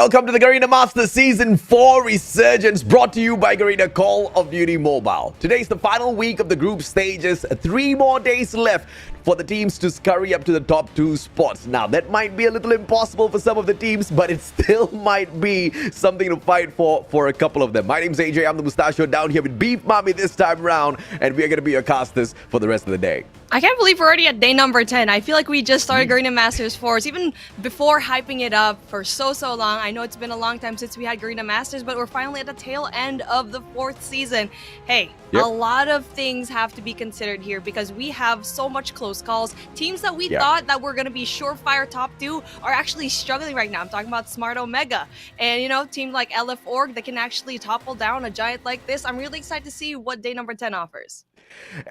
Welcome to the Garena Masters Season 4 Resurgence, brought to you by Garena Call of Duty Mobile. Today's the final week of the group stages. 3 more days left for the teams to scurry up to the top 2 spots. Now, that might be a little impossible for some of the teams, but it still might be something to fight for a couple of them. My name's AJ, I'm the Mustachio, down here with Beef Mommy this time round, and we are going to be your casters for the rest of the day. I can't believe we're already at day number 10. I feel like we just started Garena Masters 4s, even before hyping it up for so long. I know it's been a long time since we had Garena Masters, but we're finally at the tail end of the 4th season. Hey, a lot of things have to be considered here because we have so much close calls. Teams that we thought that were going to be surefire top 2 are actually struggling right now. I'm talking about Smart Omega. And, you know, teams like LF Org that can actually topple down a giant like this. I'm really excited to see what day number 10 offers.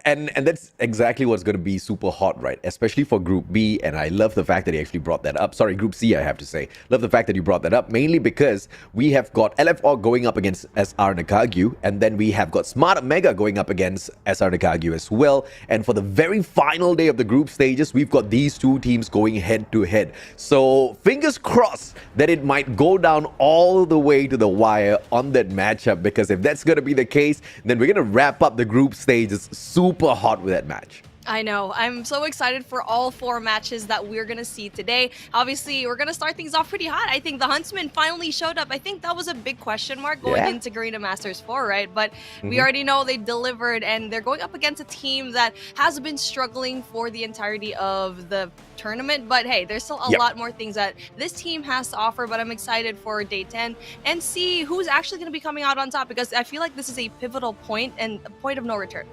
And that's exactly what's going to be super hot, right? Especially for Group B, and I love the fact that he actually brought that up. Sorry, Group C, I have to say. Love the fact that you brought that up, mainly because we have got LF Org going up against SR NACAGUE, and then we have got Smart Omega going up against SR NACAGUE as well. And for the very final day of the group stages, we've got these 2 teams going head-to-head. So fingers crossed that it might go down all the way to the wire on that matchup, because if that's going to be the case, then we're going to wrap up the group stages super hot with that match. I know. I'm so excited for all 4 matches that we're going to see today. Obviously, we're going to start things off pretty hot. I think the Huntsmen finally showed up. I think that was a big question mark going into Garena Masters 4, right? But we already know they delivered, and they're going up against a team that has been struggling for the entirety of the tournament. But hey, there's still a lot more things that this team has to offer. But I'm excited for day 10 and see who's actually going to be coming out on top, because I feel like this is a pivotal point and a point of no return.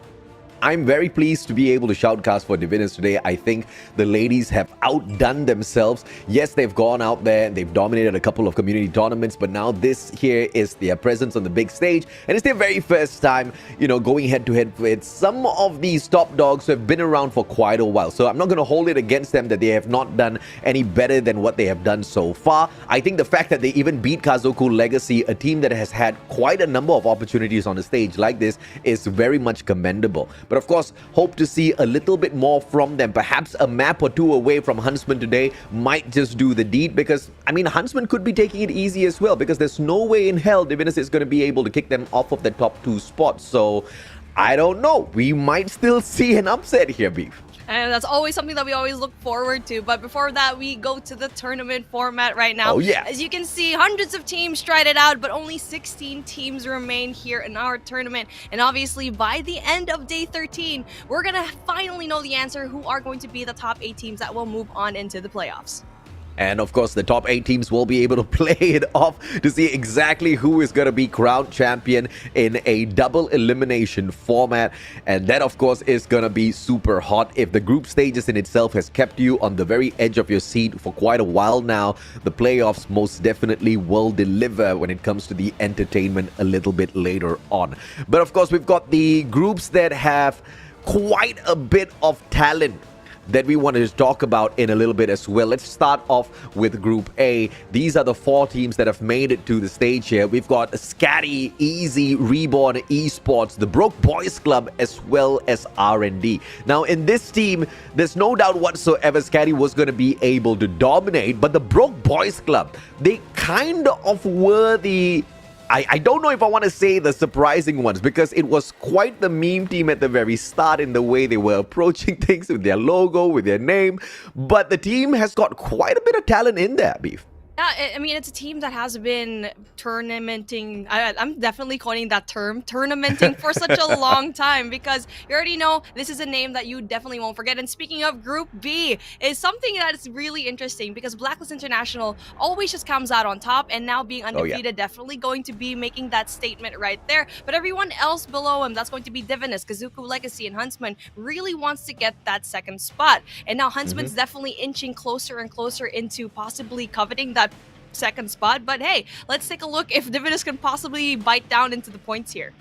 I'm very pleased to be able to shoutcast for DIVINUS today. I think the ladies have outdone themselves. Yes, they've gone out there and they've dominated a couple of community tournaments, but now this here is their presence on the big stage, and it's their very first time, you know, going head-to-head with some of these top dogs who have been around for quite a while. So I'm not going to hold it against them that they have not done any better than what they have done so far. I think the fact that they even beat Kazoku Legacy, a team that has had quite a number of opportunities on a stage like this, is very much commendable. But of course, hope to see a little bit more from them. Perhaps a map or 2 away from Huntsmen today might just do the deed, because, I mean, Huntsmen could be taking it easy as well, because there's no way in hell DIVINUS is going to be able to kick them off of the top 2 spots. So, I don't know. We might still see an upset here, Beef. And that's always something that we always look forward to. But before that, we go to the tournament format right now. Oh, yeah. As you can see, hundreds of teams tried it out, but only 16 teams remain here in our tournament. And obviously, by the end of day 13, we're going to finally know the answer who are going to be the top 8 teams that will move on into the playoffs. And of course, the top 8 teams will be able to play it off to see exactly who is going to be crowned champion in a double elimination format. And that, of course, is going to be super hot. If the group stages in itself has kept you on the very edge of your seat for quite a while now, the playoffs most definitely will deliver when it comes to the entertainment a little bit later on. But of course, we've got the groups that have quite a bit of talent that we wanted to talk about in a little bit as well. Let's start off with Group A. These are the 4 teams that have made it to the stage here. We've got SKADI, Easy, Reborn, Esports, the Broke Boys Club, as well as R&D. Now, in this team, there's no doubt whatsoever SKADI was going to be able to dominate, but the Broke Boys Club, they kind of were the... I don't know if I want to say the surprising ones, because it was quite the meme team at the very start in the way they were approaching things with their logo, with their name. But the team has got quite a bit of talent in there, Beef. Yeah, I mean, it's a team that has been tournamenting. I'm definitely coining that term, tournamenting, for such a long time, because you already know this is a name that you definitely won't forget. And speaking of Group B, is something that is really interesting, because Blacklist International always just comes out on top, and now being undefeated, definitely going to be making that statement right there. But everyone else below him, that's going to be DIVINUS, Kazoku Legacy, and Huntsmen, really wants to get that 2nd spot. And now Huntsman's definitely inching closer and closer into possibly coveting that 2nd spot. But hey, let's take a look if DIVINUS can possibly bite down into the points here.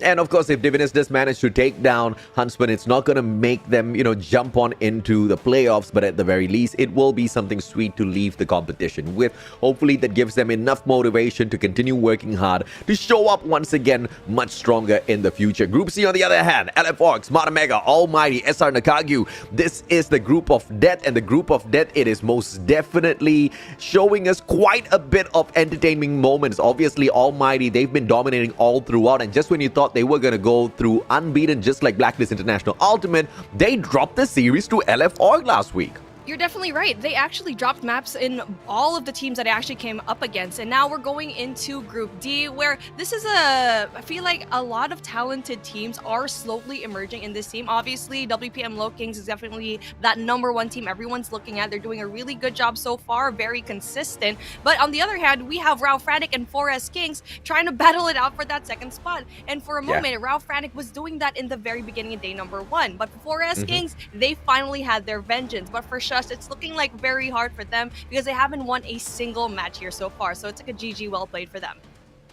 And of course, if DIVINUS does manage to take down Huntsmen, it's not going to make them, jump on into the playoffs. But at the very least, it will be something sweet to leave the competition with. Hopefully, that gives them enough motivation to continue working hard to show up once again much stronger in the future. Group C, on the other hand, LF Org, Smart Omega, Almighty, SR NACAGUE. This is the group of death, and the group of death, it is most definitely showing us quite a bit of entertaining moments. Obviously, Almighty, they've been dominating all throughout, and just when you thought they were going to go through unbeaten just like Blacklist International Ultimate, they dropped the series to LF Org last week. You're definitely right. They actually dropped maps in all of the teams that I actually came up against. And now we're going into Group D, where this is I feel like a lot of talented teams are slowly emerging in this team. Obviously, WPM Lowkings is definitely that #1 team everyone's looking at. They're doing a really good job so far, very consistent. But on the other hand, we have FRANIC and 4S Kings trying to battle it out for that second spot. And for a moment, FRANIC was doing that in the very beginning of day #1. But for 4S Kings, they finally had their vengeance. But for SHUSHHH, it's looking like very hard for them because they haven't won a single match here so far. So it's like a GG well played for them.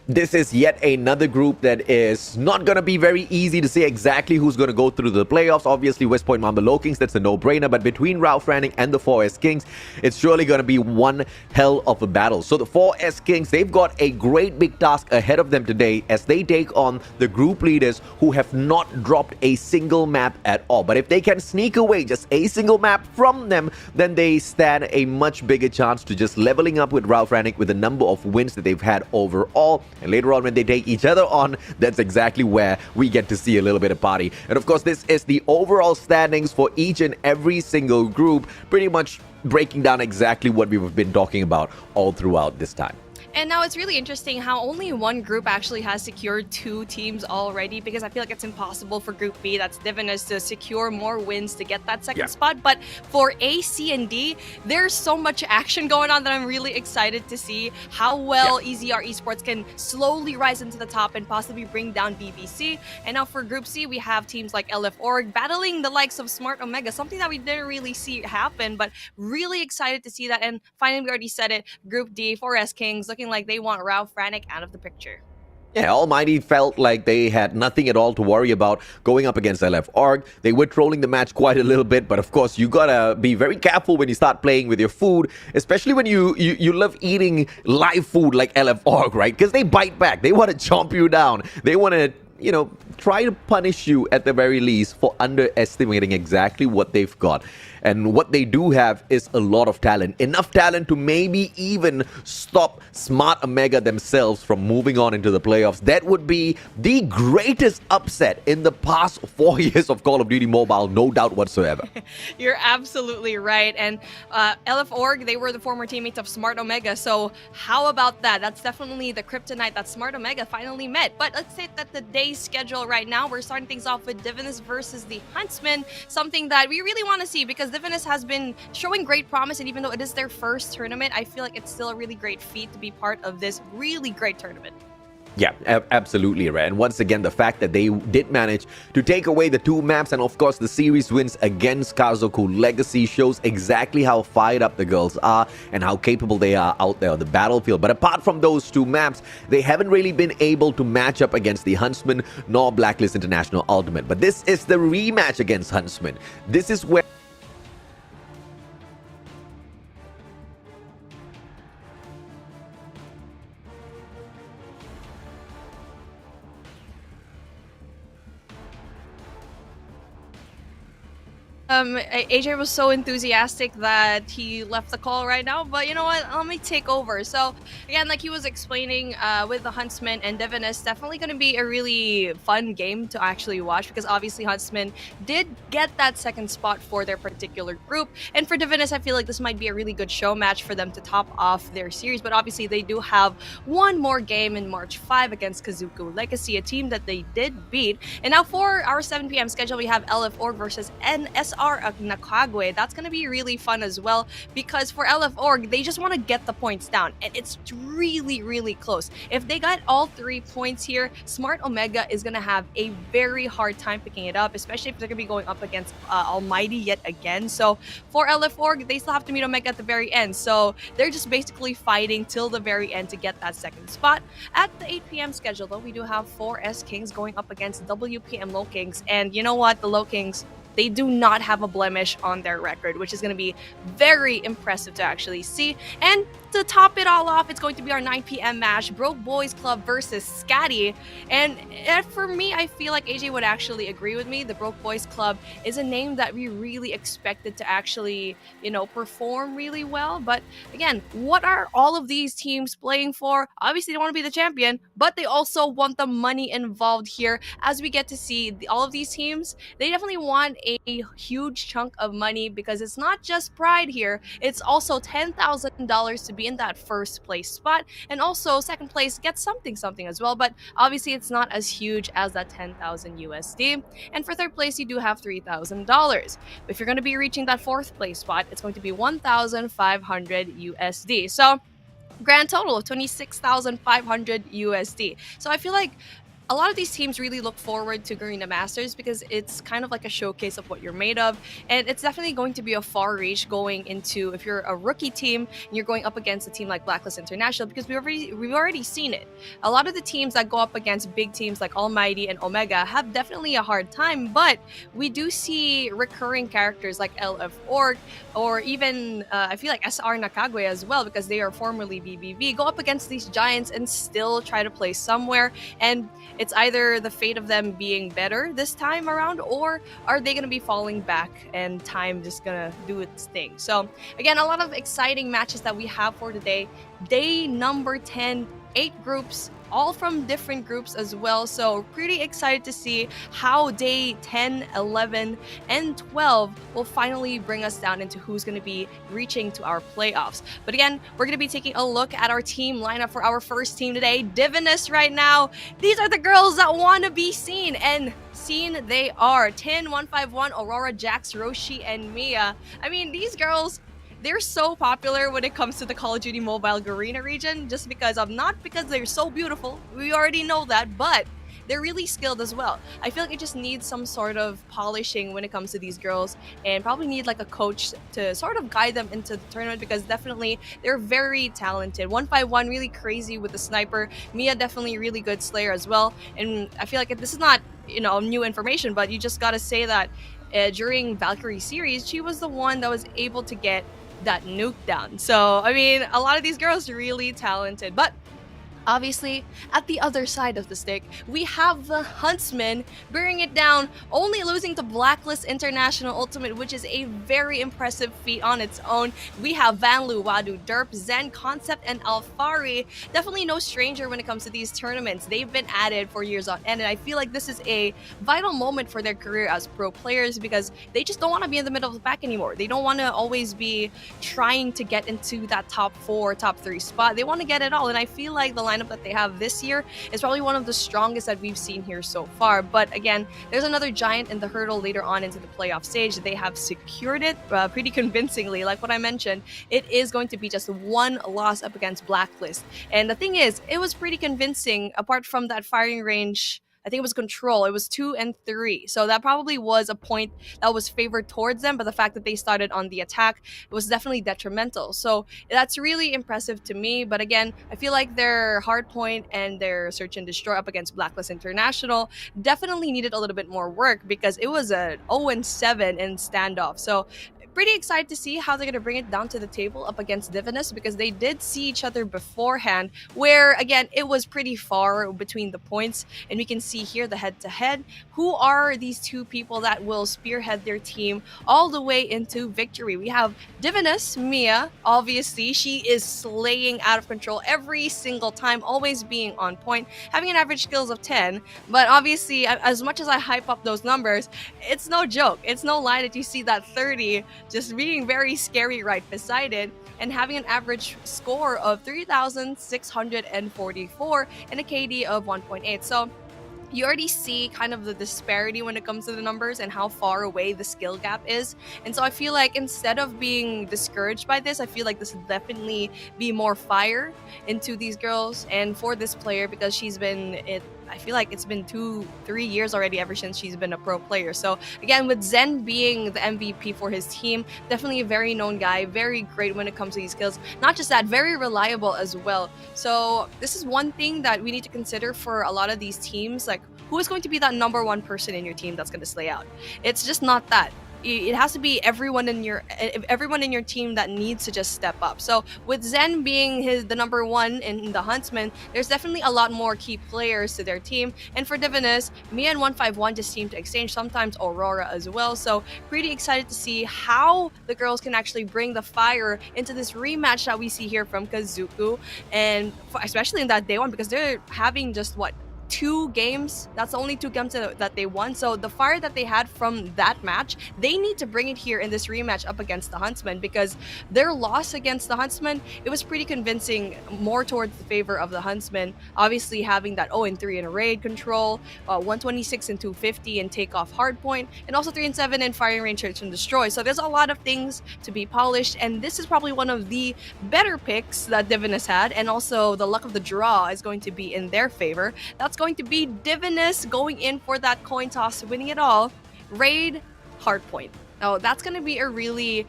This is yet another group that is not going to be very easy to say exactly who's going to go through the playoffs. Obviously, West Point Mamba Lowkings, that's a no-brainer. But between FRANIC and the 4S Kings, it's surely going to be one hell of a battle. So the 4S Kings, they've got a great big task ahead of them today as they take on the group leaders who have not dropped a single map at all. But if they can sneak away just a single map from them, then they stand a much bigger chance to just leveling up with FRANIC with the number of wins that they've had overall. And later on, when they take each other on, that's exactly where we get to see a little bit of party. And of course, this is the overall standings for each and every single group, pretty much breaking down exactly what we've been talking about all throughout this time. And now it's really interesting how only one group actually has secured 2 teams already, because I feel like it's impossible for Group B, that's DIVINUS, to secure more wins to get that second spot. But for A, C, and D, there's so much action going on that I'm really excited to see how well EZR Esports can slowly rise into the top and possibly bring down BBC. And now for Group C, we have teams like LF Org battling the likes of Smart Omega, something that we didn't really see happen, but really excited to see that. And finally, we already said it, Group D, 4S Kings, looking like they want FRANIC out of the picture. Yeah, Almighty felt like they had nothing at all to worry about going up against LF Org. They were trolling the match quite a little bit, but of course, you gotta be very careful when you start playing with your food, especially when you love eating live food like LF Org, right? Because they bite back. They want to chomp you down. They want to, try to punish you at the very least for underestimating exactly what they've got. And what they do have is a lot of talent. Enough talent to maybe even stop Smart Omega themselves from moving on into the playoffs. That would be the greatest upset in the past 4 years of Call of Duty Mobile, no doubt whatsoever. You're absolutely right. And LF Org, they were the former teammates of Smart Omega. So how about that? That's definitely the kryptonite that Smart Omega finally met. But let's say that the day's schedule right now, we're starting things off with DIVINUS versus the Huntsmen, something that we really want to see because DIVINUS has been showing great promise, and even though it is their first tournament, I feel like it's still a really great feat to be part of this really great tournament. Yeah, absolutely right. And once again, the fact that they did manage to take away the 2 maps and of course the series wins against Kazoku Legacy shows exactly how fired up the girls are and how capable they are out there on the battlefield. But apart from those 2 maps, they haven't really been able to match up against the Huntsmen nor Blacklist International Ultimate. But this is the rematch against Huntsmen. This is where AJ was so enthusiastic that he left the call right now, but you know what? Let me take over. So again, like he was explaining with the Huntsmen and DIVINUS, definitely going to be a really fun game to actually watch because obviously Huntsmen did get that second spot for their particular group. And for DIVINUS, I feel like this might be a really good show match for them to top off their series. But obviously they do have one more game in March 5 against Kazoku Legacy, a team that they did beat. And now for our 7 p.m. schedule, we have LF Org versus NSR SR NACAGUE. That's going to be really fun as well, because for LF Org, they just want to get the points down, and it's really, really close. If they got all 3 points here, Smart Omega is going to have a very hard time picking it up, especially if they're going to be going up against ALMGHTY yet again. So for LF Org, they still have to meet Omega at the very end. So they're just basically fighting till the very end to get that second spot. At the 8 p.m. schedule, though, we do have 4 S-Kings going up against WPM Lowkings. And you know what? The Lowkings, they do not have a blemish on their record, which is going to be very impressive to actually see. And to top it all off, it's going to be our 9 p.m. match, Broke Boys Club versus SKADI. And for me, I feel like AJ would actually agree with me. The Broke Boys Club is a name that we really expected to actually, perform really well. But again, what are all of these teams playing for? Obviously, they want to be the champion, but they also want the money involved here. As we get to see all of these teams, they definitely want a huge chunk of money, because it's not just pride here. It's also $10,000 to be in that first place spot, and also second place gets something as well, but obviously it's not as huge as that 10,000 USD. And for third place, you do have $3,000. If you're going to be reaching that fourth place spot, it's going to be 1,500 USD. So grand total of 26,500 USD. So I feel like a lot of these teams really look forward to Garena Masters, because it's kind of like a showcase of what you're made of, and it's definitely going to be a far reach going into, if you're a rookie team and you're going up against a team like Blacklist International, because we've already seen it. A lot of the teams that go up against big teams like ALMGHTY and Omega have definitely a hard time, but we do see recurring characters like LF Org, or even I feel like SR NACAGUE as well, because they are formerly BBV, go up against these giants and still try to play somewhere. And it's either the fate of them being better this time around, or are they going to be falling back and time just going to do its thing. So again, a lot of exciting matches that we have for today. Day number 10, 8 groups, all from different groups as well. So pretty excited to see how day 10, 11, and 12 will finally bring us down into who's going to be reaching to our playoffs. But again, we're going to be taking a look at our team lineup for our first team today. DIVINUS right now. These are the girls that want to be seen, and seen they are. Tin, 151, Aurora, Jax, Roshi, and Mia. I mean, these girls, they're so popular when it comes to the Call of Duty Mobile Garena region, just because of, not because they're so beautiful, we already know that, but they're really skilled as well. I feel like it just needs some sort of polishing when it comes to these girls, and probably need like a coach to sort of guide them into the tournament, because definitely they're very talented. 151 really crazy with the sniper. Mia definitely really good slayer as well. And I feel like this is not, new information, but you just gotta say that during Valkyrie series, she was the one that was able to get that nuke down. So I mean, a lot of these girls are really talented. But obviously, at the other side of the stick, we have the Huntsmen bearing it down, only losing to Blacklist International Ultimate, which is a very impressive feat on its own. We have Vanlu, Wadu, Derp, Zen, Concept, and Alfari. Definitely no stranger when it comes to these tournaments. They've been at it for years on end, and I feel like this is a vital moment for their career as pro players, because they just don't want to be in the middle of the pack anymore. They don't want to always be trying to get into that top 4, top 3 spot. They want to get it all, and I feel like the lineup that they have this year is probably one of the strongest that we've seen here so far. But again, there's another giant in the hurdle later on into the playoff stage. They have secured it pretty convincingly. Like what I mentioned, it is going to be just one loss up against Blacklist. And the thing is, it was pretty convincing apart from that firing range. I think it was control. It was 2 and 3. So that probably was a point that was favored towards them. But the fact that they started on the attack, it was definitely detrimental. So that's really impressive to me. But again, I feel like their hardpoint and their search and destroy up against Blacklist International definitely needed a little bit more work, because it was a 0-7 in standoff. So pretty excited to see how they're going to bring it down to the table up against DIVINUS, because they did see each other beforehand, where again it was pretty far between the points, and we can see here the head-to-head. Who are these two people that will spearhead their team all the way into victory? We have DIVINUS, Mia. Obviously, she is slaying out of control every single time, always being on point, having an average skills of 10. But obviously, as much as I hype up those numbers, it's no joke. It's no lie that you see that 30 just being very scary right beside it, and having an average score of 3,644 and a KD of 1.8. So you already see kind of the disparity when it comes to the numbers and how far away the skill gap is. And so I feel like instead of being discouraged by this, I feel like this will definitely be more fire into these girls and for this player, because she's been I feel like it's been 2-3 years already ever since she's been a pro player. So again, with Zen being the MVP for his team, definitely a very known guy, very great when it comes to these skills. Not just that, very reliable as well. So this is one thing that we need to consider for a lot of these teams, like who is going to be that #1 person in your team that's going to slay out. It's just not that. It has to be everyone in your team that needs to just step up. So with Zen being the #1 in the Huntsmen, there's definitely a lot more key players to their team. And for DIVINUS, Mia and 151 just seem to exchange, sometimes Aurora as well. So pretty excited to see how the girls can actually bring the fire into this rematch that we see here from Kazoku, and especially in that day one, because they're having just 2 games. That's the only 2 games that they won. So the fire that they had from that match, they need to bring it here in this rematch up against the Huntsmen, because their loss against the Huntsmen, it was pretty convincing, more towards the favor of the Huntsmen. Obviously having that 0-3 in a raid control, 126 and 250 and take off hardpoint, and also 3-7 in firing range search and destroy. So there's a lot of things to be polished, and this is probably one of the better picks that DIVINUS had, and also the luck of the draw is going to be in their favor. That's going to be DIVINUS going in for that coin toss, winning it all. Raid, hardpoint. Now that's going to be a really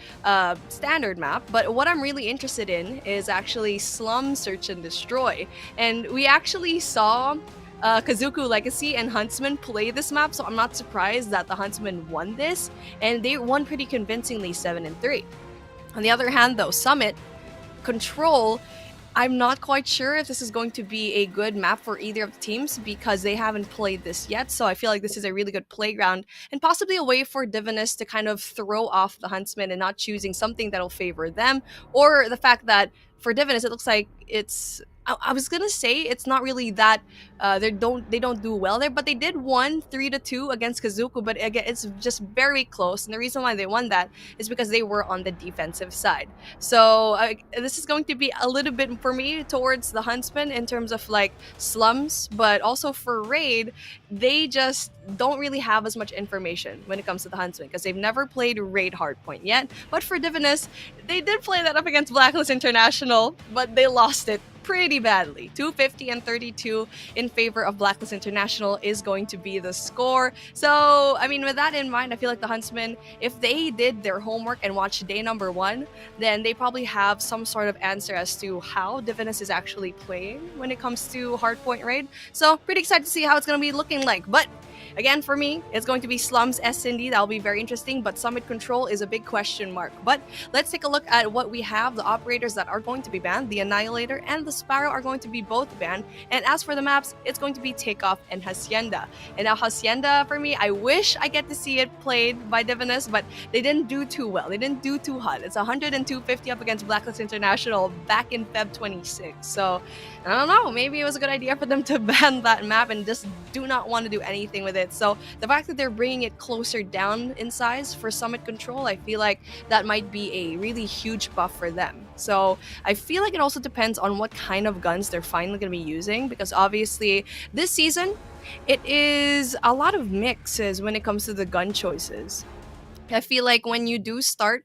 standard map, but what I'm really interested in is actually slum search and destroy. And we actually saw Kazoku Legacy and Huntsmen play this map, so I'm not surprised that the Huntsmen won this, and they won pretty convincingly, 7-3. On the other hand though, Summit, Control, I'm not quite sure if this is going to be a good map for either of the teams, because they haven't played this yet. So I feel like this is a really good playground and possibly a way for DIVINUS to kind of throw off the Huntsmen and not choosing something that'll favor them, or the fact that for DIVINUS it looks like it's, I was gonna say it's not really that they don't do well there, but they did won 3-2 against Kazoku. But again, it's just very close, and the reason why they won that is because they were on the defensive side. So this is going to be a little bit for me towards the Huntsmen in terms of like slums, but also for raid, they just don't really have as much information when it comes to the Huntsmen, because they've never played raid hardpoint yet. But for DIVINUS, they did play that up against Blacklist International, but they lost it pretty badly. 250 and 32 in favor of Blacklist International is going to be the score. So, I mean, with that in mind, I feel like the Huntsmen, if they did their homework and watched day #1, then they probably have some sort of answer as to how DIVINUS is actually playing when it comes to hardpoint raid. So, pretty excited to see how it's going to be looking like. But again, for me, it's going to be Slums S&D. That'll be very interesting, but Summit Control is a big question mark. But let's take a look at what we have. The operators that are going to be banned, the Annihilator and the Sparrow, are going to be both banned. And as for the maps, it's going to be Takeoff and Hacienda. And now Hacienda, for me, I wish I get to see it played by DIVINUS, but they didn't do too well. They didn't do too hot. It's 102.50 up against Blacklist International back in Feb 26. So, I don't know, maybe it was a good idea for them to ban that map and just do not want to do anything with it. So the fact that they're bringing it closer down in size for Summit Control, I feel like that might be a really huge buff for them. So I feel like it also depends on what kind of guns they're finally going to be using, because obviously this season it is a lot of mixes when it comes to the gun choices. I feel like when you do start,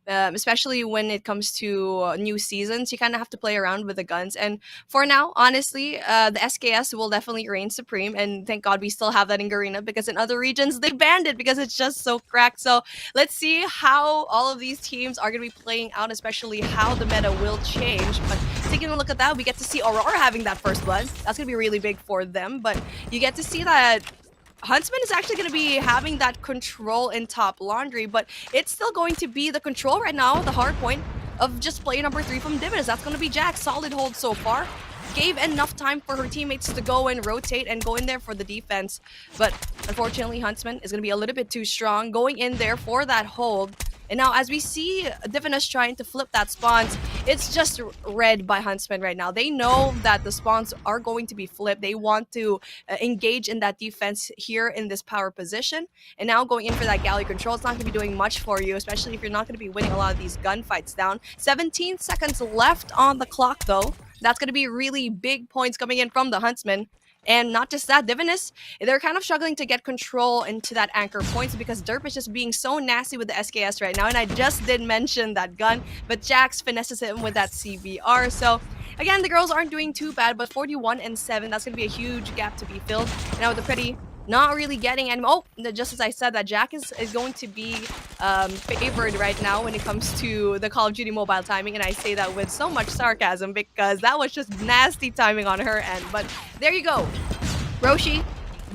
especially when it comes to new seasons, you kind of have to play around with the guns. And for now, honestly, the SKS will definitely reign supreme. And thank God we still have that in Garena, because in other regions, they banned it because it's just so cracked. So let's see how all of these teams are going to be playing out, especially how the meta will change. But taking a look at that, we get to see Aurora having that first blood. That's going to be really big for them. But you get to see that Huntsman is actually going to be having that control in top laundry, but it's still going to be the control right now, the hard point of just player #3 from DIVINUS. That's going to be Jack. Solid hold so far. Gave enough time for her teammates to go and rotate and go in there for the defense. But unfortunately, Huntsman is going to be a little bit too strong, going in there for that hold. And now as we see DIVINUS trying to flip that spawns, it's just read by Huntsmen right now. They know that the spawns are going to be flipped. They want to engage in that defense here in this power position. And now going in for that galley control, it's not going to be doing much for you, especially if you're not going to be winning a lot of these gunfights down. 17 seconds left on the clock though. That's going to be really big points coming in from the Huntsmen. And not just that, DIVINUS, they're kind of struggling to get control into that anchor points because Derp is just being so nasty with the SKS right now. And I just did mention that gun, but Jax finesses him with that CBR. So again, the girls aren't doing too bad, but 41 and 7, that's going to be a huge gap to be filled. Now with the Pretty not really getting any. Oh, just as I said, that Jack is going to be favored right now when it comes to the Call of Duty mobile timing, and I say that with so much sarcasm because that was just nasty timing on her end. But there you go. Roshi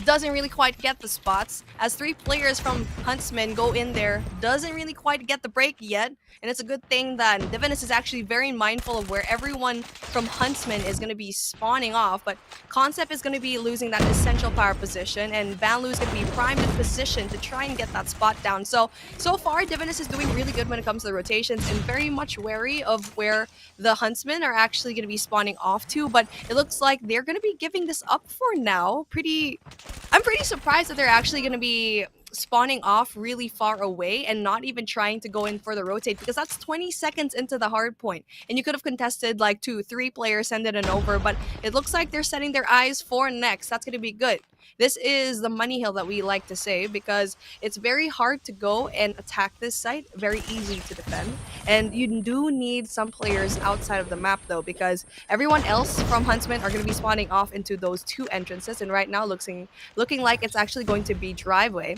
doesn't really quite get the spots as 3 players from Huntsmen go in there, doesn't really quite get the break yet, and it's a good thing that DIVINUS is actually very mindful of where everyone from Huntsmen is going to be spawning off, but Concept is going to be losing that essential power position, and Banlu is going to be primed in position to try and get that spot down. So far, DIVINUS is doing really good when it comes to the rotations and very much wary of where the Huntsmen are actually going to be spawning off to, but it looks like they're going to be giving this up for now. I'm pretty surprised that they're actually going to be spawning off really far away and not even trying to go in for the rotate, because that's 20 seconds into the hard point and you could have contested like 2-3 players, send it and over, but it looks like they're setting their eyes for next. That's going to be good. This is the money hill that we like to say because it's very hard to go and attack this site, very easy to defend, and you do need some players outside of the map though, because everyone else from Huntsmen are going to be spawning off into those 2 entrances, and right now looking like it's actually going to be driveway.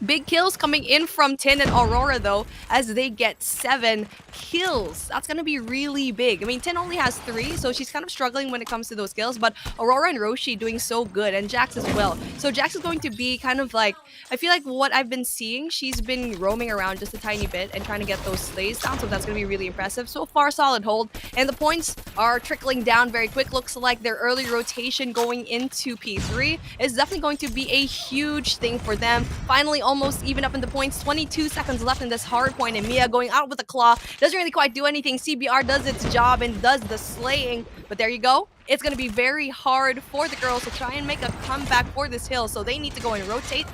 Big kills coming in from Tin and Aurora though, as they get 7 kills. That's going to be really big. I mean, Tin only has 3, so she's kind of struggling when it comes to those kills, but Aurora and Roshi doing so good, and Jax as well. So Jax is going to be kind of like, I feel like what I've been seeing, she's been roaming around just a tiny bit and trying to get those slays down, so that's going to be really impressive. So far, solid hold, and the points are trickling down very quick. Looks like their early rotation going into P3 is definitely going to be a huge thing for them. Finally, almost even up in the points. 22 seconds left in this hard point, and Mia going out with a claw doesn't really quite do anything. CBR does its job and does the slaying, but there you go. It's going to be very hard for the girls to try and make a comeback for this hill, so they need to go and rotate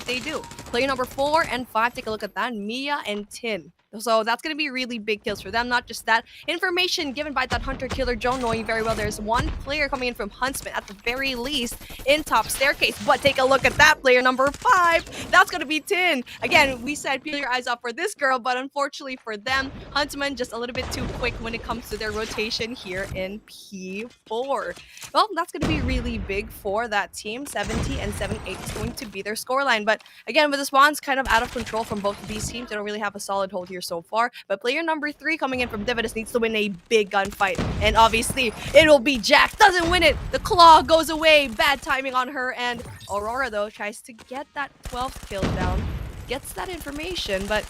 they do. Player number 4 and 5, take a look at that, Mia and Tin. So that's going to be really big kills for them. Not just that, information given by that Hunter Killer Joe, knowing very well there's 1 player coming in from Huntsman at the very least in top staircase. But take a look at that, player number 5. That's going to be Tin. Again, we said peel your eyes out for this girl, but unfortunately for them, Huntsman just a little bit too quick when it comes to their rotation here in P4. Well, that's going to be really big for that team. 70 and 78 is going to be their scoreline. But again, with the spawns kind of out of control from both of these teams, they don't really have a solid hold here so far, but player number 3 coming in from DIVINUS needs to win a big gunfight, and obviously it'll be Jack. Doesn't win it. The claw goes away. Bad timing on her, and Aurora though tries to get that 12th kill down, gets that information, but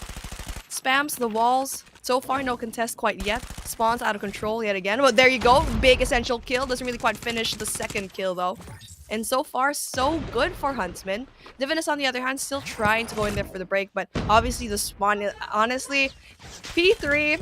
spams the walls. So far, no contest quite yet. Spawns out of control yet again. But there you go. Big essential kill. Doesn't really quite finish the 2nd kill though. And so far, so good for Huntsmen. DIVINUS, on the other hand, still trying to go in there for the break, but obviously the spawn, honestly, P3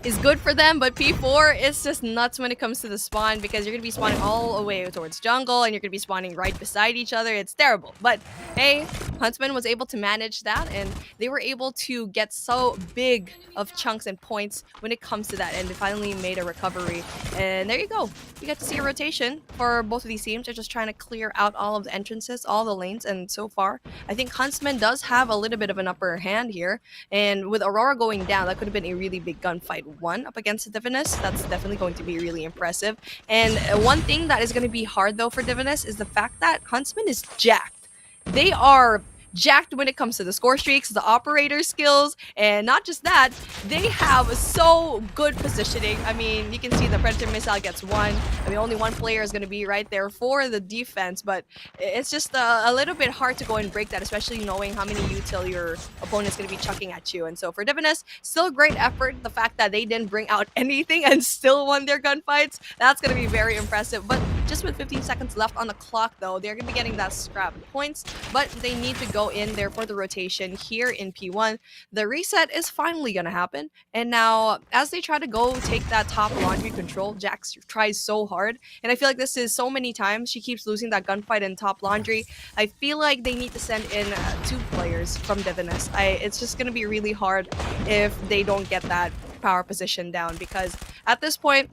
is good for them, but P4 is just nuts when it comes to the spawn, because you're going to be spawning all the way towards jungle, and you're going to be spawning right beside each other. It's terrible. But hey, Huntsman was able to manage that, and they were able to get so big of chunks and points when it comes to that, and they finally made a recovery. And there you go. You get to see a rotation for both of these teams. They're just trying to clear out all of the entrances, all the lanes, and so far, I think Huntsman does have a little bit of an upper hand here, and with Aurora going down, that could have been a really big gunfight. 1 up against DIVINUS, that's definitely going to be really impressive. And one thing that is going to be hard though for DIVINUS is the fact that Huntsman is jacked. They are jacked when it comes to the score streaks, the operator skills, and not just that, they have so good positioning. I mean, you can see the Predator missile gets 1. I mean, only 1 player is going to be right there for the defense, but it's just a little bit hard to go and break that, especially knowing how many util your opponent is going to be chucking at you. And so for DIVINUS, still a great effort. The fact that they didn't bring out anything and still won their gunfights, that's going to be very impressive. But just with 15 seconds left on the clock, though, they're going to be getting that scrap points, but they need to go in there for the rotation here in P1. The reset is finally going to happen, and now as they try to go take that top laundry control, Jax tries so hard, and I feel like this is so many times she keeps losing that gunfight in top laundry. I feel like they need to send in 2 players from DIVINUS. It's just going to be really hard if they don't get that power position down, because at this point,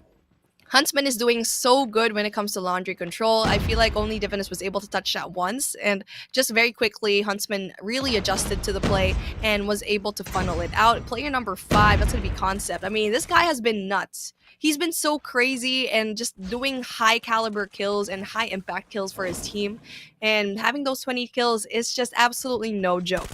Huntsman is doing so good when it comes to laundry control. I feel like only DIVINUS was able to touch that once, and just very quickly, Huntsman really adjusted to the play and was able to funnel it out. Player number 5, that's going to be Concept. I mean, this guy has been nuts. He's been so crazy and just doing high caliber kills and high impact kills for his team. And having those 20 kills is just absolutely no joke.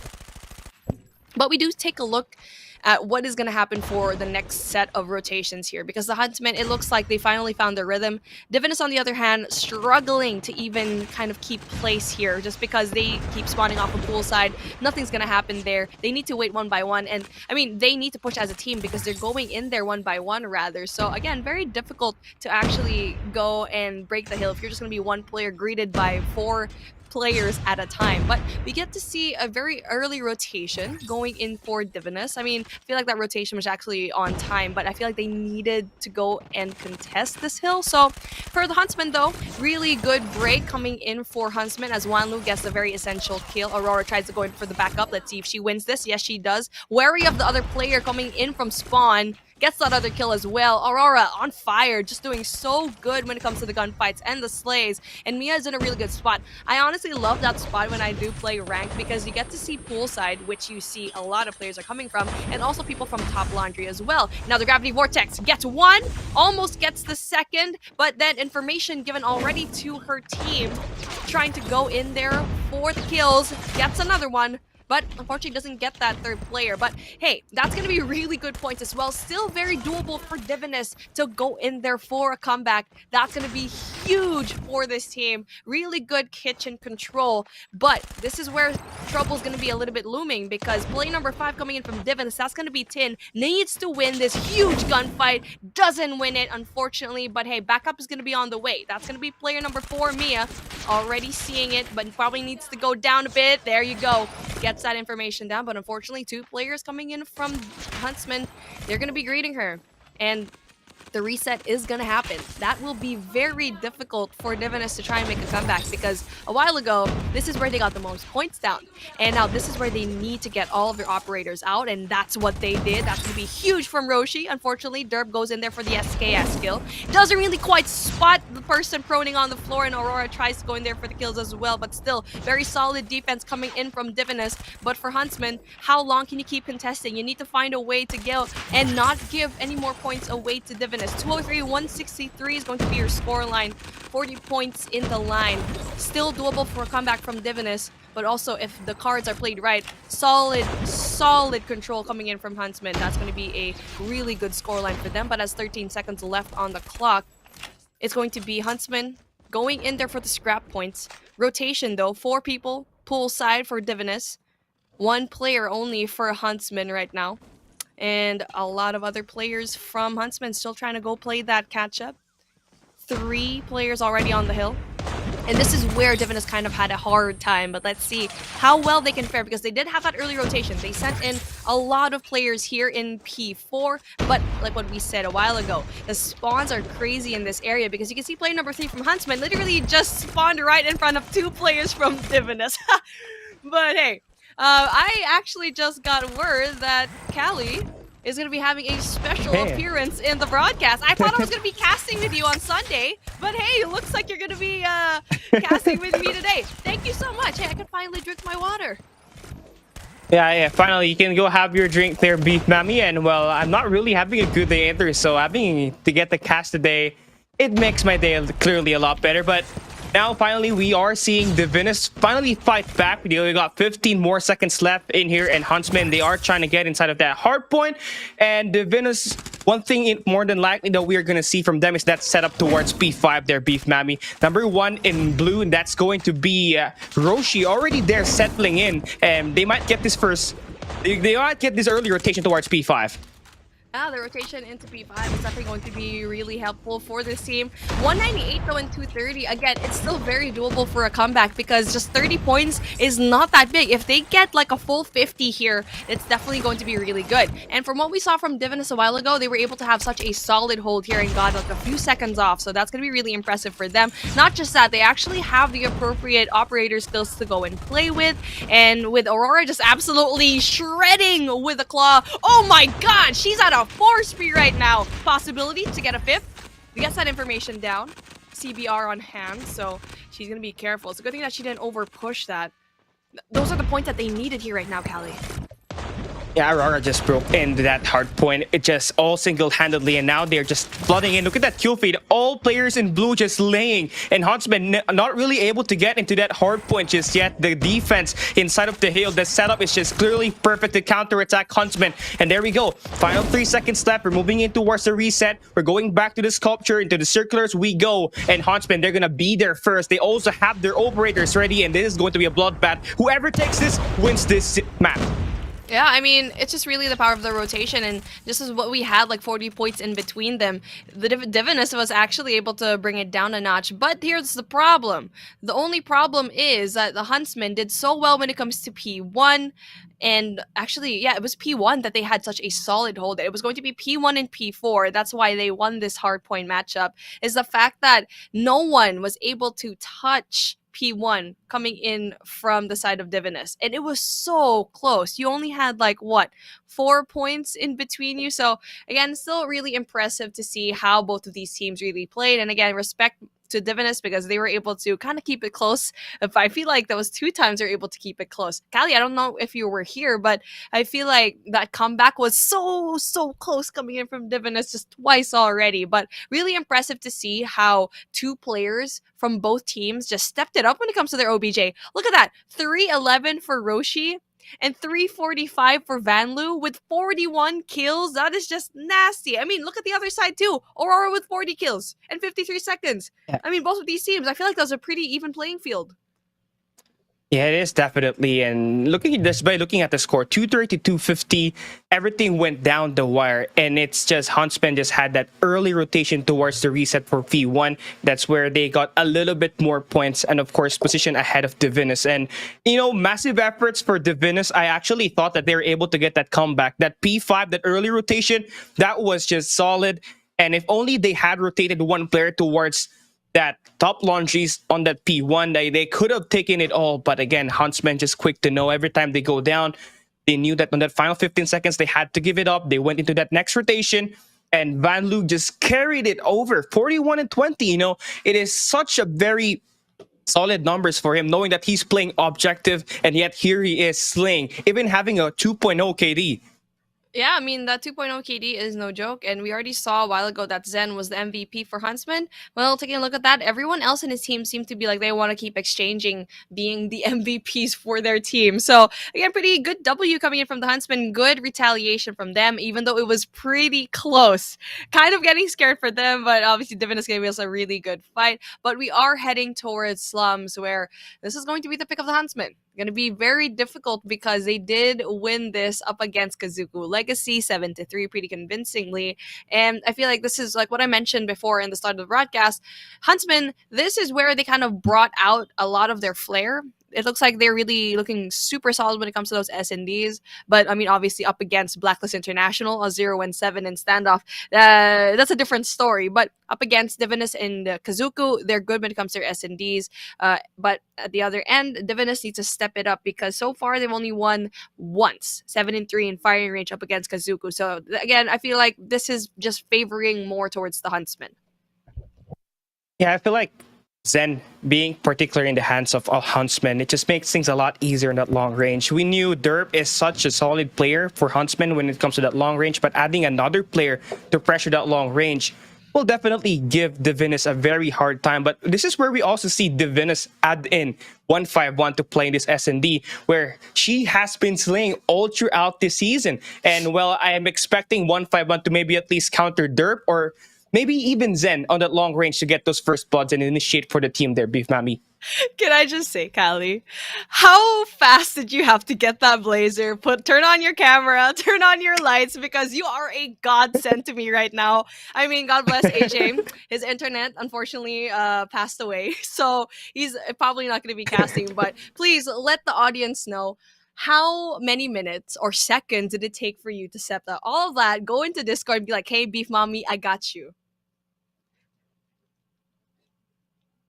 But we do take a look at what is going to happen for the next set of rotations here, because the Huntsmen, it looks like they finally found their rhythm. DIVINUS, on the other hand, struggling to even kind of keep place here just because they keep spawning off the pool side. Nothing's going to happen there. They need to wait one by one, and I mean, they need to push as a team because they're going in there one by one rather. So again, very difficult to actually go and break the hill if you're just going to be one player greeted by 4 players at a time. But we get to see a very early rotation going in for DIVINUS. I mean, I feel like that rotation was actually on time, but I feel like they needed to go and contest this hill. So for the Huntsmen though, really good break coming in for Huntsmen as Wanlu gets the very essential kill. Aurora tries to go in for the backup. Let's see if she wins this. Yes, she does. Wary of the other player coming in from spawn. Gets that other kill as well. Aurora on fire, just doing so good when it comes to the gunfights and the slays. And Mia is in a really good spot. I honestly love that spot when I do play ranked because you get to see poolside, which you see a lot of players are coming from, and also people from top laundry as well. Now the Gravity Vortex gets 1, almost gets the 2nd, but then information given already to her team, trying to go in there for the kills, gets another one. But unfortunately doesn't get that 3rd player. But hey, that's going to be really good points as well. Still very doable for DIVINUS to go in there for a comeback. That's going to be huge for this team. Really good kitchen control. But this is where trouble's going to be a little bit looming, because play number 5 coming in from DIVINUS, that's going to be Tin. Needs to win this huge gunfight. Doesn't win it, unfortunately. But hey, backup is going to be on the way. That's going to be player number 4, Mia. Already seeing it, but probably needs to go down a bit. There you go. Gets that information down, but unfortunately 2 players coming in from Huntsman, they're going to be greeting her, and the reset is going to happen. That will be very difficult for DIVINUS to try and make a comeback, because a while ago, this is where they got the most points down. And now this is where they need to get all of their operators out, and that's what they did. That's going to be huge from Roshi. Unfortunately, Derp goes in there for the SKS kill. Doesn't really quite spot the person proning on the floor, and Aurora tries to go in there for the kills as well, but still, very solid defense coming in from DIVINUS. But for Huntsman, how long can you keep contesting? You need to find a way to go and not give any more points away to DIVINUS. 203-163 is going to be your score line. 40 points in the line. Still doable for a comeback from DIVINUS, but also if the cards are played right, solid control coming in from Huntsman. That's going to be a really good score line for them. But as 13 seconds left on the clock, it's going to be Huntsman going in there for the scrap points. Rotation though, 4 people poolside for DIVINUS. 1 player only for Huntsman right now. And a lot of other players from Huntsman still trying to go play that catch-up. 3 players already on the hill. And this is where DIVINUS kind of had a hard time, but let's see how well they can fare, because they did have that early rotation. They sent in a lot of players here in P4, but like what we said a while ago, the spawns are crazy in this area, because you can see player number 3 from Huntsman literally just spawned right in front of 2 players from DIVINUS. But hey, I actually just got word that Callie is going to be having a special appearance in the broadcast. I thought I was going to be casting with you on Sunday, but hey, it looks like you're going to be casting with me today. Thank you so much. Hey, I can finally drink my water. Yeah, finally, you can go have your drink there, Beef Mammy. And well, I'm not really having a good day either, so having to get the cast today, it makes my day clearly a lot better. But now, finally, we are seeing DIVINUS finally fight back. We only got 15 more seconds left in here, and Huntsmen, they are trying to get inside of that hard point. And DIVINUS, one thing more than likely that we are going to see from them is that setup towards P5 there, Beef Mammy. Number 1 in blue, and that's going to be Roshi, already there settling in. And they might get this they might get this early rotation towards P5. The rotation into P5 is definitely going to be really helpful for this team. 198 though and 230. Again, it's still very doable for a comeback, because just 30 points is not that big. If they get like a full 50 here, it's definitely going to be really good. And from what we saw from DIVINUS a while ago, they were able to have such a solid hold here and got like a few seconds off. So that's going to be really impressive for them. Not just that, they actually have the appropriate operator skills to go and play with. And with Aurora just absolutely shredding with a claw. Oh my god, she's at a 4 speed right now. Possibility to get a 5th. gets that information down. CBR on hand, so she's gonna be careful. It's a good thing that she didn't over push that. Those are the points that they needed here right now, Callie. Yeah, Aurora just broke into that hard point. It just all single-handedly, and now they're just flooding in. Look at that kill feed. All players in blue just laying, and Huntsman not really able to get into that hard point just yet. The defense inside of the hill, the setup is just clearly perfect to counter-attack Huntsman. And there we go. Final 3 seconds left. We're moving in towards the reset. We're going back to the sculpture, into the circulars we go. And Huntsman, they're gonna be there first. They also have their operators ready, and this is going to be a bloodbath. Whoever takes this wins this map. Yeah, I mean, it's just really the power of the rotation, and this is what we had, like 40 points in between them. The DIVINUS was actually able to bring it down a notch, but here's the problem. The only problem is that the Huntsmen did so well when it comes to P1, and actually, yeah, it was P1 that they had such a solid hold. It was going to be P1 and P4. That's why they won this hardpoint matchup, is the fact that no one was able to touch P1 coming in from the side of DIVINUS, and it was so close. You only had like what, 4 points in between you. So again, still really impressive to see how both of these teams really played. And again, respect to DIVINUS because they were able to kind of keep it close. If I feel like that was 2 times they're able to keep it close. Callie, I don't know if you were here, but I feel like that comeback was so close coming in from DIVINUS just twice already. But really impressive to see how 2 players from both teams just stepped it up when it comes to their OBJ. Look at that, 311 for Roshi and 345 for Vanlu with 41 kills. That is just nasty. I mean, look at the other side too. Aurora with 40 kills and 53 seconds. Yeah. I mean, both of these teams, I feel like that was a pretty even playing field. Yeah, it is definitely. And looking at this, by looking at the score, 230 to 250, everything went down the wire. And it's just Huntsman just had that early rotation towards the reset for P1. That's where they got a little bit more points and, of course, position ahead of DIVINUS. And, you know, massive efforts for DIVINUS. I actually thought that they were able to get that comeback. That P5, that early rotation, that was just solid. And if only they had rotated one player towards that top launches on that P1, they could have taken it all. But again, Huntsmen just quick to know every time they go down, they knew that on that final 15 seconds, they had to give it up. They went into that next rotation, and Vanlu just carried it over 41 and 20. You know, it is such a very solid numbers for him, knowing that he's playing objective, and yet here he is slaying, even having a 2.0 KD. Yeah, I mean, that 2.0 KD is no joke, and we already saw a while ago that Zen was the MVP for Huntsman. Well, taking a look at that, everyone else in his team seemed to be like they want to keep exchanging being the MVPs for their team. So, again, pretty good W coming in from the Huntsman. Good retaliation from them, even though it was pretty close. Kind of getting scared for them, but obviously DIVINUS gave us a really good fight. But we are heading towards slums, where this is going to be the pick of the Huntsman. Going to be very difficult because they did win this up against Kazoku Legacy 7-3 pretty convincingly. And I feel like this is like what I mentioned before in the start of the broadcast. Huntsmen, this is where they kind of brought out a lot of their flair. It looks like they're really looking super solid when it comes to those S&Ds. But, I mean, obviously up against Blacklist International, a 0-7 in standoff. That's a different story. But up against DIVINUS and Kazoku, they're good when it comes to their S&Ds. But at the other end, DIVINUS needs to step it up because so far they've only won once, 7-3 in firing range up against Kazoku. So, again, I feel like this is just favoring more towards the Huntsmen. Yeah, I feel like Zen being particular in the hands of a Huntsman, it just makes things a lot easier in that long range. We knew Derp is such a solid player for Huntsman when it comes to that long range, but adding another player to pressure that long range will definitely give DIVINUS a very hard time. But this is where we also see DIVINUS add in 151 to play in this S&D, where she has been slaying all throughout this season. And well, I am expecting 151 to maybe at least counter Derp or maybe even Zen on that long range to get those first bloods and initiate for the team there, Beef Mami. Can I just say, Callie, how fast did you have to get that blazer? Turn on your camera, turn on your lights, because you are a godsend to me right now. I mean, God bless AJ. His internet, unfortunately, passed away. So he's probably not going to be casting. But please let the audience know, how many minutes or seconds did it take for you to set that? All of that, go into Discord and be like, hey, Beef Mommy, I got you.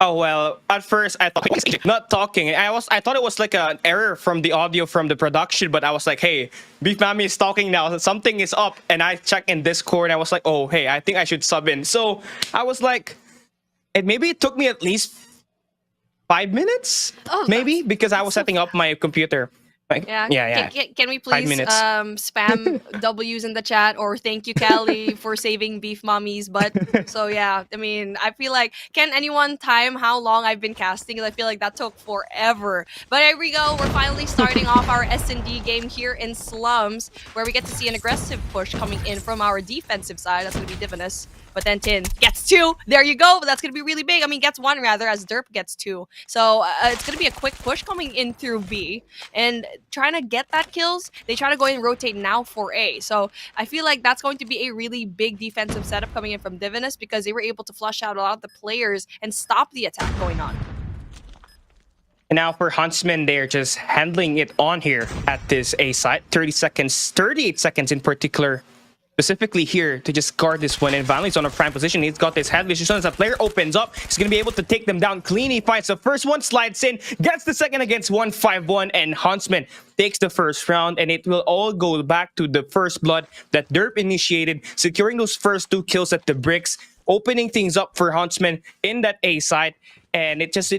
Oh well, at first I thought not talking. I thought it was like an error from the audio from the production, but I was like, hey, Beef Mami is talking now. Something is up, and I checked in Discord. And I was like, oh hey, I think I should sub in. So I was like, and maybe it took me at least 5 minutes, maybe because I was setting up my computer. Like, yeah. Can we please spam W's in the chat, or thank you, Callie, for saving Beef Mommy's butt? So yeah, I mean, I feel like, can anyone time how long I've been casting? Because I feel like that took forever. But here we go. We're finally starting off our S&D game here in Slums, where we get to see an aggressive push coming in from our defensive side. That's going to be Divinus. But then Tin gets 2. There you go. That's going to be really big. I mean, gets 1 rather, as Derp gets 2. So it's going to be a quick push coming in through B. And trying to get that kills, they try to go and rotate now for A. So I feel like that's going to be a really big defensive setup coming in from Divinus, because they were able to flush out a lot of the players and stop the attack going on. And now for Huntsmen, they're just handling it on here at this A site. 30 seconds, 38 seconds in particular, specifically here to just guard this one. And Valley's on a prime position. He's got this headless. As soon as a player opens up, he's going to be able to take them down clean. He finds the first one, slides in, gets the second against 151, and Huntsman takes the first round. And it will all go back to the first blood that Derp initiated, securing those first 2 kills at the bricks, opening things up for Huntsman in that A side. And it's just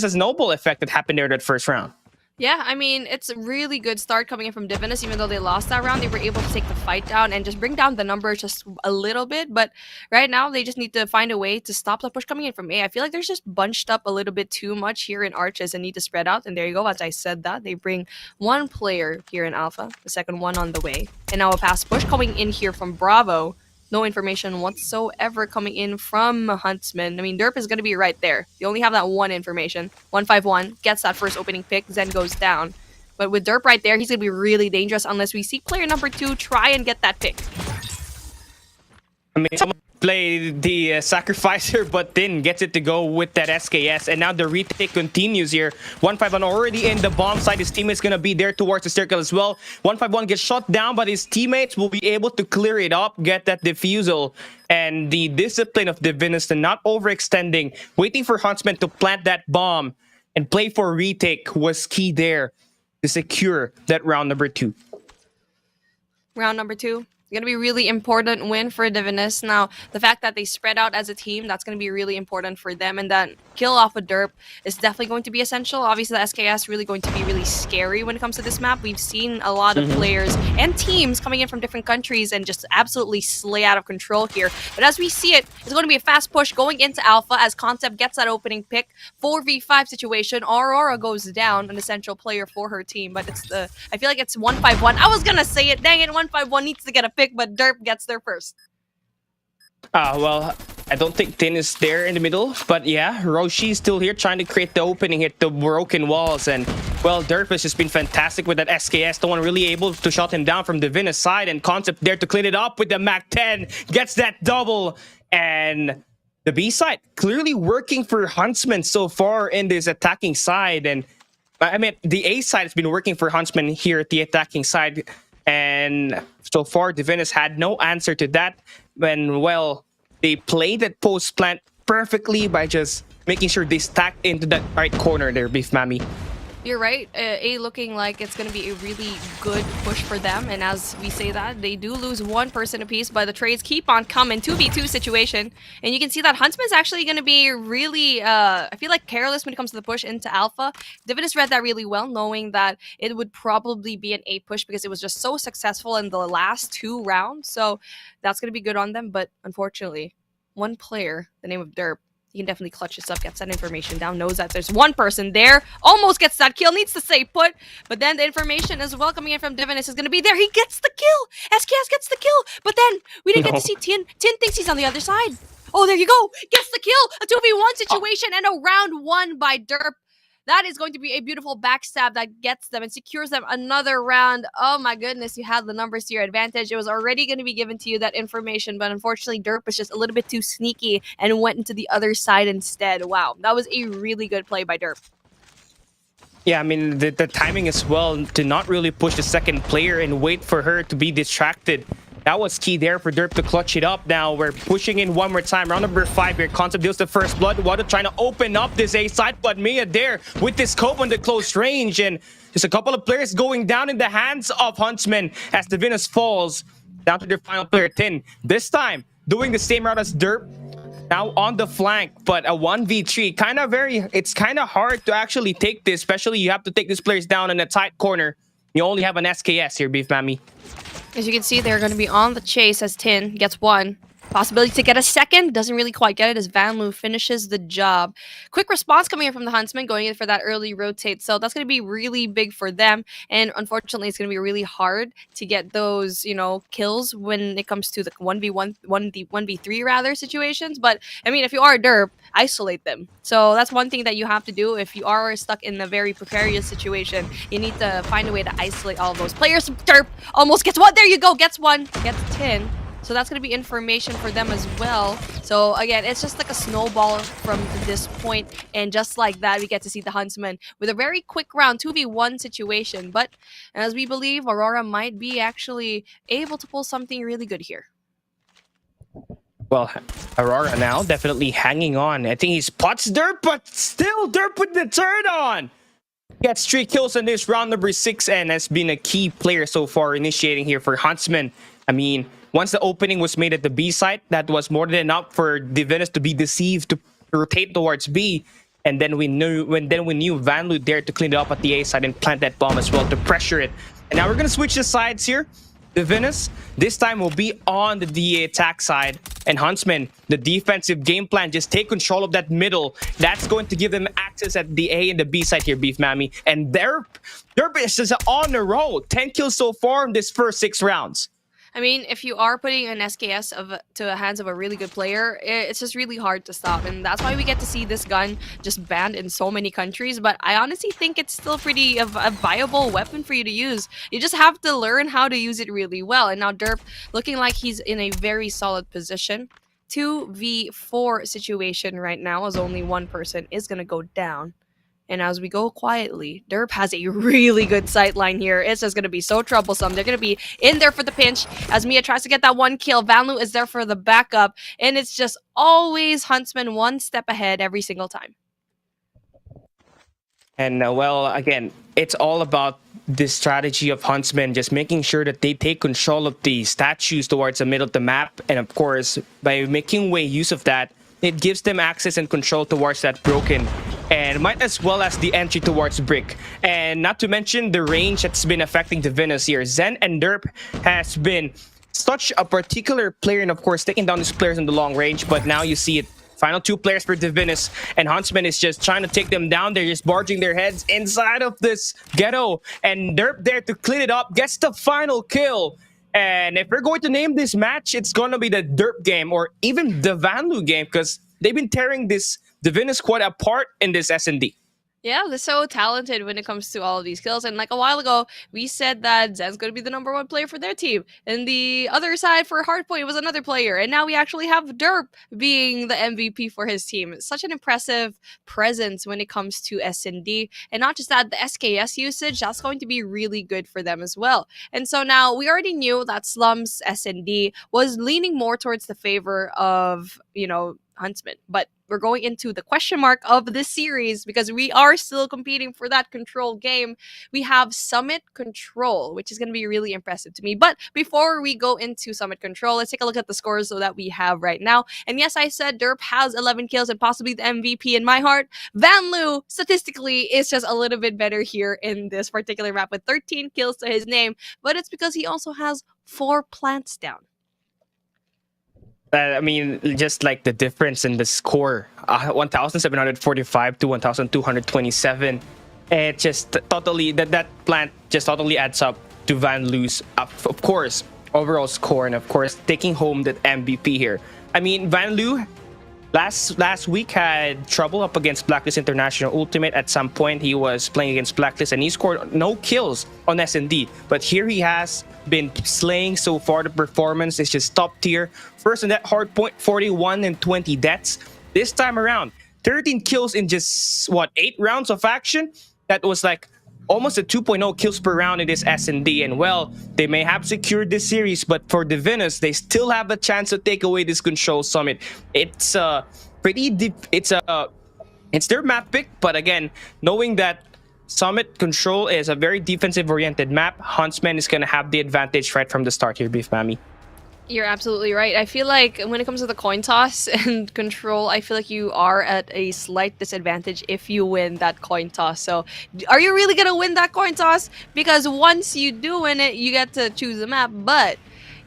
a snowball effect that happened there that first round. Yeah, I mean, it's a really good start coming in from Divinus. Even though they lost that round, they were able to take the fight down and just bring down the numbers just a little bit. But right now, they just need to find a way to stop the push coming in from A. I feel like there's just bunched up a little bit too much here in Arches and need to spread out. And there you go. As I said that, they bring 1 player here in Alpha, the second one on the way. And now a pass push coming in here from Bravo. No information whatsoever coming in from Huntsman. I mean, Derp is going to be right there. You only have that 1 information. 151 gets that first opening pick, Zen goes down. But with Derp right there, he's going to be really dangerous unless we see player number 2 try and get that pick. I mean, someone played the sacrificer, but then gets it to go with that SKS. And now the retake continues here. 151 already in the bomb side. His teammate's going to be there towards the circle as well. 151 gets shot down, but his teammates will be able to clear it up, get that defusal. And the discipline of Divinus to not overextending, waiting for Huntsman to plant that bomb and play for retake was key there to secure that round number 2. Round number 2. Going to be really important win for Divinus. Now, the fact that they spread out as a team, that's going to be really important for them. And that kill off a Derp is definitely going to be essential. Obviously, the SKS really going to be really scary when it comes to this map. We've seen a lot of players and teams coming in from different countries and just absolutely slay out of control here. But as we see it, it's going to be a fast push going into Alpha as Concept gets that opening pick. 4v5 situation. Aurora goes down, an essential player for her team. But I feel like it's 151. I was going to say it. Dang it, 151 needs to get a pick, but Derp gets there first. Well, I don't think Tin is there in the middle, but yeah, Roshi's still here trying to create the opening, hit the broken walls, and well, Derp has just been fantastic with that SKS. No one really able to shut him down from Divina's side, and Concept there to clean it up with the MAC-10, gets that double, and the B side clearly working for Huntsman so far in this attacking side, and I mean, the A side has been working for Huntsman here at the attacking side. And so far, Divinus had no answer to that. When, well, they played that post plant perfectly by just making sure they stacked into that right corner there, Beef Mami. You're right. A looking like it's going to be a really good push for them. And as we say that, they do lose 1 person apiece, but the trades keep on coming. 2v2 situation. And you can see that Huntsman's actually going to be really, I feel like, careless when it comes to the push into Alpha. Divinus read that really well, knowing that it would probably be an A push because it was just so successful in the last 2 rounds. So that's going to be good on them. But unfortunately, 1 player, the name of Derp, he can definitely clutch this up, gets that information down, knows that there's 1 person there, almost gets that kill, needs to stay put, but then the information as well coming in from Divinus is going to be there. He gets the kill! SKS gets the kill, but then we didn't get to see Tin. Tin thinks he's on the other side. Oh, there you go! Gets the kill! A 2v1 situation and a round 1 by Derp. That is going to be a beautiful backstab that gets them and secures them another round. Oh my goodness, you had the numbers to your advantage. It was already going to be given to you, that information, but unfortunately Derp was just a little bit too sneaky and went into the other side instead. Wow, that was a really good play by Derp. Yeah, I mean, the timing as well to not really push the second player and wait for her to be distracted That was key there for Derp to clutch it up. Now we're pushing in one more time. Round number 5 here. Concept deals the first blood. Water trying to open up this A side, but Mia there with this scope on the close range, and just a couple of players going down in the hands of Huntsmen as DIVINUS falls down to their final player 10. This time doing the same route as Derp. Now on the flank, but a 1v3. It's kind of hard to actually take this, especially you have to take these players down in a tight corner. You only have an SKS here, Beef Mammy. As you can see, they're going to be on the chase as Tin gets one. Possibility to get a second, doesn't really quite get it as Vanlu finishes the job. Quick response coming in from the Huntsmen, going in for that early rotate, so that's going to be really big for them, and unfortunately it's going to be really hard to get those, you know, kills when it comes to the 1v1, 1v3 rather situations. But I mean, if you are Derp, isolate them. So that's one thing that you have to do if you are stuck in a very precarious situation. You need to find a way to isolate all of those players. Derp almost gets one, there you go, gets one, gets 10. So that's going to be information for them as well. So again, it's just like a snowball from this point. And just like that, we get to see the Huntsmen with a very quick round 2v1 situation. But as we believe, Aurora might be actually able to pull something really good here. Well, Aurora now definitely hanging on. I think he spots Derp, but still Derp with the turn on. Gets 3 kills in this round number 6 and has been a key player so far initiating here for Huntsmen. I mean, once the opening was made at the B site, that was more than enough for DIVINUS to be deceived to rotate towards B. And then we knew Vanlu there to clean it up at the A side and plant that bomb as well to pressure it. And now we're gonna switch the sides here. DIVINUS this time will be on the DA attack side, and Huntsmen, the defensive game plan, just take control of that middle. That's going to give them access at the A and the B side here, Beef Mammy. And Derp is just on the roll. 10 kills so far in this first 6 rounds. I mean, if you are putting an SKS to the hands of a really good player, it's just really hard to stop. And that's why we get to see this gun just banned in so many countries. But I honestly think it's still pretty a viable weapon for you to use. You just have to learn how to use it really well. And now Derp looking like he's in a very solid position. 2v4 situation right now, as only one person is going to go down. And as we go quietly, Derp has a really good sight line here. It's just going to be so troublesome. They're going to be in there for the pinch as Mia tries to get that one kill. Vanlu is there for the backup. And it's just always Huntsman one step ahead every single time. And well, again, it's all about this strategy of Huntsmen, just making sure that they take control of the statues towards the middle of the map. And of course, by making use of that, it gives them access and control towards that broken, and might as well as the entry towards brick. And not to mention the range that's been affecting DIVINUS here. Zen and Derp has been such a particular player, and of course taking down these players in the long range. But now you see it, final 2 players for DIVINUS, and Huntsman is just trying to take them down. They're just barging their heads inside of this ghetto, and Derp there to clean it up, gets the final kill. And if we're going to name this match, it's going to be the Derp game, or even the Vanlu game, because they've been tearing this DIVINUS squad apart in this S&D. Yeah, they're so talented when it comes to all of these kills. And like a while ago, we said that Zen's going to be the #1 player for their team. And the other side for Hardpoint was another player. And now we actually have Derp being the MVP for his team. It's such an impressive presence when it comes to S&D. And not just that, the SKS usage, that's going to be really good for them as well. And so now we already knew that Slum's S&D was leaning more towards the favor of, you know, Huntsman. But we're going into the question mark of this series because we are still competing for that control game. We have Summit Control, which is going to be really impressive to me. But before we go into Summit Control, let's take a look at the scores so that we have right now. And yes, I said Derp has 11 kills and possibly the MVP in my heart. Vanlu, statistically, is just a little bit better here in this particular map with 13 kills to his name. But it's because he also has 4 plants down. I mean, just like the difference in the score, 1,745 to 1,227. It just totally, that plant just totally adds up to Vanlu's, of course, overall score, and of course, taking home that MVP here. I mean, Vanlu last week had trouble up against Blacklist International Ultimate. At some point, he was playing against Blacklist and he scored no kills on S&D. But here he has been slaying so far. The performance is just top tier. First in that Hardpoint, 41 and 20 deaths. This time around, 13 kills in just, what, 8 rounds of action? That was like almost a 2.0 kills per round in this S&D. And well, they may have secured this series, but for DIVINUS, they still have a chance to take away this Control Summit. It's pretty deep. It's their map pick, but again, knowing that Summit Control is a very defensive-oriented map, Huntsmen is going to have the advantage right from the start here, Beef Mammy. You're absolutely right. I feel like when it comes to the coin toss and Control, I feel like you are at a slight disadvantage if you win that coin toss. So are you really going to win that coin toss? Because once you do win it, you get to choose a map, but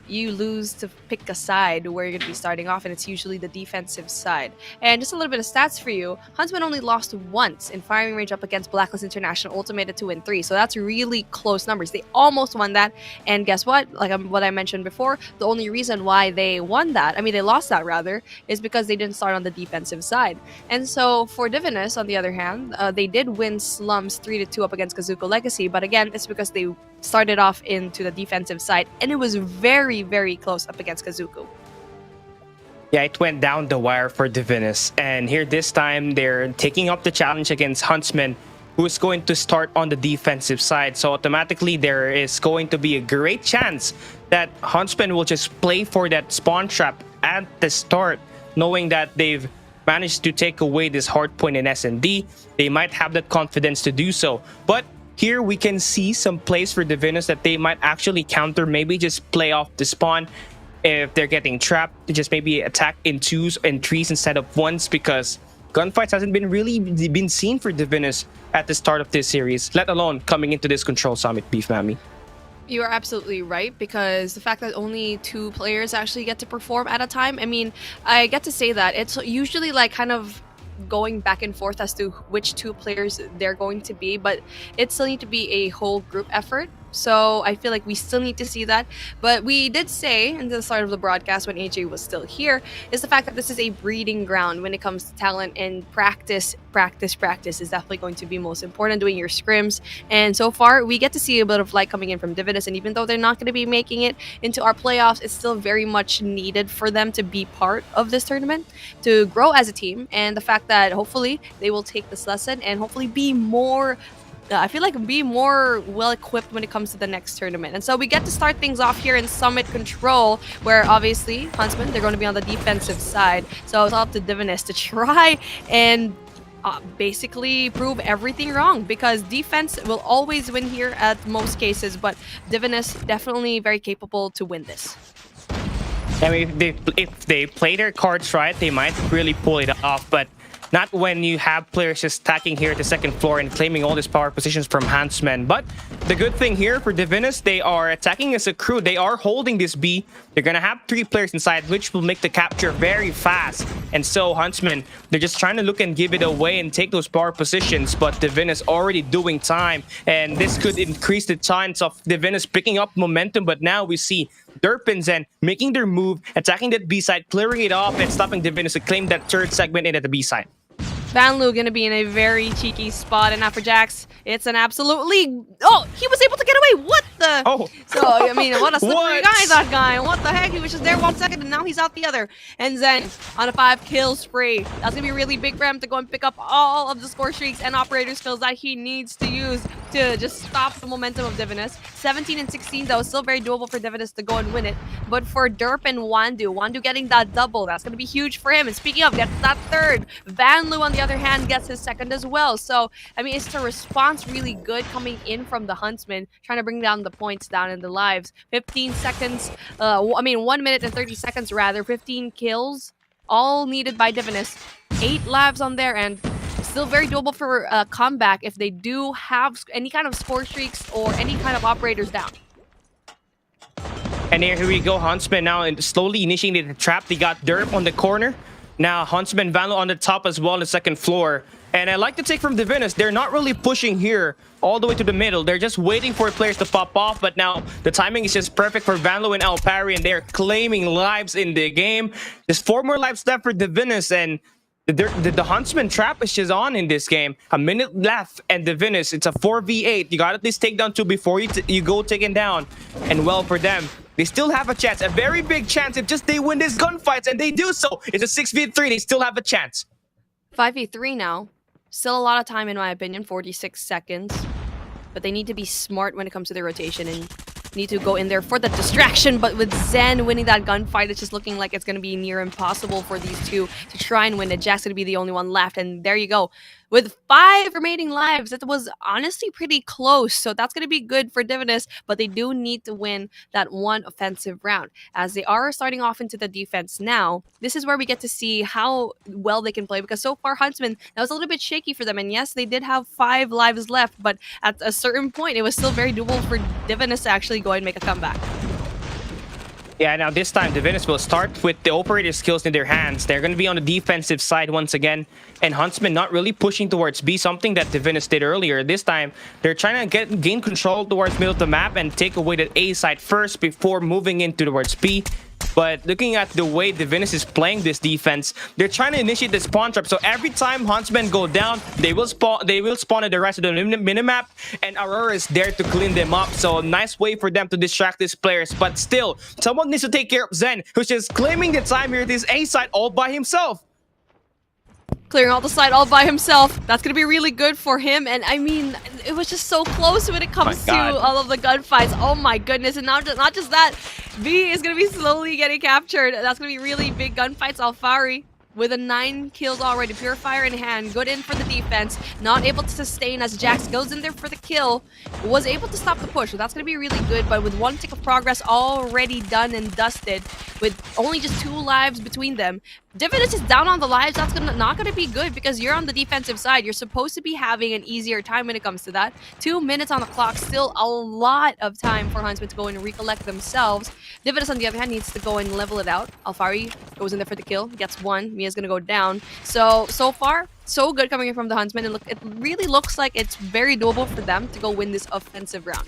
you lose to pick a side where you're going to be starting off, and it's usually the defensive side. And just a little bit of stats for you. Huntsmen only lost once in firing range up against Blacklist International, ultimated to win 3. So that's really close numbers. They almost won that. And guess what? Like what I mentioned before, the only reason why they won that, I mean, they lost that rather, is because they didn't start on the defensive side. And so for DIVINUS, on the other hand, they did win slums 3-2 up against Kazoku Legacy. But again, it's because they started off into the defensive side, and it was very, very close up against Kazoku. Yeah, it went down the wire for DIVINUS, and here this time they're taking up the challenge against Huntsmen, who is going to start on the defensive side. So automatically there is going to be a great chance that Huntsmen will just play for that spawn trap at the start, knowing that they've managed to take away this hardpoint in S&D. They might have that confidence to do so, but here we can see some plays for DIVINUS that they might actually counter, maybe just play off the spawn if they're getting trapped, just maybe attack in 2s and 3s instead of 1s, because gunfights hasn't been really been seen for DIVINUS at the start of this series, let alone coming into this Control Summit, Beef Mammy. You are absolutely right, because the fact that only 2 players actually get to perform at a time, I mean, I get to say that it's usually like kind of going back and forth as to which 2 players they're going to be, but it still need to be a whole group effort. So I feel like we still need to see that. But we did say in the start of the broadcast when AJ was still here, is the fact that this is a breeding ground when it comes to talent, and practice is definitely going to be most important, doing your scrims. And so far, we get to see a bit of light coming in from DIVINUS, and even though they're not going to be making it into our playoffs, it's still very much needed for them to be part of this tournament, to grow as a team, and the fact that hopefully they will take this lesson and hopefully be more I feel like be more well-equipped when it comes to the next tournament. And so we get to start things off here in Summit Control, where obviously Huntsmen, they're going to be on the defensive side. So it's up to DIVINUS to try and basically prove everything wrong, because defense will always win here at most cases, but DIVINUS definitely very capable to win this. I mean, if they play their cards right, they might really pull it off, but not when you have players just stacking here at the second floor and claiming all these power positions from Huntsmen. But the good thing here for DIVINUS, they are attacking as a crew. They are holding this B. They're going to have 3 players inside, which will make the capture very fast. And so Huntsmen, they're just trying to look and give it away and take those power positions. But DIVINUS already doing time. And this could increase the chance of DIVINUS picking up momentum. But now we see Derpinzen making their move, attacking that B side, clearing it off, and stopping DIVINUS to claim that 3rd segment in at the B side. Vanlu gonna be in a very cheeky spot, and now for Jax, it's an absolutely... Oh, he was able to get away! What the... Oh. So, I mean, what a slippery guy, that guy. What the heck? He was just there 1 second, and now he's out the other. And Zen on a 5-kill spree. That's gonna be really big for him to go and pick up all of the score streaks and operator skills that he needs to use to just stop the momentum of DIVINUS. 17 and 16, though, still very doable for DIVINUS to go and win it. But for Derp and Wandu getting that double, that's gonna be huge for him. And speaking of, gets that 3rd. Vanlu on the other hand gets his 2nd as well. So I mean, it's the response really good coming in from the Huntsmen, trying to bring down the points down in the lives. 15 seconds, 1 minute and 30 seconds rather, 15 kills, all needed by DIVINUS. 8 lives on their end. Still very doable for a comeback if they do have any kind of score streaks or any kind of operators down. And here we go, Huntsmen now and slowly initiating the trap. They got Derp on the corner. Now Huntsmen, Vanlo on the top as well on the 2nd floor. And I like to take from DIVINUS, they're not really pushing here all the way to the middle. They're just waiting for players to pop off. But now the timing is just perfect for Vanlo and Alpari, and they're claiming lives in the game. Just 4 more lives left for DIVINUS, and the Huntsman trap is just on in this game. A minute left, and DIVINUS, it's a 4v8. You got at least take down 2 before you go taken down. And well, for them, they still have a chance, a very big chance, if just they win this gunfights, and they do so. It's a 6v3, they still have a chance. 5v3 now. Still a lot of time in my opinion, 46 seconds. but they need to be smart when it comes to their rotation and need to go in there for the distraction. But with Zen winning that gunfight, it's just looking like it's going to be near impossible for these two to try and win it. Jack's going to be the only one left, and there you go. With 5 remaining lives, that was honestly pretty close, so that's going to be good for DIVINUS, but they do need to win that one offensive round. As they are starting off into the defense now, this is where we get to see how well they can play, because so far Huntsmen, that was a little bit shaky for them, and yes, they did have 5 lives left, but at a certain point, it was still very doable for DIVINUS to actually go and make a comeback. Yeah, now this time DIVINUS will start with the operator skills in their hands. They're going to be on the defensive side once again, and Huntsmen not really pushing towards B, something that DIVINUS did earlier. This time, they're trying to gain control towards middle of the map and take away the A side first before moving into towards B. But looking at the way DIVINUS is playing this defense, they're trying to initiate the spawn trap. So every time Huntsmen go down, they will spawn at the rest of the minimap, and Aurora is there to clean them up. So a nice way for them to distract these players. But still, someone needs to take care of Zen, who's just claiming the time here at this A side all by himself. Clearing all the side all by himself. That's going to be really good for him. And I mean, it was just so close when it comes to all of the gunfights. Oh my goodness. And not just that, B is going to be slowly getting captured. That's going to be really big gunfights. Alfari with a 9 kills already. Purifier in hand. Good in for the defense. Not able to sustain as Jax goes in there for the kill. Was able to stop the push. So that's going to be really good. But with 1 tick of progress already done and dusted, with only just 2 lives between them, DIVINUS is down on the lives. That's not going to be good because you're on the defensive side. You're supposed to be having an easier time when it comes to that. 2 minutes on the clock. Still a lot of time for Huntsmen to go and recollect themselves. DIVINUS, on the other hand, needs to go and level it out. Alfari goes in there for the kill. Gets 1. Mia's going to go down. So far, so good coming in from the Huntsmen. And look, it really looks like it's very doable for them to go win this offensive round.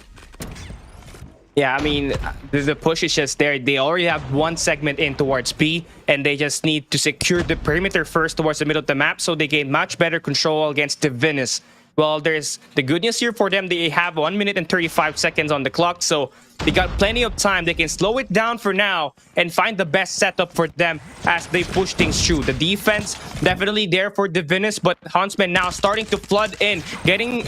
Yeah, I mean, the push is just there. They already have 1 segment in towards B, and they just need to secure the perimeter first towards the middle of the map so they gain much better control against DIVINUS. Well, there's the good news here for them. They have 1 minute and 35 seconds on the clock, so they got plenty of time. They can slow it down for now and find the best setup for them as they push things through. The defense definitely there for DIVINUS, but Huntsmen now starting to flood in, getting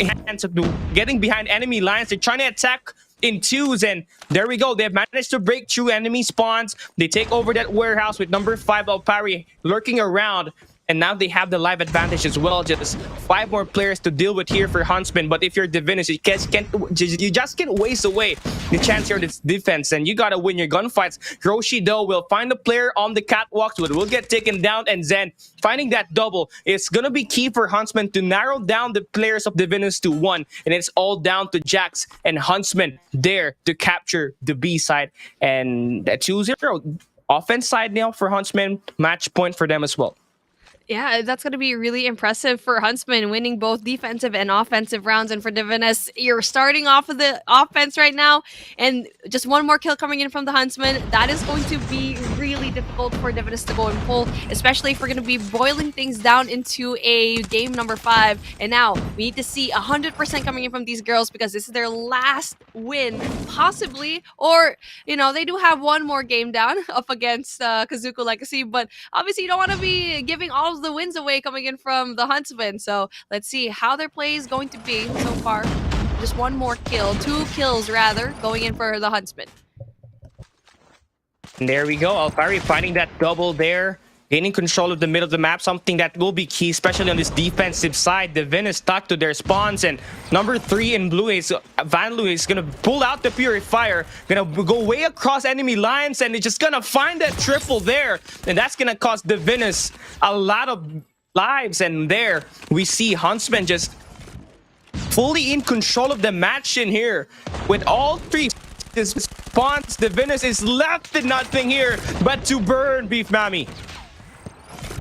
behind enemy lines. They're trying to attack in 2s, and there we go. They've managed to break through enemy spawns. They take over that warehouse with number 5 Alpari lurking around, and now they have the live advantage as well. Just 5 more players to deal with here for Huntsmen. But if you're DIVINUS, you just can't waste away the chance here in this defense, and you gotta win your gunfights. Hiroshi though will find a player on the catwalks, but will get taken down, and Zen finding that double is gonna be key for Huntsmen to narrow down the players of DIVINUS to 1, and it's all down to Jax and Huntsmen there to capture the B side, and that 2-0 offense side now for Huntsmen, match point for them as well. Yeah, that's going to be really impressive for Huntsmen, winning both defensive and offensive rounds. And for DIVINUS, you're starting off with the offense right now, and just 1 more kill coming in from the Huntsmen. That is going to be really difficult for DIVINUS to go and pull, especially if we're going to be boiling things down into a game number 5. And now we need to see 100% coming in from these girls, because this is their last win, possibly. Or, you know, they do have 1 more game down up against Kazoku Legacy, but obviously you don't want to be giving all of the wins away coming in from the Huntsmen. So let's see how their play is going to be so far. Just 1 more kill, 2 kills rather, going in for the Huntsmen. And there we go. Alfari finding that double there, gaining control of the middle of the map, something that will be key, especially on this defensive side. DIVINUS stuck to their spawns, and number 3 in blue is Van Loo is gonna pull out the Purifier, gonna go way across enemy lines, and it's just gonna find that triple there, and that's gonna cost DIVINUS a lot of lives. And there we see Huntsmen just fully in control of the match in here with all 3 spawns. DIVINUS is left with nothing here but to burn Beef Mammy.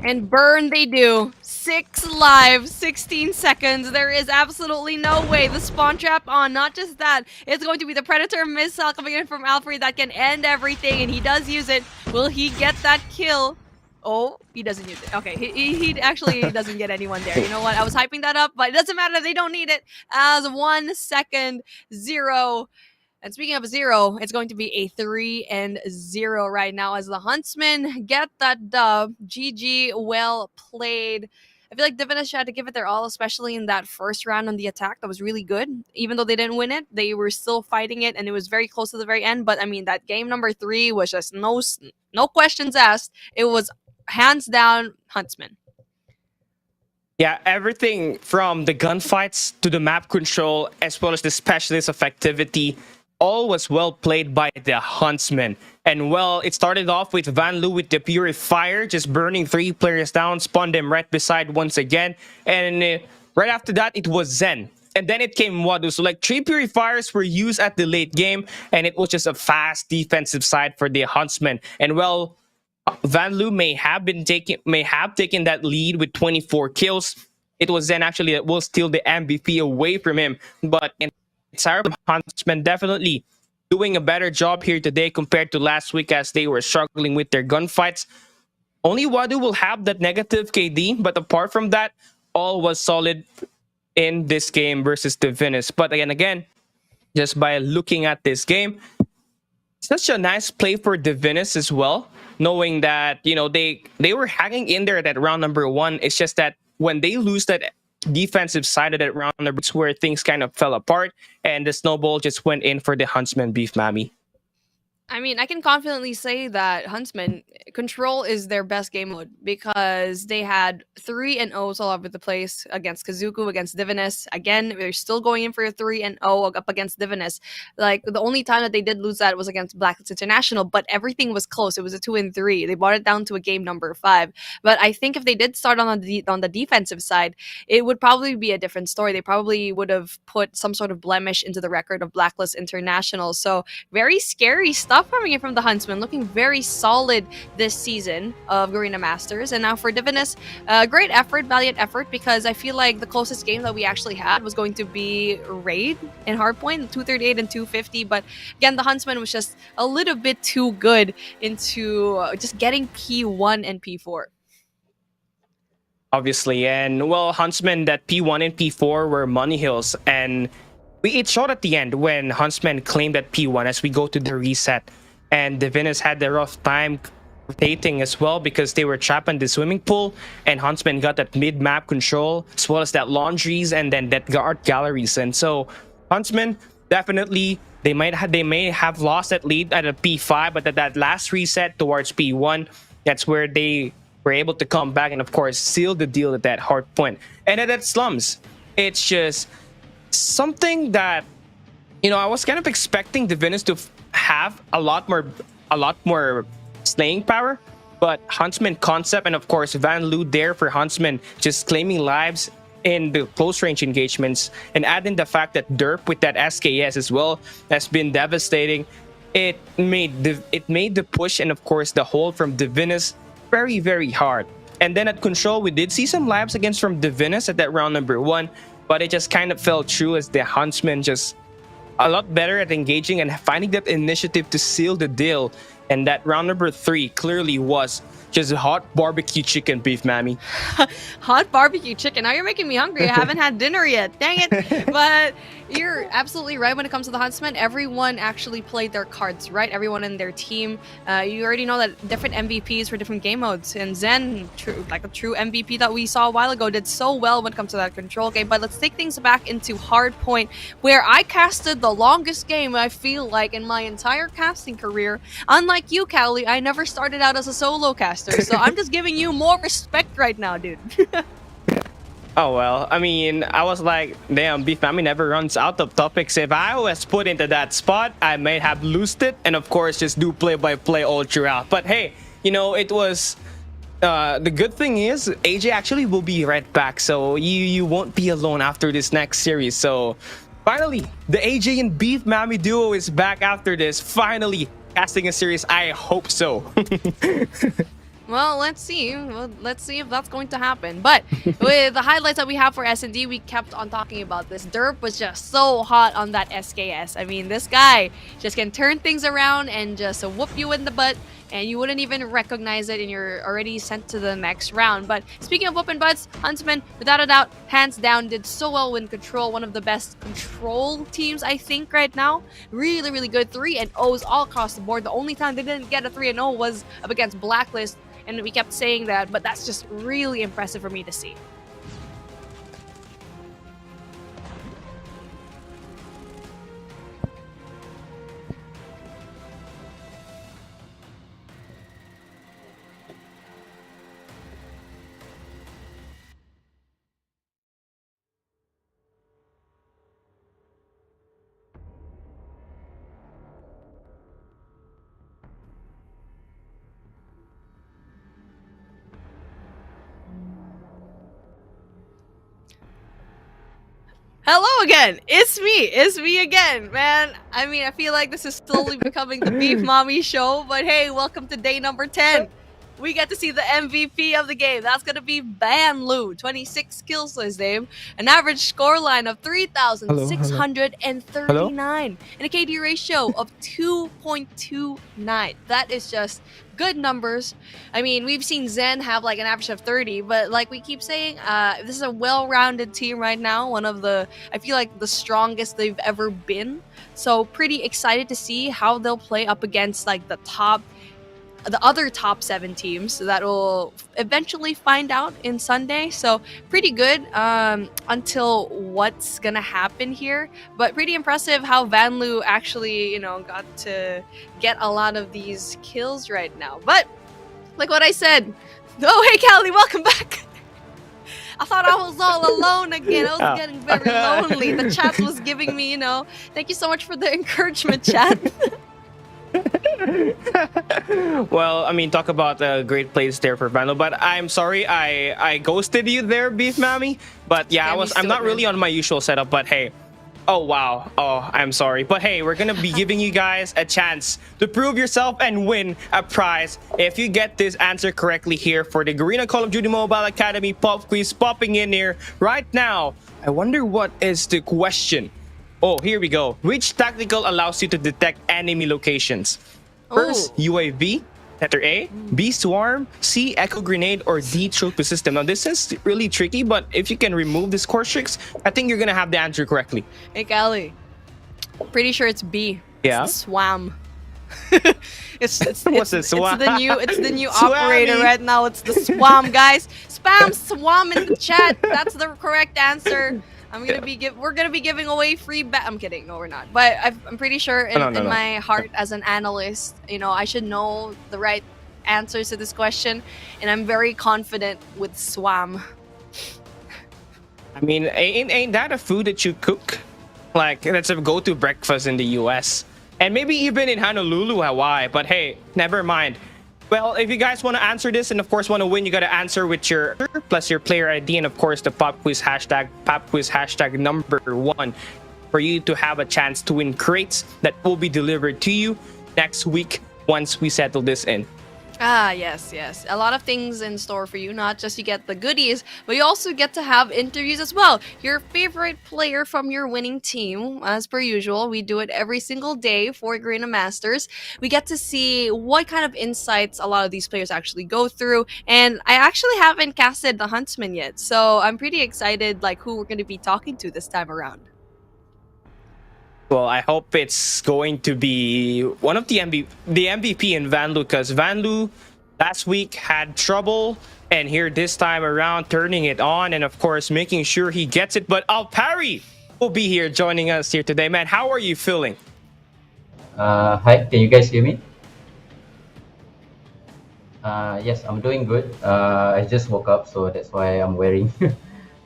And burn they do. 6 lives, 16 seconds. There is absolutely no way the spawn trap on. Not just that, it's going to be the Predator missile coming in from Alfred that can end everything, and he does use it. Will he get that kill? Oh, he doesn't use it. Okay, he actually doesn't get anyone there. You know what? I was hyping that up, but it doesn't matter. They don't need it. As 1 second, 0. And speaking of 0, it's going to be a 3-0 right now as the Huntsmen get that dub. GG, well played. I feel like DIVINUS had to give it their all, especially in that first round on the attack. That was really good. Even though they didn't win it, they were still fighting it, and it was very close to the very end. But I mean, that game number 3 was just no questions asked. It was hands down Huntsmen. Yeah, everything from the gunfights to the map control, as well as the specialist effectivity, all was well played by the Huntsmen. And well, it started off with Van Loo with the Purifier, just burning 3 players down, spawned them right beside once again. And right after that, it was Zen. And then it came Wadu. So like 3 Purifiers were used at the late game, and it was just a fast defensive side for the Huntsmen. And well, Van Loo may have taken that lead with 24 kills. It was then actually that will steal the MVP away from him. But in Huntsmen definitely doing a better job here today compared to last week, as they were struggling with their gunfights. Only Wadu will have that negative KD, but apart from that, all was solid in this game versus DIVINUS. But again, just by looking at this game, such a nice play for DIVINUS as well, knowing that, you know, they were hanging in there at that round number 1. It's just that when they lose that defensive side of that round number 2, where things kind of fell apart, and the snowball just went in for the Huntsmen, Beef Mami. I mean, I can confidently say that Huntsmen Control is their best game mode, because they had 3-0s all over the place against Kazoku, against DIVINUS. Again, they're still going in for a 3-0 up against DIVINUS. Like, the only time that they did lose that was against Blacklist International, but everything was close. It was a 2-3. They brought it down to a game number 5. But I think if they did start on the defensive side, it would probably be a different story. They probably would have put some sort of blemish into the record of Blacklist International. So very scary stuff coming in from the Huntsmen, looking very solid this season of Garena Masters. And now for DIVINUS, great effort, valiant effort, because I feel like the closest game that we actually had was going to be Raid in Hardpoint, 238 and 250. But again, the Huntsmen was just a little bit too good into just getting P1 and P4. Obviously, and well, Huntsmen, that P1 and P4 were money hills, and it showed at the end when Huntsmen claimed that P1 as we go to the reset, and DIVINUS had the rough time rotating as well because they were trapped in the swimming pool, and Huntsmen got that mid-map control as well as that laundries and then that art galleries. And so Huntsmen definitely, they may have lost that lead at a P5, but at that last reset towards P1, that's where they were able to come back and of course seal the deal at that hard point. And at that slums, it's just something that, you know, I was kind of expecting DIVINUS to have a lot more slaying power, but Huntsman concept and of course Van Loo there for Huntsman just claiming lives in the close range engagements, and adding the fact that Derp with that SKS as well has been devastating. It made the push and of course the hold from DIVINUS very, very hard. And then at control, we did see some lives against from DIVINUS at that round number 1, but it just kind of fell true as the Huntsmen just a lot better at engaging and finding that initiative to seal the deal. And that round number 3 clearly was just hot barbecue chicken, Beef Mami. Hot barbecue chicken. Now you're making me hungry. I haven't had dinner yet. Dang it. But you're absolutely right when it comes to the Huntsmen. Everyone actually played their cards right. Everyone in their team. You already know that different MVPs for different game modes. And Zen, like a true MVP that we saw a while ago, did so well when it comes to that control game. But let's take things back into Hardpoint, where I casted the longest game I feel like in my entire casting career. Unlike you, Cowley, I never started out as a solo caster. So I'm just giving you more respect right now, dude. Oh, well, I mean, I was like, damn, Beef Mami never runs out of topics. If I was put into that spot, I may have lost it and, of course, just do play-by-play all throughout. But hey, you know, it was... the good thing is, AJ actually will be right back. So you won't be alone after this next series. So finally, the AJ and Beef Mami duo is back after this. Finally, casting a series. I hope so. Well, let's see. Let's see if that's going to happen. But with the highlights that we have for S&D, we kept on talking about this. Derp was just so hot on that SKS. I mean, this guy just can turn things around and just whoop you in the butt, and you wouldn't even recognize it, and you're already sent to the next round. But speaking of whooping butts, Huntsmen, without a doubt, hands down, did so well in Control. One of the best Control teams, I think, right now. Really, really good. 3-0s all across the board. The only time they didn't get a 3-0 was up against Blacklist. And we kept saying that, but that's just really impressive for me to see. Hello again. It's me. It's me again, man. I mean, I feel like this is slowly becoming the Beef Mommy show, but hey, welcome to day number 10. We get to see the MVP of the game. That's going to be Banlu. 26 kills to his name. An average scoreline of 3,639. And a KD ratio of 2.29. That is just good numbers. I mean, we've seen Zen have like an average of 30, but like we keep saying, this is a well-rounded team right now. One of the, I feel like the strongest they've ever been. So pretty excited to see how they'll play up against like the other top 7 teams that will eventually find out in Sunday. So pretty good until what's gonna happen here. But pretty impressive how Vanlu actually, you know, got to get a lot of these kills right now. But like what I said, oh hey Callie, welcome back. I thought I was all alone again. I was getting very lonely. The chat was giving me, you know, thank you so much for the encouragement, chat. Well, I mean, talk about great plays there for Vandal, but I'm sorry I ghosted you there, Beef Mommy. But yeah, I'm not really on my usual setup, but hey. Oh wow. Oh, I'm sorry. But hey, we're gonna be giving you guys a chance to prove yourself and win a prize if you get this answer correctly here for the Garena Call of Duty Mobile Academy Popquiz popping in here right now. I wonder what is the question. Oh, here we go. Which tactical allows you to detect enemy locations? First, UAV, letter A, B, swarm, C, echo grenade, or D, trophy system. Now, this is really tricky, but if you can remove the score tricks, I think you're gonna have the answer correctly. Hey, Callie. Pretty sure it's B. Yeah. It's the swam. it's What's the swam? It's the new operator right now. It's the swam, guys. Spam swam in the chat. That's the correct answer. We're gonna be giving away free I'm kidding, no we're not. But I'm pretty sure in my heart as an analyst, you know, I should know the right answers to this question, and I'm very confident with swam. I mean, ain't that a food that you cook? Like, that's a go-to breakfast in the US. And maybe even in Honolulu, Hawaii. But hey, never mind. Well, if you guys want to answer this and of course want to win, you got to answer with your plus your player ID and of course the Popquiz hashtag #1 for you to have a chance to win crates that will be delivered to you next week once we settle this in. Ah, yes. A lot of things in store for you. Not just you get the goodies, but you also get to have interviews as well. Your favorite player from your winning team, as per usual. We do it every single day for Garena Masters. We get to see what kind of insights a lot of these players actually go through. And I actually haven't casted the Huntsmen yet, so I'm pretty excited like who we're going to be talking to this time around. Well, I hope it's going to be one of the MVP in Vanlu, because Vanlu last week had trouble, and here this time around turning it on and of course making sure he gets it. But ALMGHTY will be here joining us here today. Man, how are you feeling? Hi, can you guys hear me? Yes, I'm doing good. I just woke up, so that's why I'm wearing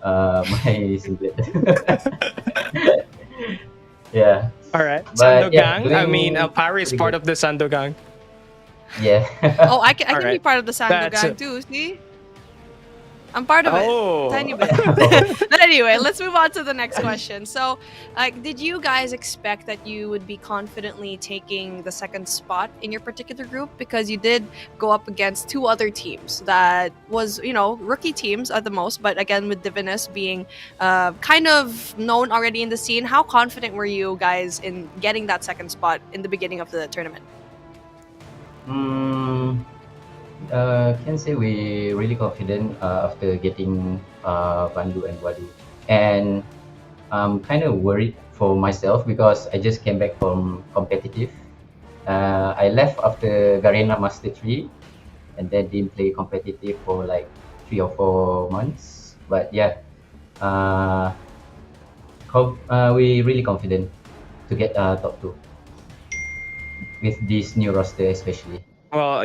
my singlet. Yeah. All right. But, Sandogang. yeah, I mean, ALMGHTY is part of the Sandogang. Yeah. Oh, I can be part of the Sandogang too, see? I'm part of it. Tiny bit. But anyway, let's move on to the next question. So, did you guys expect that you would be confidently taking the second spot in your particular group? Because you did go up against 2 other teams that was, you know, rookie teams at the most. But again, with DIVINUS being kind of known already in the scene, how confident were you guys in getting that second spot in the beginning of the tournament? Can say we really confident after getting Bandu and Wadu, and I'm kind of worried for myself because I just came back from competitive. I left after Garena Master 3 and then didn't play competitive for like 3 or 4 months. But yeah, we really confident to get top 2 with this new roster especially. Well,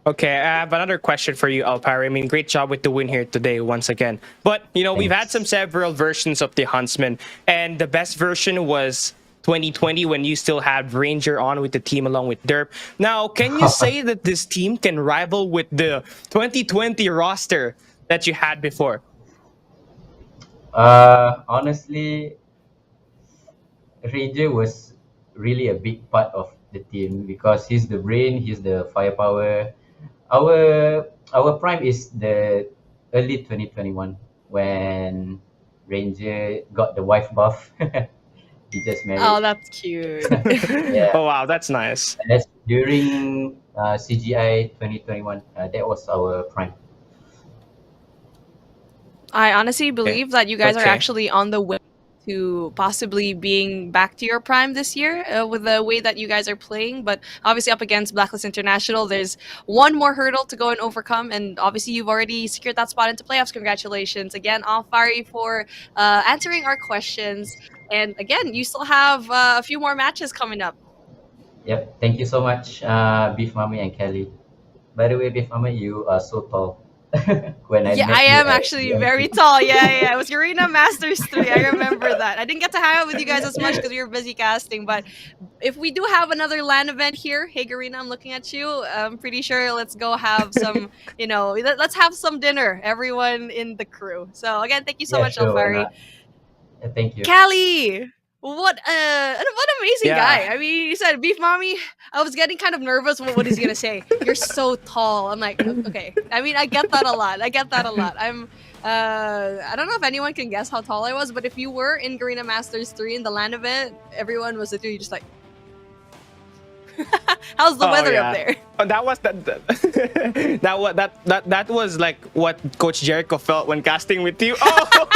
okay, I have another question for you, ALMGHTY. I mean, great job with the win here today once again. But, you know, we've had several versions of the Huntsman, and the best version was 2020 when you still had Ranger on with the team along with Derp. Now, can you say that this team can rival with the 2020 roster that you had before? Honestly, Ranger was really a big part of the team because he's the brain, he's the firepower. Our prime is the early 2021 when Ranger got the wife buff. He just Oh, married. that's cute. Yeah, Oh wow, that's nice. that's during CGI 2021. That was our prime. I honestly Okay. believe that you guys are Okay. actually on the way to possibly being back to your prime this year with the way that you guys are playing. But obviously, up against Blacklist International, there's one more hurdle to go and overcome. And obviously, you've already secured that spot into playoffs. Congratulations again, Alfari, for answering our questions. And again, you still have a few more matches coming up. Yep. Thank you so much, Beef Mommy and Kelly. By the way, Beef Mommy, you are so tall. When I Yeah, I met you am at actually very BMT. tall. Yeah. It was Garena Masters 3. I remember that. I didn't get to hang out with you guys as much because we were busy casting, but if we do have another LAN event here, hey Garena, I'm looking at you. I'm pretty sure let's go have some, let's have some dinner, everyone in the crew. So again, thank you so Yeah, much, sure. Why Alfari. not? Thank you. Callie, what an amazing Yeah. guy. I mean, you said beef mommy. I was getting kind of nervous. What is he gonna say? You're so tall. I'm like, okay. I mean, I get that a lot. I don't know if anyone can guess how tall I was, but if you were in Garena Masters 3 in the LAN event, everyone was literally just like, how's the weather up there? Oh, that was that was like what Coach Jericho felt when casting with you. Oh.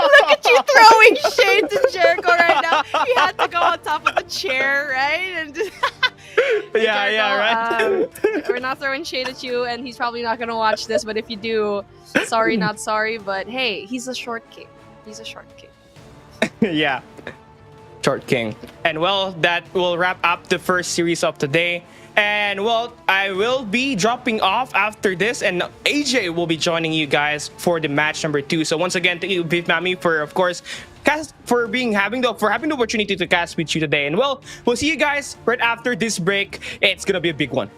Look at you throwing shade to Jericho right now. He had to go on top of the chair, right? And just Yeah, right. We're not throwing shade at you, and he's probably not gonna watch this. But if you do, sorry, not sorry. But hey, he's a short king. He's a short king. Yeah. Short King. And well, that will wrap up the first series of today. And well, I will be dropping off after this, and AJ will be joining you guys for the match number 2. So once again, thank you, Beef Mami, for of course having the opportunity to cast with you today. And well, we'll see you guys right after this break. It's gonna be a big one.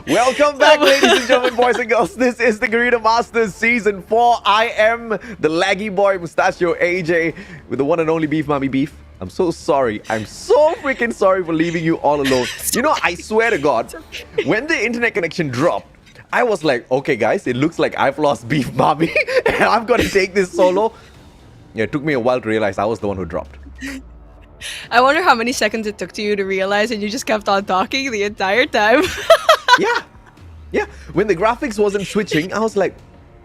Welcome back, ladies and gentlemen, boys and girls. This is the Garena Masters Season 4. I am the laggy boy, Mustachio AJ, with the one and only Beef Mommy Beef. I'm so sorry. I'm so freaking sorry for leaving you all alone. You know, I swear to God, when the internet connection dropped, I was like, okay, guys, it looks like I've lost Beef Mommy and I'm going to take this solo. Yeah, it took me a while to realize I was the one who dropped. I wonder how many seconds it took to you to realize and you just kept on talking the entire time. Yeah. When the graphics wasn't switching, I was like,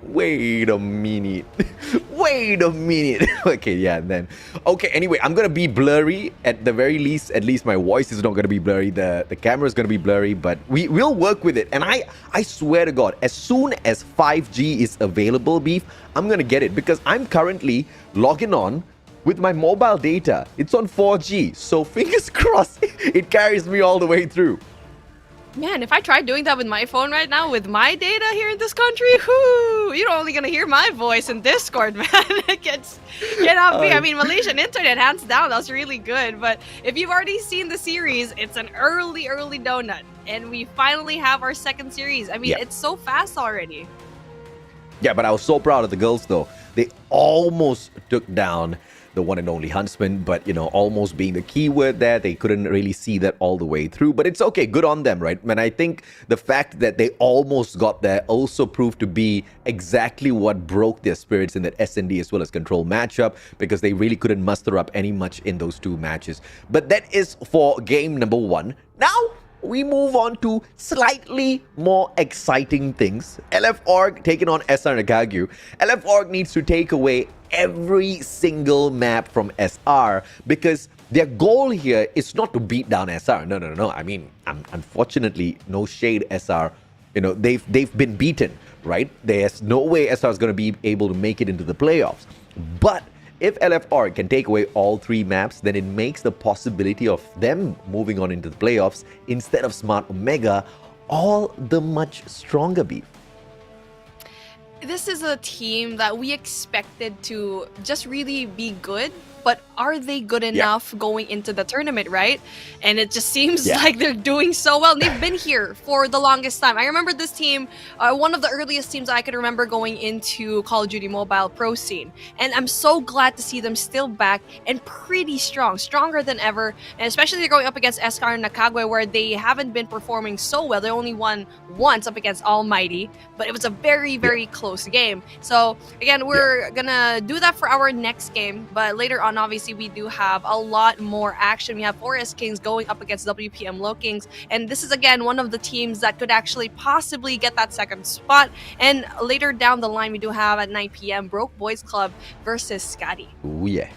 wait a minute. Wait a minute. Okay, yeah, and then... Okay, anyway, I'm going to be blurry at the very least. At least my voice is not going to be blurry. The camera is going to be blurry, but we'll work with it. And I swear to God, as soon as 5G is available, Beef, I'm going to get it. Because I'm currently logging on with my mobile data. It's on 4G. So fingers crossed, it carries me all the way through. Man, if I tried doing that with my phone right now with my data here in this country, whoo, you're only gonna hear my voice in Discord, man. It cannot be. I mean, Malaysian internet, hands down, that's really good. But if you've already seen the series, it's an early donut. And we finally have our second series. I mean, It's so fast already. Yeah, but I was so proud of the girls, though. They almost took down the one and only Huntsman, but, you know, almost being the key word there, they couldn't really see that all the way through. But it's okay, good on them, right? And I think the fact that they almost got there also proved to be exactly what broke their spirits in that S&D as well as Control matchup, because they really couldn't muster up any much in those two matches. But that is for game number 1. Now, we move on to slightly more exciting things. LF Org taking on SR NACAGUE. LF Org needs to take away every single map from SR because their goal here is not to beat down SR. No. I mean, unfortunately, no shade SR. You know, they've been beaten, right? There's no way SR is going to be able to make it into the playoffs. But if LFR can take away all 3 maps, then it makes the possibility of them moving on into the playoffs instead of Smart Omega all the much stronger, Beef. This is a team that we expected to just really be good, but are they good enough going into the tournament, right? And it just seems like they're doing so well. They've been here for the longest time. I remember this team, one of the earliest teams I can remember going into Call of Duty Mobile Pro scene. And I'm so glad to see them still back and pretty strong, stronger than ever. And especially they're going up against SKADI and NACAGUE, where they haven't been performing so well. They only won once up against ALMGHTY, but it was a very close game. So again, we're gonna do that for our next game, but later on, obviously, we do have a lot more action. We have Forest Kings going up against WPM Lowkings, and this is again one of the teams that could actually possibly get that second spot. And later down the line, we do have at 9 p.m. Broke Boys Club versus SKADI. Oh yeah.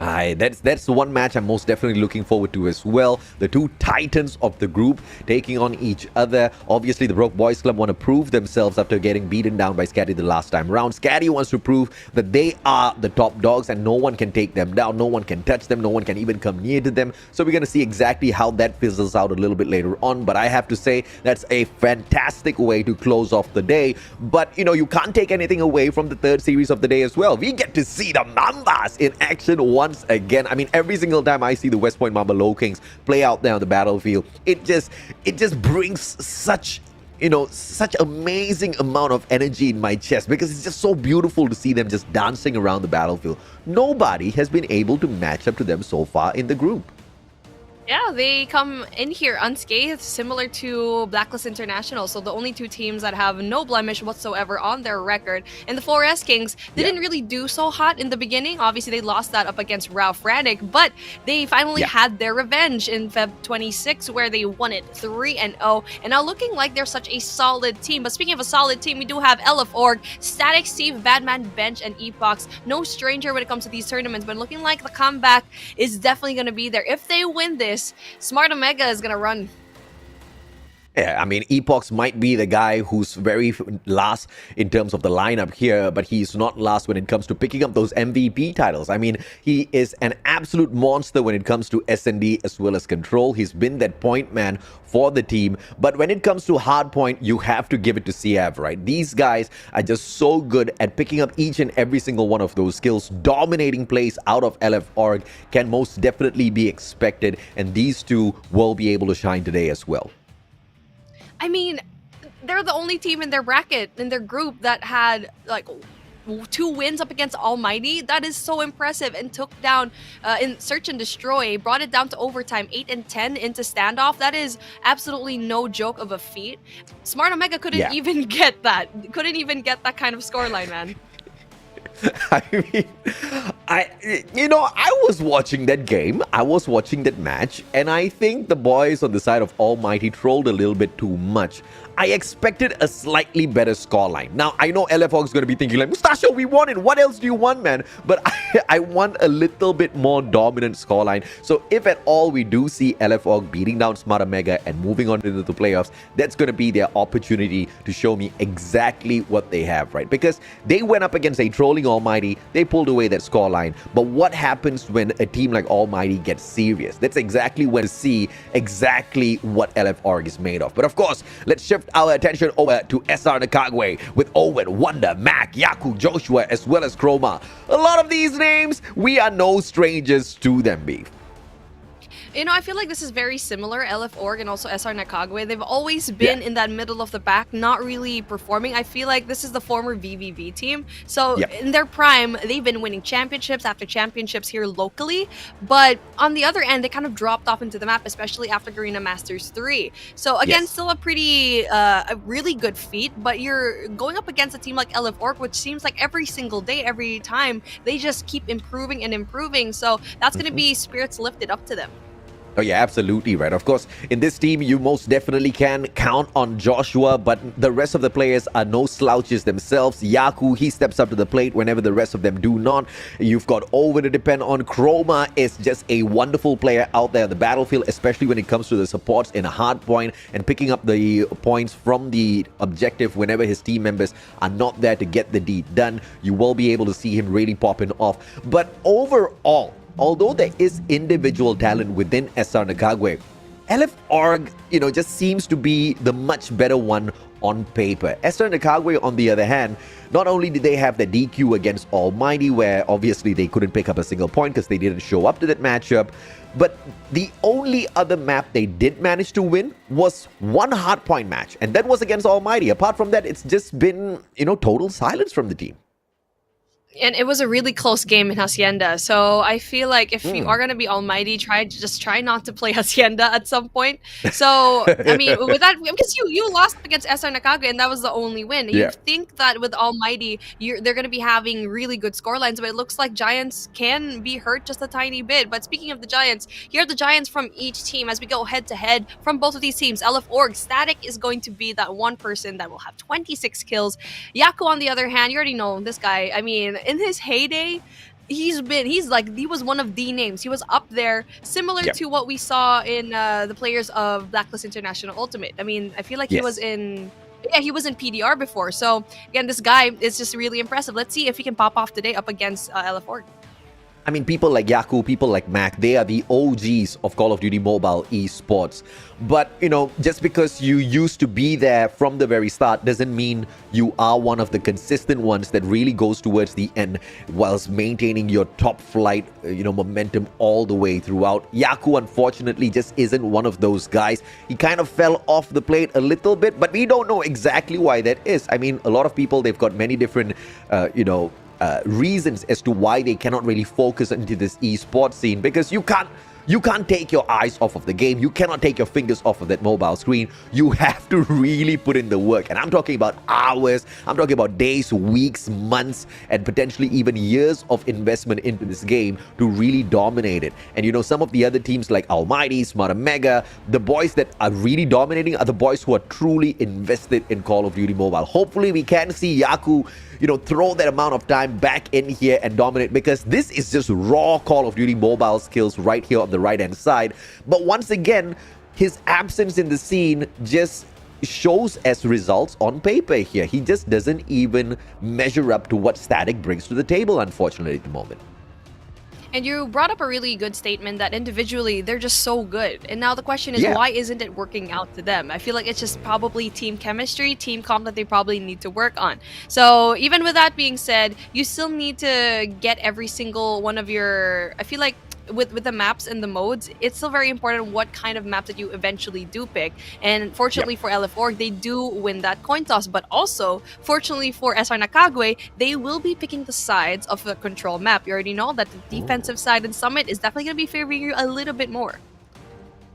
That's the one match I'm most definitely looking forward to as well. The two titans of the group taking on each other. Obviously, the Broke Boys Club want to prove themselves after getting beaten down by SKADI the last time round. SKADI wants to prove that they are the top dogs and no one can take them down. No one can touch them. No one can even come near to them. So we're going to see exactly how that fizzles out a little bit later on. But I have to say, that's a fantastic way to close off the day. But, you know, you can't take anything away from the third series of the day as well. We get to see the Mambas in action once again. I mean, every single time I see the West Point Mamba Lowkings play out there on the battlefield, it just brings such amazing amount of energy in my chest, because it's just so beautiful to see them just dancing around the battlefield. Nobody has been able to match up to them so far in the group. Yeah, they come in here unscathed, similar to Blacklist International. So the only two teams that have no blemish whatsoever on their record. And the Forest Kings didn't really do so hot in the beginning. Obviously, they lost that up against FRANIC, but they finally had their revenge in Feb 26, where they won it 3-0. And now looking like they're such a solid team. But speaking of a solid team, we do have LF Org, Static Steve, Badman Bench, and Epox. No stranger when it comes to these tournaments, but looking like the comeback is definitely going to be there. If they win this, Smart Omega is gonna run. Yeah, I mean, Epox might be the guy who's very last in terms of the lineup here, but he's not last when it comes to picking up those MVP titles. I mean, he is an absolute monster when it comes to S&D as well as Control. He's been that point man for the team. But when it comes to Hardpoint, you have to give it to CF, right? These guys are just so good at picking up each and every single one of those skills. Dominating plays out of LF Org can most definitely be expected, and these two will be able to shine today as well. I mean, they're the only team in their bracket, in their group, that had like 2 wins up against ALMGHTY. That is so impressive, and took down in Search and Destroy, brought it down to overtime, 8 and 10 into standoff. That is absolutely no joke of a feat. Smart Omega couldn't even get that. Couldn't even get that kind of scoreline, man. I mean, I was watching that game. I was watching that match, and I think the boys on the side of ALMGHTY trolled a little bit too much. I expected a slightly better scoreline. Now, I know LFOG is going to be thinking like, Mustachio, we won it. What else do you want, man? But I want a little bit more dominant scoreline. So if at all we do see LFOG beating down Smart Omega and moving on into the playoffs, that's going to be their opportunity to show me exactly what they have, right? Because they went up against a trolling ALMGHTY. They pulled away that scoreline. But what happens when a team like ALMGHTY gets serious? That's exactly when to see exactly what LFOG is made of. But of course, let's shift our attention over to SR NACAGUE with Owen, Wonder, Mac, Yaku, Joshua, as well as Chroma. A lot of these names, we are no strangers to them, Beef. You know, I feel like this is very similar, LFOG and also SR NACAGUE. They've always been in that middle of the pack, not really performing. I feel like this is the former VVV team. So in their prime, they've been winning championships after championships here locally. But on the other end, they kind of dropped off into the map, especially after Garena Masters 3. So again, still a pretty, a really good feat. But you're going up against a team like LFOG, which seems like every single day, every time, they just keep improving and improving. So that's going to be spirits lifted up to them. Oh yeah, absolutely right. Of course, in this team, you most definitely can count on Joshua, but the rest of the players are no slouches themselves. Yaku, he steps up to the plate whenever the rest of them do not. You've got Over to depend on. Chroma is just a wonderful player out there on the battlefield, especially when it comes to the supports in a Hardpoint and picking up the points from the objective whenever his team members are not there to get the deed done. You will be able to see him really popping off. But overall, although there is individual talent within SR NACAGUE, LFOG, just seems to be the much better one on paper. SR NACAGUE, on the other hand, not only did they have the DQ against ALMGHTY, where obviously they couldn't pick up a single point because they didn't show up to that matchup, but the only other map they did manage to win was one Hardpoint match, and that was against ALMGHTY. Apart from that, it's just been, total silence from the team. And it was a really close game in Hacienda. So I feel like if you are going to be ALMGHTY, try not to play Hacienda at some point. So, I mean, with that, because you lost against SR NACAGUE and that was the only win. You think that with ALMGHTY, they're going to be having really good scorelines, but it looks like Giants can be hurt just a tiny bit. But speaking of the Giants, here are the Giants from each team as we go head to head from both of these teams. LFOG, Static is going to be that one person that will have 26 kills. Yaku, on the other hand, you already know this guy. I mean, in his heyday, he was one of the names. He was up there, similar to what we saw in the players of Blacklist International Ultimate. I mean, I feel like he was in PDR before. So again, this guy is just really impressive. Let's see if he can pop off today up against LFOG. I mean, people like Yaku, people like Mac, they are the OGs of Call of Duty Mobile esports. But, just because you used to be there from the very start doesn't mean you are one of the consistent ones that really goes towards the end whilst maintaining your top flight, momentum all the way throughout. Yaku, unfortunately, just isn't one of those guys. He kind of fell off the plate a little bit, but we don't know exactly why that is. I mean, a lot of people, they've got many different, reasons as to why they cannot really focus into this esports scene, because you can't take your eyes off of the game. You cannot take your fingers off of that mobile screen. You have to really put in the work. And I'm talking about hours. I'm talking about days, weeks, months, and potentially even years of investment into this game to really dominate it. And some of the other teams like ALMGHTY, Smart Omega, the boys that are really dominating are the boys who are truly invested in Call of Duty Mobile. Hopefully we can see Yaku throw that amount of time back in here and dominate, because this is just raw Call of Duty Mobile skills right here on the right-hand side. But once again, his absence in the scene just shows as results on paper here. He just doesn't even measure up to what Static brings to the table, unfortunately, at the moment. And you brought up a really good statement that individually they're just so good. And now the question is, why isn't it working out to them? I feel like it's just probably team chemistry, team comp that they probably need to work on. So even with that being said, you still need to get every single one of your, I feel like with the maps and the modes, it's still very important what kind of map that you eventually do pick. And fortunately for LF4, they do win that coin toss. But also, fortunately for SR NACAGUE, they will be picking the sides of the control map. You already know that the defensive side in Summit is definitely going to be favoring you a little bit more.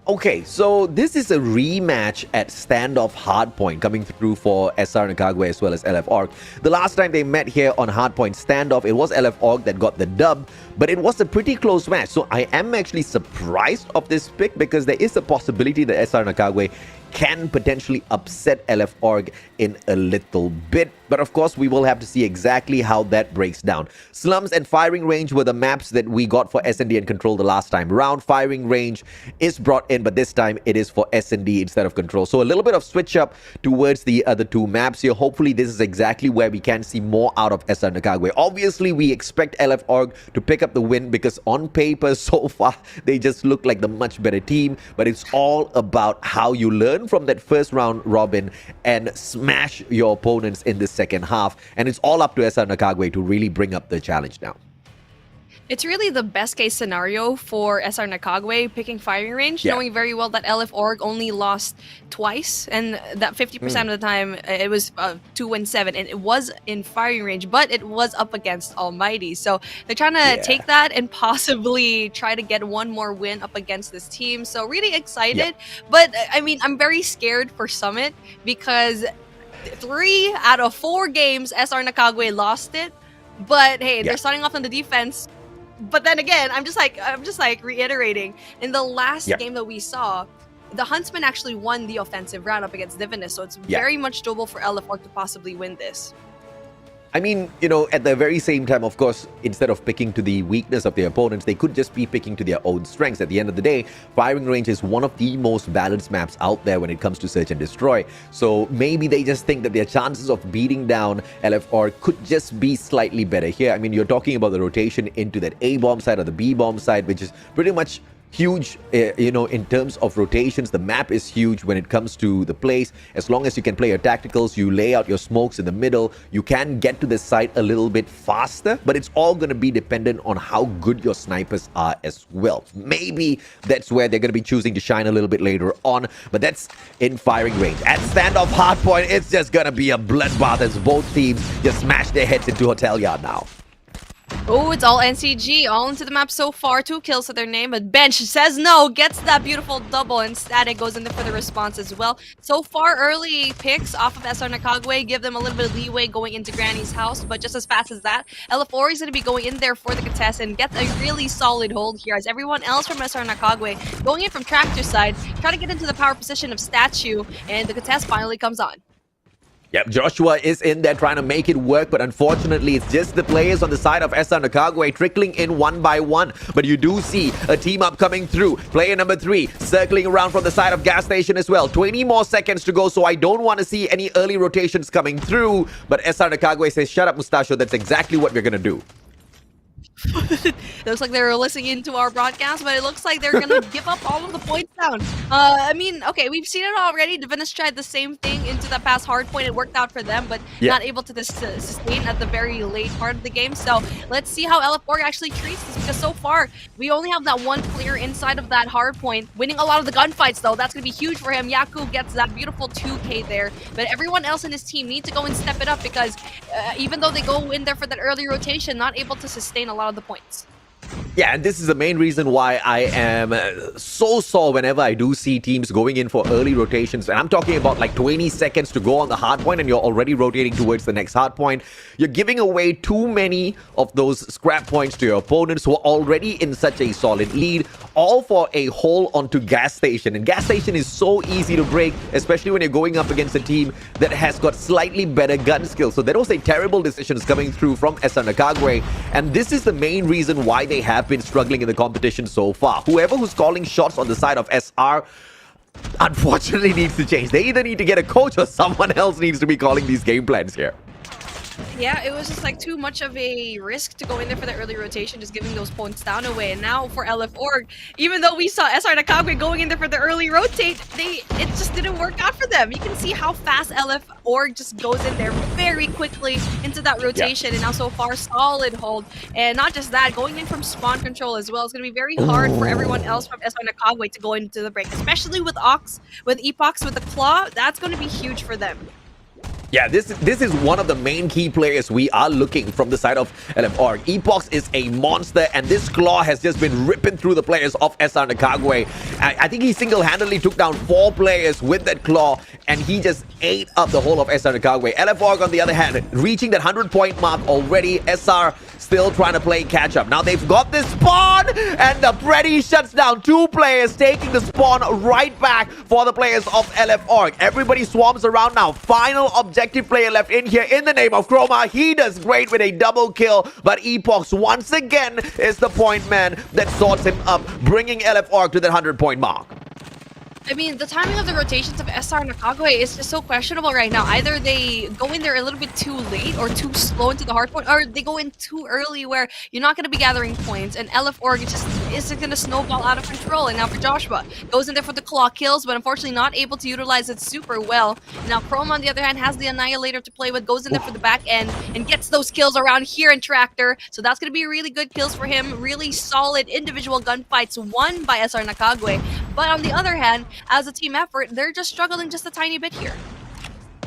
Okay, so this is a rematch at standoff Hardpoint coming through for SR NACAGUE as well as LF Org. The last time they met here on Hardpoint standoff, it was LF Org that got the dub, but it was a pretty close match. So I am actually surprised of this pick because there is a possibility that SR NACAGUE can potentially upset LF Org in a little bit. But of course, we will have to see exactly how that breaks down. Slums and Firing Range were the maps that we got for S&D and Control the last time round. Firing Range is brought in, but this time it is for S&D instead of Control. So a little bit of switch up towards the other two maps here. Hopefully, this is exactly where we can see more out of SR NACAGUE. Obviously, we expect LF Org to pick up the win because on paper, so far, they just look like the much better team. But it's all about how you learn from that first round robin and smash your opponents in the second half, and it's all up to SR NACAGUE to really bring up the challenge now. It's really the best case scenario for SR NACAGUE picking Firing Range, knowing very well that LF Org only lost twice, and that 50% of the time it was 2-7, and it was in Firing Range, but it was up against ALMGHTY. So they're trying to take that and possibly try to get one more win up against this team. So really excited, but I mean, I'm very scared for Summit because 3 out of 4 games SR NACAGUE lost it, but hey, they're starting off on the defense. But then again, I'm just like reiterating, in the last game that we saw, the Huntsmen actually won the offensive round up against DIVINUS, so it's very much doable for LF4 to possibly win this. I mean, you know, at the very same time, of course, instead of picking to the weakness of their opponents, they could just be picking to their own strengths. At the end of the day, Firing Range is one of the most balanced maps out there when it comes to search and destroy. So maybe they just think that their chances of beating down LF4 could just be slightly better here. I mean, you're talking about the rotation into that A-bomb side or the B-bomb side, which is pretty much huge, you know, in terms of rotations. The map is huge when it comes to the place. As long as you can play your tacticals, you lay out your smokes in the middle, you can get to the site a little bit faster, but it's all going to be dependent on how good your snipers are as well. Maybe that's where they're going to be choosing to shine a little bit later on, but that's in Firing Range. At standoff Hardpoint, it's just going to be a bloodbath as both teams just smash their heads into Hotel Yard now. Oh, it's all NCG, all into the map so far. 2 kills to their name, but Bench says no, gets that beautiful double, and Static goes in there for the response as well. So far, early picks off of SR NACAGUE give them a little bit of leeway going into Granny's house, but just as fast as that, LF4 is going to be going in there for the contest and get a really solid hold here, as everyone else from SR NACAGUE going in from Tractor side, trying to get into the power position of Statue, and the contest finally comes on. Yep, Joshua is in there trying to make it work, but unfortunately, it's just the players on the side of SR NACAGUE trickling in one by one. But you do see a team up coming through. Player number 3 circling around from the side of Gas Station as well. 20 more seconds to go, so I don't want to see any early rotations coming through. But SR NACAGUE says, shut up, Mustachio, that's exactly what we're going to do. It looks like they're listening into our broadcast, but it looks like they're gonna give up all of the points down. I mean, okay, we've seen it already. DIVINUS tried the same thing into that past Hardpoint. It worked out for them, but not able to sustain at the very late part of the game. So let's see how LF4 actually treats this, because so far we only have that one player inside of that Hardpoint winning a lot of the gunfights, though. That's gonna be huge for him. Yaku gets that beautiful 2K there, but everyone else in his team needs to go and step it up, because even though they go in there for that early rotation, not able to sustain a lot of the points. Yeah, and this is the main reason why I am so sore whenever I do see teams going in for early rotations. And I'm talking about like 20 seconds to go on the hard point and you're already rotating towards the next hard point. You're giving away too many of those scrap points to your opponents who are already in such a solid lead, all for a hole onto Gas Station. And Gas Station is so easy to break, especially when you're going up against a team that has got slightly better gun skills. So there was a terrible decisions coming through from SR NACAGUE, and this is the main reason why they have been struggling in the competition so far. Whoever who's calling shots on the side of SR unfortunately needs to change. They either need to get a coach or someone else needs to be calling these game plans here. Yeah, it was just like too much of a risk to go in there for the early rotation, just giving those points down away. And now for LF Org, even though we saw SR NACAGUE going in there for the early rotate, it just didn't work out for them. You can see how fast LF Org just goes in there very quickly into that rotation. And now so far, solid hold. And not just that, going in from spawn control as well. It's going to be very hard for everyone else from SR NACAGUE to go into the break, especially with Ox, with Epox, with the Claw. That's going to be huge for them. Yeah, this is one of the main key players we are looking from the side of LFR. Epox is a monster, and this Claw has just been ripping through the players of SR NACAGUE. I think he single-handedly took down 4 players with that Claw, and he just ate up the whole of SR NACAGUE. LFR, on the other hand, reaching that 100-point mark already. SR still trying to play catch-up. Now they've got this spawn, and the Freddy shuts down 2 players, taking the spawn right back for the players of LFR. Everybody swarms around now. Final objective player left in here in the name of Chroma. He does great with a double kill, but Epox once again is the point man that sorts him up, bringing LFR to that 100-point mark. I mean, the timing of the rotations of SR NACAGUE is just so questionable right now. Either they go in there a little bit too late or too slow into the hard point, or they go in too early where you're not going to be gathering points, and LF Org just isn't going to snowball out of control. And now for Joshua, goes in there for the claw kills, but unfortunately not able to utilize it super well. Now Chroma, on the other hand, has the Annihilator to play with, goes in there for the back end, and gets those kills around here in Tractor. So that's going to be really good kills for him. Really solid individual gunfights won by SR NACAGUE. But on the other hand, as a team effort, they're just struggling just a tiny bit here.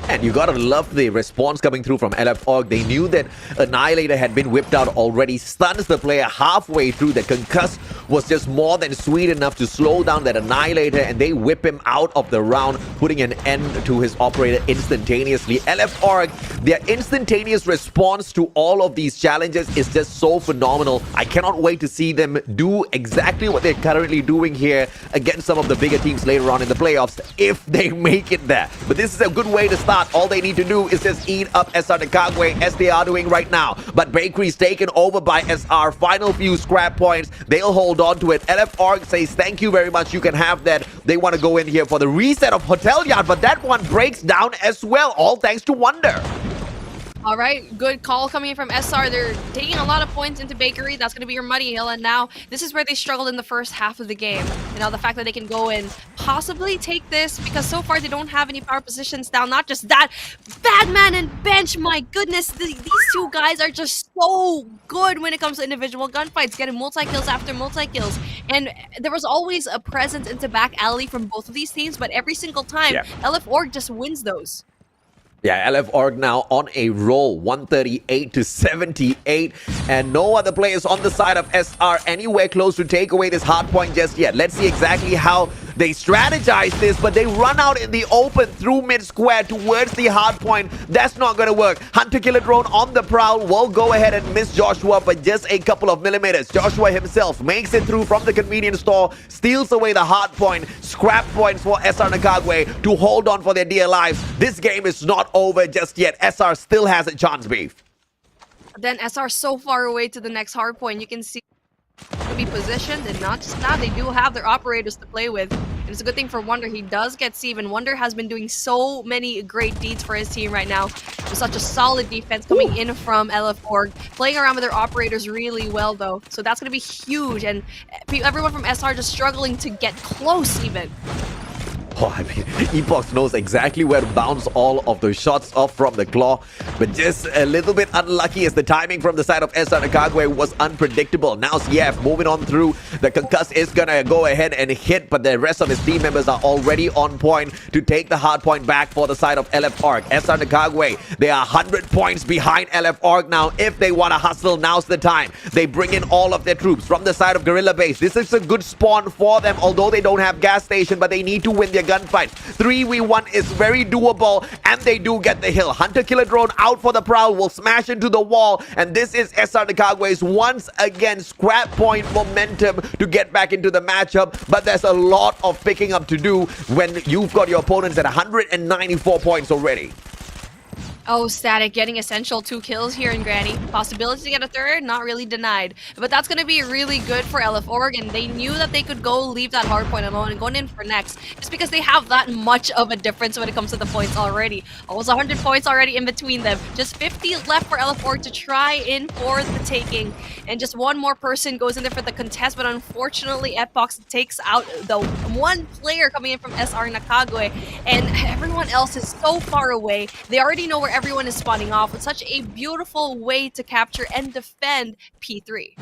And you gotta love the response coming through from LF Org. They knew that Annihilator had been whipped out already, stuns the player halfway through. The concuss was just more than sweet enough to slow down that Annihilator, and they whip him out of the round, putting an end to his operator instantaneously. LF Org, their instantaneous response to all of these challenges is just so phenomenal. I cannot wait to see them do exactly what they're currently doing here against some of the bigger teams later on in the playoffs, if they make it there. But this is a good way to start. All they need to do is just eat up SR NACAGUE as they are doing right now. But Bakery's taken over by SR. Final few scrap points. They'll hold on to it. LF Org says, thank you very much. You can have that. They want to go in here for the reset of Hotel Yard, but that one breaks down as well. All thanks to Wonder. All right, good call coming in from SR. They're taking a lot of points into Bakery. That's going to be your Muddy Hill. And now this is where they struggled in the first half of the game. And now the fact that they can go and possibly take this, because so far they don't have any power positions down. Not just that, Badman and Bench, my goodness, these 2 guys are just so good when it comes to individual gunfights, getting multi-kills after multi-kills. And there was always a presence into back alley from both of these teams, but every single time, LF Org just wins those. Yeah, LF Org now on a roll, 138 to 78, and no other players on the side of SR anywhere close to take away this hard point just yet. Let's see exactly how they strategize this, but they run out in the open through mid-square towards the hard point. That's not going to work. Hunter Killer Drone on the prowl will go ahead and miss Joshua by just a couple of millimeters. Joshua himself makes it through from the convenience store, steals away the hard point. Scrap points for SR NACAGUE to hold on for their dear lives. This game is not over just yet. SR still has a chance, Beef. Then SR so far away to the next hard point. You can see to be positioned, and not just that, they do have their operators to play with. And it's a good thing for Wonder. He does get Steve, and Wonder has been doing so many great deeds for his team right now. With such a solid defense coming in from LF Org, playing around with their operators really well though. So that's going to be huge, and everyone from SR just struggling to get close even. Oh, I mean, Epox knows exactly where to bounce all of those shots off from the claw, but just a little bit unlucky as the timing from the side of SR NACAGUE was unpredictable. Now CF moving on through. The concuss is gonna go ahead and hit, but the rest of his team members are already on point to take the hard point back for the side of LF Org. SR NACAGUE, they are 100 points behind LF Org now. If they want to hustle, now's the time. They bring in all of their troops from the side of Guerrilla Base. This is a good spawn for them, although they don't have gas station, but they need to win their gunfight. 3v1 is very doable, and they do get the hill. Hunter Killer Drone out for the prowl, will smash into the wall, and this is SR NACAGUE's once again scrap point momentum to get back into the matchup, but there's a lot of picking up to do when you've got your opponents at 194 points already. Oh, Static getting essential 2 kills here in Granny. Possibility to get a third, not really denied. But that's going to be really good for LF Oregon. They knew that they could go leave that hardpoint alone and going in for next. Just because they have that much of a difference when it comes to the points already. Almost 100 points already in between them. Just 50 left for LF Org to try in for the taking. And just one more person goes in there for the contest. But unfortunately, Epox takes out the one player coming in from SR NACAGUE. And everyone else is so far away. They already know where everyone is spawning off with such a beautiful way to capture and defend P3.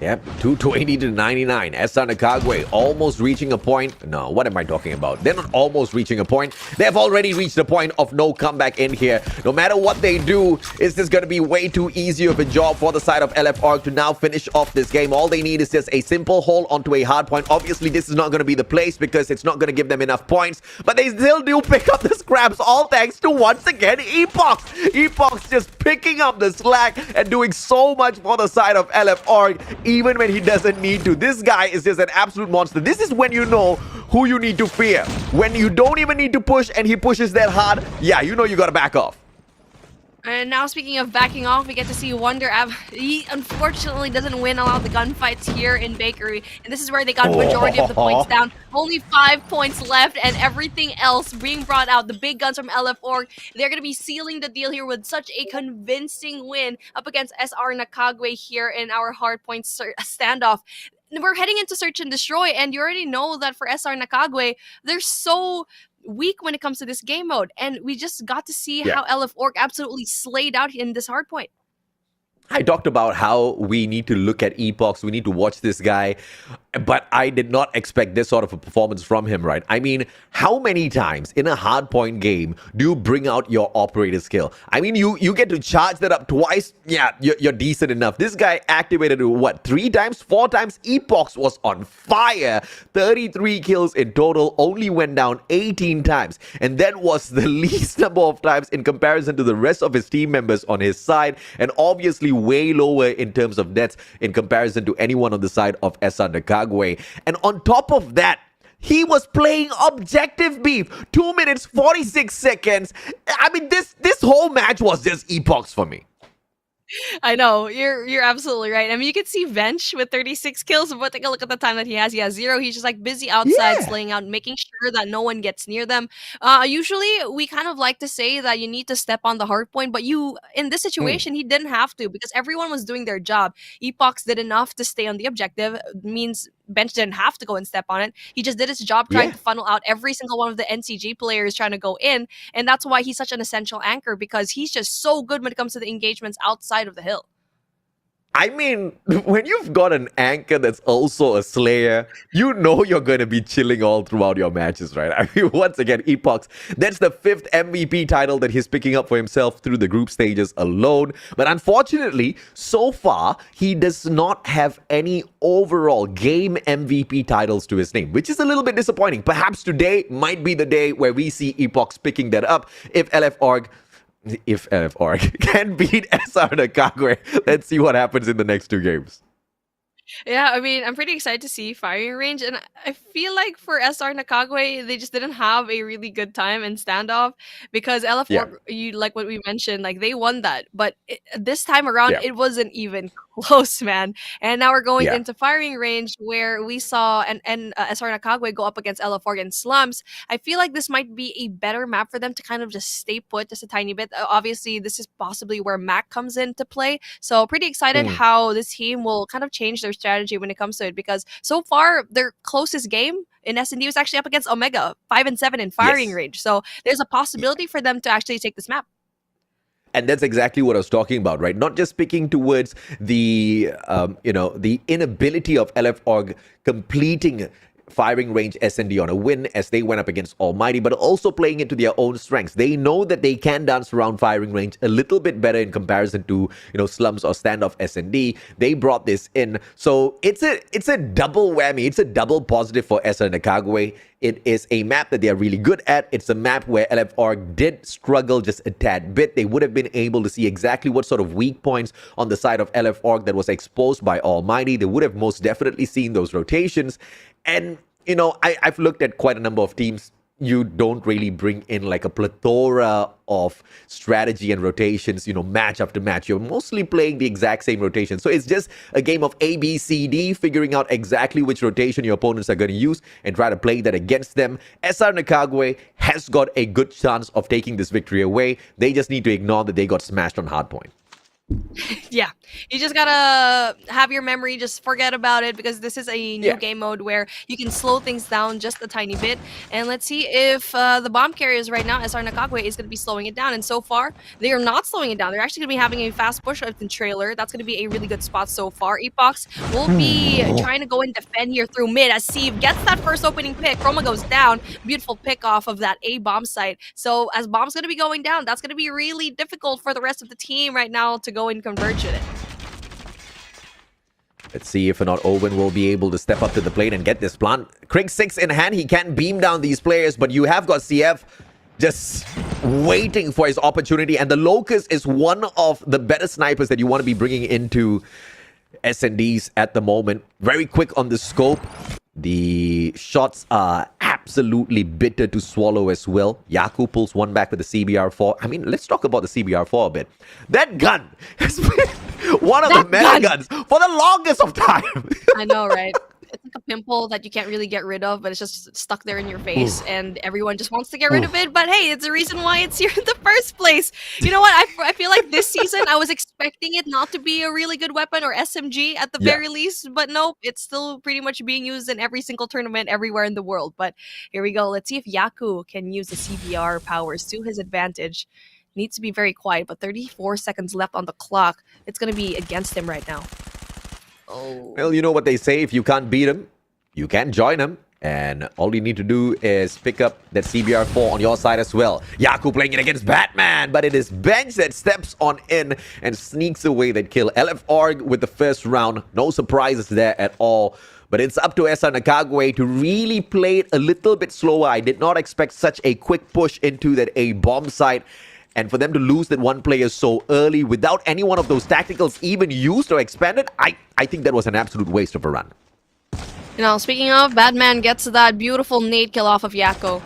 Yep, 220 to 99. SR NACAGUE almost reaching a point. No, what am I talking about? They're not almost reaching a point. They have already reached the point of no comeback in here. No matter what they do, it's just going to be way too easy of a job for the side of LF Org to now finish off this game. All they need is just a simple hold onto a hard point. Obviously, this is not going to be the place because it's not going to give them enough points. But they still do pick up the scraps, all thanks to, once again, Epox. Epox just picking up the slack and doing so much for the side of LF Org, even when he doesn't need to. This guy is just an absolute monster. This is when you know who you need to fear. When you don't even need to push and he pushes that hard, yeah, you know you gotta back off. And now, speaking of backing off, we get to see Wonder. He unfortunately doesn't win a lot of the gunfights here in Bakery. And this is where they got majority of the points down. Only 5 points left and everything else being brought out. The big guns from LF Org. They're going to be sealing the deal here with such a convincing win up against SR NACAGUE here in our hardpoint standoff. We're heading into Search and Destroy, and you already know that for SR NACAGUE, they're so weak when it comes to this game mode, and we just got to see how LF Org absolutely slayed out in this hardpoint. I talked about how we need to look at Epox, we need to watch this guy, but I did not expect this sort of a performance from him, right? I mean, how many times in a hardpoint game do you bring out your operator skill? I mean, you get to charge that up twice, yeah, you're decent enough. This guy activated it, what, 3 times, 4 times? Epox was on fire. 33 kills in total, only went down 18 times. And that was the least number of times in comparison to the rest of his team members on his side, and obviously way lower in terms of deaths in comparison to anyone on the side of SR NACAGUE. And on top of that, he was playing objective beef. 2 minutes, 46 seconds. I mean, this whole match was just Epox for me. I know, you're absolutely right. I mean, you can see Vench with 36 kills, but take a look at the time that he has. He has 0. He's just like busy outside, slaying out, making sure that no one gets near them. Usually, we kind of like to say that you need to step on the hard point, but in this situation, he didn't have to because everyone was doing their job. Epox did enough to stay on the objective, means Bench didn't have to go and step on it. He just did his job trying to funnel out every single one of the NCG players trying to go in, and that's why he's such an essential anchor, because he's just so good when it comes to the engagements outside of the hill. I mean, when you've got an anchor that's also a slayer, you know you're going to be chilling all throughout your matches, right? I mean, once again, Epox, that's the 5th MVP title that he's picking up for himself through the group stages alone. But unfortunately, so far, he does not have any overall game MVP titles to his name, which is a little bit disappointing. Perhaps today might be the day where we see Epox picking that up if LF Org can beat SR NACAGUE. Let's see what happens in the next 2 games. Yeah, I mean, I'm pretty excited to see firing range, and I feel like for SR NACAGUE, they just didn't have a really good time in standoff because LF4, like what we mentioned, like they won that, but this time around, it wasn't even close, man. And now we're going into firing range where we saw SR NACAGUE go up against LF4 and Slums. I feel like this might be a better map for them to kind of just stay put just a tiny bit. Obviously, this is possibly where Mac comes into play, so pretty excited how this team will kind of change their strategy when it comes to it, because so far their closest game in S&D was actually up against Omega, 5-7 in firing range. So there's a possibility for them to actually take this map. And that's exactly what I was talking about, right? Not just speaking towards the the inability of LF Org completing firing range S&D on a win as they went up against ALMGHTY, but also playing into their own strengths. They know that they can dance around firing range a little bit better in comparison to, Slums or standoff S&D. They brought this in. So it's a double whammy. It's a double positive for SR NACAGUE. It is a map that they are really good at. It's a map where LF Org did struggle just a tad bit. They would have been able to see exactly what sort of weak points on the side of LF Org that was exposed by ALMGHTY. They would have most definitely seen those rotations. And, I've looked at quite a number of teams. you don't really bring in like a plethora of strategy and rotations, you know, match after match. You're mostly playing the exact same rotation. So it's just a game of A, B, C, D, figuring out exactly which rotation your opponents are going to use and try to play that against them. SR NACAGUE has got a good chance of taking this victory away. They just need to ignore that they got smashed on Hardpoint. Yeah, you just gotta have your memory, just forget about it, because this is a new game mode where you can slow things down just a tiny bit. And let's see if the bomb carriers right now, SR NACAGUE, is going to be slowing it down. And so far, they are not slowing it down. They're actually going to be having a fast push of the trailer. That's going to be a really good spot so far. Epox will be trying to go and defend here through mid as Steve gets that first opening pick. Chroma goes down. Beautiful pick off of that A bomb site. So as bomb's going to be going down, that's going to be really difficult for the rest of the team right now to go and converge it. Let's see if or not Owen will be able to step up to the plate and get this plant. Krieg 6 in hand. He can beam down these players, but you have got CF just waiting for his opportunity. And the Locust is one of the better snipers that you want to be bringing into SNDs at the moment. Very quick on the scope. The shots are absolutely bitter to swallow as well. Yaku pulls one back with the CBR4. I mean, let's talk about the CBR4 a bit. That gun has been one of the meta guns for the longest of time. I know, right? It's like a pimple that you can't really get rid of, but it's just stuck there in your face, and everyone just wants to get rid of it. But hey, it's the reason why it's here in the first place. You know what? I feel like this season I was expecting it not to be a really good weapon or SMG at the very least, but nope, it's still pretty much being used in every single tournament everywhere in the world. But here we go. Let's see if Yaku can use the CBR powers to his advantage. Needs to be very quiet, but 34 seconds left on the clock. It's going to be against him right now. Oh. Well, you know what they say, if you can't beat him, you can join him. And all you need to do is pick up that CBR4 on your side as well. Yaku playing it against Batman, but it is Bench that steps on in and sneaks away that kill. LF Org with the first round. No surprises there at all. But it's up to SR NACAGUE to really play it a little bit slower. I did not expect such a quick push into that A bomb site. And for them to lose that one player so early without any one of those tacticals even used or expanded, I think that was an absolute waste of a run. You know, speaking of, Batman gets that beautiful nade kill off of Yako.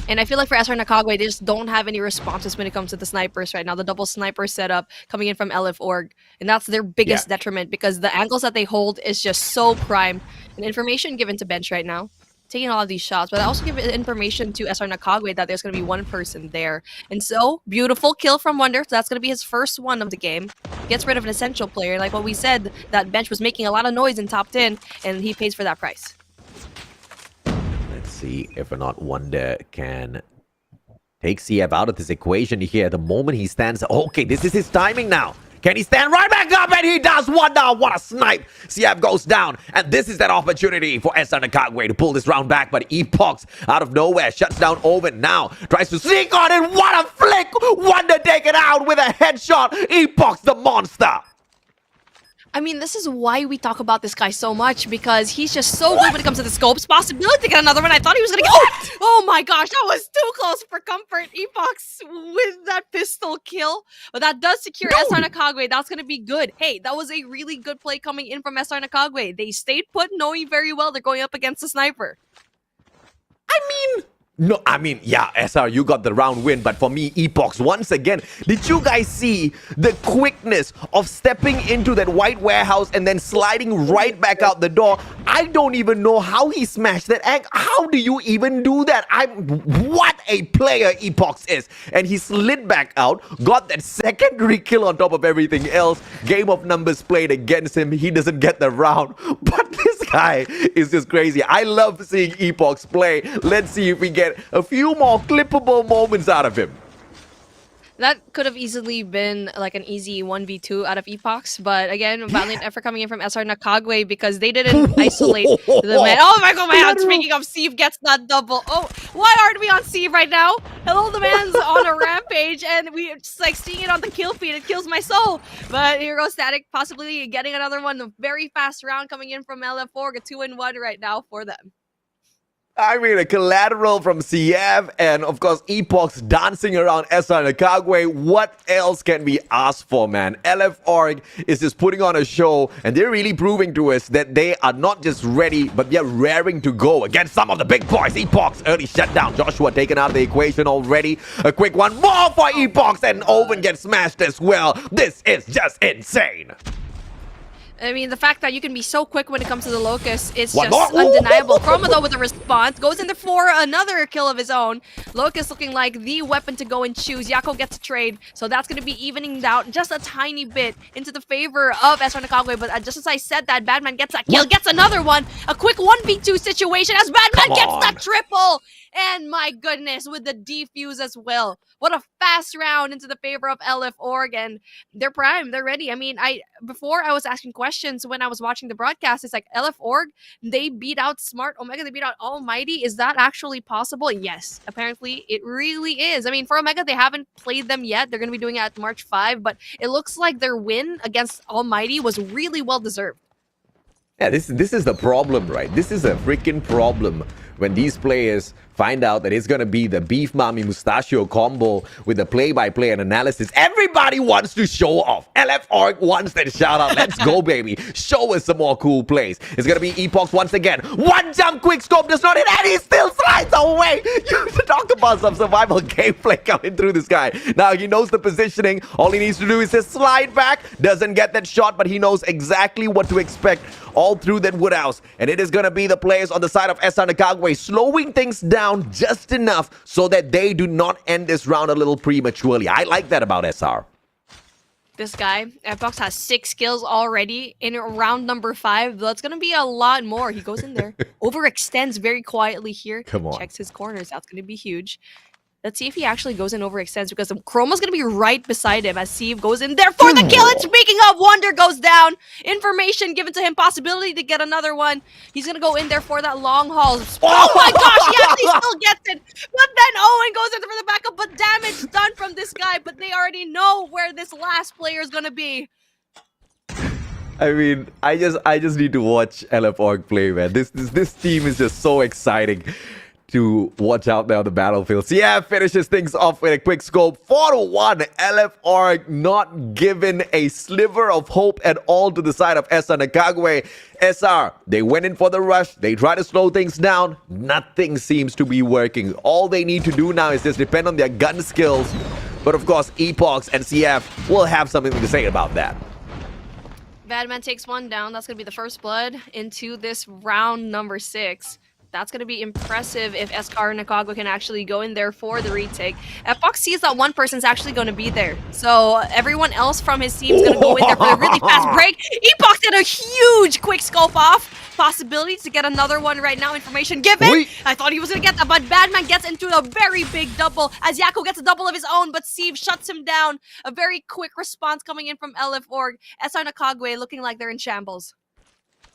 And I feel like for SR NACAGUE, they just don't have any responses when it comes to the snipers right now. The double sniper setup coming in from LF Org. And that's their biggest detriment, because the angles that they hold is just so prime. And information given to Bench right now, taking all of these shots, but I also give information to SR NACAGUE that there's going to be one person there. And so, beautiful kill from Wonder. So that's going to be his first one of the game. Gets rid of an essential player. Like what we said, that Bench was making a lot of noise in top 10, and he pays for that price. Let's see if or not Wonder can take CF out of this equation here. The moment he stands, okay, this is his timing now. Can he stand right back up? And he does. One down. What a snipe. CF goes down. And this is that opportunity for SR NACAGUE to pull this round back. But Epox out of nowhere shuts down Owen now. Tries to sneak on it. What a flick. Wonder taken out with a headshot. Epox the monster. I mean, this is why we talk about this guy so much, because he's just so good when it comes to the scopes. Possibility to get another one. I thought he was going to get... Oh my gosh, that was too close for comfort. Epox with that pistol kill. But that does secure SR NACAGUE. That's going to be good. Hey, that was a really good play coming in from SR NACAGUE. They stayed put, knowing very well they're going up against the sniper. Yeah, SR, you got the round win, but for me, Epox, once again, did you guys see the quickness of stepping into that white warehouse and then sliding right back out the door? I don't even know how he smashed that egg. How do you even do that? What a player Epox is. And he slid back out, got that secondary kill on top of everything else. Game of numbers played against him. He doesn't get the round, but this guy is just crazy. I love seeing Epox play. Let's see if we get a few more clippable moments out of him. That could have easily been like an easy 1v2 out of Epox, but again, valiant effort coming in from SR NACAGUE, because they didn't isolate the man. Oh my god, man! Speaking of, Steve gets that double. Oh, why aren't we on Steve right now? Hello, the man's on a rampage, and we're just like seeing it on the kill feed. It kills my soul. But here goes Static, possibly getting another one. A very fast round coming in from LF4, a 2-1 right now for them. I mean, a collateral from CF and, of course, Epochs dancing around SR NACAGUE. What else can we ask for, man? LF Org is just putting on a show, and they're really proving to us that they are not just ready, but they're raring to go against some of the big boys. Epochs, early shutdown. Joshua taken out of the equation already. A quick one more for Epochs, and Owen gets smashed as well. This is just insane. I mean, the fact that you can be so quick when it comes to the Locust is One just more. undeniable. Chroma, though, with a response, goes in there for another kill of his own. Locust looking like the weapon to go and choose. Yako gets a trade, so that's going to be evening out just a tiny bit into the favor of SR NACAGUE. But just as I said that, Badman gets that kill, gets another one. A quick 1v2 situation as Badman gets that triple. And my goodness, with the defuse as well. What a fast round into the favor of LF Org, and they're primed, they're ready. I mean, before I was asking questions when I was watching the broadcast, it's like LF Org, they beat out Smart Omega, they beat out Almighty. Is that actually possible? Yes, apparently it really is. I mean, for Omega, they haven't played them yet. They're going to be doing it at March 5, but it looks like their win against Almighty was really well deserved. Yeah, this is the problem, right? This is a freaking problem when these players find out that it's going to be the Beef Mami Mustachio combo with the play-by-play and analysis. Everybody wants to show off. LF Org wants that shout out. Let's go, baby. Show us some more cool plays. It's going to be Epochs once again. One jump quick scope does not hit, and he still slides away. You talk about some survival gameplay coming through this guy. Now, he knows the positioning. All he needs to do is just slide back. Doesn't get that shot, but he knows exactly what to expect all through that woodhouse. And it is going to be the players on the side of SR NACAGUE slowing things down just enough so that they do not end this round a little prematurely. I like that about SR. This guy, Epochs, has 6 kills already in round number 5. That's going to be a lot more. He goes in there, overextends very quietly here. Come on. Checks his corners. That's going to be huge. Let's see if he actually goes and overextends, because Chroma's going to be right beside him as Steve goes in there for the kill. And speaking of, Wonder goes down. Information given to him, possibility to get another one. He's going to go in there for that long haul. Oh my gosh, yes, he still gets it. But then Owen goes in for the backup, but damage done from this guy. But they already know where this last player is going to be. I mean, I just need to watch LF Org play, man. This team is just so exciting to watch out there on the battlefield. So yeah, finishes things off with a quick scope. 4-1. LF Org not given a sliver of hope at all to the side of SR NACAGUE. SR, they went in for the rush. They try to slow things down. Nothing seems to be working. All they need to do now is just depend on their gun skills. But of course, Epochs and CF will have something to say about that. Badman takes one down. That's going to be the first blood into this round number 6. That's going to be impressive if SR NACAGUE can actually go in there for the retake. Epoch sees that one person's actually going to be there. So everyone else from his team is going to go in there for a really fast break. Epoch did a huge quick scope off. Possibility to get another one right now. Information given. I thought he was going to get that, but Badman gets into a very big double as Yako gets a double of his own, but Steve shuts him down. A very quick response coming in from LF Org. SR NACAGUE looking like they're in shambles.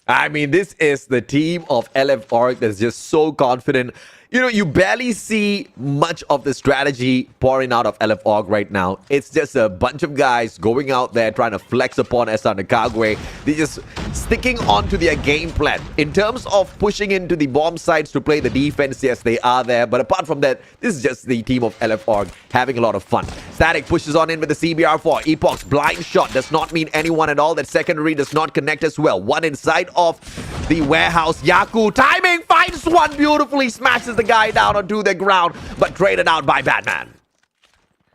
I mean, this is the team of LF Org that's just so confident. You know, you barely see much of the strategy pouring out of LF Org right now. It's just a bunch of guys going out there trying to flex upon SR NACAGUE. They're just sticking on to their game plan. In terms of pushing into the bomb sites to play the defense, yes, they are there. But apart from that, this is just the team of LF Org having a lot of fun. Static pushes on in with the CBR4. Epoch's blind shot does not mean anyone at all. That secondary does not connect as well. One inside of the warehouse. Yaku timing, finds one beautifully, smashes the guy down onto the ground, but traded out by Badman.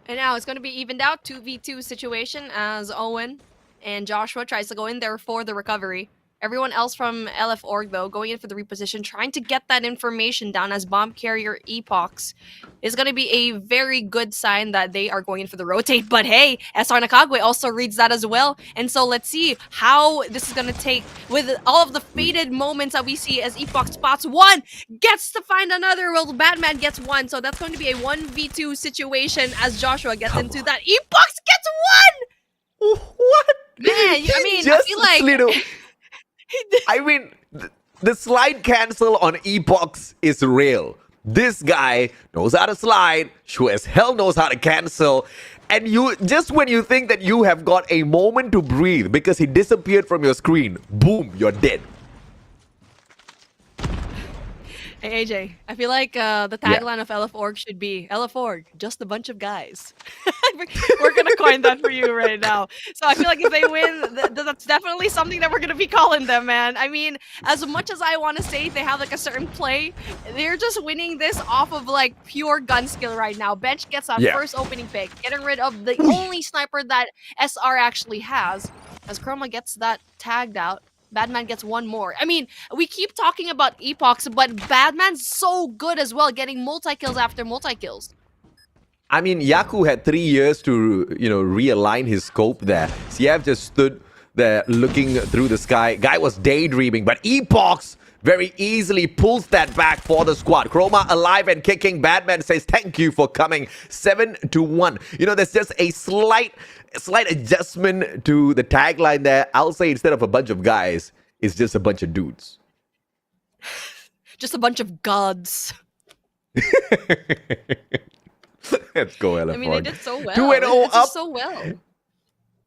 And now it's going to be evened out, 2v2 situation as Owen and Joshua tries to go in there for the recovery. Everyone else from LF Org, though, going in for the reposition, trying to get that information down as bomb carrier Epochs is going to be a very good sign that they are going in for the rotate. But hey, SR NACAGUE also reads that as well. And so let's see how this is going to take with all of the faded moments that we see as Epoch spots one, gets to find another. Well, Batman gets one. So that's going to be a 1v2 situation as Joshua gets into that. Epoch gets one! What? Man, I mean, I feel like... I mean, the slide cancel on Epochs is real. This guy knows how to slide, sure as hell knows how to cancel. And you, just when you think that you have got a moment to breathe because he disappeared from your screen, boom, you're dead. Hey AJ, I feel like the tagline of LF.org should be LF.org, just a bunch of guys. We're gonna coin that for you right now. So I feel like if they win, that's definitely something that we're gonna be calling them, man. I mean, as much as I want to say they have like a certain play, they're just winning this off of like pure gun skill right now. Bench gets that first opening pick, getting rid of the only sniper that SR actually has, as Chroma gets that tagged out. Badman gets one more. I mean, we keep talking about epochs, but Badman's so good as well, getting multi-kills after multi-kills. I mean, Yaku had 3 years to, realign his scope there. Siev just stood there looking through the sky. Guy was daydreaming, but epochs very easily pulls that back for the squad. Chroma alive and kicking. Badman says, thank you for coming. 7-1. There's just a slight adjustment to the tagline there. I'll say instead of a bunch of guys, it's just a bunch of dudes. Just a bunch of gods. Let's go, LF. I mean, they did so well. 2-0 up. So well.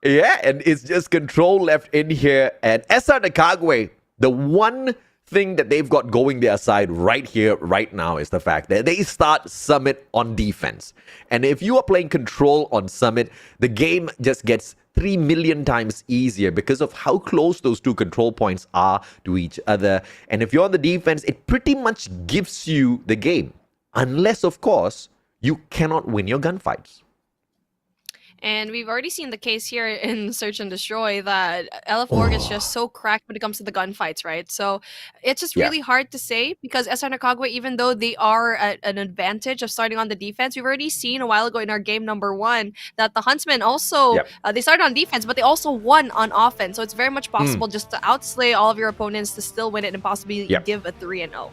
Yeah, and it's just control left in here. And SR NACAGUE, the one thing that they've got going their side right here, right now, is the fact that they start Summit on defense. And if you are playing control on Summit, the game just gets 3 million times easier because of how close those two control points are to each other. And if you're on the defense, it pretty much gives you the game. Unless, of course, you cannot win your gunfights. And we've already seen the case here in Search and Destroy that LF.org is just so cracked when it comes to the gunfights, right? So it's just really hard to say because SR NACAGUE, even though they are at an advantage of starting on the defense, we've already seen a while ago in our game number 1 that the Huntsmen also, they started on defense, but they also won on offense. So it's very much possible just to outslay all of your opponents to still win it and possibly give a 3-0.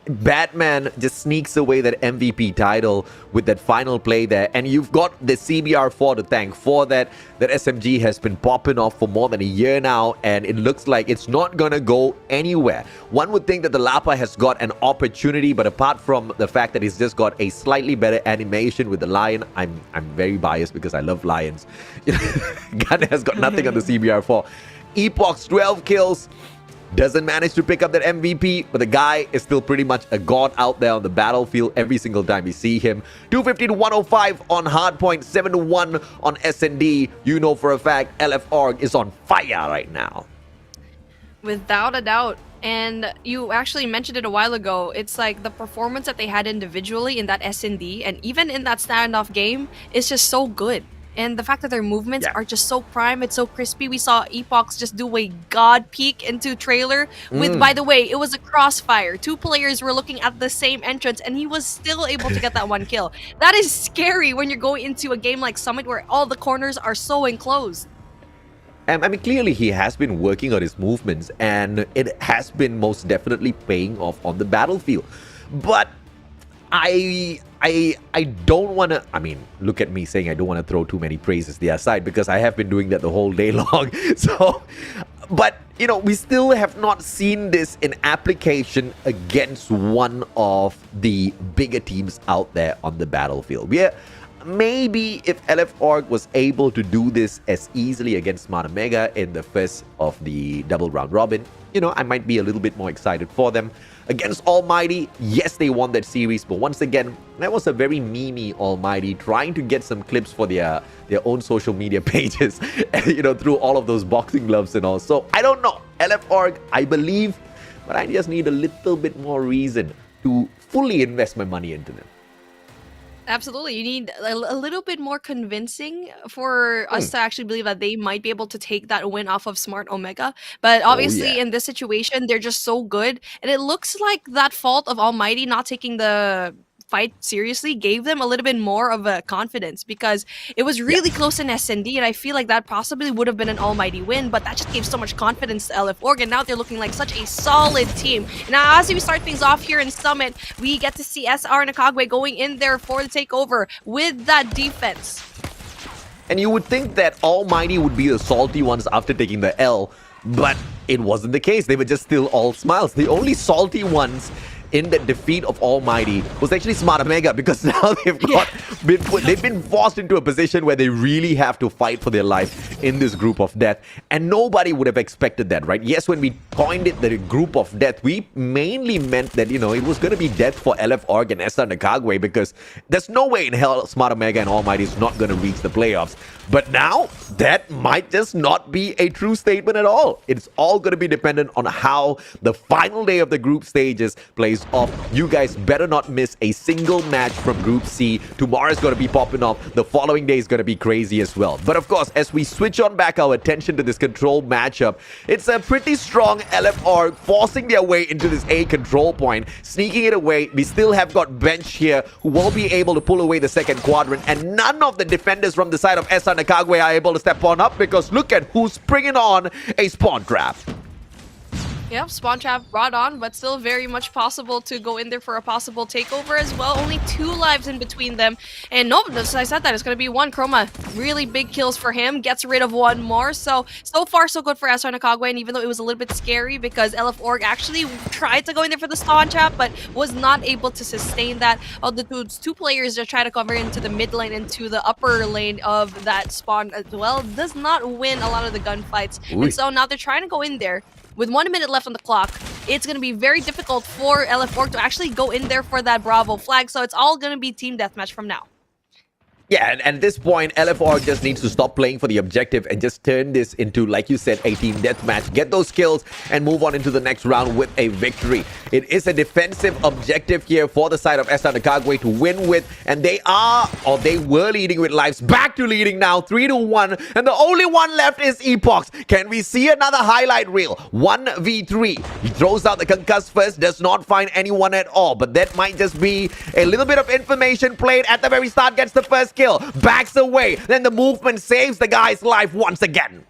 Batman just sneaks away that MVP title with that final play there, and you've got the CBR4 to thank for that. That SMG has been popping off for more than a year now, and it looks like it's not gonna go anywhere. One would think that the Lapa has got an opportunity, but apart from the fact that he's just got a slightly better animation with the lion, I'm very biased because I love lions. Gun has got nothing on the CBR4. Epoch's 12 kills. Doesn't manage to pick up that MVP, but the guy is still pretty much a god out there on the battlefield every single time you see him. 250 to 105 on Hardpoint, 7-1 on SND. You know for a fact LF.org is on fire right now. Without a doubt. And you actually mentioned it a while ago. It's like the performance that they had individually in that SND and even in that standoff game is just so good. And the fact that their movements are just so prime, it's so crispy. We saw Epochs just do a god peek into trailer with, by the way, it was a crossfire. 2 players were looking at the same entrance and he was still able to get that 1 kill. That is scary when you're going into a game like Summit where all the corners are so enclosed. I mean, clearly he has been working on his movements and it has been most definitely paying off on the battlefield. But I don't want to, I mean, look at me saying I don't want to throw too many praises their side because I have been doing that the whole day long. So, but, we still have not seen this in application against one of the bigger teams out there on the battlefield. Maybe if LF.org was able to do this as easily against Smart Omega in the first of the double round robin, I might be a little bit more excited for them. Against ALMGHTY, yes, they won that series, but once again, that was a very memey ALMGHTY trying to get some clips for their own social media pages, through all of those boxing gloves and all. So, I don't know. LF.org, I believe, but I just need a little bit more reason to fully invest my money into them. Absolutely. You need a little bit more convincing for us to actually believe that they might be able to take that win off of Smart Omega. But obviously in this situation, they're just so good. And it looks like that fault of ALMGHTY not taking the fight seriously gave them a little bit more of a confidence because it was really close in SND and I feel like that possibly would have been an ALMGHTY win, but that just gave so much confidence to LF.org and now they're looking like such a solid team. Now as we start things off here in Summit, we get to see SR NACAGUE going in there for the takeover with that defense. And you would think that ALMGHTY would be the salty ones after taking the L, but it wasn't the case. They were just still all smiles. The only salty ones in the defeat of ALMGHTY was actually Smart Omega, because now they've been forced into a position where they really have to fight for their life in this group of death, and nobody would have expected that, right? Yes, when we coined it the group of death, we mainly meant that, you know, it was going to be death for LF and SR NACAGUE, because there's no way in hell Smart Omega and ALMGHTY is not going to reach the playoffs. But now that might just not be a true statement at all. It's all going to be dependent on how the final day of the group stages plays off. You guys better not miss a single match from Group C. Tomorrow is going to be popping off. The following day is going to be crazy as well. But of course, as we switch on back our attention to this control matchup, it's a pretty strong LF forcing their way into this A control point, sneaking it away. We still have got Bench here who will be able to pull away the second quadrant, and none of the defenders from the side of SR NACAGUE are able to step on up, because look at who's bringing on a spawn trap. Yep, spawn trap brought on, but still very much possible to go in there for a possible takeover as well. Only 2 lives in between them. And no, as I said that, it's going to be 1. Chroma, really big kills for him, gets rid of 1 more. So far, so good for SR NACAGUE. And even though it was a little bit scary because LF actually tried to go in there for the spawn trap, but was not able to sustain that. The 2 players just try to cover into the mid lane and to the upper lane of that spawn as well. Does not win a lot of the gunfights. And so now they're trying to go in there. With 1 minute left on the clock, it's going to be very difficult for LF to actually go in there for that Bravo flag. So it's all going to be team deathmatch from now. Yeah, and at this point, LF just needs to stop playing for the objective and just turn this into, like you said, a team deathmatch. Get those kills and move on into the next round with a victory. It is a defensive objective here for the side of SR NACAGUE to win with, and they were leading with lives, back to leading now, 3-1, and the only one left is Epox. Can we see another highlight reel? 1v3. He throws out the concuss first, does not find anyone at all, but that might just be a little bit of information played at the very start, gets the first kill, backs away, then the movement saves the guy's life once again.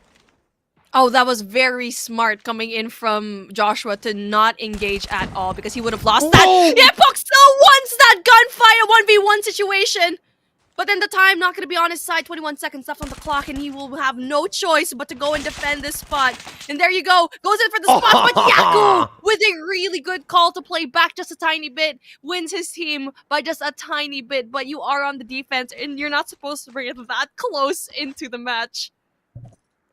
Oh, that was very smart coming in from Joshua to not engage at all, because he would have lost that. Epoch still wants that gunfight, a 1v1 situation. But then the time not going to be on his side. 21 seconds left on the clock, and he will have no choice but to go and defend this spot. And there you go. Goes in for the spot, but Yaku, with a really good call to play back just a tiny bit, wins his team by just a tiny bit. But you are on the defense, and you're not supposed to bring it that close into the match.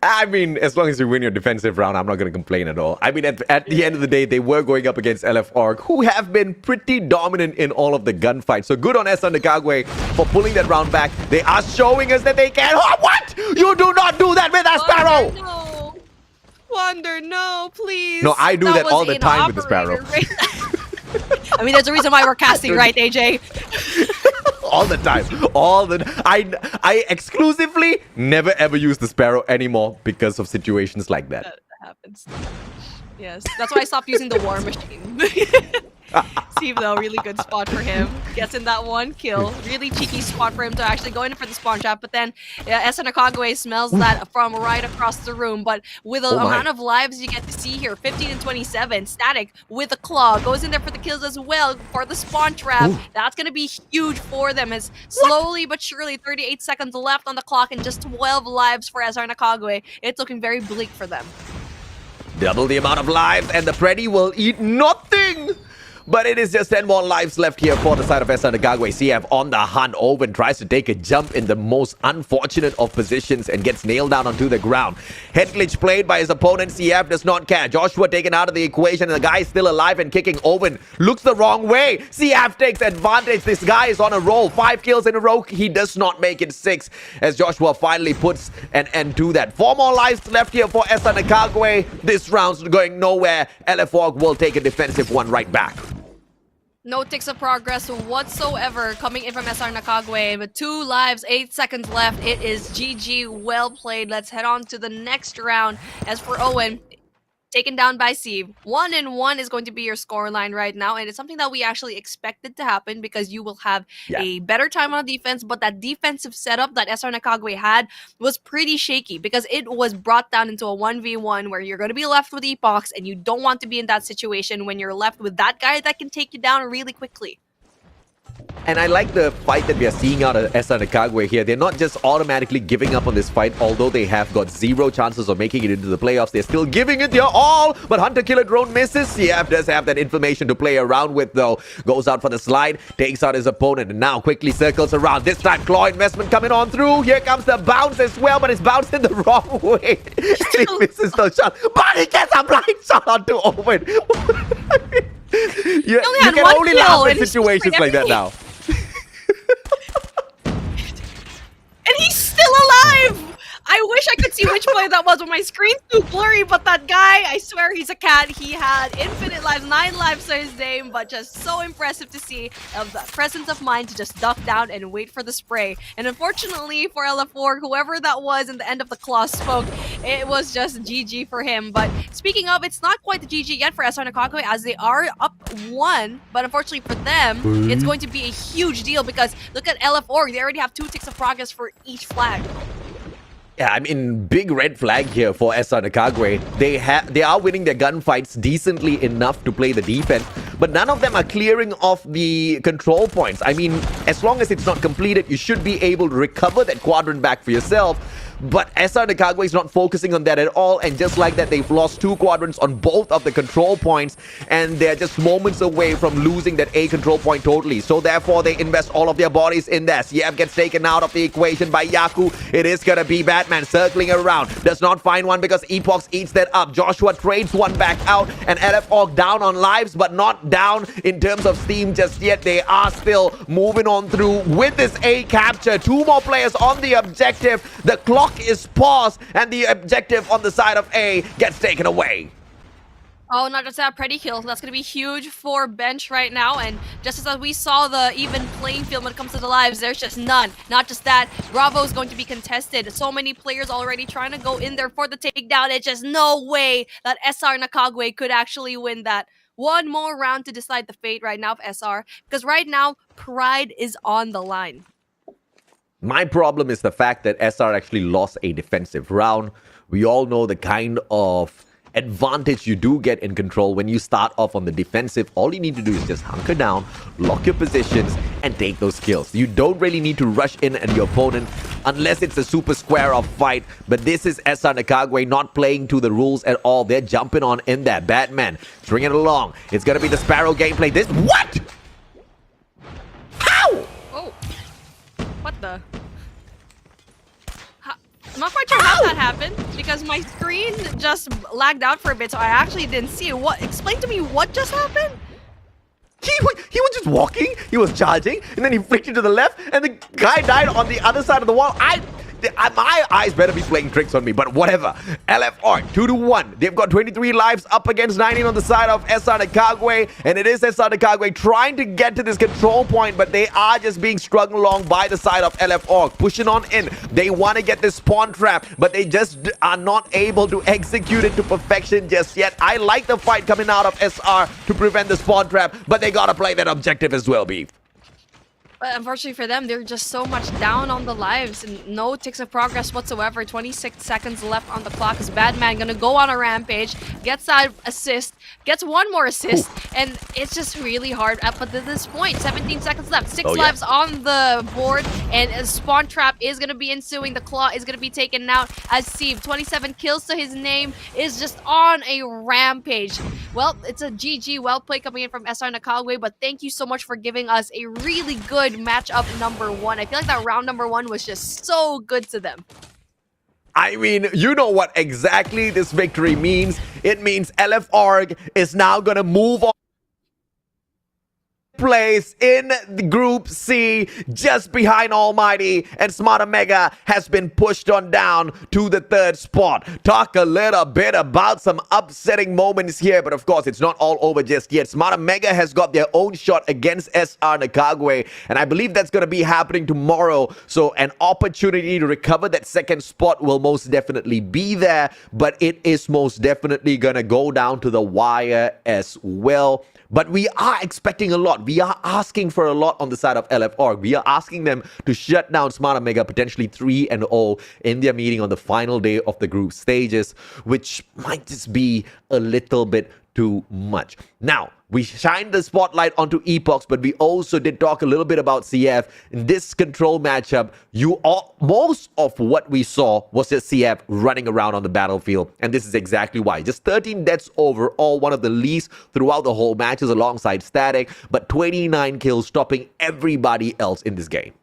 I mean, as long as you win your defensive round, I'm not going to complain at all. I mean, at the end of the day, they were going up against LF who have been pretty dominant in all of the gunfights. So good on SR NACAGUE for pulling that round back. They are showing us that they can. Oh, what? You do not do that with a Sparrow! No. Wonder, no, please. No, I do that all the time with the Sparrow. I mean, there's a reason why we're casting, right, AJ? All the time. I exclusively never ever use the Sparrow anymore because of situations like that. That happens. Yes, that's why I stopped using the War Machine. Steve, though, really good spot for him. Gets in that 1 kill. Really cheeky spot for him to actually go in for the spawn trap. But then SR NACAGUE smells that from right across the room. But with the amount of lives you get to see here, 15 and 27, Static with a claw goes in there for the kills as well for the spawn trap. That's going to be huge for them, as slowly but surely 38 seconds left on the clock and just 12 lives for SR NACAGUE. It's looking very bleak for them. Double the amount of lives, and the Freddy will eat nothing. But it is just 10 more lives left here for the side of SR NACAGUE. CF on the hunt. Owen tries to take a jump in the most unfortunate of positions and gets nailed down onto the ground. Head glitch played by his opponent. CF does not care. Joshua taken out of the equation, and the guy is still alive and kicking. Owen looks the wrong way. CF takes advantage. This guy is on a roll. 5 kills in a row. He does not make it 6 as Joshua finally puts an end to that. 4 more lives left here for SR NACAGUE. This round's going nowhere. LF will take a defensive one right back. No ticks of progress whatsoever coming in from SR NACAGUE. With 2 lives, 8 seconds left. It is GG. Well played. Let's head on to the next round. As for Owen, taken down by Steve. 1-1 is going to be your scoreline right now, and it's something that we actually expected to happen because you will have a better time on defense, but that defensive setup that SR NACAGUE had was pretty shaky because it was brought down into a 1v1 where you're going to be left with Epox, and you don't want to be in that situation when you're left with that guy that can take you down really quickly. And I like the fight that we are seeing out of SR NACAGUE here. They're not just automatically giving up on this fight, although they have got 0 chances of making it into the playoffs. They're still giving it their all, but Hunter Killer Drone misses. CF does have that information to play around with, though. Goes out for the slide, takes out his opponent, and now quickly circles around. This time, claw investment coming on through. Here comes the bounce as well, but it's bounced in the wrong way. He misses the shot, but he gets a blind shot onto Owen. You can only laugh in situations like that now. And he's still alive! I wish I could see which player that was, but my screen's too blurry. But that guy, I swear he's a cat. He had infinite lives, 9 lives to his name, but just so impressive to see of the presence of mind to just duck down and wait for the spray. And unfortunately for LF4, whoever that was in the end of the claw spoke, it was just GG for him. But speaking of, it's not quite the GG yet for SR NACAGUE as they are up 1, but unfortunately for them, it's going to be a huge deal because look at LF4, they already have 2 ticks of progress for each flag. Yeah, I mean, big red flag here for SR NACAGUE. They are winning their gunfights decently enough to play the defense, but none of them are clearing off the control points. I mean, as long as it's not completed, you should be able to recover that quadrant back for yourself. But SR NACAGUE is not focusing on that at all, and just like that, they've lost 2 quadrants on both of the control points, and they're just moments away from losing that A control point totally. So therefore, they invest all of their bodies in that. CF gets taken out of the equation by Yaku. It is gonna be Batman circling around. Does not find one because Epox eats that up. Joshua trades one back out, and LF Org down on lives, but not down in terms of steam just yet. They are still moving on through with this A capture. 2 more players on the objective. The clock is paused, and the objective on the side of A gets taken away. Oh, not just that, Pretty Kill. That's going to be huge for Bench right now. And just as we saw the even playing field when it comes to the lives, there's just none. Not just that, Bravo is going to be contested. So many players already trying to go in there for the takedown. It's just no way that SR NACAGUE could actually win that. One more round to decide the fate right now of SR. Because right now, pride is on the line. My problem is the fact that SR actually lost a defensive round. We all know the kind of advantage you do get in control when you start off on the defensive. All you need to do is just hunker down, lock your positions, and take those kills. You don't really need to rush in at your opponent unless it's a super square off fight. But this is SR NACAGUE not playing to the rules at all. They're jumping on in that. Batman, string it along. It's gonna be the Sparrow gameplay. This, what? How? Oh. What the? I'm not quite sure how that happened because my screen just lagged out for a bit, so I actually didn't see it. What? Explain to me what just happened? He was just walking, he was charging, and then he flicked it to the left, and the guy died on the other side of the wall. My eyes better be playing tricks on me, but whatever. LFR 2-1. They've got 23 lives up against 19 on the side of SR NACAGUE, and it is SR NACAGUE trying to get to this control point, but they are just being strung along by the side of LFR, pushing on in. They want to get this spawn trap, but they just are not able to execute it to perfection just yet. I like the fight coming out of SR to prevent the spawn trap, but they gotta play that objective as well, Beef. But unfortunately for them, they're just so much down on the lives and no ticks of progress whatsoever. 26 seconds left on the clock. Is Badman gonna go on a rampage, gets that assist, gets one more assist, and it's just really hard up at this point. 17 seconds left, 6 lives on the board, and a spawn trap is gonna be ensuing. The claw is gonna be taken out as Steve, 27 kills to his name, is just on a rampage. Well, it's a GG, well played coming in from SR NACAGUE, but thank you so much for giving us a really good matchup number 1. I feel like that round number 1 was just so good to them. I mean, you know what exactly this victory means. It means LFRG is now going to move on place in the Group C, just behind Almighty, and Smarter Mega has been pushed on down to the 3rd spot. Talk a little bit about some upsetting moments here, but of course it's not all over just yet. Smarter Mega has got their own shot against SR NACAGUE, and I believe that's going to be happening tomorrow, so an opportunity to recover that 2nd spot will most definitely be there, but it is most definitely going to go down to the wire as well. But we are expecting a lot. We are asking for a lot on the side of LFR. We are asking them to shut down Smarter Mega, potentially 3-0 in their meeting on the final day of the group stages, which might just be a little bit too much. Now, we shined the spotlight onto Epochs, but we also did talk a little bit about CF. In this control matchup, most of what we saw was just CF running around on the battlefield, and this is exactly why. Just 13 deaths overall, one of the least throughout the whole matches alongside Static, but 29 kills, stopping everybody else in this game.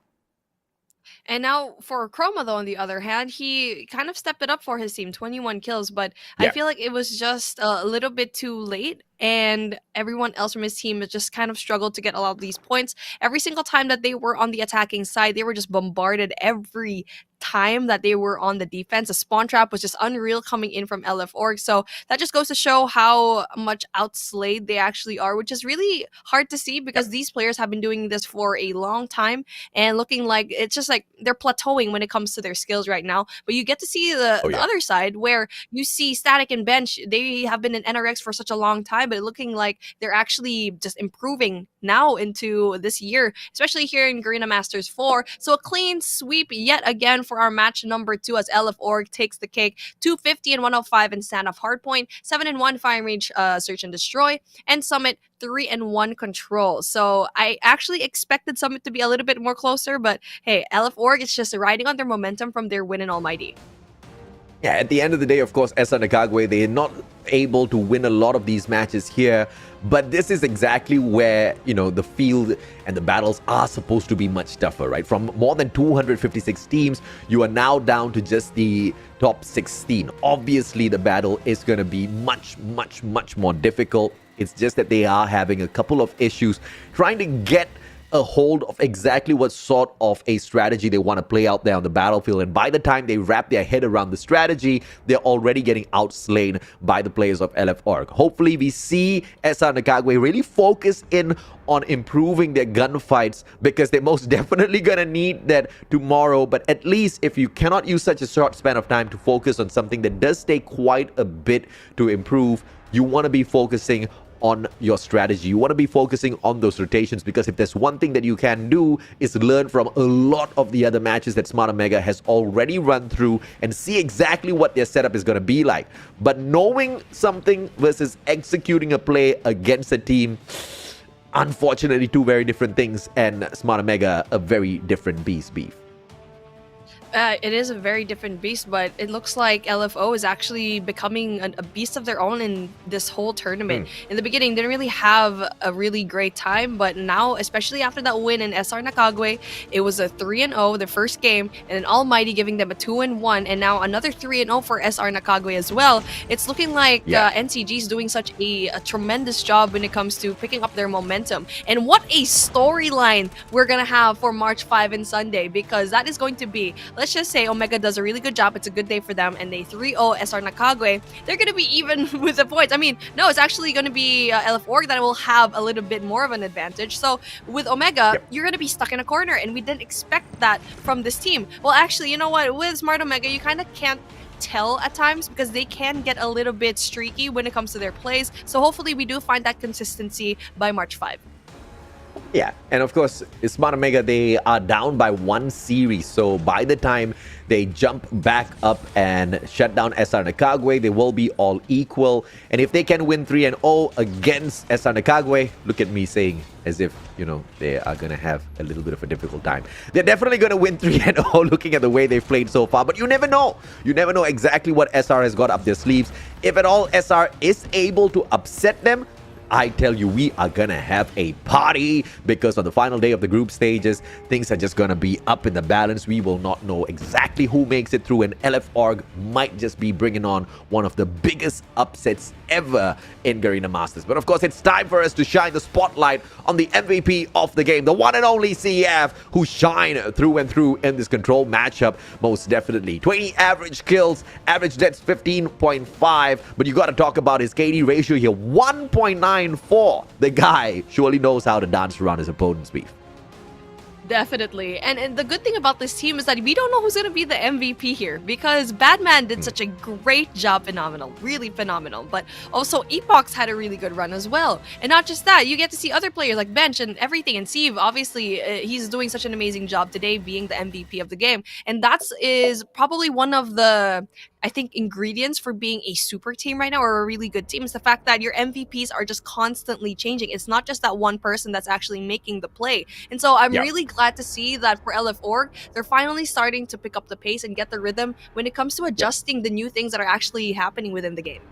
And now for Chroma, though, on the other hand, he kind of stepped it up for his team, 21 kills, but Yeah. I feel like it was just a little bit too late, and everyone else from his team just kind of struggled to get a lot of these points. Every single time that they were on the attacking side, they were just bombarded every time that they were on the defense. The spawn trap was just unreal coming in from LF Org. So that just goes to show how much outslayed they actually are, which is really hard to see because these players have been doing this for a long time and looking like it's just like they're plateauing when it comes to their skills right now. But you get to see the other side where you see Static and Bench. They have been in NRX for such a long time, but looking like they're actually just improving now into this year, especially here in Garena Masters 4. So a clean sweep yet again for our match number 2 as LF Org takes the cake. 250 and 105 in standoff Hardpoint, 7 and 1 firing range search and destroy, and Summit 3 and 1 control. So I actually expected Summit to be a little bit more closer, but hey, LF Org is just riding on their momentum from their win in ALMGHTY. Yeah, at the end of the day, of course, NACAGUE, they're not able to win a lot of these matches here, but this is exactly where, you know, the field and the battles are supposed to be much tougher, right? From more than 256 teams, you are now down to just the top 16. Obviously, the battle is going to be much more difficult. It's just that they are having a couple of issues trying to get a hold of exactly what sort of a strategy they want to play out there on the battlefield, and by the time they wrap their head around the strategy, they're already getting outslain by the players of LF Org. Hopefully we see NACAGUE really focus in on improving their gunfights, because they're most definitely gonna need that tomorrow. But at least if you cannot use such a short span of time to focus on something that does take quite a bit to improve, you want to be focusing on your strategy. You want to be focusing on those rotations, because if there's one thing that you can do is learn from a lot of the other matches that Smart Omega has already run through and see exactly what their setup is going to be like. But knowing something versus executing a play against a team, unfortunately, two very different things, and Smart Omega a very different beast, Beef. It is a very different beast, but it looks like LFO is actually becoming a beast of their own in this whole tournament. In the beginning, didn't really have a really great time, but now, especially after that win in SR NACAGUE, it was a 3-0 the first game, and then ALMGHTY giving them a 2-1, and now another 3-0 for SR NACAGUE as well. It's looking like NCG is doing such a tremendous job when it comes to picking up their momentum. And what a storyline we're gonna have for March 5 and Sunday, because that is going to be, let's just say Omega does a really good job. It's a good day for them, and they 3-0 SR NACAGUE. They're going to be even with the points. I mean, no, it's actually going to be LF Org that will have a little bit more of an advantage. So with Omega, you're going to be stuck in a corner, and we didn't expect that from this team. Well, actually, you know what? With Smart Omega, you kind of can't tell at times, because they can get a little bit streaky when it comes to their plays. So hopefully we do find that consistency by March 5. Yeah, and of course, Smart Omega, they are down by 1 series. So by the time they jump back up and shut down SR NACAGUE, they will be all equal. And if they can win 3-0 against SR NACAGUE, look at me saying as if, you know, they are going to have a little bit of a difficult time. They're definitely going to win 3-0 looking at the way they've played so far. But you never know. You never know exactly what SR has got up their sleeves. If at all SR is able to upset them, I tell you, we are gonna have a party, because on the final day of the group stages, things are just gonna be up in the balance. We will not know exactly who makes it through, and LF Org might just be bringing on one of the biggest upsets ever in Garena Masters. But of course, it's time for us to shine the spotlight on the MVP of the game, the one and only CF, who shine through and through in this control matchup, most definitely. 20 average kills, average deaths 15.5, but you gotta talk about his KD ratio here, 1.94. The guy surely knows how to dance around his opponent's beef. Definitely. And the good thing about this team is that we don't know who's going to be the MVP here, because Badman did such a great job. Phenomenal. Really phenomenal. But also Epochs had a really good run as well. And not just that, you get to see other players like Bench and everything. And Steve, obviously, he's doing such an amazing job today being the MVP of the game. And that is probably one of the I think, ingredients for being a super team right now, or a really good team, is the fact that your MVPs are just constantly changing. It's not just that one person that's actually making the play. And so I'm really glad to see that for LF Org, they're finally starting to pick up the pace and get the rhythm when it comes to adjusting the new things that are actually happening within the game.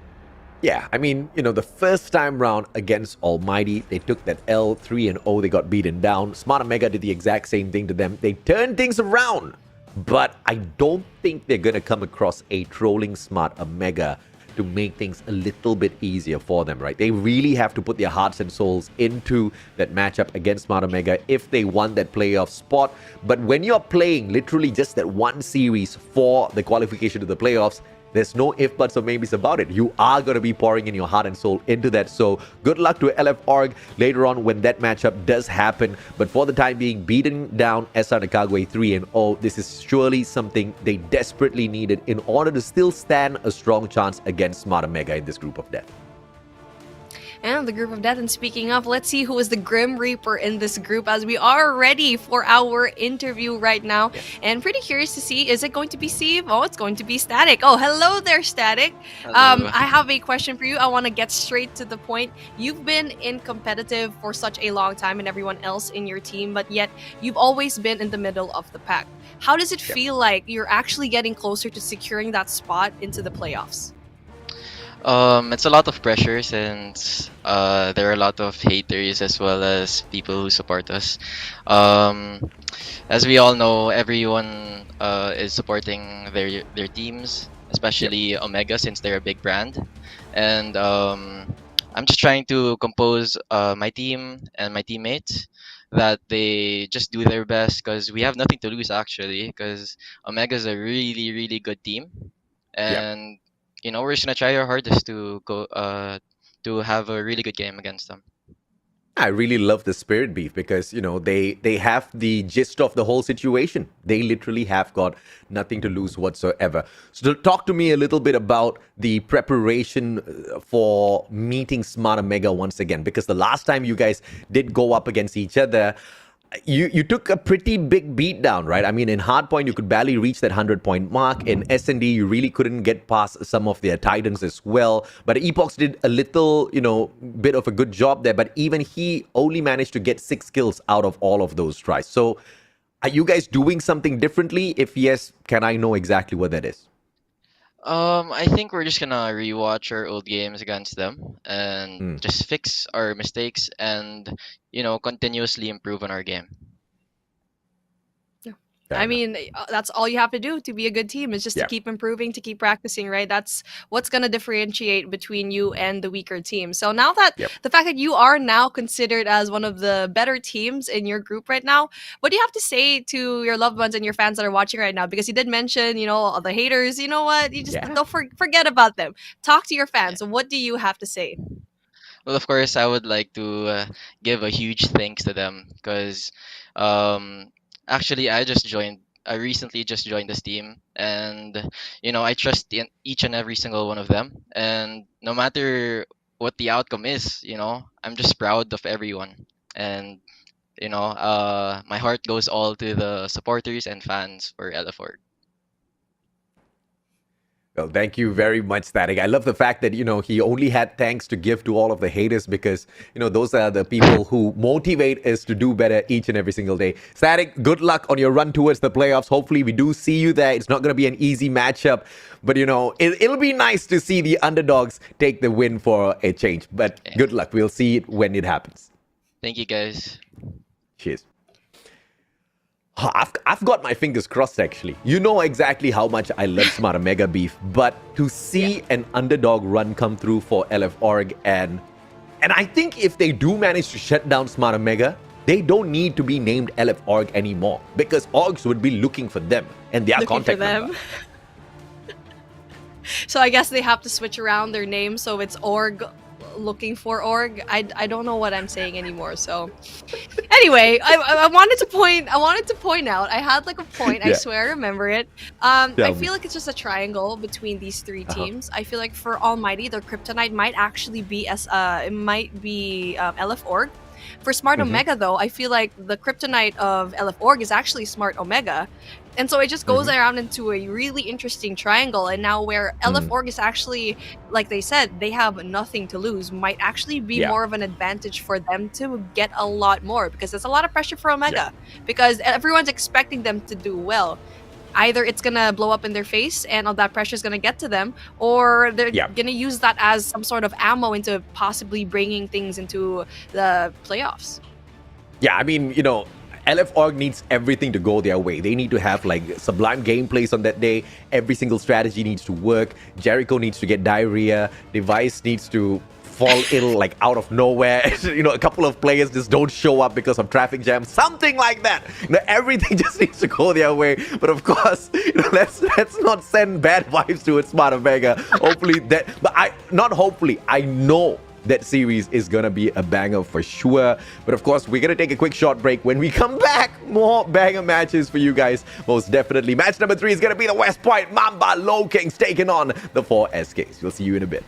Yeah, I mean, you know, the first time round against ALMGHTY, they took that L 3-0, they got beaten down. Smart Omega did the exact same thing to them. They turned things around, but I don't think they're going to come across a trolling Smart Omega to make things a little bit easier for them, right? They really have to put their hearts and souls into that matchup against Smart Omega if they want that playoff spot. But when you're playing literally just that one series for the qualification to the playoffs, there's no if, buts, or maybes about it. You are going to be pouring in your heart and soul into that. So good luck to LF Org later on when that matchup does happen. But for the time being, beating down SR NACAGUE 3-0, this is surely something they desperately needed in order to still stand a strong chance against Smart Omega in this group of death. And the group of death. And speaking of, let's see who is the Grim Reaper in this group, as we are ready for our interview right now. Yeah. And pretty curious to see, is it going to be Steve? Oh, it's going to be Static. Oh, hello there, Static. Hello. I have a question for you. I want to get straight to the point. You've been in competitive for such a long time and everyone else in your team, but yet you've always been in the middle of the pack. How does it feel like you're actually getting closer to securing that spot into the playoffs? It's a lot of pressure since there are a lot of haters as well as people who support us. As we all know, everyone is supporting their teams, especially Omega since they're a big brand. And I'm just trying to compose my team and my teammates that they just do their best because we have nothing to lose actually, because Omega is a really, really good team. And you know, we're just gonna try our hardest to go to have a really good game against them. I really love the Spirit Beef because, you know, they have the gist of the whole situation. They literally have got nothing to lose whatsoever. So talk to me a little bit about the preparation for meeting Smart Omega once again, because the last time you guys did go up against each other, you took a pretty big beat down, right? I mean, in Hardpoint, you could barely reach that 100-point mark. In S&D, you really couldn't get past some of their Titans as well. But Epox did a little, you know, bit of a good job there. But even he only managed to get 6 kills out of all of those tries. So are you guys doing something differently? If yes, can I know exactly what that is? I think we're just gonna rewatch our old games against them and just fix our mistakes and, you know, continuously improve on our game. I mean, that's all you have to do to be a good team, is just to keep improving, to keep practicing, right? That's what's going to differentiate between you and the weaker team. So now that the fact that you are now considered as one of the better teams in your group right now, what do you have to say to your loved ones and your fans that are watching right now? Because you did mention, you know, all the haters, you know what? You just don't forget about them. Talk to your fans. What do you have to say? Well, of course, I would like to give a huge thanks to them because actually, I recently just joined this team, and you know, I trust in each and every single one of them. And no matter what the outcome is, you know, I'm just proud of everyone. And you know, my heart goes all to the supporters and fans for LF4. Well, thank you very much, Static. I love the fact that, you know, he only had thanks to give to all of the haters because, you know, those are the people who motivate us to do better each and every single day. Static, good luck on your run towards the playoffs. Hopefully we do see you there. It's not going to be an easy matchup, but, you know, it'll be nice to see the underdogs take the win for a change. But good luck. We'll see it when it happens. Thank you, guys. Cheers. I've got my fingers crossed, actually. You know exactly how much I love Smart Omega Beef, but to see an underdog run come through for LF Org, and I think if they do manage to shut down Smart Omega, they don't need to be named LF Org anymore, because Orgs would be looking for them and their contact number. So I guess they have to switch around their name, so it's Org looking for Org. I don't know what I'm saying anymore. So anyway, I wanted to point out, I had like a point, I swear I remember it. I feel like it's just a triangle between these three teams. I feel like for ALMGHTY, their kryptonite might actually be LF Org. For Smart Omega though, I feel like the kryptonite of LF Org is actually Smart Omega. And so it just goes around into a really interesting triangle. And now where LF is actually, like they said, they have nothing to lose, might actually be more of an advantage for them to get a lot more, because there's a lot of pressure for Omega, because everyone's expecting them to do well. Either it's gonna blow up in their face and all that pressure is gonna get to them, or they're gonna use that as some sort of ammo into possibly bringing things into the playoffs. Yeah, I mean, you know, LF needs everything to go their way. They need to have like sublime gameplays on that day. Every single strategy needs to work. Jericho needs to get diarrhea. Device needs to fall ill like out of nowhere. You know, a couple of players just don't show up because of traffic jam, something like that. You know, everything just needs to go their way. But of course, you know, let's not send bad vibes to it, Smart Omega. Hopefully that, but I know that series is gonna be a banger for sure. But of course, we're gonna take a quick short break. When we come back, more banger matches for you guys, most definitely. Match number 3 is gonna be the West Point Mamba Lowkings taking on the 4 SKs. We'll see you in a bit.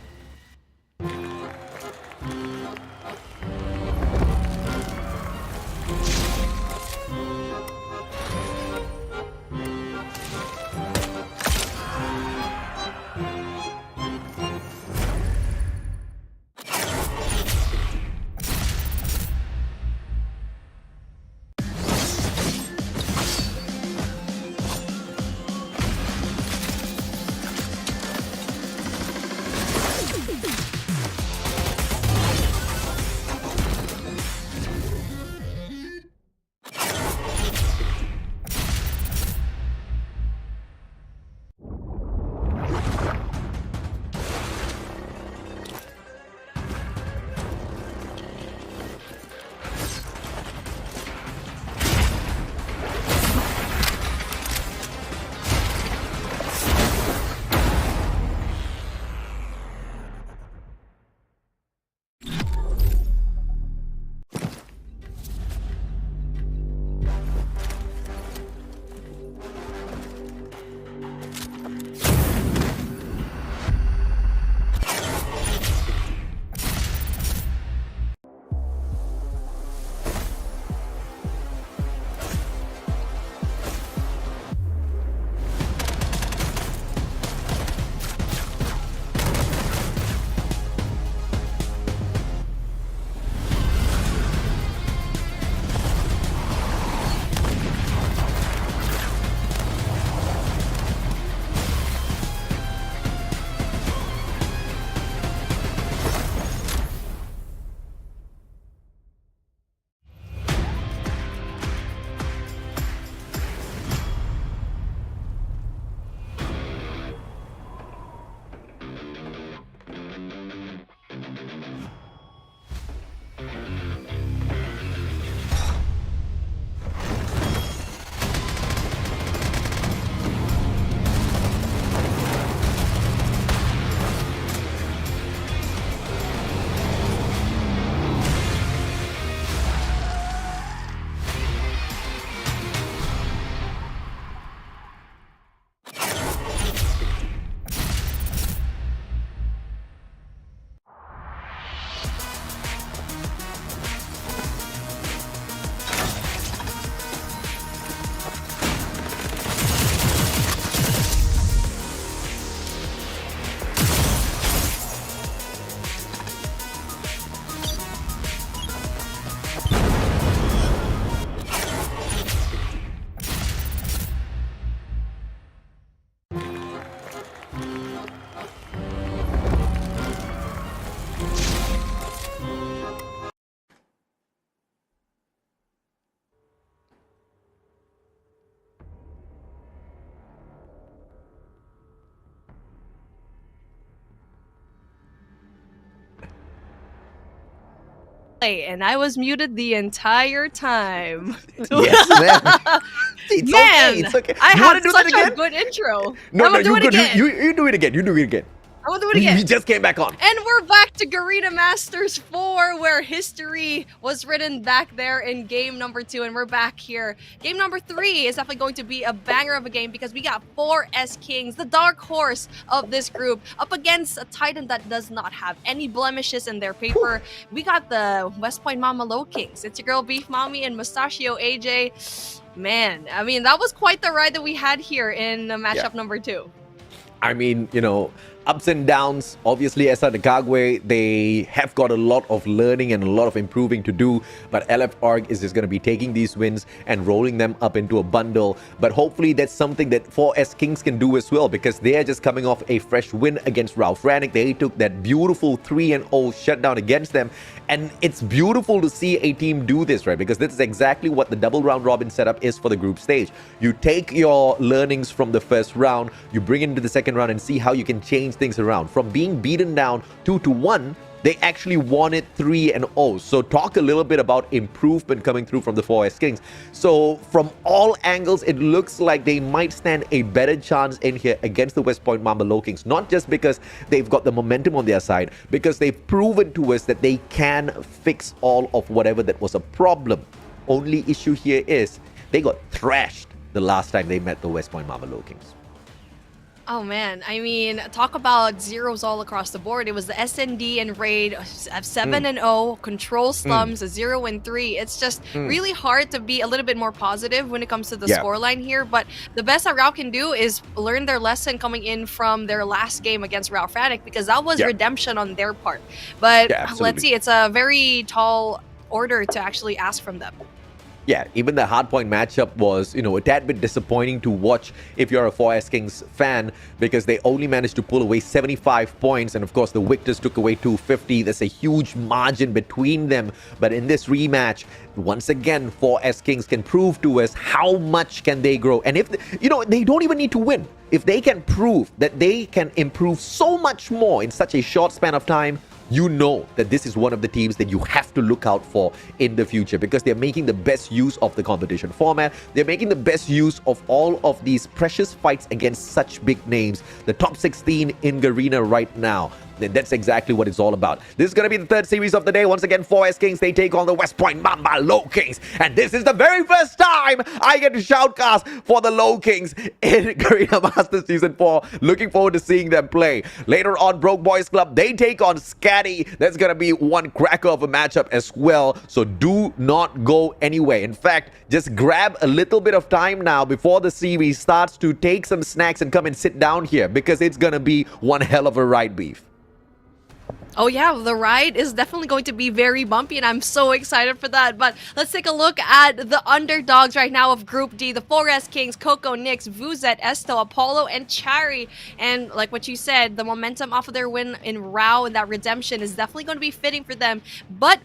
And I was muted the entire time. Yes, man. It's Man, okay. It's okay. I You wanna had do such that again? a good intro. No, I'm no, gonna do you it good. again. You do it again. You do it again. I want to do it again. We just came back on. And we're back to Garena Masters 4, where history was written back there in game number 2, and we're back here. Game number 3 is definitely going to be a banger of a game because we got 4 S-Kings, the dark horse of this group, up against a Titan that does not have any blemishes in their paper. We got the West Point Mama Lowkings. It's your girl Beef Mommy and Mustachio AJ. Man, I mean, that was quite the ride that we had here in matchup number 2. I mean, you know, ups and downs. Obviously, as NACAGUE, they have got a lot of learning and a lot of improving to do. But LF is just going to be taking these wins and rolling them up into a bundle. But hopefully, that's something that 4S Kings can do as well, because they are just coming off a fresh win against FRANIC. They took that beautiful 3-0 shutdown against them. And it's beautiful to see a team do this, right? Because this is exactly what the double round robin setup is for the group stage. You take your learnings from the first round, you bring it into the second round and see how you can change things around. From being beaten down 2-1, they actually won it 3-0. So talk a little bit about improvement coming through from the 4S Kings. So from all angles, it looks like they might stand a better chance in here against the West Point Mama Lowkings. Not just because they've got the momentum on their side, because they've proven to us that they can fix all of whatever that was a problem. Only issue here is they got thrashed the last time they met the West Point Mama Lowkings. Oh man, I mean, talk about zeros all across the board. It was the SND and Raid 7-0, Control Slums 0-3. It's just really hard to be a little bit more positive when it comes to the scoreline here. But the best that Rao can do is learn their lesson coming in from their last game against FRANIC, because that was redemption on their part. But let's see, it's a very tall order to actually ask from them. Yeah, even the Hardpoint matchup was, you know, a tad bit disappointing to watch if you're a 4S Kings fan, because they only managed to pull away 75 points. And of course, the Victors took away 250. There's a huge margin between them. But in this rematch, once again, 4S Kings can prove to us how much can they grow. And if, you know, they don't even need to win. If they can prove that they can improve so much more in such a short span of time, you know that this is one of the teams that you have to look out for in the future, because they're making the best use of the competition format. They're making the best use of all of these precious fights against such big names. The top 16 in Garena right now. That's exactly what it's all about. This is going to be the third series of the day. Once again, 4S Kings, they take on the West Point Mama Lowkings. And this is the very first time I get to shoutcast for the Lowkings in Garena Masters Season 4. Looking forward to seeing them play. Later on, Broke Boys Club, they take on SKADI. That's going to be one cracker of a matchup as well. So do not go anywhere. In fact, just grab a little bit of time now before the series starts to take some snacks and come and sit down here, because it's going to be one hell of a ride, Beef. Oh yeah, the ride is definitely going to be very bumpy, and I'm so excited for that. But let's take a look at the underdogs right now of Group D. The 4S Kings, Coco, Nyx, Vuzet, Esto, Apollo, and Chari. And like what you said, the momentum off of their win in Rao and that redemption is definitely going to be fitting for them. But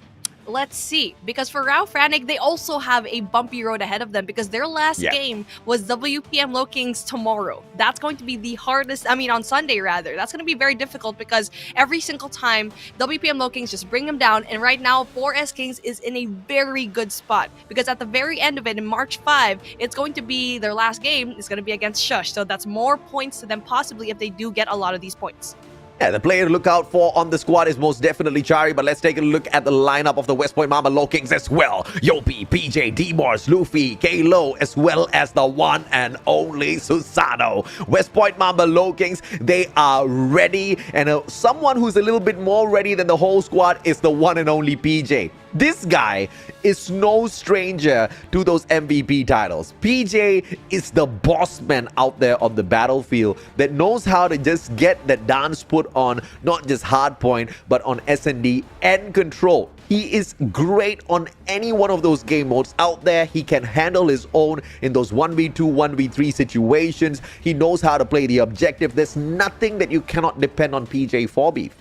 let's see, because for FRANIC, they also have a bumpy road ahead of them, because their last game was WPM Lowkings tomorrow. That's going to be the hardest, I mean on Sunday rather. That's going to be very difficult, because every single time WPM Lowkings just bring them down. And right now 4S Kings is in a very good spot, because at the very end of it, in March 5, it's going to be their last game. It's going to be against SHUSHHH, so that's more points to them possibly if they do get a lot of these points. Yeah, the player to look out for on the squad is most definitely Chari, but let's take a look at the lineup of the West Point Mama Lowkings as well. Yopi, PJ, D-Morse, Luffy, K-Lo, as well as the one and only Susano. West Point Mama Lowkings, they are ready, and someone who's a little bit more ready than the whole squad is the one and only PJ. This guy is no stranger to those MVP titles. PJ is the boss man out there on the battlefield that knows how to just get that dance put on not just Hardpoint, but on SND and Control. He is great on any one of those game modes out there. He can handle his own in those 1v2, 1v3 situations. He knows how to play the objective. There's nothing that you cannot depend on PJ for, Beef.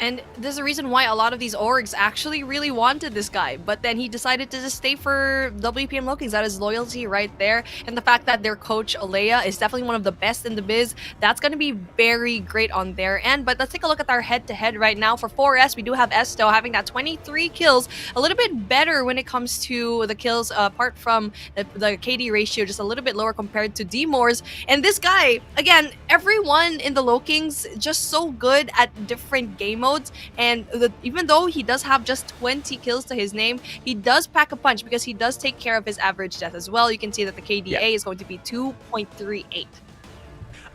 And there's a reason why a lot of these orgs actually really wanted this guy, but then he decided to just stay for WPM Lowkings. That is loyalty right there. And the fact that their coach, Alea, is definitely one of the best in the biz, that's going to be very great on their end. But let's take a look at our head-to-head right now. For 4S, we do have Esto having that 23 kills, a little bit better when it comes to the kills, apart from the KD ratio, just a little bit lower compared to D-Moors. And this guy, again, everyone in the Lowkings just so good at different game modes. And even though he does have just 20 kills to his name, he does pack a punch because he does take care of his average death as well. You can see that the KDA is going to be 2.38.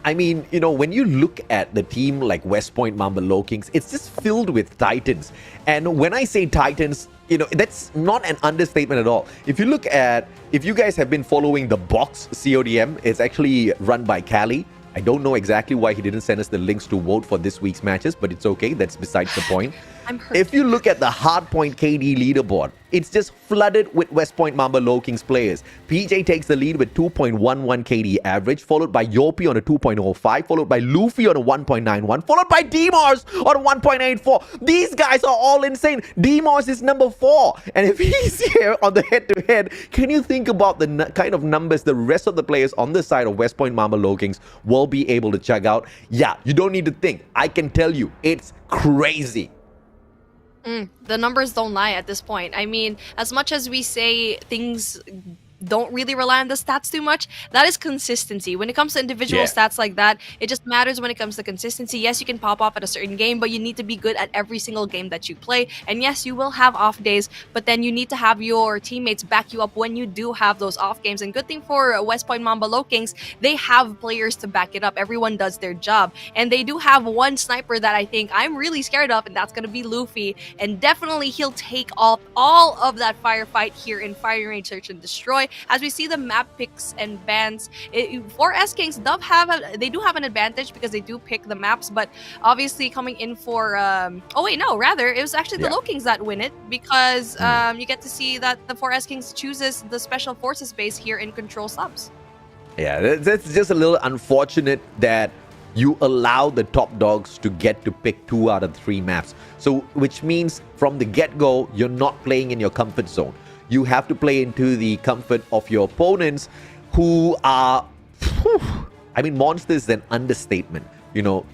I mean, you know, when you look at the team like West Point Mamba Lowkings, it's just filled with titans. And when I say titans, you know, that's not an understatement at all. If you look at, if you guys have been following the box CODM, it's actually run by Cali. I don't know exactly why he didn't send us the links to vote for this week's matches, but it's okay. That's besides the point. I'm hurt. If you look at the Hardpoint KD leaderboard, it's just flooded with West Point Mamba Lowkings players. PJ takes the lead with 2.11 KD average, followed by Yopi on a 2.05, followed by Luffy on a 1.91, followed by D-Mars on a 1.84. These guys are all insane. D-Mars is number 4. And if he's here on the head-to-head, can you think about the kind of numbers the rest of the players on the side of West Point Mamba Lowkings will be able to chug out? Yeah, you don't need to think. I can tell you, it's crazy. The numbers don't lie at this point. I mean, as much as we say things don't really rely on the stats too much, that is consistency. When it comes to individual stats like that, it just matters when it comes to consistency. Yes, you can pop off at a certain game, but you need to be good at every single game that you play. And yes, you will have off days, but then you need to have your teammates back you up when you do have those off games. And good thing for West Point Mamba Lowkings, they have players to back it up. Everyone does their job. And they do have one sniper that I think I'm really scared of, and that's going to be Luffy. And definitely he'll take all of that firefight here in Firing Range Search and Destroy. As we see the map picks and bans, for S-Kings, they do have an advantage because they do pick the maps, but obviously coming in for... oh wait, no, rather, it was actually the Lowkings that win it because you get to see that the 4S-Kings chooses the Special Forces base here in Control Subs. Yeah, that's just a little unfortunate that you allow the top dogs to get to pick 2 out of 3 maps. So, which means from the get-go, you're not playing in your comfort zone. You have to play into the comfort of your opponents who are... I mean, monsters is an understatement. You know,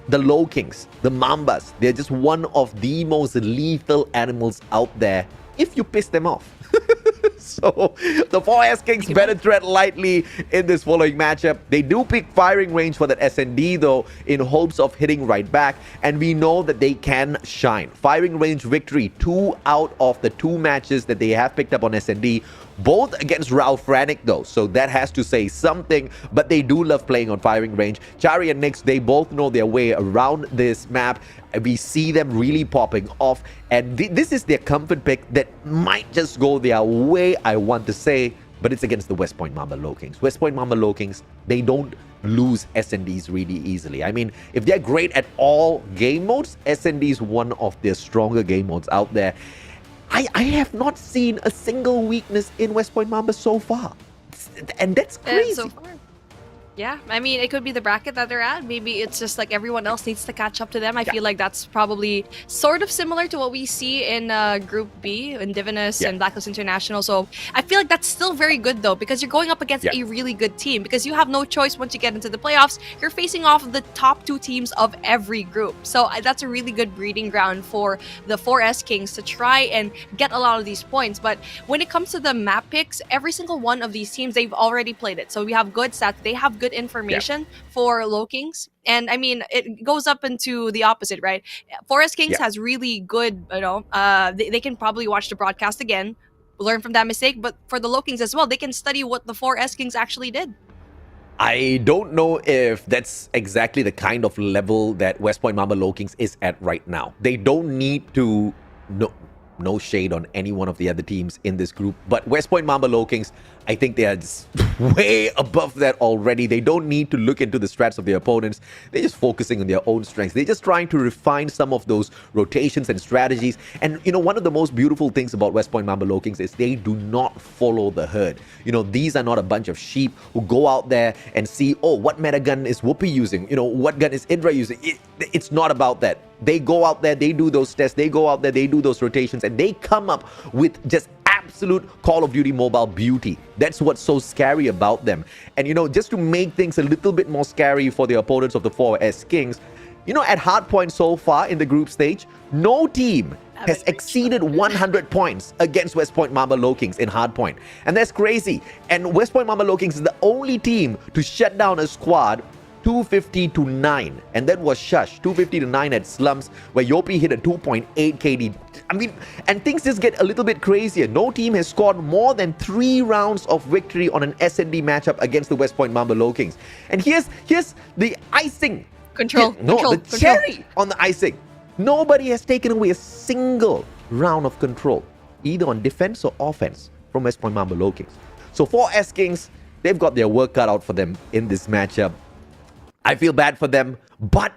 the Lowkings, the Mambas, they're just one of the most lethal animals out there if you piss them off. So the 4S Kings better tread lightly in this following matchup. They do pick firing range for that SND though, in hopes of hitting right back, and we know that they can shine. Firing range victory, 2 out of the 2 matches that they have picked up on SND, both against FRANIC though, so that has to say something, but they do love playing on firing range. Chari and Nyx, they both know their way around this map. We see them really popping off, and this is their comfort pick that might just go their way, I want to say, but it's against the West Point Mamba Lowkings. West Point Mamba Lowkings, they don't lose SNDs really easily. I mean, if they're great at all game modes, SND is one of their stronger game modes out there. I have not seen a single weakness in West Point Mamba so far, and that's crazy. So far. Yeah, I mean, it could be the bracket that they're at. Maybe it's just like everyone else needs to catch up to them. I feel like that's probably sort of similar to what we see in Group B, in DIVINUS and Blacklist International. So I feel like that's still very good, though, because you're going up against a really good team. Because you have no choice once you get into the playoffs. You're facing off the top 2 teams of every group. So that's a really good breeding ground for the 4S Kings to try and get a lot of these points. But when it comes to the map picks, every single one of these teams, they've already played it. So we have good stats. They have good information for Lowkings, and I mean it goes up into the opposite, right? 4S Kings has really good, you know, they can probably watch the broadcast again, learn from that mistake, but for the Lowkings as well, they can study what the 4S Kings actually did. I don't know if that's exactly the kind of level that West Point Mamba Lowkings is at right now. They don't need to no shade on any one of the other teams in this group, but West Point Mamba Lowkings, I think they are just way above that already. They don't need to look into the strats of their opponents. They're just focusing on their own strengths. They're just trying to refine some of those rotations and strategies. And, you know, one of the most beautiful things about West Point Mamba Lowkings is they do not follow the herd. You know, these are not a bunch of sheep who go out there and see, oh, what meta gun is Whoopi using? You know, what gun is Indra using? It's not about that. They go out there, they do those tests, they go out there, they do those rotations, and they come up with just absolute Call of Duty mobile beauty. That's what's so scary about them. And, you know, just to make things a little bit more scary for the opponents of the 4S Kings, you know, at Hardpoint so far in the group stage, no team has exceeded 100 points against West Point Mamba Lowkings in Hardpoint. And that's crazy. And West Point Mamba Lowkings is the only team to shut down a squad 250-9, and that was SHUSHHH 250-9 at Slums, where Yopi hit a 2.8 KD. I mean, and things just get a little bit crazier. No team has scored more than 3 rounds of victory on an SND matchup against the West Point Mamba Lowkings. And here's the icing. The cherry on the icing. Nobody has taken away a single round of control, either on defense or offense, from West Point Mamba Lowkings. So 4S Kings, they've got their work cut out for them in this matchup. I feel bad for them, but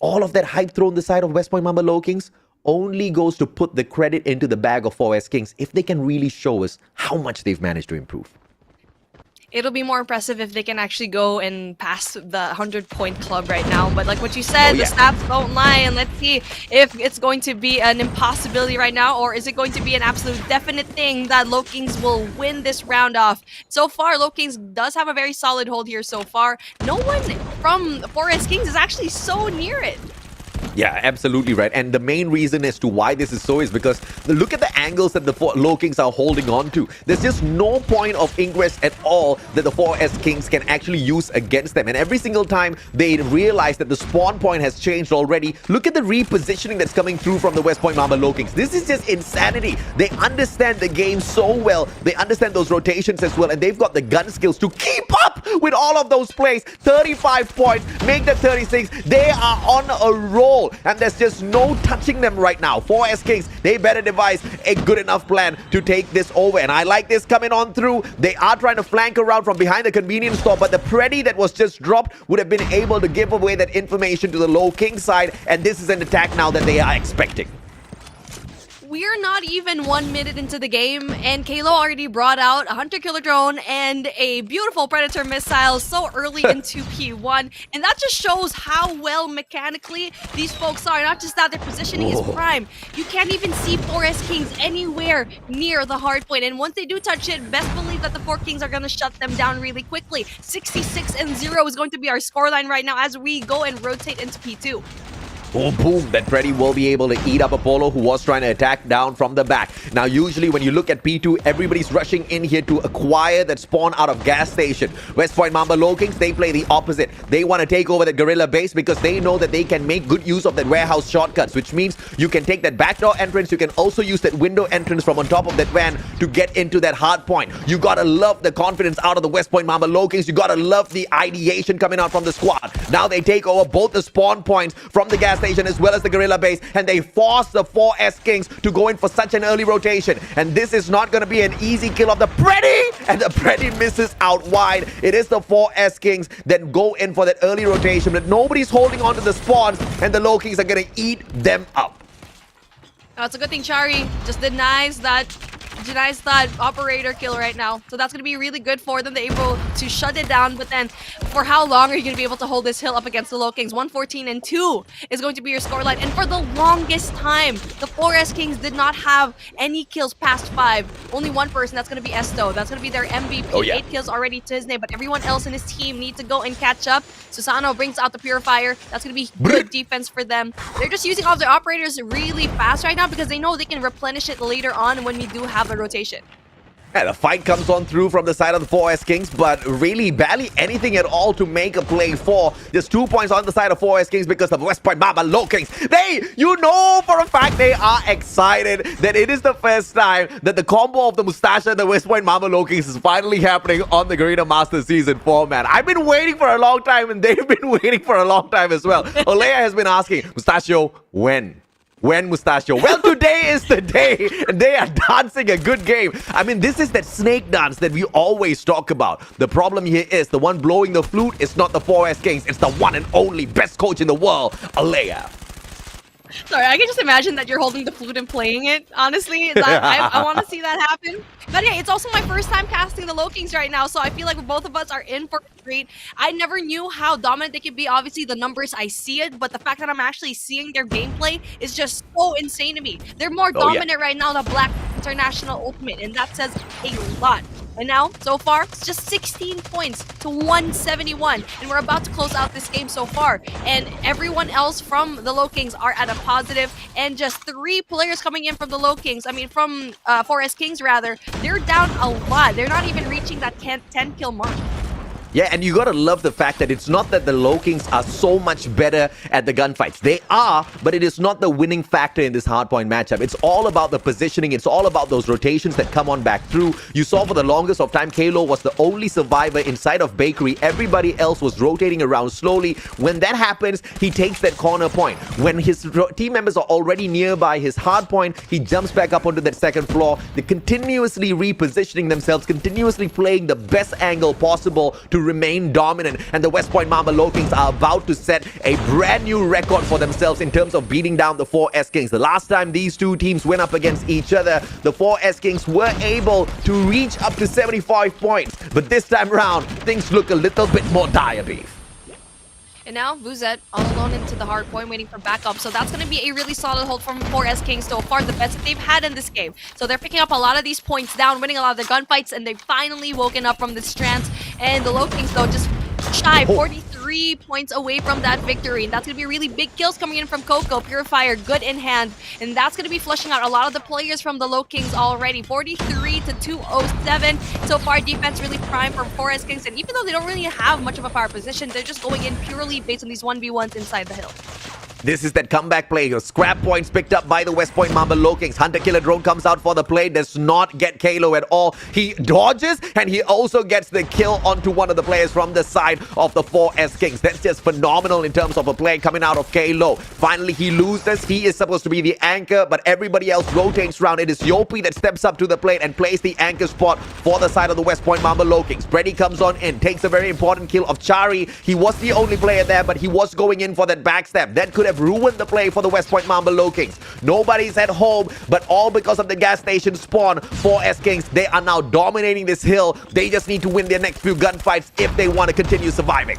all of that hype thrown the side of West Point Mamba Lowkings only goes to put the credit into the bag of 4S Kings if they can really show us how much they've managed to improve. It'll be more impressive if they can actually go and pass the 100-point club right now. But like what you said, the stats don't lie. And let's see if it's going to be an impossibility right now, or is it going to be an absolute definite thing that Lowkings will win this round off. So far, Lowkings does have a very solid hold here so far. No one from 4S Kings is actually so near it. Yeah, absolutely right. And the main reason as to why this is so is because look at the angles that the Lowkings are holding on to. There's just no point of ingress at all that the 4S Kings can actually use against them. And every single time they realize that the spawn point has changed already, look at the repositioning that's coming through from the West Point Mamba Lowkings. This is just insanity. They understand the game so well. They understand those rotations as well. And they've got the gun skills to keep up with all of those plays. 35 points, make that 36. They are on a roll. And there's just no touching them right now. 4S Kings, they better devise a good enough plan to take this over. And I like this coming on through. They are trying to flank around from behind the convenience store, but the Preddy that was just dropped would have been able to give away that information to the Lowking side. And this is an attack now that they are expecting. We're not even 1 minute into the game, and Kalo already brought out a Hunter-Killer Drone and a beautiful Predator missile so early into P1. And that just shows how well mechanically these folks are. Not just that, their positioning is prime. You can't even see 4S Kings anywhere near the hard point. And once they do touch it, best believe that the 4 Kings are going to shut them down really quickly. 66-0 is going to be our scoreline right now as we go and rotate into P2. Oh, boom. That Preddy will be able to eat up Apollo, who was trying to attack down from the back. Now, usually when you look at P2, everybody's rushing in here to acquire that spawn out of gas station. West Point Mamba Lowkings, they play the opposite. They want to take over the guerrilla base because they know that they can make good use of that warehouse shortcuts, which means you can take that backdoor entrance. You can also use that window entrance from on top of that van to get into that hard point. You gotta love the confidence out of the West Point Mamba Lowkings. You gotta love the ideation coming out from the squad. Now they take over both the spawn points from the gas station as well as the guerrilla base, and they force the 4S Kings to go in for such an early rotation. And this is not going to be an easy kill of the Preddy, and the Preddy misses out wide. It is the 4S Kings that go in for that early rotation, but nobody's holding on to the spawns, and the Lowkings are going to eat them up. It's a good thing Chari just denies that operator kill right now. So that's going to be really good for them. They're able to shut it down. But then for how long are you going to be able to hold this hill up against the Lowkings? 114-2 is going to be your scoreline. And for the longest time, the 4S Kings did not have any kills past 5. Only one person. That's going to be Esto. That's going to be their MVP. Oh, yeah. 8 kills already to his name. But everyone else in his team need to go and catch up. Susano brings out the Purifier. That's going to be good defense for them. They're just using all their operators really fast right now because they know they can replenish it later on when we do have a rotation. Yeah, the fight comes on through from the side of the 4S Kings, but really barely anything at all to make a play for. Just 2 points on the side of 4S Kings because of West Point Mamba Lowkings. You know for a fact they are excited that it is the first time that the combo of the Mustache and the West Point Mamba Lowkings is finally happening on the Garena Masters Season 4, man. I've been waiting for a long time, and they've been waiting for a long time as well. Olea has been asking, Mustachio, when? When, Mustachio? Well, today is the day, and they are dancing a good game. I mean, this is that snake dance that we always talk about. The problem here is the one blowing the flute is not the 4S Kings. It's the one and only best coach in the world, Alea. Sorry, I can just imagine that you're holding the flute and playing it. Honestly, I want to see that happen. But hey, it's also my first time casting the Lowkings right now, so I feel like both of us are in for a treat. I never knew how dominant they could be. Obviously, the numbers, I see it, but the fact that I'm actually seeing their gameplay is just so insane to me. They're more dominant right now than Black International Ultimate, and that says a lot. And now, so far, it's just 16 points to 171. And we're about to close out this game so far. And everyone else from the Lowkings are at a positive. And just 3 players coming in from the Lowkings, I mean, from 4S Kings rather, they're down a lot. They're not even reaching that 10 kill mark. Yeah, and you gotta love the fact that it's not that the Lowkings are so much better at the gunfights. They are, but it is not the winning factor in this hardpoint matchup. It's all about the positioning. It's all about those rotations that come on back through. You saw for the longest of time, Kalo was the only survivor inside of Bakery. Everybody else was rotating around slowly. When that happens, he takes that corner point. When his team members are already nearby his hardpoint, he jumps back up onto that second floor. They're continuously repositioning themselves, continuously playing the best angle possible to remain dominant, and the West Point Mamba Lowkings are about to set a brand new record for themselves in terms of beating down the 4S Kings. The last time these two teams went up against each other, the 4S Kings were able to reach up to 75 points, but this time around, things look a little bit more dire, Beef. And now, Vuzet all alone into the hard point waiting for backup. So that's going to be a really solid hold from 4S Kings so far, the best that they've had in this game. So they're picking up a lot of these points down, winning a lot of their gunfights, and they've finally woken up from this trance. And the Lowkings, though, just shy 43 points away from that victory. And that's going to be really big kills coming in from Coco. Purifier, good in hand. And that's going to be flushing out a lot of the players from the Lowkings already. 43 to 207. So far, defense really prime for 4S Kings. And even though they don't really have much of a power position, they're just going in purely based on these 1v1s inside the hill. This is that comeback play. Scrap points picked up by the West Point Mamba Lowkings. Hunter Killer Drone comes out for the play. Does not get Kalo at all. He dodges and he also gets the kill onto one of the players from the side of the 4S Kings. That's just phenomenal in terms of a play coming out of Kalo. Finally, he loses. He is supposed to be the anchor, but everybody else rotates around. It is Yopi that steps up to the plate and plays the anchor spot for the side of the West Point Mamba Lowkings. Brady comes on in, takes a very important kill of Chari. He was the only player there, but he was going in for that backstab. That could have ruined the play for the West Point Mamba Lowkings. Nobody's at home, but all because of the gas station spawn. 4S Kings, they are now dominating this hill. They just need to win their next few gunfights if they want to continue surviving.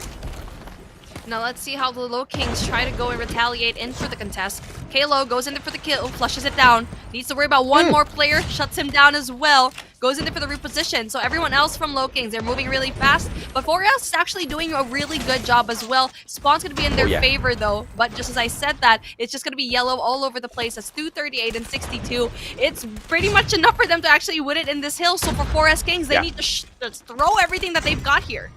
Now let's see how the Lowkings try to go and retaliate in for the contest. Kalo goes in there for the kill, flushes it down. Needs to worry about one more player, shuts him down as well. Goes in there for the reposition. So everyone else from Lowkings, they're moving really fast. But 4S is actually doing a really good job as well. Spawn's going to be in their favor though. But just as I said that, it's just going to be yellow all over the place. That's 238 and 62. It's pretty much enough for them to actually win it in this hill. So for 4S Kings, they need to throw everything that they've got here.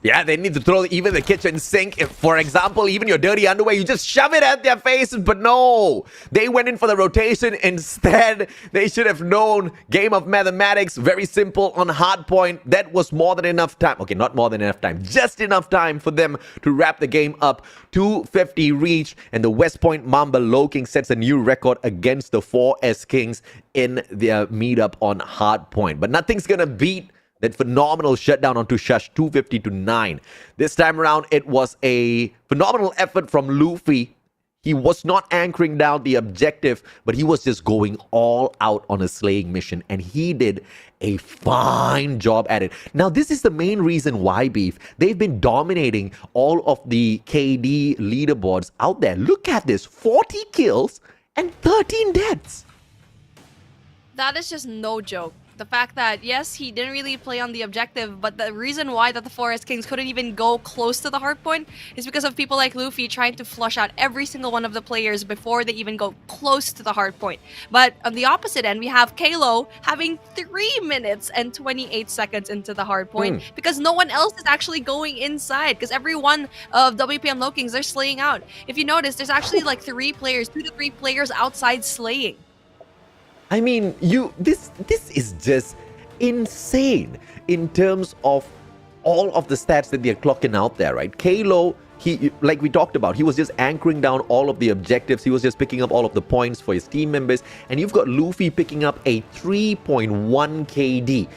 Yeah, they need to throw even the kitchen sink. If, for example, even your dirty underwear, you just shove it at their faces. But no, they went in for the rotation. Instead, they should have known. Game of mathematics, very simple on hardpoint. That was more than enough time. Okay, not more than enough time. Just enough time for them to wrap the game up. 250 reach. And the West Point Mamba Lowkings sets a new record against the 4S Kings in their meetup on hardpoint. But nothing's going to beat that phenomenal shutdown onto SHUSHHH, 250 to 9. This time around, it was a phenomenal effort from Luffy. He was not anchoring down the objective, but he was just going all out on a slaying mission, and he did a fine job at it. Now, this is the main reason why, Beef, they've been dominating all of the KD leaderboards out there. Look at this, 40 kills and 13 deaths. That is just no joke. The fact that, yes, he didn't really play on the objective, but the reason why that the 4S Kings couldn't even go close to the hardpoint is because of people like Luffy trying to flush out every single one of the players before they even go close to the hardpoint. But on the opposite end, we have Kalo having 3 minutes and 28 seconds into the hardpoint because no one else is actually going inside because every one of WPM Lowkings, they're slaying out. If you notice, there's actually like 2 to 3 players outside slaying. I mean, this is just insane in terms of all of the stats that they're clocking out there, right? Kalo, he, like we talked about, he was just anchoring down all of the objectives. He was just picking up all of the points for his team members. And you've got Luffy picking up a 3.1 KD.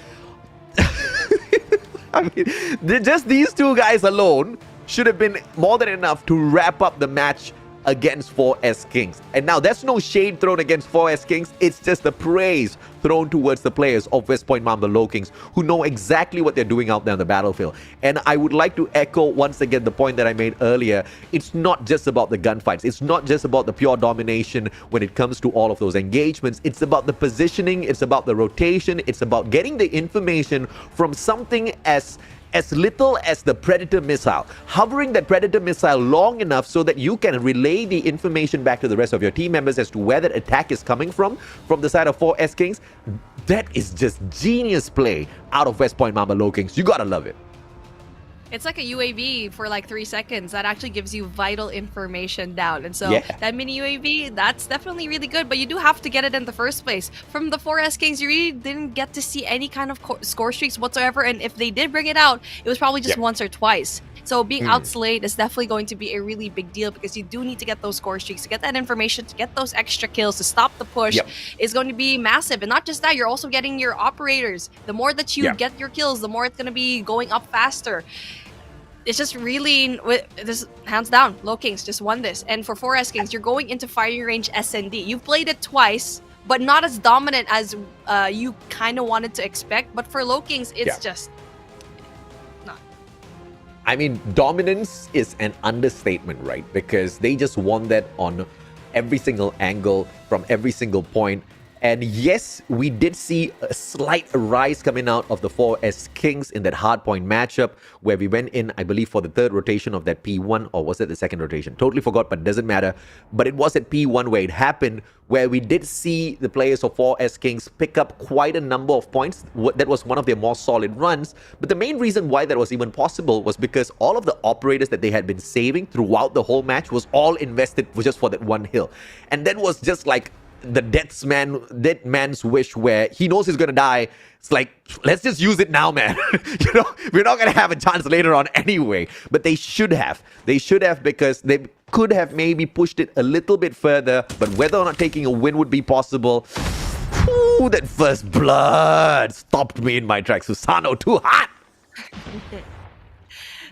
I mean, just these two guys alone should have been more than enough to wrap up the match against 4S Kings. And now there's no shade thrown against 4S Kings. It's just the praise thrown towards the players of West Point Mamba Lowkings who know exactly what they're doing out there on the battlefield. And I would like to echo once again the point that I made earlier. It's not just about the gunfights. It's not just about the pure domination when it comes to all of those engagements. It's about the positioning. It's about the rotation. It's about getting the information from something as little as the Predator missile, hovering that Predator missile long enough so that you can relay the information back to the rest of your team members as to where that attack is coming from the side of 4S Kings. That is just genius play out of West Point Mamba Lowkings. You gotta love it. It's like a UAV for like 3 seconds that actually gives you vital information down. And so that mini UAV, that's definitely really good, but you do have to get it in the first place. From the 4S Kings, you really didn't get to see any kind of score streaks whatsoever. And if they did bring it out, it was probably just once or twice. So being outslayed is definitely going to be a really big deal because you do need to get those score streaks, to get that information, to get those extra kills, to stop the push is going to be massive. And not just that, you're also getting your operators. The more that you get your kills, the more it's going to be going up faster. It's just really, this hands down, Lowkings just won this. And for 4S Kings, you're going into firing range SND. You've played it twice, but not as dominant as you kind of wanted to expect. But for Lowkings, it's just not. I mean, dominance is an understatement, right? Because they just won that on every single angle, from every single point. And yes, we did see a slight rise coming out of the 4S Kings in that hardpoint matchup where we went in, I believe, for the third rotation of that P1, or was it the second rotation? Totally forgot, but it doesn't matter. But it was at P1 where it happened, where we did see the players of 4S Kings pick up quite a number of points. That was one of their more solid runs. But the main reason why that was even possible was because all of the operators that they had been saving throughout the whole match was all invested just for that one hill. And that was just like the dead man's wish, where he knows he's gonna die. It's like, let's just use it now, man. You know, we're not gonna have a chance later on anyway. But they should have because they could have maybe pushed it a little bit further. But whether or not taking a win would be possible, ooh, that first blood stopped me in my tracks. Susano, too hot.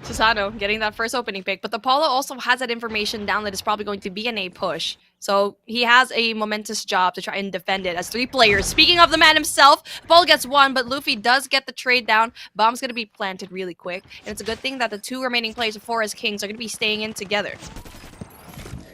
Susano getting that first opening pick, but the Apollo also has that information down that is probably going to be an A push. So he has a momentous job to try and defend it as 3 players. Speaking of the man himself, Paul gets 1, but Luffy does get the trade down. Bomb's going to be planted really quick. And it's a good thing that the 2 remaining players of 4S Kings are going to be staying in together.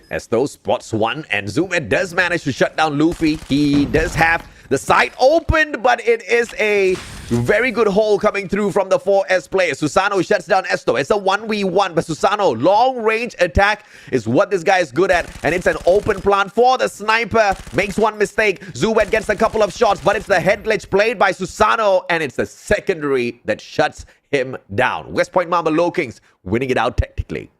As those spots won, and Zumed does manage to shut down Luffy. He does have the site opened, but it is a very good hole coming through from the 4S players. Susano shuts down Esto. It's a 1v1, but Susano, long range attack is what this guy is good at. And it's an open plant for the sniper. Makes one mistake. Zumed gets a couple of shots, but it's the head glitch played by Susano, and it's the secondary that shuts him down. West Point Mamba Lowkings winning it out technically.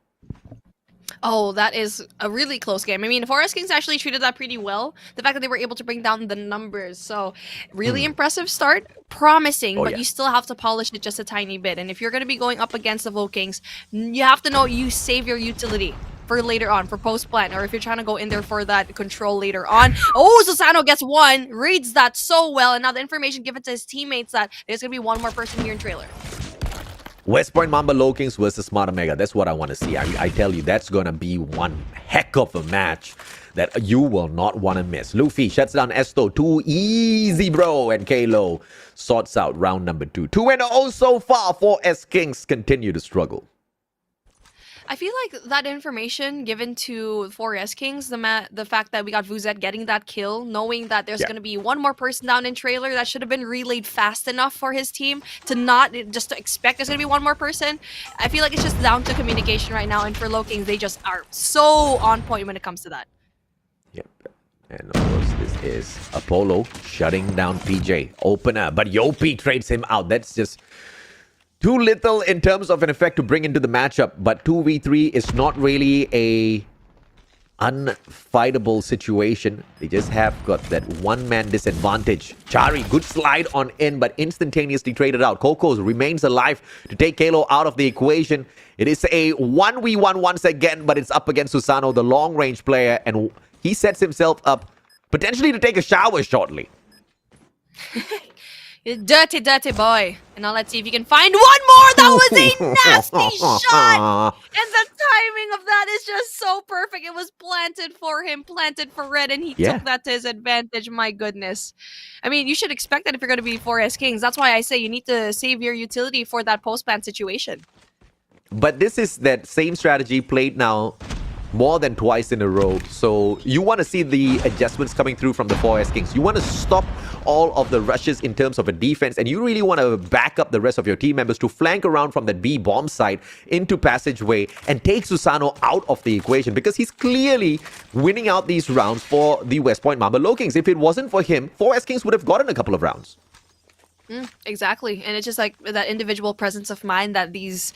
Oh, that is a really close game. I mean, 4S Kings actually treated that pretty well. The fact that they were able to bring down the numbers. So, really impressive start. Promising, but you still have to polish it just a tiny bit. And if you're going to be going up against the Lowkings, you have to know you save your utility for later on, for post-plant, or if you're trying to go in there for that control later on. Oh, Susano gets 1, reads that so well, and now the information given to his teammates that there's going to be one more person here in trailer. West Point Mamba Lowkings versus Smart Omega. That's what I want to see. I tell you, that's going to be one heck of a match that you will not want to miss. Luffy shuts down Esto. Too easy, bro. And Kalo sorts out round number 2. 2-0 so far. 4S Kings continue to struggle. I feel like that information given to 4S Kings, the fact that we got Vuzet getting that kill, knowing that there's going to be one more person down in trailer, that should have been relayed fast enough for his team to not just to expect there's going to be one more person. I feel like it's just down to communication right now, and for Lowkings, they just are so on point when it comes to that. Yep. And of course, this is Apollo shutting down PJ. Opener, but Yopi trades him out. That's just too little in terms of an effect to bring into the matchup, but 2v3 is not really a unfightable situation. They just have got that one-man disadvantage. Chari, good slide on in, but instantaneously traded out. Coco remains alive to take Kalo out of the equation. It is a 1v1 once again, but it's up against Susano, the long-range player, and he sets himself up potentially to take a shower shortly. You dirty, dirty boy. And now let's see if you can find one more. That was a nasty shot. And the timing of that is just so perfect. It was planted for him, planted for Red, and he took that to his advantage. My goodness. I mean, you should expect that if you're going to be 4S Kings. That's why I say you need to save your utility for that post-plant situation. But this is that same strategy played now more than twice in a row. So you want to see the adjustments coming through from the 4S Kings. You want to stop all of the rushes in terms of a defense, and you really want to back up the rest of your team members to flank around from that B bomb side into passageway and take Susano out of the equation, because he's clearly winning out these rounds for the West Point Mamba Lowkings. If it wasn't for him, 4S Kings would have gotten a couple of rounds. Exactly. And it's just like that individual presence of mind that these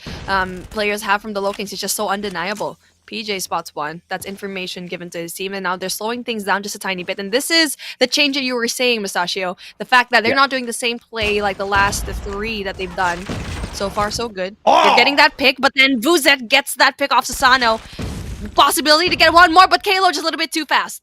players have from the Lowkings is just so undeniable. PJ spots one. That's information given to his team, and now they're slowing things down just a tiny bit. And this is the change that you were saying, Mustachio. The fact that they're not doing the same play like the last three that they've done. So far, so good. They're getting that pick, but then Vuzet gets that pick off Susano. Possibility to get one more, but Kalo just a little bit too fast.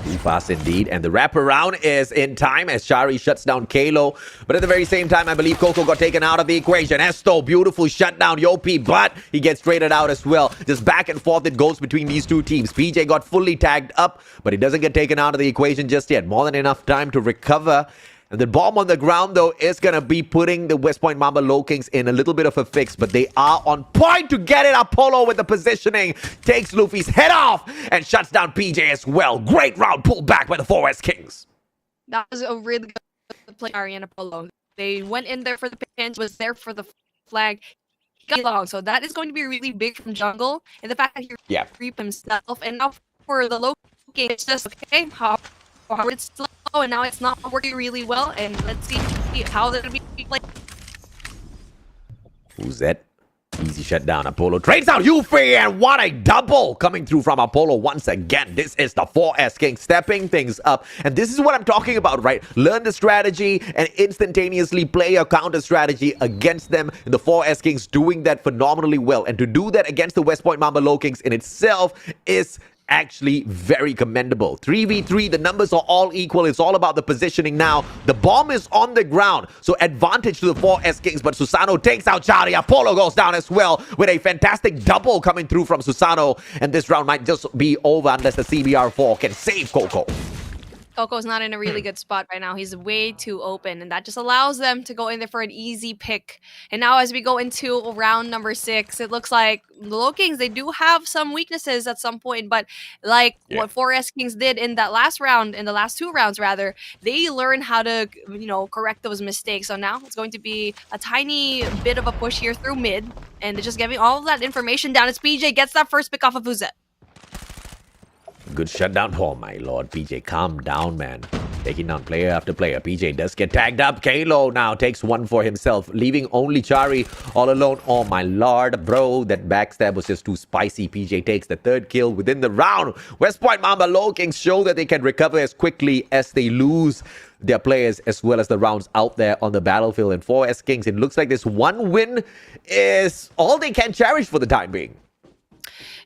Too fast indeed, and the wraparound is in time as Shari shuts down Kalo. But at the very same time, I believe Coco got taken out of the equation. Esto, beautiful shutdown, Yopi, but he gets traded out as well. Just back and forth it goes between these two teams. PJ got fully tagged up, but he doesn't get taken out of the equation just yet. More than enough time to recover. And the bomb on the ground, though, is going to be putting the West Point Mamba Lowkings in a little bit of a fix. But they are on point to get it. Apollo with the positioning takes Luffy's head off and shuts down PJ as well. Great round pulled back by the 4S Kings. That was a really good play, Ari and Apollo. They went in there for the pinch, was there for the flag. Got long, so that is going to be really big from jungle. And the fact that he creep himself. And now for the Lowkings, it's just, okay, how it's slow, and now it's not working really well, and let's see how they're going to be played. Who's that? Easy shutdown. Apollo trades out Yuffie, and what a double coming through from Apollo once again. This is the 4S King stepping things up, and this is what I'm talking about, right? Learn the strategy and instantaneously play your counter strategy against them. And the 4S Kings doing that phenomenally well, and to do that against the West Point Mamba Lowkings in itself is actually very commendable. 3v3, the numbers are all equal. It's all about the positioning now. The bomb is on the ground, so advantage to the 4S Kings, but Susano takes out Chari. Apollo goes down as well with a fantastic double coming through from Susano, and this round might just be over unless the CBR4 can save Coco. Coco's not in a really good spot right now. He's way too open, and that just allows them to go in there for an easy pick. And now as we go into round number 6, it looks like the Lowkings, they do have some weaknesses at some point, but like what 4S Kings did in that last round, in the last 2 rounds rather, they learn how to, you know, correct those mistakes. So now it's going to be a tiny bit of a push here through mid, and they're just giving all of that information down as PJ gets that first pick off of Vuzet. Good shutdown. Oh my lord, PJ, calm down, man. Taking down player after player. PJ does get tagged up. Kalo now takes one for himself, leaving only Chari all alone. Oh my lord, bro. That backstab was just too spicy. PJ takes the 3rd kill within the round. West Point Mamba Lowkings show that they can recover as quickly as they lose their players as well as the rounds out there on the battlefield. And 4S Kings, it looks like this one win is all they can cherish for the time being.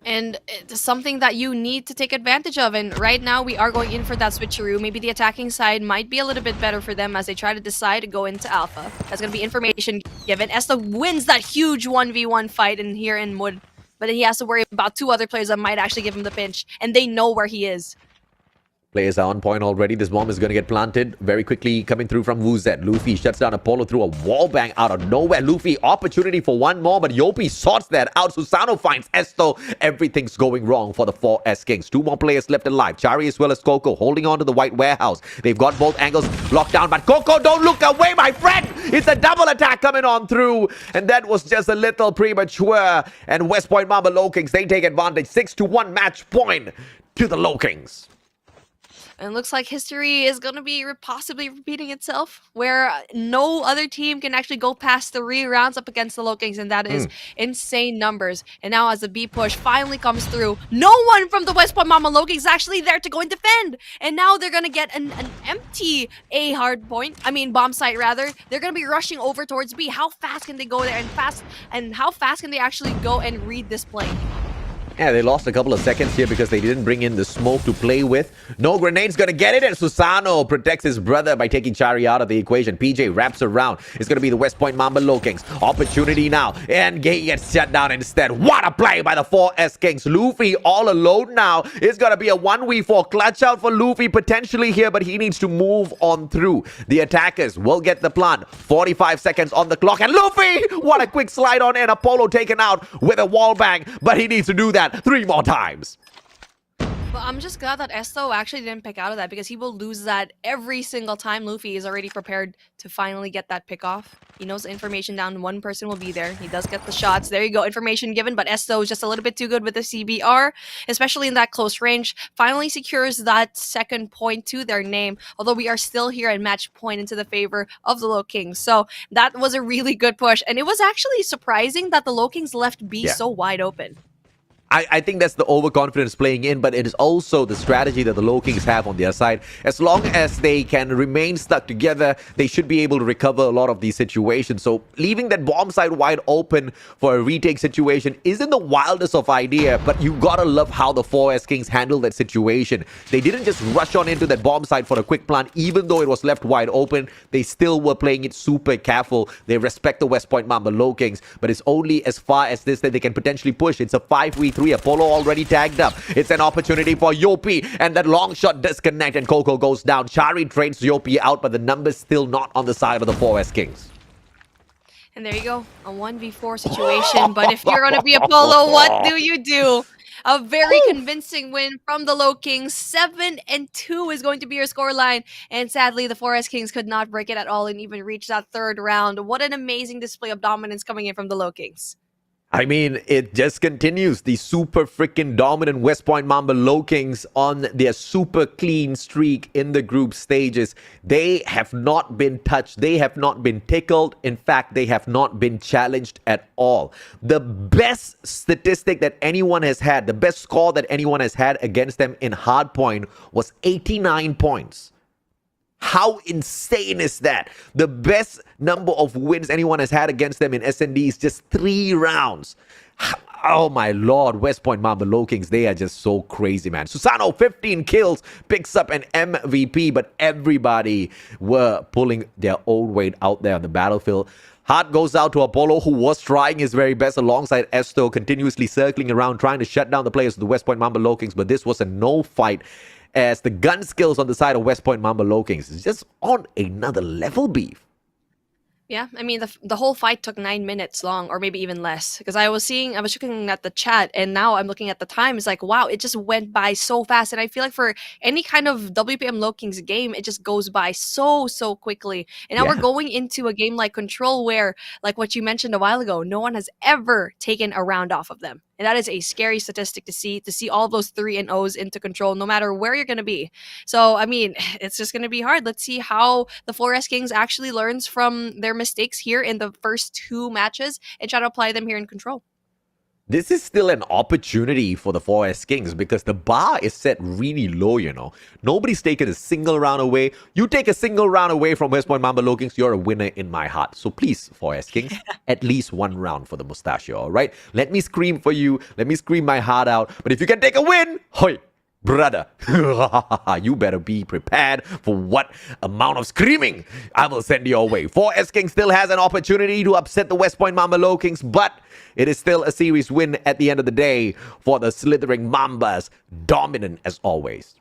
And it's something that you need to take advantage of. And right now, we are going in for that switcheroo. Maybe the attacking side might be a little bit better for them as they try to decide to go into alpha. That's going to be information given. Esto wins that huge 1v1 fight in here in Mud. But then he has to worry about 2 other players that might actually give him the pinch. And they know where he is. Players are on point already. This bomb is going to get planted very quickly coming through from Vuzet. Luffy shuts down Apollo through a wall bang out of nowhere. Luffy, opportunity for one more, but Yopi sorts that out. Susano finds Esto. Everything's going wrong for the 4S Kings. 2 more players left alive. Chari as well as Coco holding on to the white warehouse. They've got both angles locked down, but Coco, don't look away, my friend! It's a double attack coming on through, and that was just a little premature. And West Point Mamba Lowkings, they take advantage. 6-1 match point to the Lowkings. And it looks like history is going to be possibly repeating itself, where no other team can actually go past 3 rounds up against the Lowkings, and that is insane numbers. And now as the B push finally comes through, no one from the West Point Mama Lowkings is actually there to go and defend. And now they're going to get an empty A hard point, bomb site rather. They're going to be rushing over towards B. How fast can they go there and how fast can they actually go and read this play? Yeah, they lost a couple of seconds here because they didn't bring in the smoke to play with. No grenade's gonna get it, and Susano protects his brother by taking Chari out of the equation. PJ wraps around. It's gonna be the West Point Mamba Lowkings. Opportunity now, and Gay gets shut down instead. What a play by the 4S Kings. Luffy all alone now. It's gonna be a 1v4 clutch out for Luffy potentially here, but he needs to move on through. The attackers will get the plant. 45 seconds on the clock, and Luffy! What a quick slide on in. Apollo taken out with a wall bang, but he needs to do that 3 more times. But I'm just glad that Esto actually didn't pick out of that, because he will lose that every single time Luffy is already prepared to finally get that pick off. He knows the information down. One person will be there. He does get the shots. There you go. Information given, but Esto is just a little bit too good with the CBR, especially in that close range. Finally secures that second point to their name, although we are still here at match point into the favor of the Lowkings. So that was a really good push, and it was actually surprising that the Lowkings left B so wide open. I think that's the overconfidence playing in, but it is also the strategy that the Lowkings have on their side. As long as they can remain stuck together, they should be able to recover a lot of these situations. So leaving that bomb site wide open for a retake situation isn't the wildest of idea, but you gotta love how the 4S Kings handled that situation. They didn't just rush on into that bomb site for a quick plant, even though it was left wide open. They still were playing it super careful. They respect the West Point Mamba Lowkings, but it's only as far as this that they can potentially push. It's a 5v3. Apollo already tagged up. It's an opportunity for Yopi, and that long shot disconnect, and Coco goes down. Chari trades Yopi out, but the number's still not on the side of the 4S Kings. And there you go, a 1v4 situation. But if you're going to be Apollo, what do you do? A very convincing win from the Lowkings. 7-2 is going to be your scoreline. And sadly, the 4S Kings could not break it at all and even reach that 3rd round. What an amazing display of dominance coming in from the Lowkings. I mean, it just continues. The super freaking dominant West Point Mamba Lowkings on their super clean streak in the group stages. They have not been touched. They have not been tickled. In fact, they have not been challenged at all. The best statistic that anyone has had, the best score that anyone has had against them in Hardpoint was 89 points. How insane is that? The best number of wins anyone has had against them in SND is just 3 rounds. Oh my lord, West Point Mamba Lowkings, they are just so crazy, man. Susano, 15 kills, picks up an MVP, but everybody were pulling their own weight out there on the battlefield. Heart goes out to Apollo, who was trying his very best alongside Esto, continuously circling around, trying to shut down the players of the West Point Mamba Lowkings, but this was a no fight, as the gun skills on the side of West Point Mamba Lowkings is just on another level, beef. Yeah, I mean, the whole fight took 9 minutes long, or maybe even less. Because I was looking at the chat, and now I'm looking at the time. It's like, wow, it just went by so fast. And I feel like for any kind of WPM Lowkings game, it just goes by so quickly. And now we're going into a game like Control, where, like what you mentioned a while ago, no one has ever taken a round off of them. And that is a scary statistic to see all those 3-0s into Control, no matter where you're going to be. So, I mean, it's just going to be hard. Let's see how the 4S Kings actually learns from their mistakes here in the first 2 matches and try to apply them here in Control. This is still an opportunity for the 4S Kings because the bar is set really low, you know. Nobody's taken a single round away. You take a single round away from West Point Mamba Lowkings, you're a winner in my heart. So please, 4S Kings, at least 1 round for the mustachio, all right? Let me scream for you. Let me scream my heart out. But if you can take a win, hoi, brother, you better be prepared for what amount of screaming I will send your way. 4S King still has an opportunity to upset the West Point Mamba Lowkings, but it is still a series win at the end of the day for the slithering Mambas, dominant as always.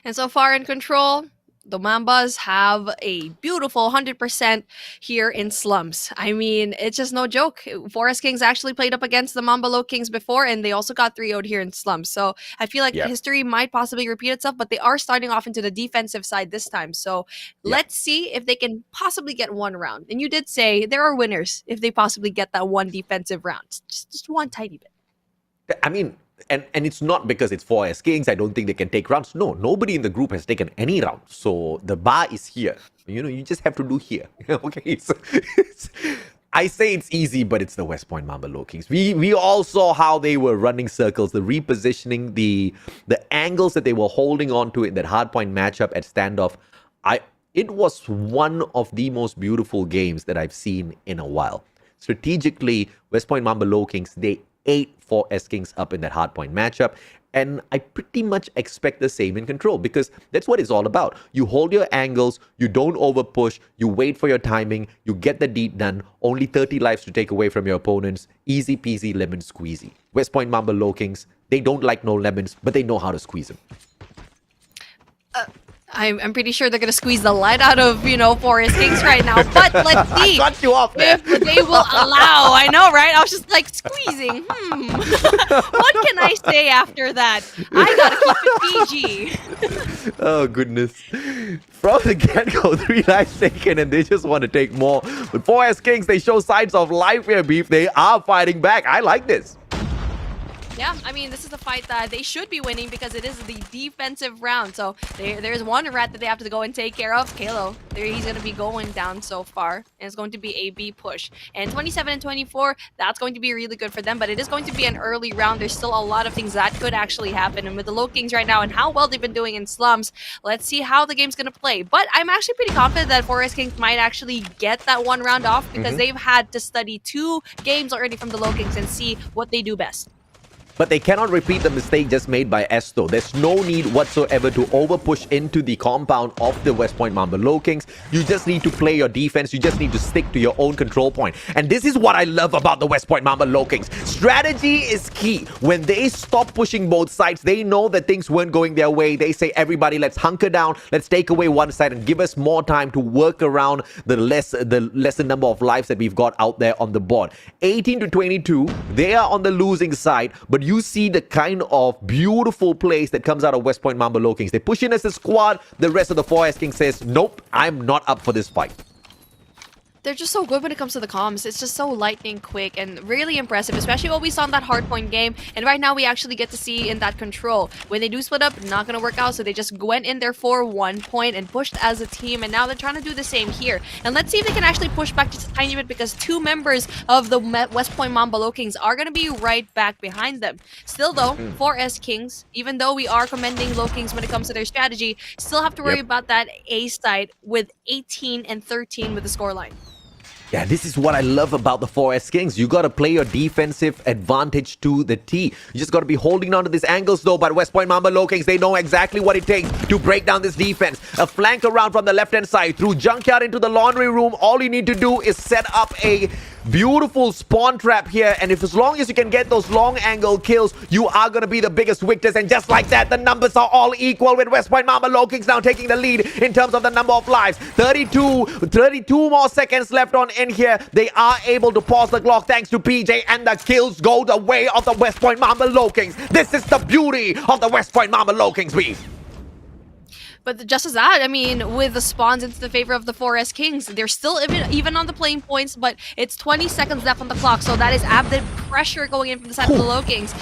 And so far in Control, the Mambas have a beautiful 100% here in Slums. I mean, it's just no joke. 4S Kings actually played up against the Mamba Lowkings before, and they also got 3-0'd here in Slums. So I feel like history might possibly repeat itself, but they are starting off into the defensive side this time. So let's see if they can possibly get 1 round. And you did say there are winners if they possibly get that 1 defensive round. Just one tiny bit. I mean, and it's not because it's 4S Kings. I don't think they can take rounds. No, nobody in the group has taken any round. So the bar is here. You just have to do here. Okay, I say it's easy, but it's the West Point Mamba Lowkings. We all saw how they were running circles, the repositioning, the angles that they were holding on to in that hardpoint matchup at standoff. It was one of the most beautiful games that I've seen in a while. Strategically, West Point Mamba Lowkings, they ate 4S Kings up in that hardpoint matchup. And I pretty much expect the same in Control, because that's what it's all about. You hold your angles, you don't over push, you wait for your timing, you get the deed done, only 30 lives to take away from your opponents. Easy peasy lemon squeezy. West Point Mamba Lowkings, they don't like no lemons, but they know how to squeeze them. I'm pretty sure they're gonna squeeze the light out of 4S Kings right now. But let's see I got you off there. if they will allow. I know, right? I was just like squeezing. What can I say after that? I gotta keep it PG. Oh goodness. From the get-go, 3 lives taken and they just want to take more. But 4S Kings, they show signs of life here, beef. They are fighting back. I like this. Yeah, I mean, this is a fight that they should be winning because it is the defensive round. So there's one rat that they have to go and take care of. Kalo, he's going to be going down so far. And it's going to be a B push. And 27 and 24, that's going to be really good for them. But it is going to be an early round. There's still a lot of things that could actually happen. And with the Lowkings right now and how well they've been doing in slums, let's see how the game's going to play. But I'm actually pretty confident that 4S Kings might actually get that one round off because they've had to study 2 games already from the Lowkings and see what they do best. But they cannot repeat the mistake just made by Esto. There's no need whatsoever to overpush into the compound of the West Point Mamba Lowkings. You just need to play your defense. You just need to stick to your own control point. And this is what I love about the West Point Mamba Lowkings. Strategy is key. When they stop pushing both sides, they know that things weren't going their way. They say, everybody, let's hunker down. Let's take away one side and give us more time to work around the lesser number of lives that we've got out there on the board. 18 to 22, they are on the losing side, but you see the kind of beautiful plays that comes out of West Point Mamba Lowkings. They push in as a squad. The rest of the 4S King says, nope, I'm not up for this fight. They're just so good when it comes to the comms. It's just so lightning quick and really impressive, especially what we saw in that hardpoint game. And right now we actually get to see in that Control. When they do split up, not going to work out. So they just went in there for 1 point and pushed as a team. And now they're trying to do the same here. And let's see if they can actually push back just a tiny bit because 2 members of the West Point Mamba Lowkings are going to be right back behind them. Still though, 4S Kings, even though we are commending Lowkings when it comes to their strategy, still have to worry about that A side with 18 and 13 with the scoreline. Yeah, this is what I love about the 4S Kings. You got to play your defensive advantage to the T. You just got to be holding on to these angles though. But West Point Mamba Lowkings, they know exactly what it takes to break down this defense. A flank around from the left-hand side through junkyard into the laundry room. All you need to do is set up a beautiful spawn trap here, and as long as you can get those long angle kills, you are going to be the biggest victors. And just like that, the numbers are all equal with West Point Mamba Lowkings now taking the lead in terms of the number of lives. 32 more seconds left on in here. They are able to pause the clock thanks to PJ, and the kills go the way of the West Point Mamba Lowkings. This is the beauty of the West Point Mamba Lowkings, beef. But just as that, I mean, with the spawns into the favor of the 4S Kings, they're still even on the playing points, but it's 20 seconds left on the clock, so that is added pressure going in from the side of the Lowkings.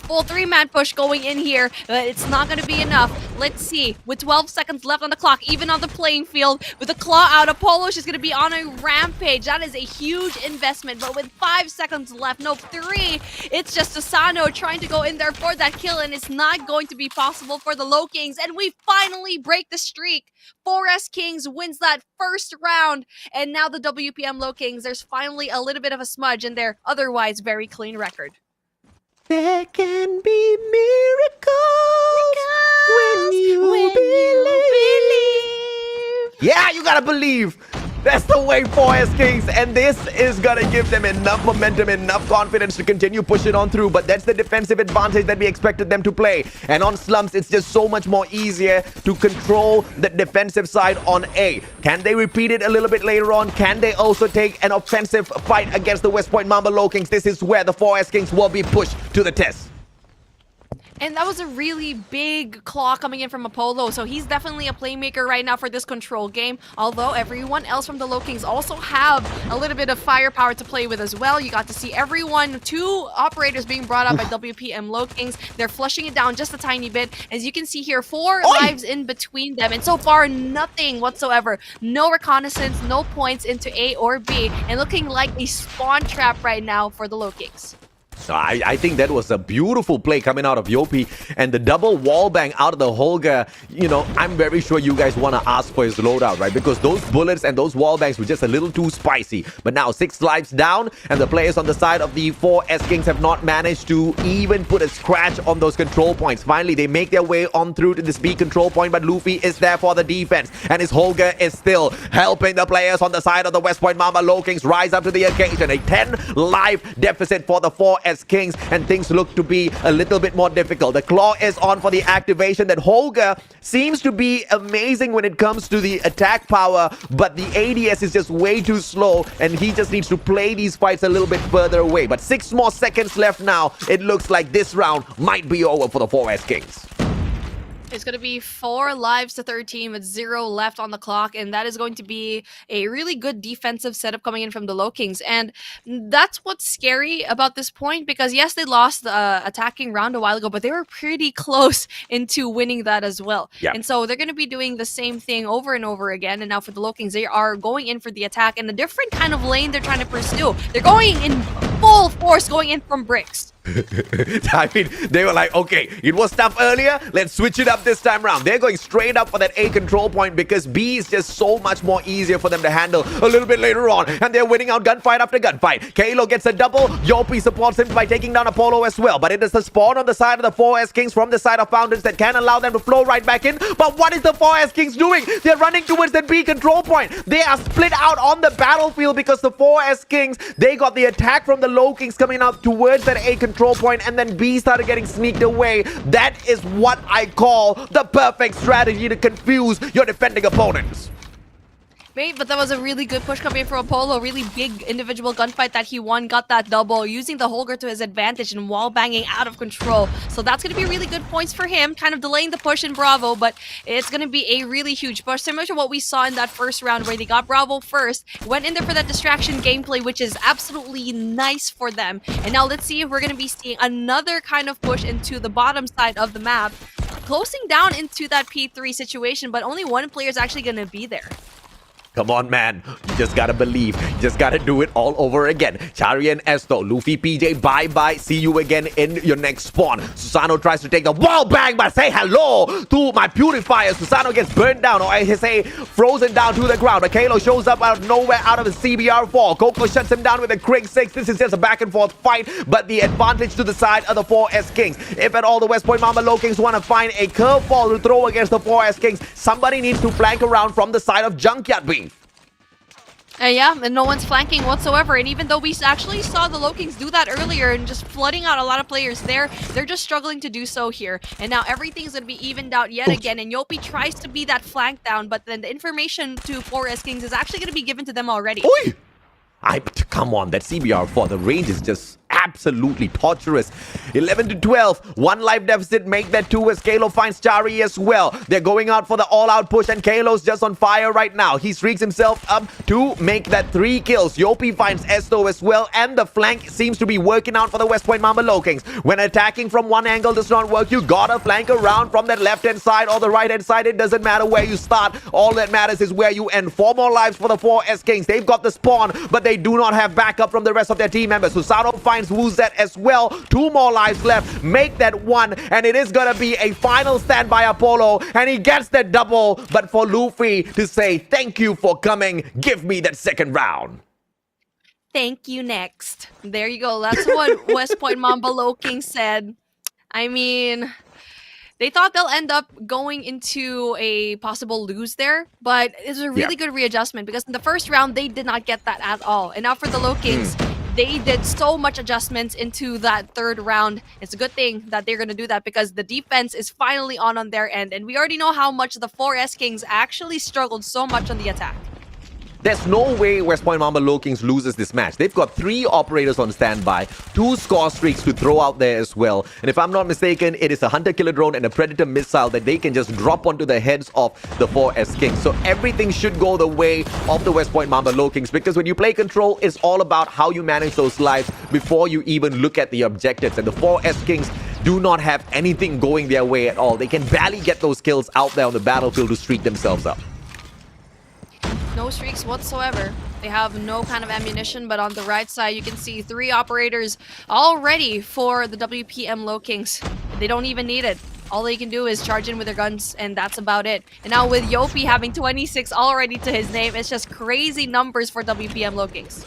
Full 3-man push going in here, but it's not going to be enough. Let's see, with 12 seconds left on the clock, even on the playing field, with the claw out, Apollo is going to be on a rampage. That is a huge investment, but with 5 seconds left, no, 3, it's just Asano trying to go in there for that kill, and it's not going to be possible for the Lowkings, and we finally break the streak. 4S Kings wins that first round, and now the WPM Lowkings, there's finally a little bit of a smudge in their otherwise very clean record. There can be miracles when you believe. Yeah, you gotta believe. That's the way 4S Kings, and this is gonna give them enough momentum, enough confidence to continue pushing on through. But that's the defensive advantage that we expected them to play. And on slumps, it's just so much more easier to control the defensive side on A. Can they repeat it a little bit later on? Can they also take an offensive fight against the West Point Mamba Lowkings? This is where the 4S Kings will be pushed to the test. And that was a really big claw coming in from Apollo, so he's definitely a playmaker right now for this control game, although everyone else from the Lowkings also have a little bit of firepower to play with as well. You got to see everyone, 2 operators being brought up by WPM Lowkings. They're flushing it down just a tiny bit. As you can see here, 4 lives in between them, and so far nothing whatsoever. No reconnaissance, no points into A or B, and looking like a spawn trap right now for the Lowkings. So I think that was a beautiful play coming out of Yopi, and the double wall bang out of the Holger. You know, I'm very sure you guys want to ask for his loadout, right? Because those bullets and those wall bangs were just a little too spicy. But now 6 lives down, and the players on the side of the 4 S-Kings have not managed to even put a scratch on those control points. Finally, they make their way on through to this B control point, but Luffy is there for the defense, and his Holger is still helping the players on the side of the West Point Mamba Lowkings rise up to the occasion. A 10 life deficit for the 4 S-Kings, and things look to be a little bit more difficult. The claw is on for the activation. That Holger seems to be amazing when it comes to the attack power, but the ADS is just way too slow, and he just needs to play these fights a little bit further away. But 6 more seconds left now. It looks like this round might be over for the 4 S-Kings. It's going to be 4 lives to 13 with 0 left on the clock, and that is going to be a really good defensive setup coming in from the Lowkings. And that's what's scary about this point, because yes, they lost the attacking round a while ago, but they were pretty close into winning that as well. Yeah. And so they're going to be doing the same thing over and over again. And now for the Lowkings, they are going in for the attack, and a different kind of lane they're trying to pursue. They're going in full force, going in from bricks. I mean, they were like, okay, it was tough earlier, let's switch it up this time around. They're going straight up for that A control point because B is just so much more easier for them to handle a little bit later on, and they're winning out gunfight after gunfight. Kalo gets a double. Yopi supports him by taking down Apollo as well, but it is the spawn on the side of the 4 S-Kings from the side of Founders that can allow them to flow right back in. But what is the 4 S-Kings doing? They're running towards that B control point. They are split out on the battlefield because the 4 S-Kings, they got the attack from the Lowkings coming out towards that A control point, and then B started getting sneaked away. That is what I call the perfect strategy to confuse your defending opponents. Mate, but that was a really good push coming in from Apollo. Really big individual gunfight that he won. Got that double, using the Holger to his advantage and wall banging out of control. So that's going to be really good points for him. Kind of delaying the push in Bravo, but it's going to be a really huge push. Similar to what we saw in that first round where they got Bravo first. Went in there for that distraction gameplay, which is absolutely nice for them. And now let's see if we're going to be seeing another kind of push into the bottom side of the map. Closing down into that P3 situation, but only one player is actually going to be there. Come on, man. You just gotta believe. You just gotta do it all over again. Chari and Esto. Luffy, PJ, bye-bye. See you again in your next spawn. Susano tries to take the wall bang, but say hello to my purifier. Susano gets burned down, or I say frozen down to the ground. Kalo shows up out of nowhere out of his CBR4. Coco shuts him down with a Krieg 6. This is just a back-and-forth fight, but the advantage to the side of the 4 S-Kings. If at all the West Point Mamba Lowkings want to find a curveball to throw against the 4 S-Kings, somebody needs to flank around from the side of Junkyard B. Yeah, and no one's flanking whatsoever. And even though we actually saw the Lowkings do that earlier and just flooding out a lot of players there, they're just struggling to do so here. And now everything's going to be evened out yet again. And Yopi tries to be that flank down, but then the information to 4 S-Kings is actually going to be given to them already. Oi! Come on, that CBR4, the range is just absolutely torturous. 11 to 12, 1 life deficit, make that 2 as Kalo finds Chari as well. They're going out for the all-out push, and Kalo's just on fire right now. He streaks himself up to make that 3 kills. Yopi finds Esto as well, and the flank seems to be working out for the West Point Mamba Lowkings. When attacking from one angle does not work, you gotta flank around from that left-hand side or the right-hand side. It doesn't matter where you start. All that matters is where you end. 4 more lives for the 4 S-Kings. They've got the spawn, but they do not have backup from the rest of their team members. Susano finds Wuzet as well. 2 more lives left. Make that 1, and it is gonna be a final stand by Apollo, and he gets that double. But for Luffy to say thank you for coming, give me that 2nd round. Thank you, next. There you go. That's what West Point Mamba Lowkings said. I mean, they thought they'll end up going into a possible lose there, but it's a really good readjustment because in the first round, they did not get that at all. And now for the Lowkings, they did so much adjustments into that 3rd round. It's a good thing that they're going to do that because the defense is finally on their end. And we already know how much the 4 S-Kings actually struggled so much on the attack. There's no way West Point Mamba Lowkings loses this match. They've got 3 operators on standby, 2 score streaks to throw out there as well. And if I'm not mistaken, it is a Hunter Killer Drone and a Predator Missile that they can just drop onto the heads of the 4S Kings. So everything should go the way of the West Point Mamba Lowkings, because when you play Control, it's all about how you manage those lives before you even look at the objectives. And the 4S Kings do not have anything going their way at all. They can barely get those kills out there on the battlefield to streak themselves up. No streaks whatsoever. They have no kind of ammunition, but on the right side, you can see 3 operators all ready for the WPM Lowkings. They don't even need it. All they can do is charge in with their guns, and that's about it. And now with Yopi having 26 already to his name, it's just crazy numbers for WPM Lowkings.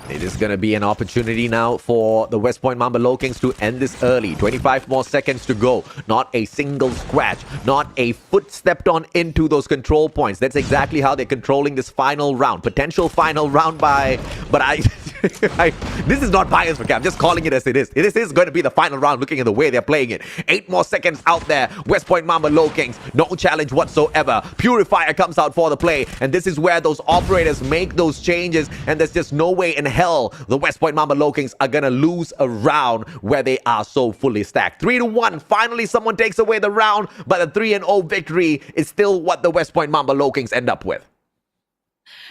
It is going to be an opportunity now for the West Point Mamba Lowkings to end this early. 25 more seconds to go. Not a single scratch. Not a foot stepped on into those control points. That's exactly how they're controlling this final round. Potential final round by... But this is not bias for Cam. I'm just calling it as it is. This is going to be the final round looking at the way they're playing it. 8 more seconds out there. West Point Mamba Lowkings. No challenge whatsoever. Purifier comes out for the play. And this is where those operators make those changes. And there's just no way in hell the West Point Mamba Lowkings are going to lose a round where they are so fully stacked. 3-1. Finally, someone takes away the round. But a 3-0 victory is still what the West Point Mamba Lowkings end up with.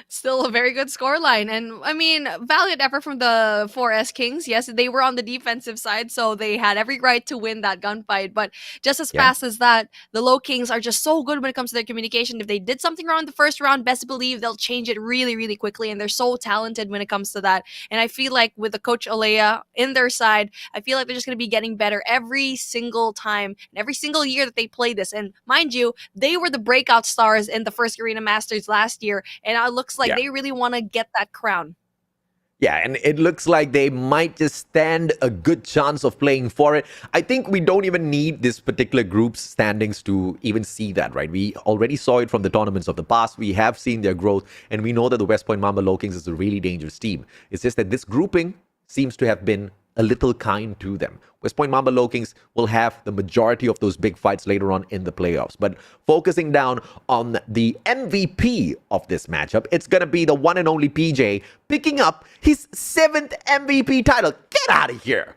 Still a very good scoreline. And I mean, valiant effort from the 4S Kings. Yes, they were on the defensive side, so they had every right to win that gunfight. But just as fast as that, the Lowkings are just so good when it comes to their communication. If they did something wrong in the first round, best believe they'll change it really, really quickly. And they're so talented when it comes to that. And I feel like with the coach Alea in their side, I feel like they're just going to be getting better every single time and every single year that they play this. And mind you, they were the breakout stars in the first Arena Masters last year. And it looks like they really want to get that crown. Yeah, and it looks like they might just stand a good chance of playing for it. I think we don't even need this particular group's standings to even see that, right? We already saw it from the tournaments of the past. We have seen their growth, and we know that the West Point Mamba Lowkings is a really dangerous team. It's just that this grouping seems to have been a little kind to them. West Point Mamba Lowkings will have the majority of those big fights later on in the playoffs. But focusing down on the MVP of this matchup, it's going to be the one and only PJ picking up his 7th MVP title. Get out of here.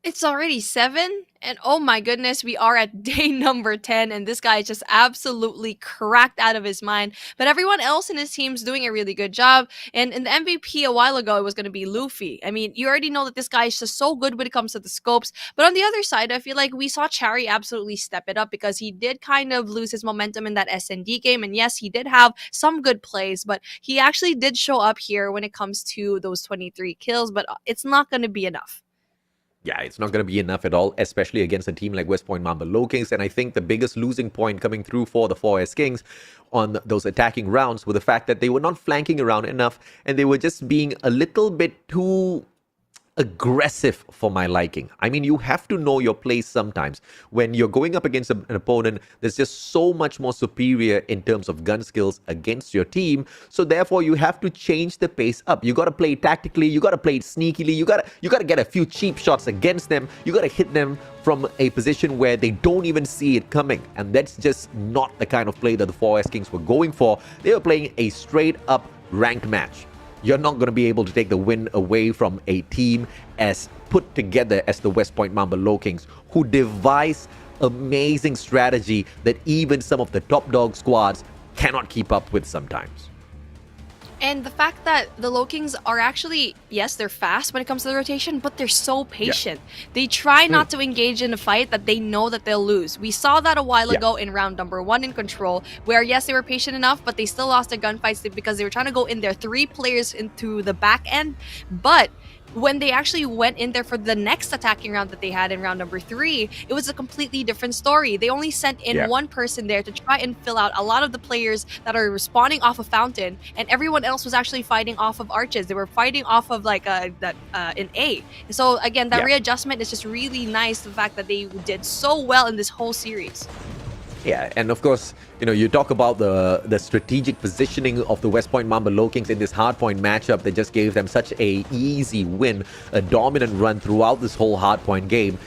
It's already 7? And oh my goodness, we are at day number 10, and this guy is just absolutely cracked out of his mind. But everyone else in his team's doing a really good job. And in the MVP a while ago, it was going to be Luffy. I mean, you already know that this guy is just so good when it comes to the scopes. But on the other side, I feel like we saw Chari absolutely step it up, because he did kind of lose his momentum in that S&D game. And yes, he did have some good plays, but he actually did show up here when it comes to those 23 kills. But it's not going to be enough. Yeah, it's not going to be enough at all, especially against a team like West Point Mamba Lowkings. And I think the biggest losing point coming through for the 4S Kings on those attacking rounds were the fact that they were not flanking around enough, and they were just being a little bit too aggressive for my liking. I mean, you have to know your place sometimes. When you're going up against an opponent that's just so much more superior in terms of gun skills against your team, so therefore you have to change the pace up. You got to play tactically, you got to play sneakily, you got to get a few cheap shots against them, you got to hit them from a position where they don't even see it coming. And that's just not the kind of play that the 4S Kings were going for. They were playing a straight up ranked match. You're not going to be able to take the win away from a team as put together as the West Point Mamba Lowkings, who devise amazing strategy that even some of the top dog squads cannot keep up with sometimes. And the fact that the Lowkings are actually, yes, they're fast when it comes to the rotation, but they're so patient. They try not to engage in a fight that they know that they'll lose. We saw that a while ago in round number 1 in Control, where yes, they were patient enough, but they still lost their gunfights because they were trying to go in there 3 players into the back end. But when they actually went in there for the next attacking round that they had in round number 3, it was a completely different story. They only sent in one person there to try and fill out a lot of the players that are respawning off of Fountain, and everyone else was actually fighting off of Arches. They were fighting off of like an A. So again, that readjustment is just really nice, the fact that they did so well in this whole series. Yeah, and of course, you know, you talk about the strategic positioning of the West Point Mamba Lowkings in this hardpoint matchup that just gave them such a easy win, a dominant run throughout this whole hardpoint game.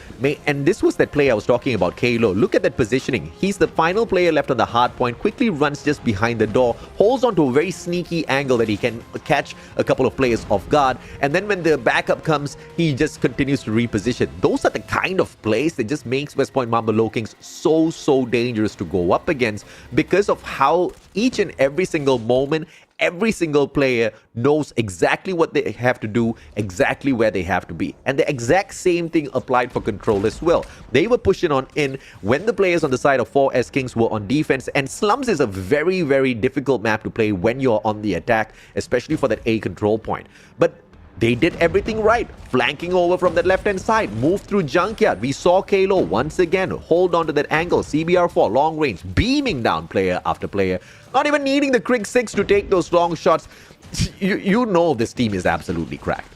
And this was that play I was talking about, Kalo. Look at that positioning. He's the final player left on the hardpoint, quickly runs just behind the door, holds onto a very sneaky angle that he can catch a couple of players off guard, and then when the backup comes, he just continues to reposition. Those are the kind of plays that just makes West Point Mamba Lowkings so dangerous to go up against, because of how each and every single moment, every single player knows exactly what they have to do, exactly where they have to be. And the exact same thing applied for Control as well. They were pushing on in when the players on the side of 4S Kings were on defense, and Slums is a very difficult map to play when you're on the attack, especially for that A control point. But they did everything right, flanking over from the left-hand side, move through Junkyard. We saw Kalo once again hold on to that angle, CBR4, long range, beaming down player after player, not even needing the Krig 6 to take those long shots. You know this team is absolutely cracked.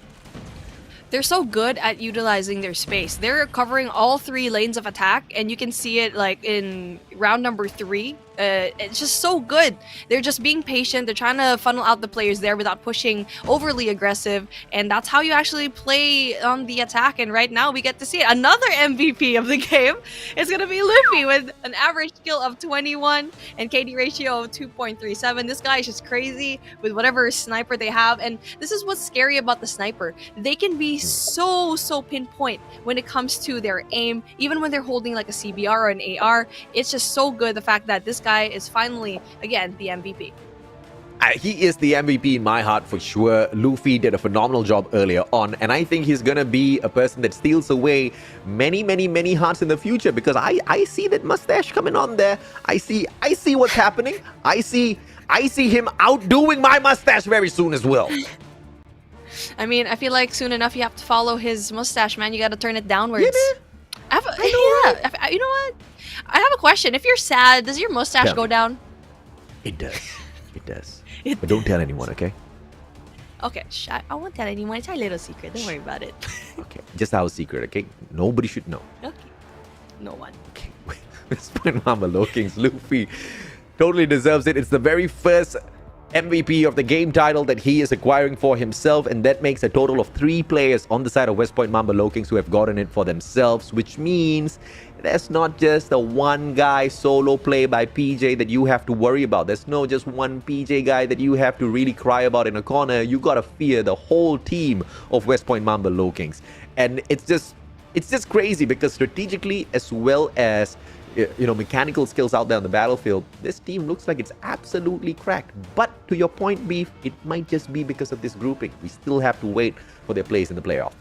They're so good at utilizing their space. They're covering all 3 lanes of attack, and you can see it like in round number 3. It's just so good. They're just being patient. They're trying to funnel out the players there without pushing overly aggressive, and that's how you actually play on the attack. And right now we get to see it. Another MVP of the game is going to be Luffy with an average skill of 21 and KD ratio of 2.37. This guy is just crazy with whatever sniper they have, and this is what's scary about the sniper. They can be so pinpoint when it comes to their aim, even when they're holding like a CBR or an AR. It's just so good, the fact that this guy is finally, again, the MVP. He is the MVP in my heart for sure. Luffy did a phenomenal job earlier on, and I think he's gonna be a person that steals away many hearts in the future, because I see that mustache coming on there. I see what's happening. I see him outdoing my mustache very soon as well. I mean, I feel like soon enough you have to follow his mustache, man. You got to turn it downwards. Yeah, You know what? I have a question. If you're sad, does your mustache go down? It does. It does. But don't tell anyone, okay? Okay, I won't tell anyone. It's our little secret. Don't worry about it. Okay, just our secret, okay? Nobody should know. Okay. No one. Okay, West Point Mamba Lowkings, Luffy totally deserves it. It's the very first MVP of the game title that he is acquiring for himself, and that makes a total of 3 players on the side of West Point Mamba Lowkings who have gotten it for themselves, which means there's not just a one guy solo play by PJ that you have to worry about. There's no just one PJ guy that you have to really cry about in a corner. You gotta fear the whole team of West Point Mamba Lowkings. And it's just crazy, because strategically as well as mechanical skills out there on the battlefield, this team looks like it's absolutely cracked. But to your point, Beef, it might just be because of this grouping. We still have to wait for their place in the playoff.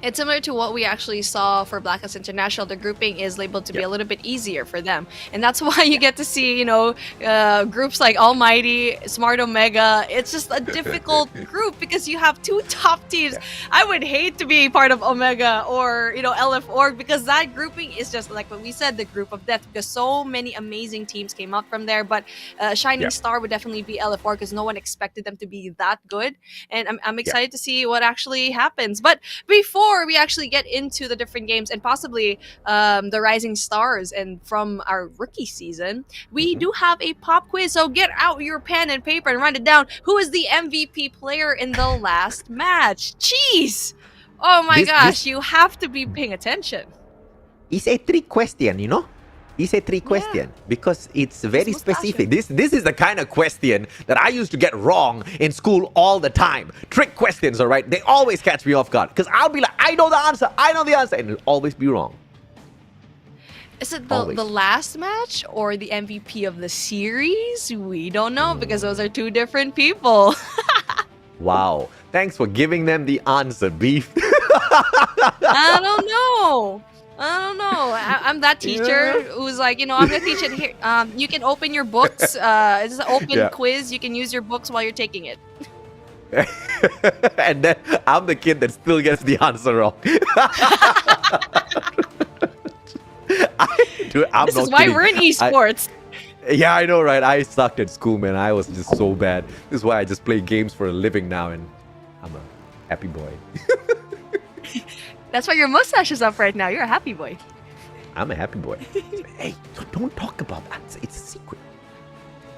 It's similar to what we actually saw for Blacklist International. The grouping is labeled to be a little bit easier for them. And that's why you get to see, groups like ALMGHTY, Smart Omega. It's just a difficult group because you have 2 top teams. I would hate to be part of Omega or, LF Org, because that grouping is just like what we said, the group of death, because so many amazing teams came out from there. But Shining Star would definitely be LF Org, because no one expected them to be that good. And I'm excited to see what actually happens. But before we actually get into the different games and possibly the rising stars and from our rookie season, we do have a pop quiz. So get out your pen and paper and write it down. Who is the MVP player in the last match? Jeez! Oh my gosh, you have to be paying attention. It's a trick question, It's a trick question because it's very specific. This is the kind of question that I used to get wrong in school all the time. Trick questions, all right? They always catch me off guard because I'll be like, I know the answer, and it'll always be wrong. Is it the last match or the MVP of the series? We don't know because those are 2 different people. Wow. Thanks for giving them the answer, Beef. I don't know. I'm that teacher who's like, I'm gonna teach it here. You can open your books. It's an open quiz. You can use your books while you're taking it. And then I'm the kid that still gets the answer wrong. This is why we're in esports. Yeah, I know, right? I sucked at school, man. I was just so bad. This is why I just play games for a living now, and I'm a happy boy. That's why your mustache is up right now. You're a happy boy. I'm a happy boy. Hey, don't talk about that. It's a secret.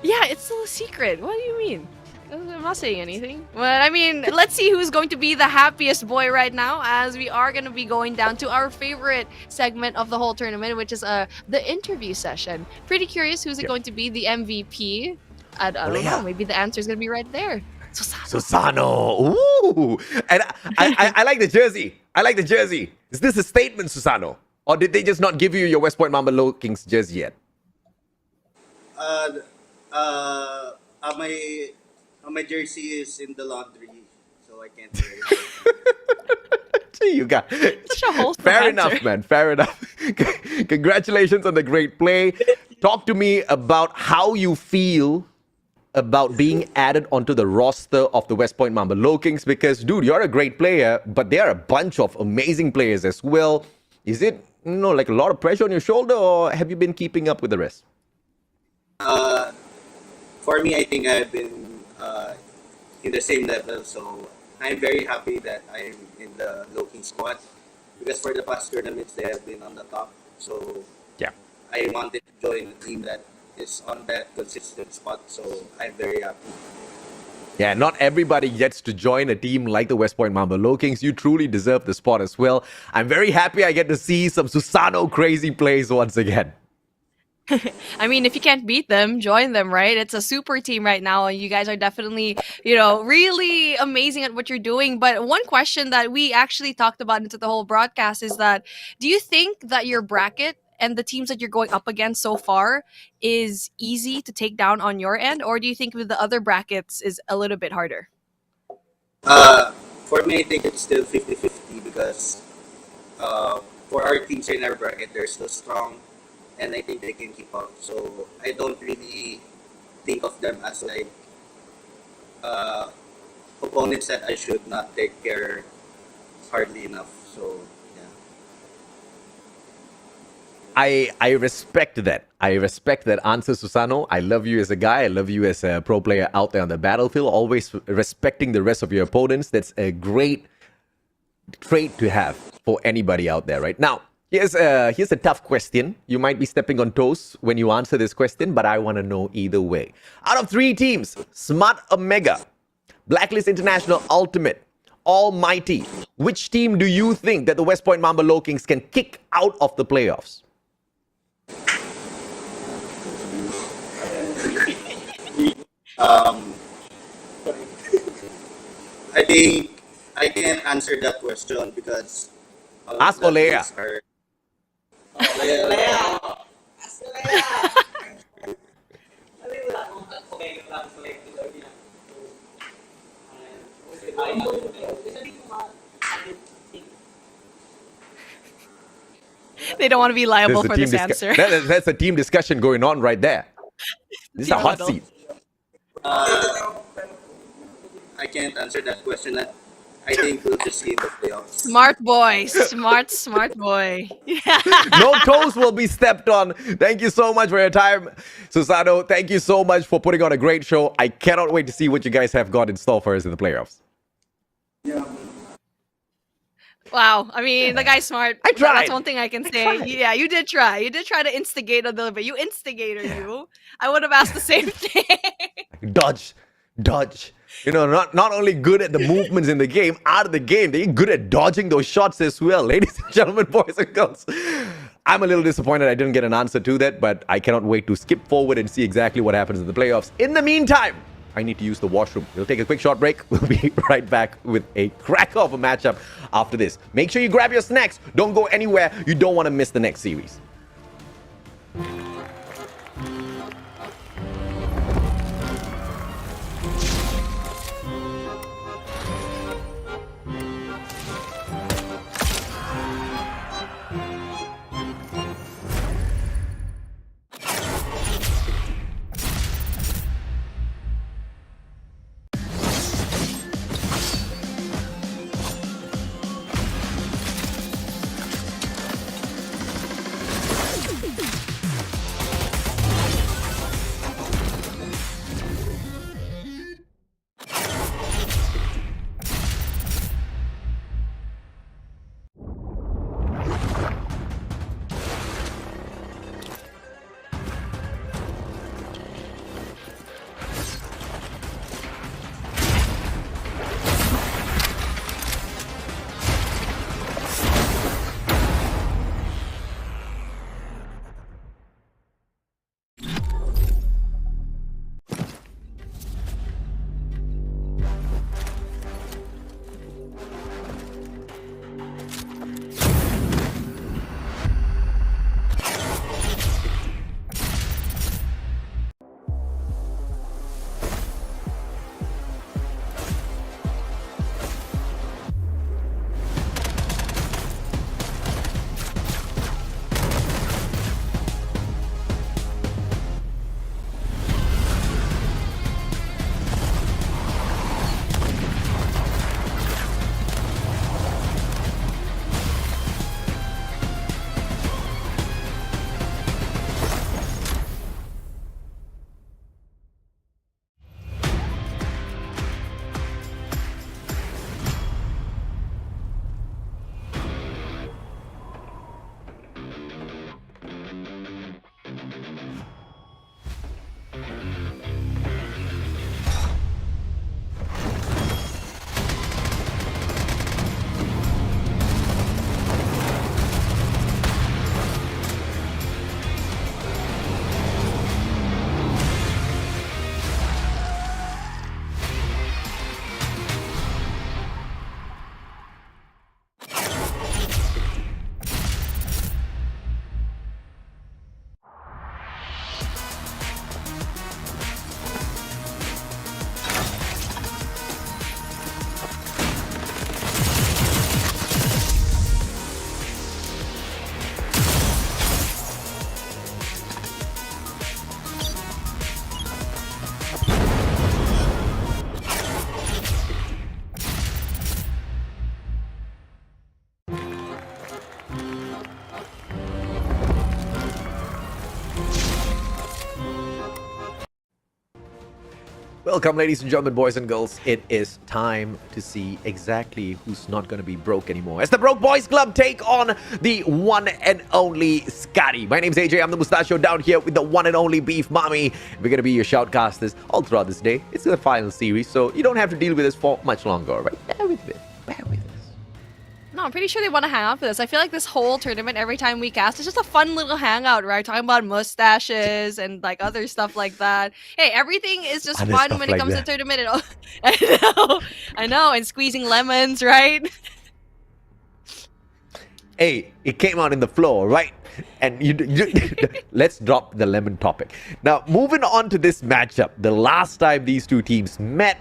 Yeah, it's still a secret. What do you mean? I'm not saying anything. But I mean, let's see who's going to be the happiest boy right now, as we are going to be going down to our favorite segment of the whole tournament, which is the interview session. Pretty curious who's it going to be, the MVP? I don't know. Maybe the answer is going to be right there. Susano. Ooh. And I like the jersey. I like the jersey. Is this a statement, Susano? Or did they just not give you your West Point Mamba Lowkings jersey yet? My jersey is in the laundry, so I can't wear it. Gee, you got Such a wholesome fair answer. enough, man. Fair enough. Congratulations on the great play. Talk to me about how you feel about being added onto the roster of the West Point Mamba Lowkings, because, dude, you're a great player, but there are a bunch of amazing players as well. Is it, like a lot of pressure on your shoulder, or have you been keeping up with the rest? For me, I think I've been in the same level, so I'm very happy that I'm in the Lowking squad, because for the past tournaments they have been on the top. So Yeah. I wanted to join a team that is on that consistent spot, so I'm very happy. Yeah, not everybody gets to join a team like the West Point Mamba Lowkings. You truly deserve the spot as well. I'm very happy I get to see some Susano crazy plays once again. I mean, if you can't beat them, join them, right? It's a super team right now, and you guys are definitely, really amazing at what you're doing. But one question that we actually talked about into the whole broadcast is that, do you think that your bracket and the teams that you're going up against so far is easy to take down on your end, or do you think with the other brackets is a little bit harder? For me, I think it's still 50-50, because for our teams in our bracket, they're still strong, and I think they can keep up. So I don't really think of them as like opponents that I should not take care hardly enough. So yeah. I respect that. I respect that answer, Susano. I love you as a guy. I love you as a pro player out there on the battlefield, always respecting the rest of your opponents. That's a great trait to have for anybody out there right now. Here's a tough question. You might be stepping on toes when you answer this question, but I want to know either way. Out of 3 teams, Smart Omega, Blacklist International Ultimate, Almighty, which team do you think that the West Point Mamba Lowkings can kick out of the playoffs? I think I can't answer that question, because Ask Olea. They don't want to be liable for this answer. That's a team discussion going on right there. This is a hot seat. I can't answer that question. I think we'll just see in the playoffs. Smart boy. Smart boy. No toes will be stepped on. Thank you so much for your time, Susano. Thank you so much for putting on a great show. I cannot wait to see what you guys have got in store for us in the playoffs. Wow. I mean, the guy's smart. I tried. That's one thing I can say. Yeah, you did try. You did try to instigate a little bit. You instigator, you. I would have asked the same thing. Dodge. Not only good at the movements in the game, out of the game, they're good at dodging those shots as well. Ladies and gentlemen, boys and girls, I'm a little disappointed I didn't get an answer to that, but I cannot wait to skip forward and see exactly what happens in the playoffs. In the meantime, I need to use the washroom. We'll take a quick short break. We'll be right back with a cracker of a matchup after this. Make sure you grab your snacks. Don't go anywhere. You don't want to miss the next series. Welcome, ladies and gentlemen, boys and girls. It is time to see exactly who's not going to be broke anymore, as the Broke Boys Club take on the one and only SKADI. My name's AJ. I'm the Mustachio down here with the one and only Beef Mommy. We're going to be your shoutcasters all throughout this day. It's the final series, so you don't have to deal with this for much longer, all right? Bear with it. Bear with us. No, I'm pretty sure they want to hang out for this. I feel like this whole tournament, every time we cast, it's just a fun little hangout, right? Talking about mustaches and like other stuff like that. Hey, everything is just Other fun stuff when it like comes that. to tournament. I know, and squeezing lemons, right? Hey, it came out in the floor, right? And let's drop the lemon topic. Now, moving on to this matchup, the last time these two teams met,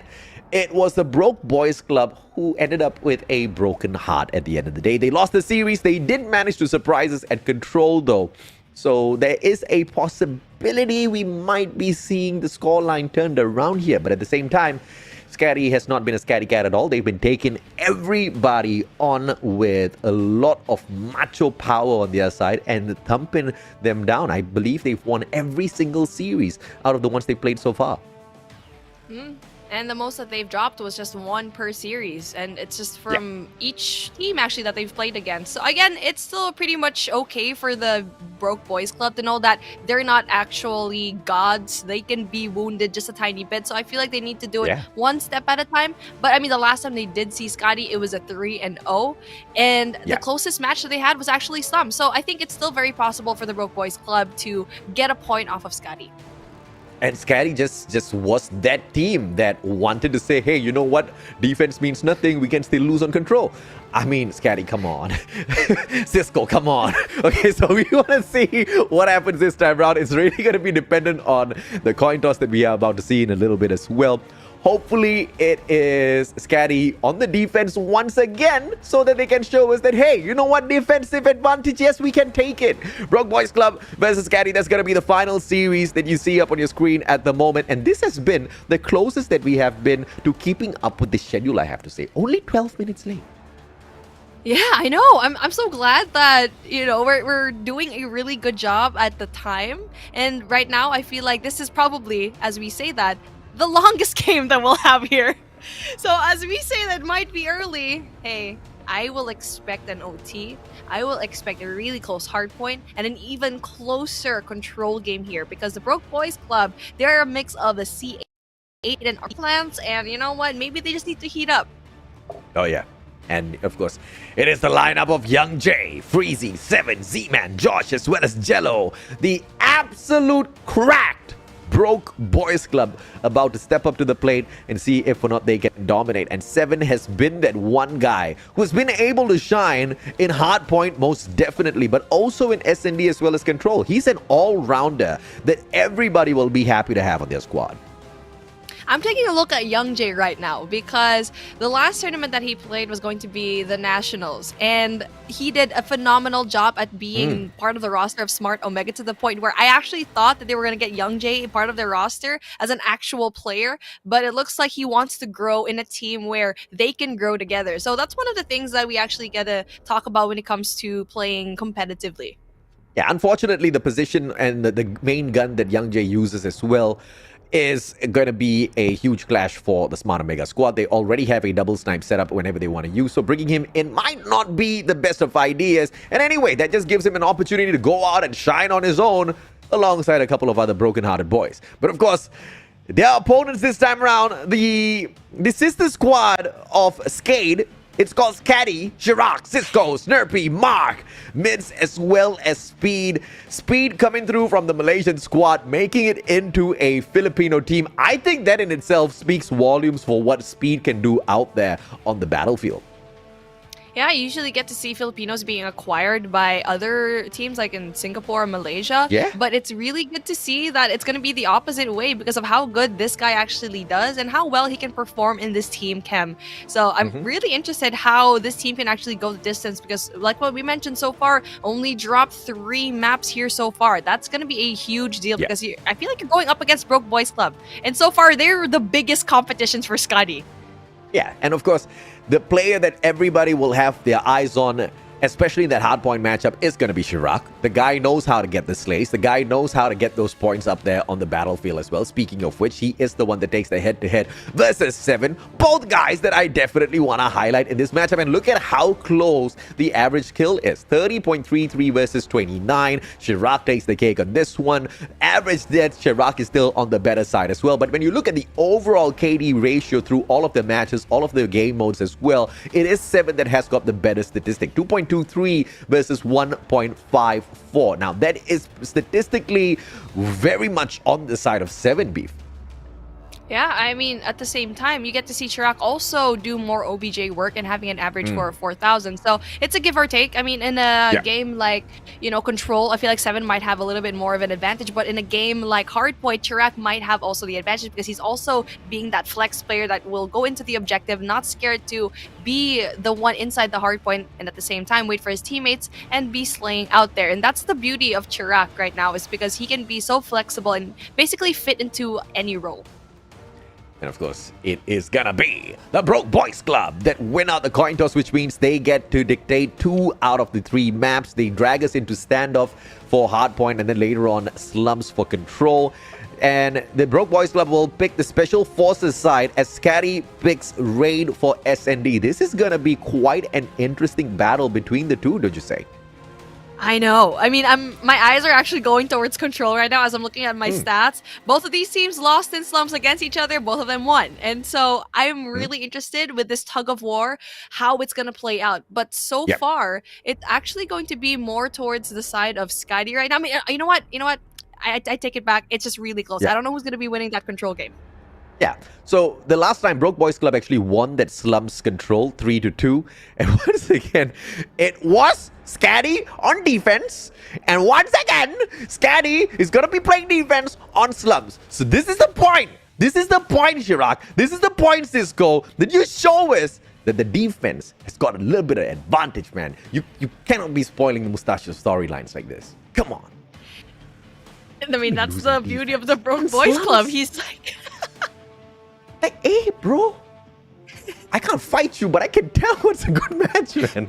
it was the Broke Boys Club who ended up with a broken heart at the end of the day. They lost the series. They did manage to surprise us at Control, though. So there is a possibility we might be seeing the scoreline turned around here. But at the same time, SKADI has not been a SKADI cat at all. They've been taking everybody on with a lot of macho power on their side and thumping them down. I believe they've won every single series out of the ones they played so far. And the most that they've dropped was just one per series. And it's just from each team, actually, that they've played against. So, again, it's still pretty much okay for the Broke Boys Club to know that they're not actually gods. They can be wounded just a tiny bit. So, I feel like they need to do it one step at a time. But, I mean, the last time they did see SKADI, it was a 3-0. And the closest match that they had was actually Slum. So, I think it's still very possible for the Broke Boys Club to get a point off of SKADI. And SKADI just was that team that wanted to say, hey, you know what? Defense means nothing. We can still lose on Control. I mean, SKADI, come on. Cisco, come on. Okay, so we want to see what happens this time around. It's really going to be dependent on the coin toss that we are about to see in a little bit as well. Hopefully, it is SKADI on the defense once again so that they can show us that, hey, you know what? Defensive advantage, yes, we can take it. Broke Boys Club versus SKADI. That's going to be the final series that you see up on your screen at the moment. And this has been the closest that we have been to keeping up with the schedule, I have to say. Only 12 minutes late. Yeah, I know. I'm so glad that, you know, we're doing a really good job at the time. And right now, I feel like this is probably, as we say that, the longest game that we'll have here. So as we say that might be early, hey, I will expect an OT. I will expect a really close hardpoint and an even closer control game here, because the Broke Boys Club, they're a mix of the C8 and R plans, and you know what? Maybe they just need to heat up. Oh, yeah. And, of course, it is the lineup of Young J, Freezy, Seven, Z-Man, Josh, as well as Jello. The absolute cracked Broke Boys Club about to step up to the plate and see if or not they can dominate. And Seven has been that one guy who's been able to shine in Hardpoint most definitely, but also in SND as well as Control. He's an all-rounder that everybody will be happy to have on their squad. I'm taking a look at Young J right now because the last tournament that he played was going to be the Nationals, and he did a phenomenal job at being part of the roster of Smart Omega, to the point where I actually thought that they were going to get Young J part of their roster as an actual player, but it looks like he wants to grow in a team where they can grow together. So that's one of the things that we actually get to talk about when it comes to playing competitively. Yeah, unfortunately, the position and the main gun that Young J uses as well is going to be a huge clash for the Smart Omega squad. They already have a double snipe setup whenever they want to use, so bringing him in might not be the best of ideas. And anyway, that just gives him an opportunity to go out and shine on his own alongside a couple of other broken-hearted boys. But of course, their opponents this time around, the sister squad of SKADI. It's called SKADI, Chirac, Cisco, Snurpy, Mark, Mids, as well as Speed. Speed coming through from the Malaysian squad, making it into a Filipino team. I think that in itself speaks volumes for what Speed can do out there on the battlefield. Yeah, I usually get to see Filipinos being acquired by other teams like in Singapore or Malaysia. Yeah. But it's really good to see that it's going to be the opposite way because of how good this guy actually does and how well he can perform in this team chem. So I'm really interested how this team can actually go the distance, because like what we mentioned so far, only dropped 3 maps here so far. That's going to be a huge deal because I feel like you're going up against Broke Boys Club. And so far, they're the biggest competitions for SKADI. Yeah, and of course, the player that everybody will have their eyes on especially in that hardpoint matchup, is going to be shhh. The guy knows how to get the slays. The guy knows how to get those points up there on the battlefield as well. Speaking of which, he is the one that takes the head-to-head versus 7. Both guys that I definitely want to highlight in this matchup. And look at how close the average kill is. 30.33 versus 29. shhh takes the cake on this one. Average death, shhh is still on the better side as well. But when you look at the overall KD ratio through all of the matches, all of the game modes as well, it is 7 that has got the better statistic. 2.23 versus 1.54. Now, that is statistically very much on the side of 7, Beef. Yeah, I mean, at the same time, you get to see shhh also do more OBJ work and having an average score of 4,000. So it's a give or take. I mean, in a game like, you know, Control, I feel like 7 might have a little bit more of an advantage. But in a game like Hardpoint, shhh might have also the advantage because he's also being that flex player that will go into the objective, not scared to be the one inside the hardpoint and at the same time wait for his teammates and be slaying out there. And that's the beauty of shhh right now, is because he can be so flexible and basically fit into any role. And of course, it is gonna be the Broke Boys Club that win out the coin toss, which means they get to dictate 2 out of the 3 maps. They drag us into standoff for Hardpoint and then later on slums for Control. And the Broke Boys Club will pick the Special Forces side as SKADI picks Raid for SND. This is gonna be quite an interesting battle between the two, don't you say? I know. I mean, my eyes are actually going towards Control right now as I'm looking at my stats. Both of these teams lost in slums against each other. Both of them won. And so I'm really interested with this tug of war, how it's going to play out. But so far, it's actually going to be more towards the side of SKADI right now. I mean, you know what? I take it back. It's just really close. I don't know who's going to be winning that Control game. Yeah, so the last time Broke Boys Club actually won that slums Control 3-2, and once again, it was SKADI on defense, and once again, SKADI is gonna be playing defense on slums. So this is the point. This is the point, shhh. This is the point, Cisco, that you show us that the defense has got a little bit of advantage, man. You cannot be spoiling the Mustache storylines like this. Come on. I mean, that's the beauty of the Broke Boys Club. He's like... Hey, bro, I can't fight you, but I can tell it's a good match, man.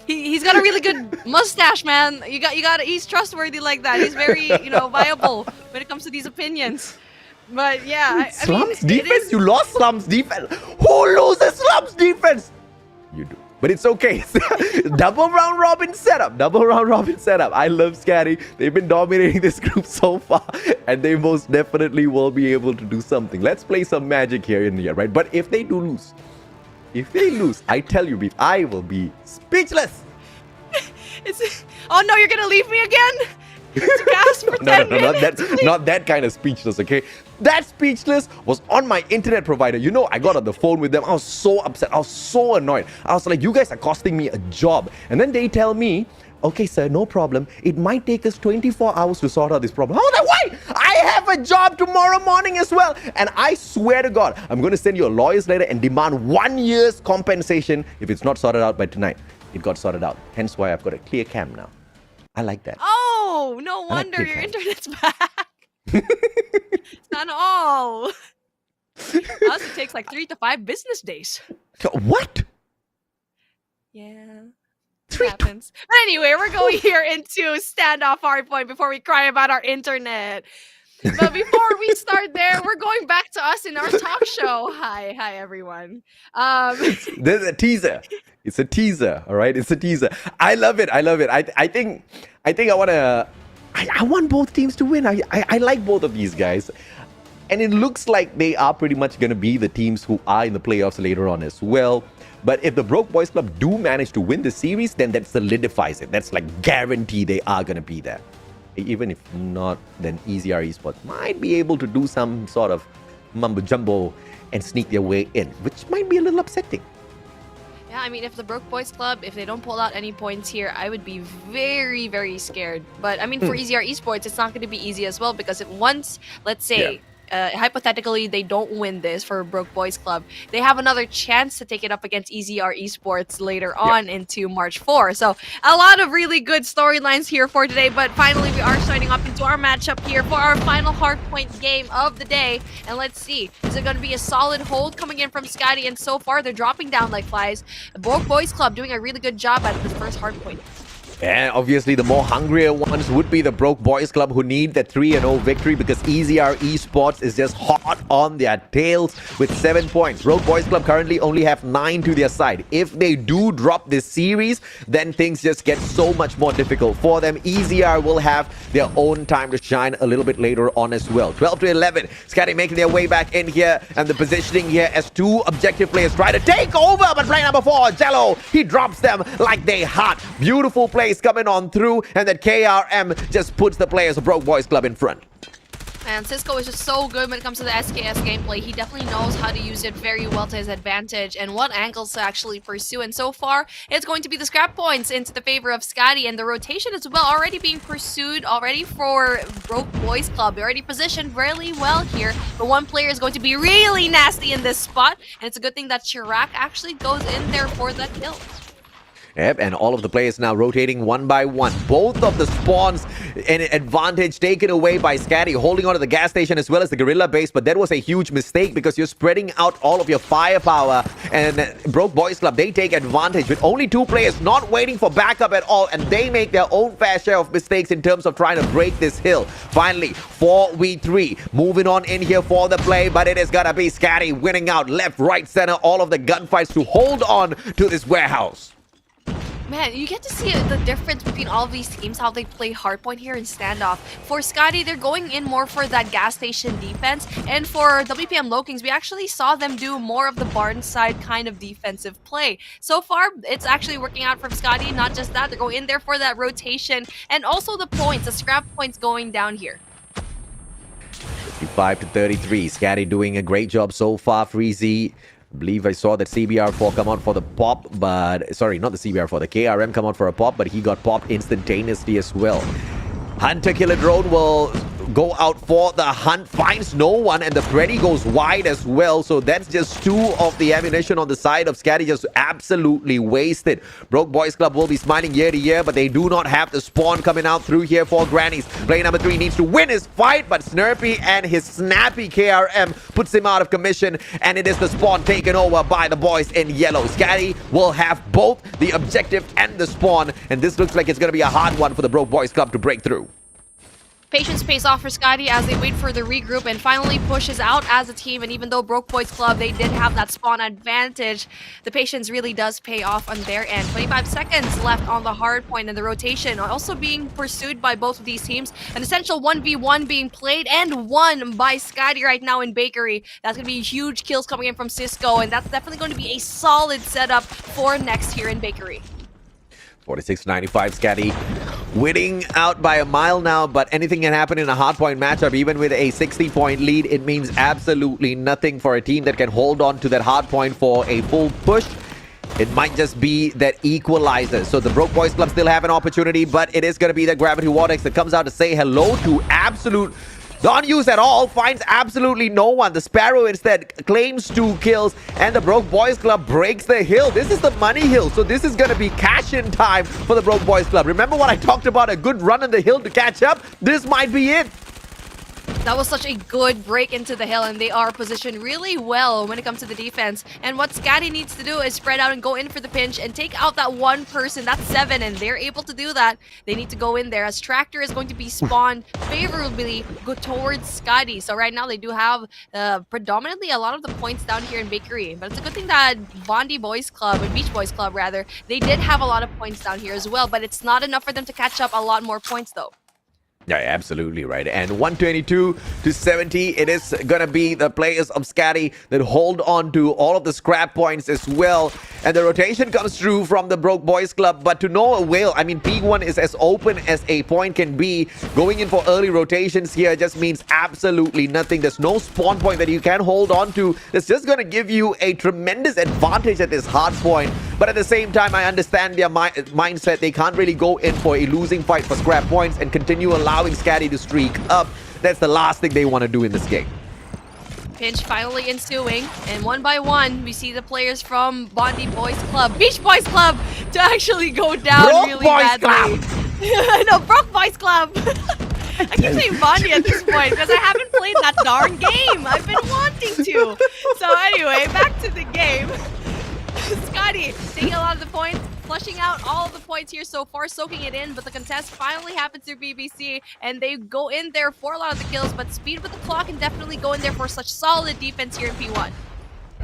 He's got a really good mustache, man. You got. He's trustworthy like that. He's very, viable when it comes to these opinions. But yeah, slums defense. You lost slums defense. Who loses slums defense? You do. But it's okay. Double round robin setup. Double round robin setup. I love SKADI. They've been dominating this group so far, and they most definitely will be able to do something. Let's play some magic here in the end, right? But if they do lose, I tell you, Beef, I will be speechless. Oh no, you're gonna leave me again? To cast for 10 minutes? Not that kind of speechless, okay? That speechless was on my internet provider. You know, I got on the phone with them. I was so upset. I was so annoyed. I was like, you guys are costing me a job. And then they tell me, okay, sir, no problem. It might take us 24 hours to sort out this problem. I was like, why? I have a job tomorrow morning as well. And I swear to God, I'm going to send you a lawyer's letter and demand 1 year's compensation if it's not sorted out by tonight. It got sorted out. Hence why I've got a clear cam now. I like that. Oh, no wonder your internet's back. It's not all. It takes like 3 to 5 business days. What? Yeah. It happens. But anyway, we're going here into standoff Hardpoint before we cry about our internet. But before we start there, we're going back to us in our talk show. Hi everyone. There's a teaser. It's a teaser, all right? It's a teaser. I love it. I think I want both teams to win. I like both of these guys. And it looks like they are pretty much going to be the teams who are in the playoffs later on as well. But if the Broke Boys Club do manage to win the series, then that solidifies it. That's like guarantee they are going to be there. Even if not, then EZR Esports might be able to do some sort of mumbo-jumbo and sneak their way in, which might be a little upsetting. Yeah, I mean, if the Broke Boys Club, if they don't pull out any points here, I would be very, very scared. But I mean, for EZR Esports, it's not going to be easy as well, because if once, let's say, hypothetically they don't win this for Broke Boys Club, they have another chance to take it up against EZR Esports later on into March 4. So a lot of really good storylines here for today, but finally we are starting up into our matchup here for our final Hardpoint game of the day. And let's see, is it going to be a solid hold coming in from SKADI? And so far they're dropping down like flies. Broke Boys Club doing a really good job at the first Hardpoint. And obviously the more hungrier ones would be the Broke Boys Club, who need the 3-0 victory because EZR Esports is just hot on their tails with 7 points. Broke Boys Club currently only have 9 to their side. If they do drop this series, then things just get so much more difficult for them. EZR will have their own time to shine a little bit later on as well. 12 to 11. SKADI making their way back in here, and the positioning here as 2 objective players try to take over, but player number 4, Jello, he drops them like they hot. Beautiful play coming on through, and that KRM just puts the players of Broke Boys Club in front. And Cisco is just so good when it comes to the SKS gameplay. He definitely knows how to use it very well to his advantage and what angles to actually pursue. And so far, it's going to be the scrap points into the favor of SKADI, and the rotation as well already being pursued already for Broke Boys Club. They're already positioned really well here, but one player is going to be really nasty in this spot, and it's a good thing that Chirac actually goes in there for the kill. Yep, and all of the players now rotating one by one. Both of the spawns an advantage taken away by SKADI, holding on to the gas station as well as the Guerrilla base, but that was a huge mistake because you're spreading out all of your firepower, and Broke Boys Club, they take advantage with only 2 players not waiting for backup at all, and they make their own fair share of mistakes in terms of trying to break this hill. Finally, 4v3, moving on in here for the play, but it is gonna be SKADI winning out left, right, center, all of the gunfights to hold on to this warehouse. Man, you get to see the difference between all of these teams, how they play Hardpoint here in standoff. For SKADI, they're going in more for that gas station defense. And for WPM Lowkings, we actually saw them do more of the barn side kind of defensive play. So far, it's actually working out from SKADI. Not just that, they're going in there for that rotation and also the points, the scrap points going down here. 55 to 33. SKADI doing a great job so far. Freezy, I believe I saw that CBR4 come out for the pop, but sorry, not the CBR4, the KRM come out for a pop, but he got popped instantaneously as well. Hunter Killer Drone will go out for the hunt, finds no one, and the Freddy goes wide as well. So that's just 2 of the ammunition on the side of SKADI, just absolutely wasted. Broke Boys Club will be smiling year to year, but they do not have the spawn coming out through here for Grannies. Player number 3 needs to win his fight, but Snurpy and his snappy KRM puts him out of commission, and it is the spawn taken over by the boys in yellow. SKADI will have both the objective and the spawn, and this looks like it's going to be a hard one for the Broke Boys Club to break through. Patience pays off for SKADI as they wait for the regroup and finally pushes out as a team. And even though Broke Boys Club, they did have that spawn advantage, the patience really does pay off on their end. 25 seconds left on the hard point, and the rotation also being pursued by both of these teams. An essential 1v1 being played and won by SKADI right now in Bakery. That's going to be huge kills coming in from Cisco, and that's definitely going to be a solid setup for next here in Bakery. 46-95, SKADI winning out by a mile now, but anything can happen in a hardpoint matchup. Even with a 60-point lead, it means absolutely nothing for a team that can hold on to that hardpoint for a full push. It might just be that equalizer. So the Broke Boys Club still have an opportunity, but it is going to be the Gravity Vortex that comes out to say hello to absolute... Not used at all, finds absolutely no one. The Sparrow instead claims 2 kills, and the Broke Boys Club breaks the hill. This is the money hill, so this is going to be cash-in time for the Broke Boys Club. Remember what I talked about, a good run on the hill to catch up? This might be it. That was such a good break into the hill, and they are positioned really well when it comes to the defense. And what SKADI needs to do is spread out and go in for the pinch and take out that one person. That's 7, and they're able to do that. They need to go in there as Tractor is going to be spawned favorably go towards SKADI. So right now they do have predominantly a lot of the points down here in Bakery. But it's a good thing that BONDEE Boys Club, and Beach Boys Club rather, they did have a lot of points down here as well. But it's not enough for them to catch up a lot more points though. Yeah, absolutely right. And 122 to 70, it is going to be the players of SKADI that hold on to all of the scrap points as well. And the rotation comes through from the Broke Boys Club, but to no avail. I mean, P1 is as open as a point can be. Going in for early rotations here just means absolutely nothing. There's no spawn point that you can hold on to. It's just going to give you a tremendous advantage at this hard point. But at the same time, I understand their mindset. They can't really go in for a losing fight for scrap points and continue allowing SKADI to streak up. That's the last thing they want to do in this game. Pinch finally ensuing, and one by one, we see the players from BONDEE Boys Club, Beach Boys Club, to actually go down Broke really Boys badly. No, Broke Boys Club. I keep saying BONDEE at this point because I haven't played that darn game. I've been wanting to. So anyway, back to the game. SKADI taking a lot of the points, flushing out all of the points here so far, soaking it in, but the contest finally happens through BBC, and they go in there for a lot of the kills, but Speed with the clock can definitely go in there for such solid defense here in P1.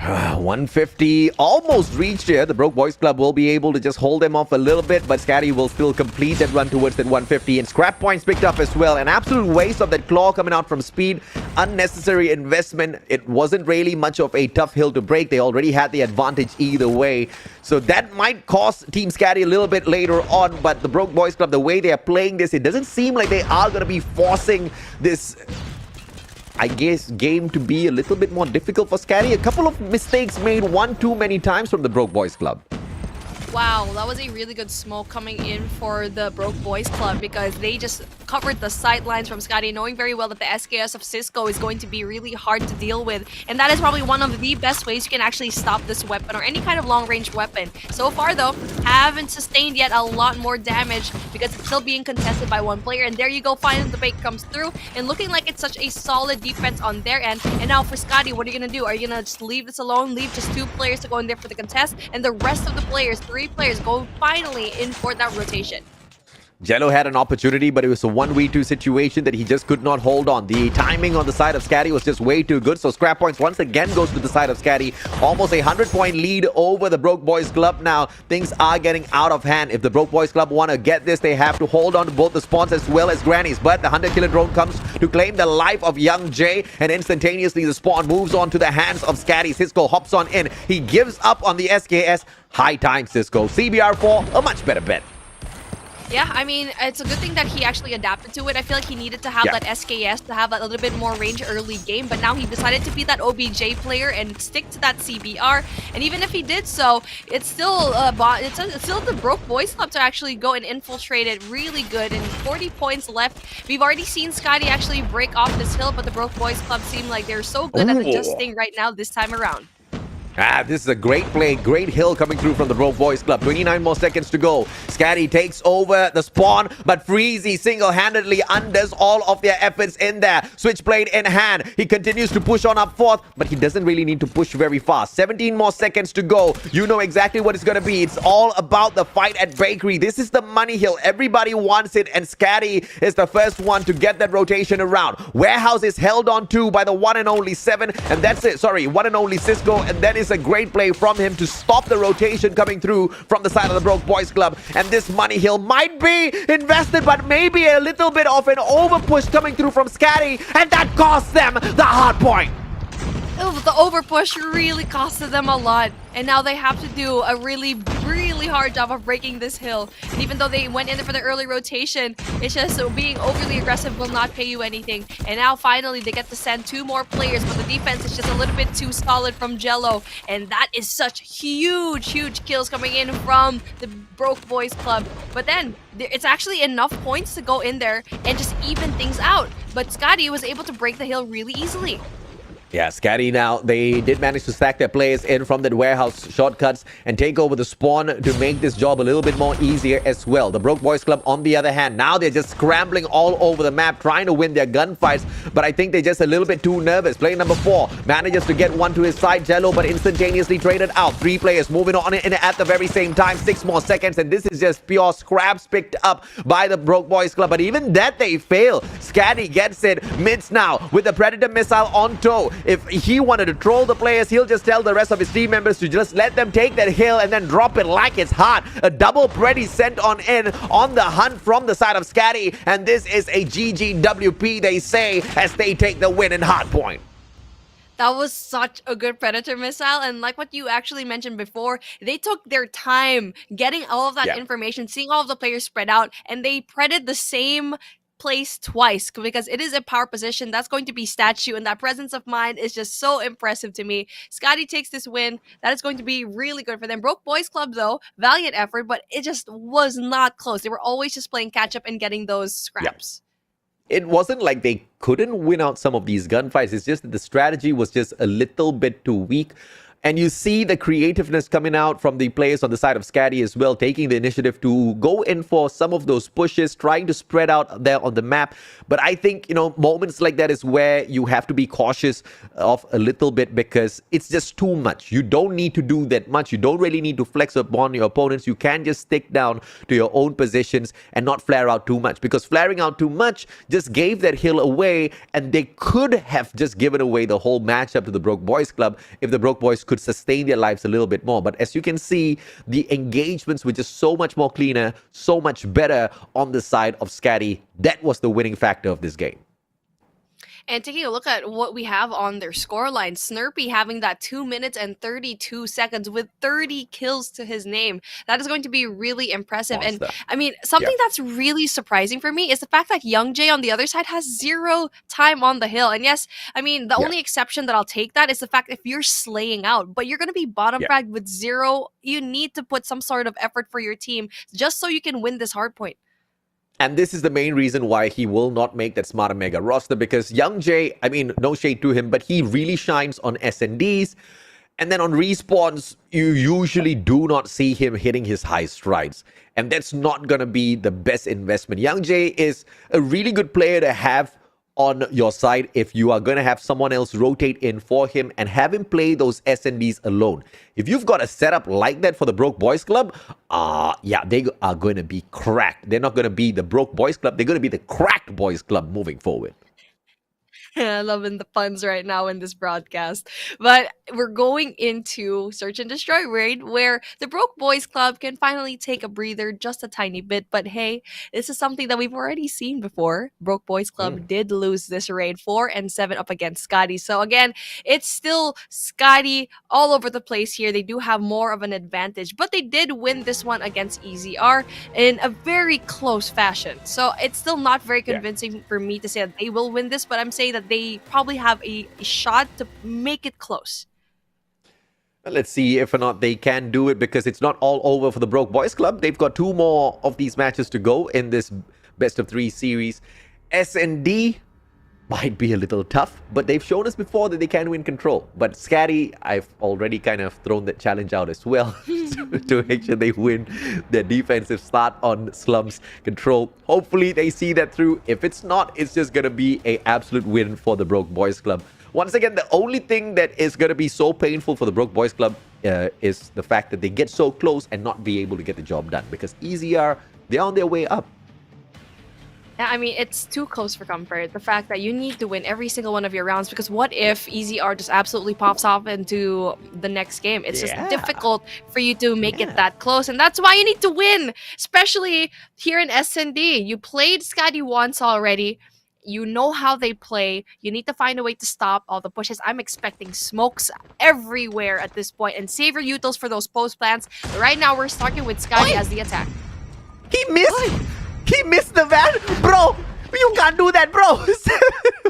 150 almost reached here. The Broke Boys Club will be able to just hold them off a little bit, but SKADI will still complete that run towards that 150, and scrap points picked up as well. An absolute waste of that claw coming out from Speed. Unnecessary investment. It wasn't really much of a tough hill to break. They already had the advantage either way. So that might cost Team SKADI a little bit later on, but the Broke Boys Club, the way they are playing this, it doesn't seem like they are going to be forcing this, I guess, game to be a little bit more difficult for SKADI. A couple of mistakes made one too many times from the Broke Boys Club. Wow, that was a really good smoke coming in for the Broke Boys Club because they just covered the sidelines from SKADI, knowing very well that the SKS of Cisco is going to be really hard to deal with. And that is probably one of the best ways you can actually stop this weapon or any kind of long-range weapon. So far, though, haven't sustained yet a lot more damage because it's still being contested by one player. And there you go, finally the bait comes through. And looking like it's such a solid defense on their end. And now for SKADI, what are you going to do? Are you going to just leave this alone? Leave just 2 players to go in there for the contest? And the rest of the players, 3 players, go finally in for that rotation. Jello had an opportunity, but it was a 1v2 situation that he just could not hold on. The timing on the side of SKADI was just way too good, so scrap points once again goes to the side of SKADI. Almost a 100-point lead over the Broke Boys Club now. Things are getting out of hand. If the Broke Boys Club want to get this, they have to hold on to both the spawns as well as grannies. But the Hunter Killer drone comes to claim the life of young Jay, and instantaneously the spawn moves on to the hands of SKADI. Cisco hops on in. He gives up on the SKS. High time, Cisco. CBR4, a much better bet. Yeah, I mean, it's a good thing that he actually adapted to it. I feel like he needed to have that SKS to have a little bit more range early game, but now he decided to be that OBJ player and stick to that CBR. And even if he did so, it's still it's still the Broke Boys Club to actually go and infiltrate it really good. And 40 points left. We've already seen SKADI actually break off this hill, but the Broke Boys Club seem like they're so good at adjusting right now this time around. This is a great play, great hill coming through from the Broke Boys Club. 29 more seconds to go. SKADI takes over the spawn, but Freezy single-handedly undoes all of their efforts in there. Switchblade in hand. He continues to push on up fourth, but he doesn't really need to push very fast. 17 more seconds to go. You know exactly what it's going to be. It's all about the fight at Bakery. This is the money hill. Everybody wants it, and SKADI is the first one to get that rotation around. Warehouse is held on to by the one and only 7, and that's it. Sorry, one and only Cisco, and that is a great play from him to stop the rotation coming through from the side of the Broke Boys Club. And this money hill might be invested, but maybe a little bit of an over push coming through from SKADI, and that costs them the hard point. The overpush really costed them a lot, and now they have to do a really hard job of breaking this hill. And even though they went in there for the early rotation, it's just being overly aggressive will not pay you anything. And now finally they get to send 2 more players, but the defense is just a little bit too solid from Jello, and that is such huge kills coming in from the Broke Boys Club. But then it's actually enough points to go in there and just even things out. But SKADI was able to break the hill really easily. Yeah, SKADI now, they did manage to stack their players in from that warehouse shortcuts and take over the spawn to make this job a little bit more easier as well. The Broke Boys Club, on the other hand, now they're just scrambling all over the map, trying to win their gunfights, but I think they're just a little bit too nervous. Player number 4 manages to get one to his side, Jello, but instantaneously traded out. 3 players moving on in at the very same time, 6 more seconds, and this is just pure scraps picked up by the Broke Boys Club, but even that they fail. SKADI gets it mids now with the Predator missile on tow. If he wanted to troll the players, he'll just tell the rest of his team members to just let them take that hill and then drop it like it's hot. A double Preddy sent on in on the hunt from the side of SKADI, and this is a GGWP, they say, as they take the win in Hardpoint. That was such a good Predator missile, and like what you actually mentioned before, they took their time getting all of that information, seeing all of the players spread out, and they predded the same place twice because it is a power position that's going to be statue, and that presence of mind is just so impressive to me. SKADI takes this win. That is going to be really good for them. Broke Boys Club, though, valiant effort, but it just was not close. They were always just playing catch up and getting those scraps. it wasn't like they couldn't win out some of these gunfights. It's just that the strategy was just a little bit too weak. And you see the creativeness coming out from the players on the side of SKADI as well, taking the initiative to go in for some of those pushes, trying to spread out there on the map. But I think, moments like that is where you have to be cautious of a little bit, because it's just too much. You don't need to do that much. You don't really need to flex upon your opponents. You can just stick down to your own positions and not flare out too much, because flaring out too much just gave that hill away, and they could have just given away the whole matchup to the Broke Boys Club if the Broke Boys could sustain their lives a little bit more. But as you can see, the engagements were just so much more cleaner, so much better on the side of SKADI. That was the winning factor of this game. And taking a look at what we have on their scoreline, Snurpy having that 2 minutes and 32 seconds with 30 kills to his name. That is going to be really impressive. Monster. And I mean, something that's really surprising for me is the fact that Youngjae on the other side has 0 time on the hill. And yes, I mean, the only exception that I'll take that is the fact if you're slaying out, but you're going to be bottom fragged with 0, you need to put some sort of effort for your team just so you can win this hardpoint. And this is the main reason why he will not make that Smarter Mega roster, because Youngjae, I mean, no shade to him, but he really shines on SNDs. And then on respawns, you usually do not see him hitting his high strides. And that's not going to be the best investment. Youngjae is a really good player to have on your side if you are going to have someone else rotate in for him and have him play those SNDs alone. If you've got a setup like that for the Broke Boys Club, yeah, they are going to be cracked. They're not going to be the Broke Boys Club. They're going to be the Cracked Boys Club moving forward. I'm loving the puns right now in this broadcast. But we're going into Search and Destroy raid, where the Broke Boys Club can finally take a breather just a tiny bit. But hey, this is something that we've already seen before. Broke Boys Club did lose this raid 4-7 up against SKADI. So again, it's still SKADI all over the place here. They do have more of an advantage, but they did win this one against EZR in a very close fashion. So it's still not very convincing for me to say that they will win this, but I'm saying that they probably have a shot to make it close. Let's see if or not they can do it, because it's not all over for the Broke Boys Club. They've got 2 more of these matches to go in this best of 3 series. S&D might be a little tough, but they've shown us before that they can win control. But SKADI, I've already kind of thrown that challenge out as well to make sure they win their defensive start on Slum's control. Hopefully they see that through. If it's not, it's just going to be an absolute win for the Broke Boys Club. Once again, the only thing that is going to be so painful for the Broke Boys Club is the fact that they get so close and not be able to get the job done, because EZR, they're on their way up. I mean, it's too close for comfort. The fact that you need to win every single one of your rounds, because what if EZR just absolutely pops off into the next game? It's just difficult for you to make it that close, and that's why you need to win, especially here in SND. You played SKADI once already. You know how they play. You need to find a way to stop all the pushes. I'm expecting smokes everywhere at this point, and save your utils for those post plants. Right now, we're starting with SKADI as the attack. He missed! He missed the van! Bro! You can't do that, bro!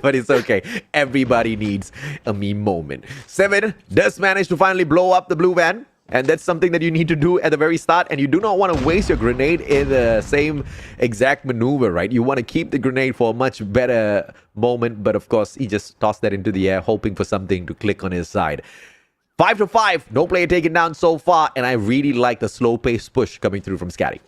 But it's okay. Everybody needs a meme moment. 7 does manage to finally blow up the blue van. And that's something that you need to do at the very start. And you do not want to waste your grenade in the same exact maneuver, right? You want to keep the grenade for a much better moment. But of course, he just tossed that into the air, hoping for something to click on his side. 5-5. No player taken down so far. And I really like the slow-paced push coming through from SKADI.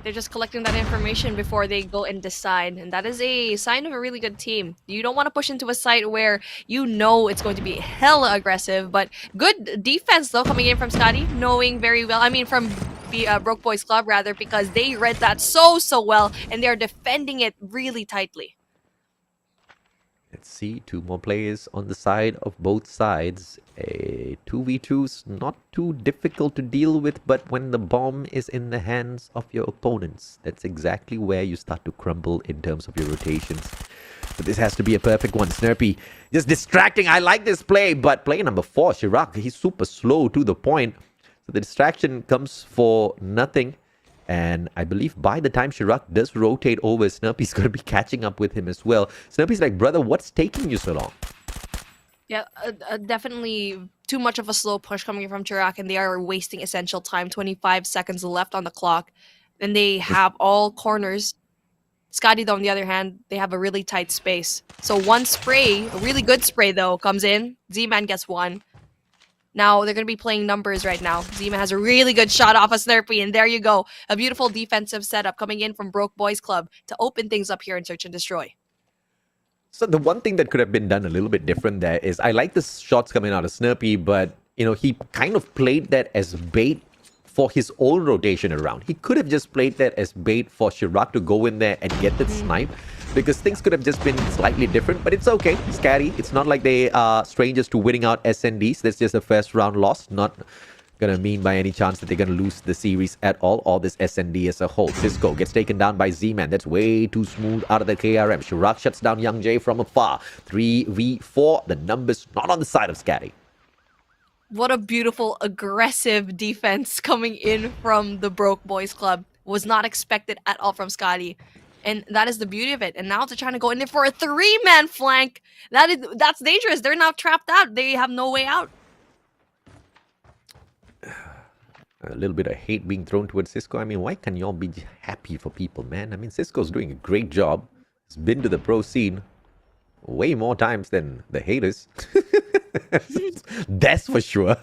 They're just collecting that information before they go and decide, and that is a sign of a really good team. You don't want to push into a site where you know it's going to be hella aggressive, but good defense though coming in from SKADI, knowing very well, I mean from the Broke Boys Club rather, because they read that so well and they're defending it really tightly. Let's see, 2 more players on the side of both sides. A 2v2's not too difficult to deal with, but when the bomb is in the hands of your opponents, that's exactly where you start to crumble in terms of your rotations. But this has to be a perfect one. Snurpy just distracting. I like this play, but player number 4, shhh, he's super slow to the point. So the distraction comes for nothing. And I believe by the time shhh does rotate over, Snurpy's going to be catching up with him as well. Snurpy's like, brother, what's taking you so long? Yeah, definitely too much of a slow push coming from shhh, and they are wasting essential time. 25 seconds left on the clock. And they have all corners. SKADI, though, on the other hand, they have a really tight space. So one spray, a really good spray, though, comes in. Z-Man gets one. Now, they're going to be playing numbers right now. Z-Man has a really good shot off a Slurpee, and there you go. A beautiful defensive setup coming in from Broke Boys Club to open things up here in Search and Destroy. So the one thing that could have been done a little bit different there is I like the shots coming out of Slurpee, but, you know, he kind of played that as bait for his own rotation around. He could have just played that as bait for shhh to go in there and get that snipe, because things could have just been slightly different, but it's okay. SKADI, it's not like they are strangers to winning out SNDs. That's just a first round loss, not gonna mean by any chance that they're gonna lose the series at all, or this SND as a whole. Cisco gets taken down by Z-Man. That's way too smooth out of the KRM. shhh shuts down Young Jay from afar. 3v4. The numbers not on the side of SKADI. What a beautiful, aggressive defense coming in from the Broke Boys Club. Was not expected at all from SKADI. And that is the beauty of it. And now they're trying to go in there for a 3-man flank. That's dangerous. They're now trapped out. They have no way out. A little bit of hate being thrown towards Cisco. I mean, why can't y'all be happy for people, man? I mean, Cisco's doing a great job. He's been to the pro scene way more times than the haters. That's for sure.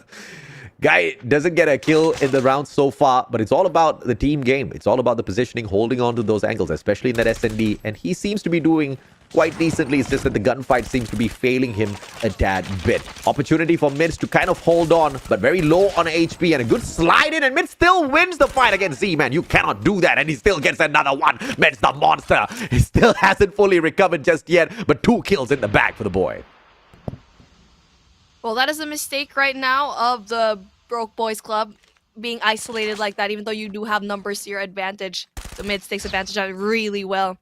Guy doesn't get a kill in the round so far, but it's all about the team game. It's all about the positioning, holding on to those angles, especially in that SND. And he seems to be doing quite decently. It's just that the gunfight seems to be failing him a tad bit. Opportunity for Mids to kind of hold on, but very low on HP, and a good slide in, and Mids still wins the fight against Z-Man. You cannot do that, and he still gets another one. Mids the monster. He still hasn't fully recovered just yet, but 2 kills in the bag for the boy. Well, that is a mistake right now of the Broke Boys Club, being isolated like that, even though you do have numbers to your advantage. The Mids takes advantage of it really well.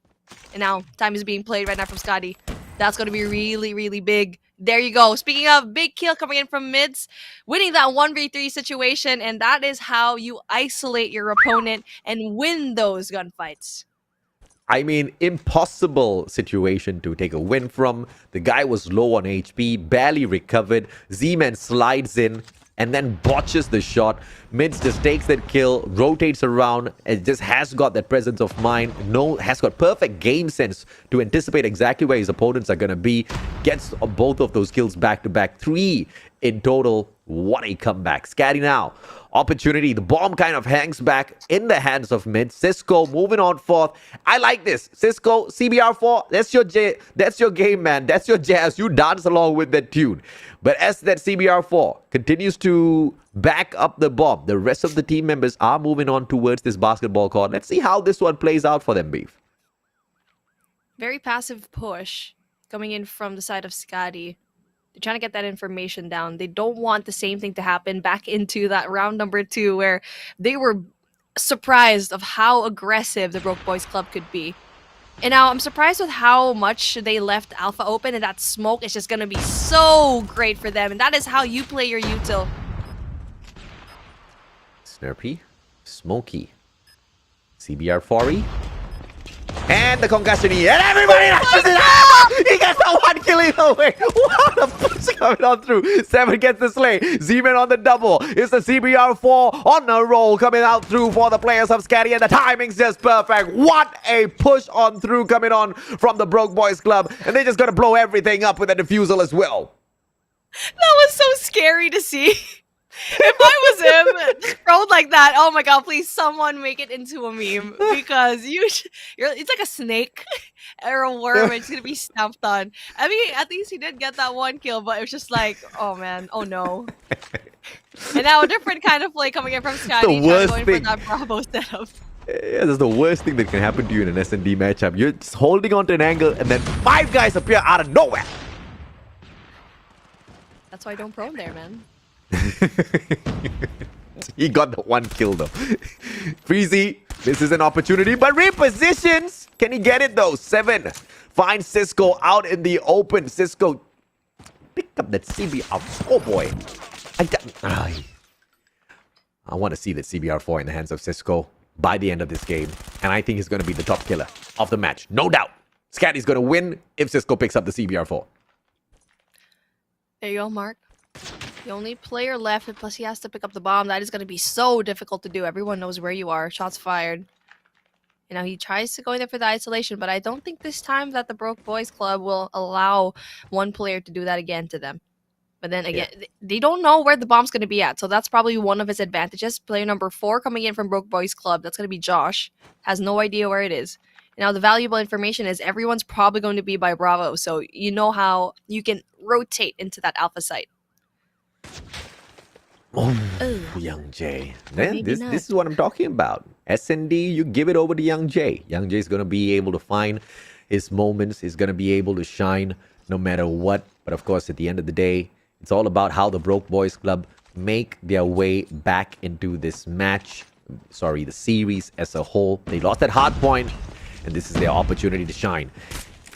And now, time is being played right now from SKADI. That's going to be really, really big. There you go. Speaking of big kill coming in from Mids, winning that 1v3 situation, and that is how you isolate your opponent and win those gunfights. I mean, impossible situation to take a win from. The guy was low on HP, barely recovered. Z-Man slides in and then botches the shot. Mids just takes that kill, rotates around, and just has got that presence of mind. Has got perfect game sense to anticipate exactly where his opponents are going to be. Gets both of those kills back to back. 3 in total. What a comeback. SKADI now. Opportunity. The bomb kind of hangs back in the hands of Mid. Cisco moving on forth. I like this. Cisco, CBR4, that's your game, man. That's your jazz. You dance along with that tune. But as that CBR4 continues to back up the bomb, the rest of the team members are moving on towards this basketball court. Let's see how this one plays out for them, Beef. Very passive push coming in from the side of SKADI. They're trying to get that information down. They don't want the same thing to happen back into that round number 2 where they were surprised of how aggressive the Broke Boys Club could be. And now I'm surprised with how much they left Alpha open, and that smoke is just going to be so great for them. And that is how you play your util. Snurpy, Smokey, CBR4E, and the concussion, and everybody rushes it up! He gets the 1 kill either way. What a push coming on through. 7 gets the slay. Z-Man on the double. It's the CBR4 on the roll coming out through for the players of SKADI, and the timing's just perfect. What a push on through coming on from the Broke Boys Club, and they're just gonna blow everything up with a defusal as well. That was so scary to see. If I was him, just rolled like that, oh my god, please someone make it into a meme, because it's like a snake or a worm, and it's gonna be stamped on. I mean, at least he did get that 1 kill, but it was just like, oh man, oh no. And now a different kind of play coming in from SKADI, going for that Bravo setup. Yeah, that's the worst thing that can happen to you in an S&D matchup. You're just holding on to an angle, and then 5 guys appear out of nowhere. That's why I don't prone there, man. He got the 1 kill though. Freezy, this is an opportunity, but repositions. Can he get it though? 7 finds Cisco out in the open. Cisco picked up that CBR. Oh boy. I want to see that CBR4 in the hands of Cisco by the end of this game, and I think he's going to be the top killer of the match. No doubt. SKADI's going to win if Cisco picks up the CBR4. There you go, Mark. The only player left, and plus he has to pick up the bomb. That is going to be so difficult to do. Everyone knows where you are. Shots fired. You know, he tries to go in there for the isolation, but I don't think this time that the Broke Boys Club will allow one player to do that again to them. But then again, they don't know where the bomb's going to be at. So that's probably one of his advantages. Player number 4 coming in from Broke Boys Club, that's going to be Josh, has no idea where it is. Now, the valuable information is everyone's probably going to be by Bravo. So you know how you can rotate into that alpha site. Oh, Young J. Then this is what I'm talking about. SND, you give it over to Young J. Young J is going to be able to find his moments. He's going to be able to shine no matter what. But of course, at the end of the day, it's all about how the Broke Boys Club make their way back into this match. Sorry, the series as a whole. They lost at Hardpoint, and this is their opportunity to shine.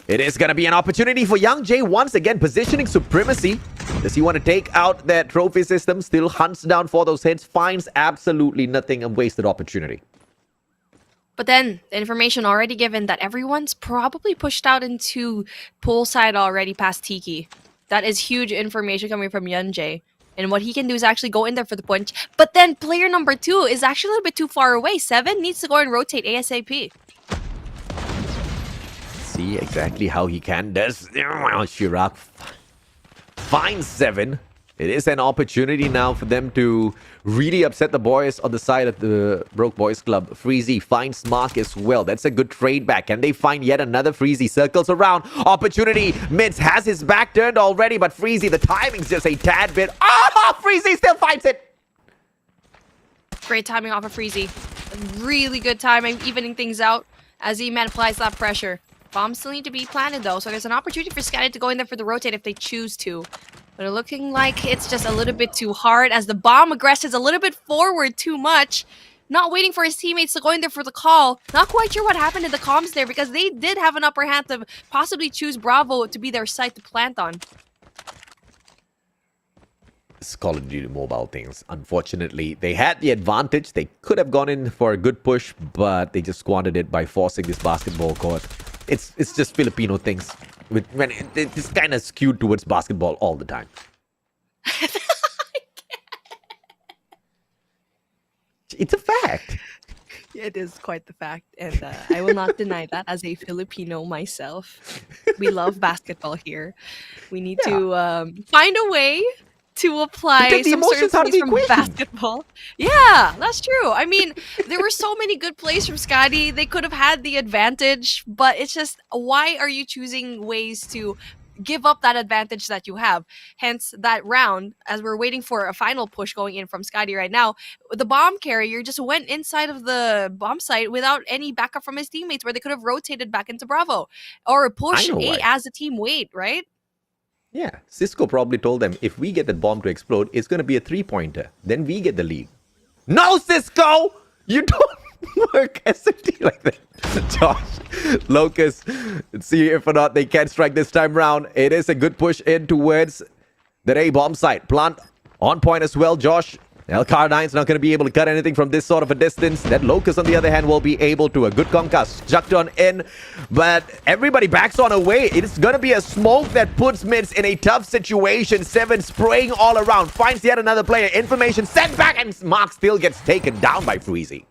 It is going to be an opportunity for Young J once again, positioning supremacy. Does he want to take out that trophy system? Still hunts down for those hits, finds absolutely nothing, a wasted opportunity. But then, the information already given that everyone's probably pushed out into poolside already past Tiki. That is huge information coming from Young J. And what he can do is actually go in there for the punch. But then player number 2 is actually a little bit too far away. 7 needs to go and rotate ASAP. See exactly how he can. Does shhh finds 7. It is an opportunity now for them to really upset the boys on the side of the Broke Boys Club. Freezy finds Mark as well. That's a good trade back. Can they find yet another Freezy? Circles around. Opportunity. Mids has his back turned already, but Freezy, the timing's just a tad bit. Ah! Freezy still fights it! Great timing off of Freezy. Really good timing, evening things out as E-Man applies that pressure. Bombs still need to be planted though, so there's an opportunity for SKADI to go in there for the rotate if they choose to. But it's looking like it's just a little bit too hard as the bomb aggresses a little bit forward too much. Not waiting for his teammates to go in there for the call. Not quite sure what happened in the comms there because they did have an upper hand to possibly choose Bravo to be their site to plant on. It's Call of Duty Mobile things. Unfortunately, they had the advantage. They could have gone in for a good push, but they just squandered it by forcing this basketball court. It's just Filipino things. When it's kind of skewed towards basketball all the time. It's a fact. It is quite the fact, and I will not deny that as a Filipino myself. We love basketball here. We need to find a way to apply some certainties from basketball. Yeah, that's true. I mean, there were so many good plays from SKADI. They could have had the advantage, but it's just, why are you choosing ways to give up that advantage that you have? Hence, that round, as we're waiting for a final push going in from SKADI right now, the bomb carrier just went inside of the bomb site without any backup from his teammates, where they could have rotated back into Bravo or push A as a team weight, right? Yeah, Cisco probably told them, if we get the bomb to explode, it's going to be a 3-pointer. Then we get the lead. No, Cisco! You don't work SMT like that. Josh, Locust, let's see if or not they can strike this time round. It is a good push in towards the A bomb site. Plant on point as well, Josh. LCAR9's not going to be able to cut anything from this sort of a distance. That Locust, on the other hand, will be able to. A good concuss chucked on in, but everybody backs on away. It's going to be a smoke that puts Mids in a tough situation. 7 spraying all around. Finds yet another player. Information sent back, and Mark still gets taken down by Freezy.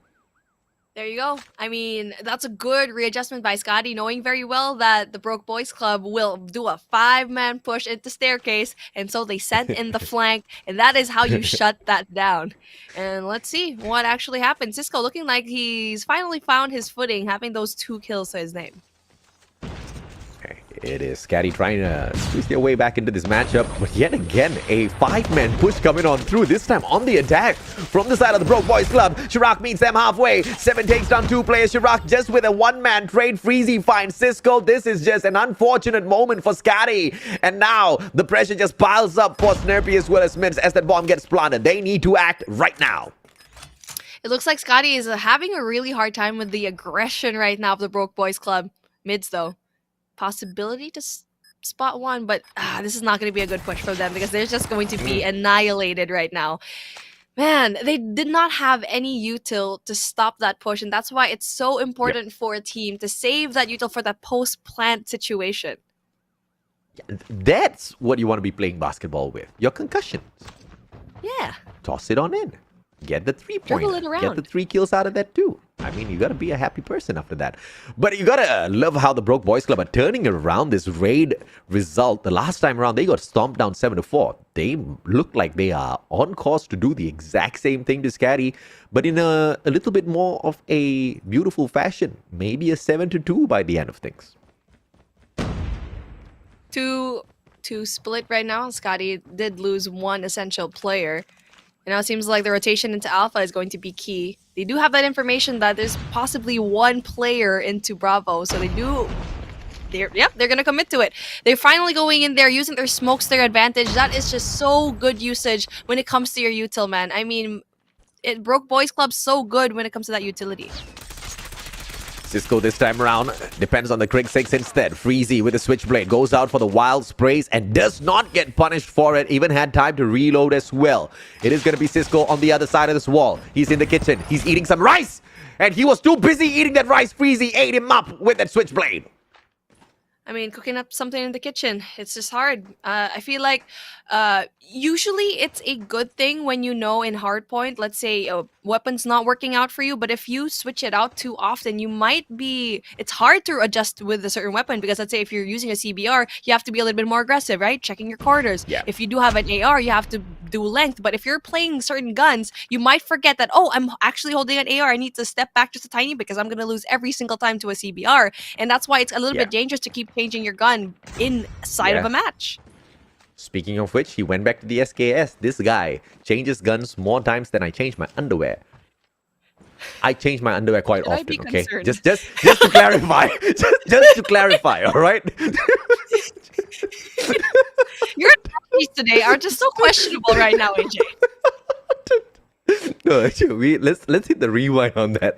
There you go. I mean, that's a good readjustment by SKADI, knowing very well that the Broke Boys Club will do a 5-man push into staircase, and so they sent in the flank, and that is how you shut that down. And let's see what actually happens. Cisco looking like he's finally found his footing, having those 2 kills to his name. It is SKADI trying to squeeze their way back into this matchup, but yet again, a 5-man push coming on through, this time on the attack from the side of the Broke Boys Club. shhh meets them halfway. 7 takes down 2 players. shhh just with a 1-man trade. Freezy finds Cisco. This is just an unfortunate moment for SKADI. And now the pressure just piles up for Snurpy as well as Mids as that bomb gets planted. They need to act right now. It looks like SKADI is having a really hard time with the aggression right now of the Broke Boys Club. Mids, though. Possibility to spot one, but this is not going to be a good push for them because they're just going to be annihilated right now. Man, they did not have any util to stop that push, and that's why it's so important for a team to save that util for that post-plant situation. That's what you want to be playing basketball with. Your concussions. Yeah. Toss it on in. get the 3 Dribble pointer, it get the around. 3 kills out of that too. I mean, you gotta be a happy person after that. But you gotta love how the Broke Boys Club are turning around this raid result. The last time around, they got stomped down 7-4. They look like they are on course to do the exact same thing to SKADI, but in a little bit more of a beautiful fashion. Maybe a 7-2 by the end of things. To split right now, SKADI did lose one essential player. And now it seems like the rotation into Alpha is going to be key. They do have that information that there's possibly one player into Bravo, so they're gonna commit to it. They're finally going in there using their smokes to their advantage. That is just so good usage when it comes to your util, man. I mean, it Broke Boys Club so good when it comes to that utility. Cisco this time around depends on the Krig 6 instead. Freezy with the Switchblade goes out for the wild sprays and does not get punished for it. Even had time to reload as well. It is going to be Cisco on the other side of this wall. He's in the kitchen. He's eating some rice. And he was too busy eating that rice. Freezy ate him up with that Switchblade. I mean, cooking up something in the kitchen, it's just hard. I feel like usually it's a good thing when you know in Hardpoint, let's say a weapon's not working out for you, but if you switch it out too often, it's hard to adjust with a certain weapon because let's say if you're using a CBR, you have to be a little bit more aggressive, right? Checking your corners. Yeah. If you do have an AR, you have to do length, but if you're playing certain guns, you might forget that, oh, I'm actually holding an AR. I need to step back just a tiny bit because I'm going to lose every single time to a CBR. And that's why it's a little bit dangerous to keep changing your gun inside of a match. Speaking of which, he went back to the SKS. This guy changes guns more times than I change my underwear. I change my underwear quite Should I often, be okay? concerned? Just to clarify. just to clarify, all right? Your analogies today are just so questionable right now, AJ. No, actually, let's hit the rewind on that.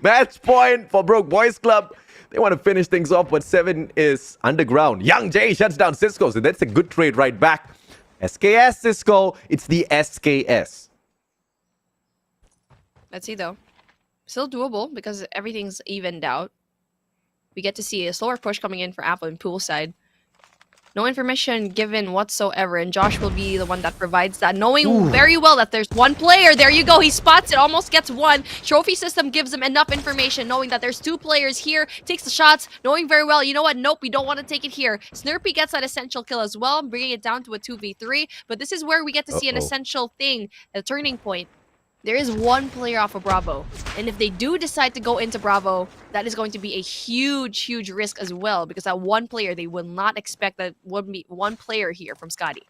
Match point for Broke Boys Club. They want to finish things off, but 7 is underground. Young J shuts down Cisco, so that's a good trade right back. SKS Cisco, it's the SKS. Let's see though. Still doable because everything's evened out. We get to see a slower push coming in for Apple and Poolside. No information given whatsoever, and Josh will be the one that provides that, knowing very well that there's one player. There you go. He spots it, almost gets one. Trophy system gives him enough information, knowing that there's 2 players here, takes the shots, knowing very well, you know what, nope, we don't want to take it here. Snurpy gets that essential kill as well, bringing it down to a 2v3, but this is where we get to see an essential thing, a turning point. There is one player off of Bravo, and if they do decide to go into Bravo, that is going to be a huge risk as well, because that one player, they will not expect that would be one player here from SKADI.